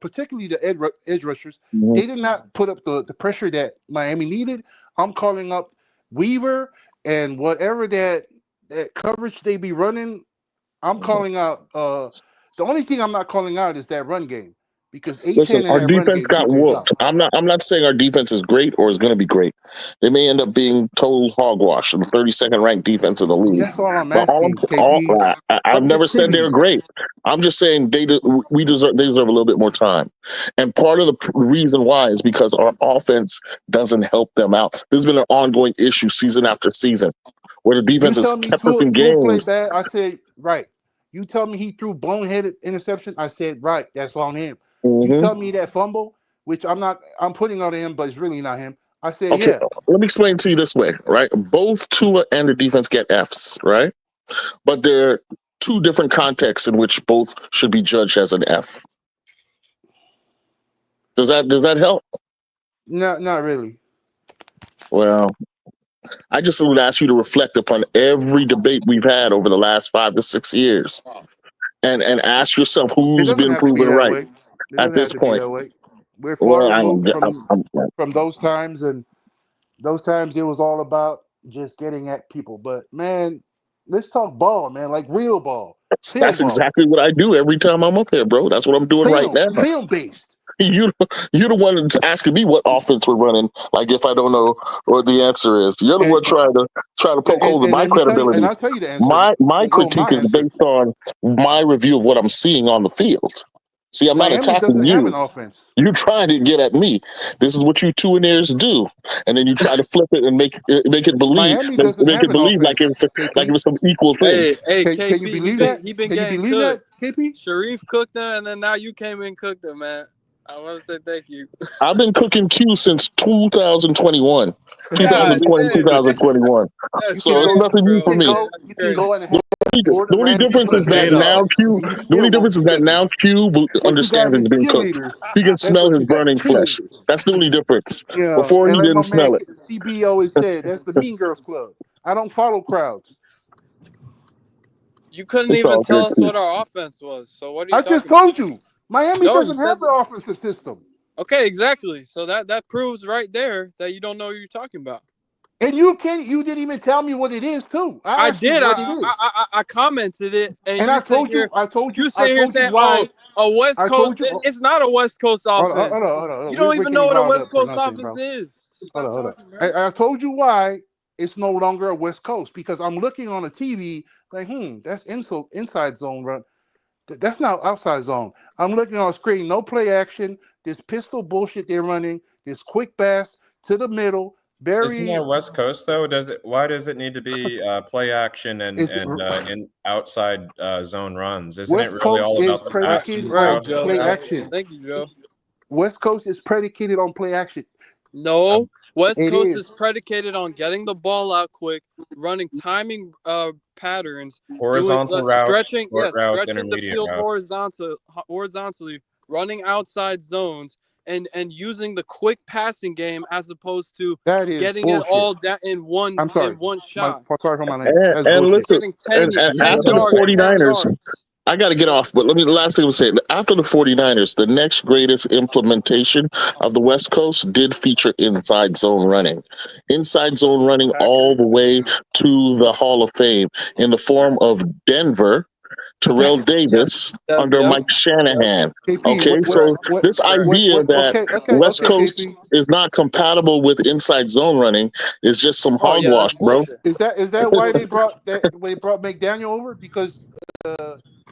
particularly the edge rushers, they did not put up the pressure that Miami needed. I'm calling up Weaver and whatever that coverage they be running. I'm calling out. The only thing I'm not calling out is that run game because Listen, A10 in our that run defense game got did their whooped. job. I'm not saying our defense is great or is going to be great. They may end up being total hogwash, the 32nd ranked defense in the league. That's all I'm But asking, KP. I've never said they're great. I'm just saying they deserve a little bit more time. And part of the reason why is because our offense doesn't help them out. This has been an ongoing issue season after season, where the You defense has tell me kept us in Tua played games. bad. I said right. You tell me he threw boneheaded interception. I said right. That's on him. You tell me that fumble, which I'm putting on him, but it's really not him. I said Okay, yeah. let me explain to you this way, right? Both Tua and the defense get Fs, right? But there are 2 different contexts in which both should be judged as an F. Does that help? No, not really. Well, I just would ask you to reflect upon every debate we've had over the last 5 to 6 years, and ask yourself It who's doesn't been have to be proven that right way. It at doesn't have this to be point. that way. We're far Well, removed from those times, and those times it was all about just getting at people. But man, let's talk ball, man, like real ball, film that's ball, exactly what I do every time I'm up here, bro. That's what I'm doing right now. film based. You're the one asking me what offense we're running. Like if I don't know what the answer is, you're the one trying to poke holes in my Let me tell you, credibility. and I'll tell you the answer. My Well, critique my is answer. based on my review of what I'm seeing on the field. See, I'm not Miami attacking doesn't have an you. offense. You're trying to get at me. This is what you Tuaneers do, and then you try to flip it and make it believe Miami doesn't have an like offense. it was some equal thing. Hey, Can you KP, believe that? he been Can you getting believe that, cooked. KP? Sharif cooked them, and then now you came in and cooked them, man. I want to say thank you. I've been cooking Q since 2021, God 2020, damn. 2021. That's So it's crazy, nothing new bro. for me. You can go and have The Gordon only Ramsay difference is put that bed up, now Q. and you The only still won't difference be is that cooking. now Q What you got understands it's is being cooked. cheerleaders. He can That's smell what his you got, burning flesh. cheerleaders. That's the only difference. Yeah, Before and he like my didn't smell man it. CB always said, that's the Mean Girls Club. I don't follow crowds. You couldn't It's even all tell good, us Q. what our offense was. So what are you I just talking about? told you, Miami No, you doesn't have said the offensive system. okay, exactly. So that proves right there that you don't know what you're talking about. And you didn't even tell me what it is too. I asked did. you what it is. I commented it, and And you I sit told here. you saying, why. "Oh, a West I Coast." told you. It's not a West Coast Hold offense. on. You We're don't even know getting what a riled West up for Coast nothing, offense bro. is. Stop talking, bro. I told you why it's no longer a West Coast because I'm looking on the TV like, that's inside zone run. That's not outside zone. I'm looking on screen, no play action. This pistol bullshit they're running. This quick pass to the middle. Isn't that West Coast though? Why does it need to be play action and in outside zone runs? Isn't it West really Coast all is about the predicated passing on routes? play action. Thank you, Joe. West Coast is predicated on play action. No, West It Coast is. is predicated on getting the ball out quick, running timing patterns, Horizontal routes, stretching, short routes, stretching the intermediate field routes. horizontally, running outside zones, and using the quick passing game as opposed to That is getting bullshit. it all down in one shot. Sorry for my language. That's And bullshit. listen, Getting 10 after the yards, 10 49ers, yards. I got to get off, but last thing I was saying, after the 49ers, the next greatest implementation of the West Coast did feature inside zone running. Inside zone running all the way to the Hall of Fame in the form of Denver, Terrell Davis under Mike Shanahan. Okay, so this idea that West Coast is not compatible with inside zone running is just some hogwash, bro. Is that why they brought McDaniel over? Because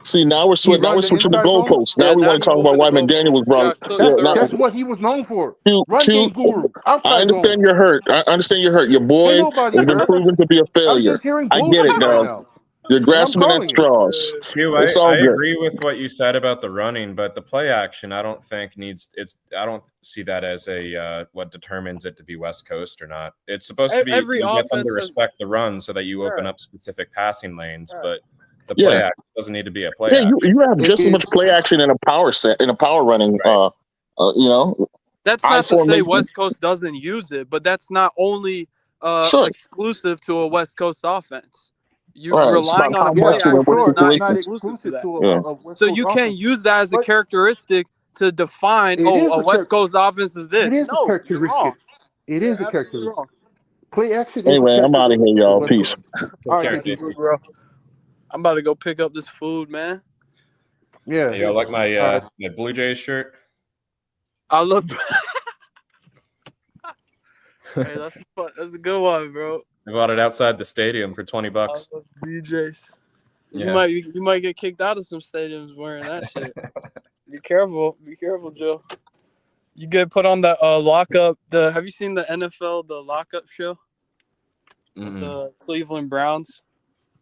See, now we're he switching. Now run we're the switching the inside zone. goalposts. Now we want to talk about why McDaniel was brought. Yeah, now That's what he was known for. Run Q. game guru, I outside zone. understand you're hurt. I understand you're hurt. Your boy Ain't has nobody been hurt. proven to be a I'm failure. just hearing I get it, bullshit right dog. now, You're and I'm grasping at calling it. straws. Q, It's I all good. agree with what you said about the running, but the play action, I don't think needs it's. I don't see that as a what determines it to be West Coast or not. It's supposed to be Every you get them offense to has, respect the run so that you open up specific passing lanes, but the Yeah. play action doesn't need to be a play Yeah, action. you have just as much play action in a power set in a power running. You know, That's I not to say formation. West Coast doesn't use it, but that's not only Sure. exclusive to a West Coast offense. You Right. It's relying about on how a much play and in what action is not situations. exclusive to that. Yeah. a West So Coast you can't offense. use that as a But characteristic to define, it is a West Coast offense is this. it is a No, you're characteristic. wrong. It You're is a absolutely characteristic. wrong. Play action is a Anyway, I'm out of characteristic here, of the y'all. West Peace. Coast. All right, Take care, KP. bro. I'm about to go pick up this food, man. Yeah. Hey, yo, like my my Blue Jays shirt. I love. Hey, that's fun. That's a good one, bro. I bought it outside the stadium for $20. I love DJs. Yeah. You might get kicked out of some stadiums wearing that shit. Be careful, Joe. You get put on the lockup. Have you seen the NFL the lockup show? Mm-mm. The Cleveland Browns.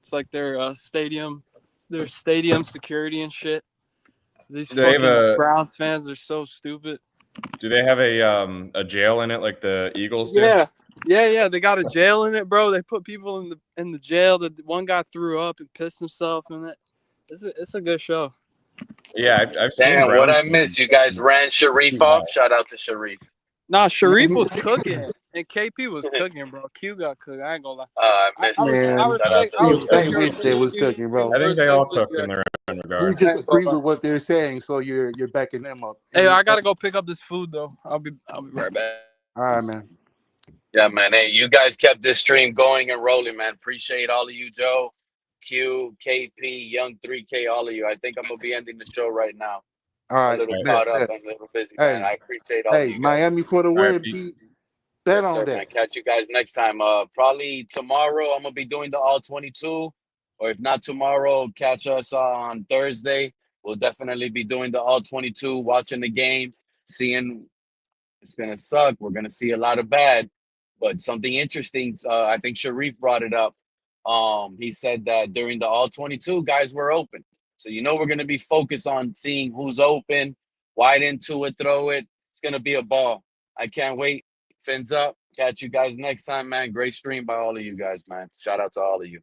It's like their stadium security and shit. These Do they have fucking Browns fans are so stupid. Do they have a jail in it like the Eagles do? Yeah. They got a jail in it, bro. They put people in the jail. The one guy threw up and pissed himself in it. It's a good show. Yeah, I've seen. Damn, what Browns I missed? You guys ran Sharif off. Shout out to Sharif. Nah, Sharif was cooking and KP was cooking, bro. Q got cooked. I ain't gonna lie. I missed I Man, respect your wish they was opinion, cooking, bro. I think they all respect cooked in their own You regard. just agree with what they're saying, so you're backing them up. Hey, I gotta go pick up this food though. I'll be right back. All right, man. Yeah, man. Hey, you guys kept this stream going and rolling, man. Appreciate all of you, Joe, Q, KP, Young 3K, all of you. I think I'm gonna be ending the show right now. All right, A little bet, caught up. bet. I'm a little busy, Hey, man. I appreciate all of you guys. Miami for the win, Pete. Bet Yes, on sir, that. man. Catch you guys next time. Probably tomorrow I'm gonna be doing the all 22, or if not tomorrow, catch us on Thursday. We'll definitely be doing the all 22, watching the game, seeing. It's gonna suck. We're gonna see a lot of bad, but something interesting. I think Sharif brought it up. He said that during the all 22, guys were open. So we're gonna be focused on seeing who's open, wide into it, throw it. It's gonna be a ball. I can't wait. Fins up. Catch you guys next time, man. Great stream by all of you guys, man. Shout out to all of you.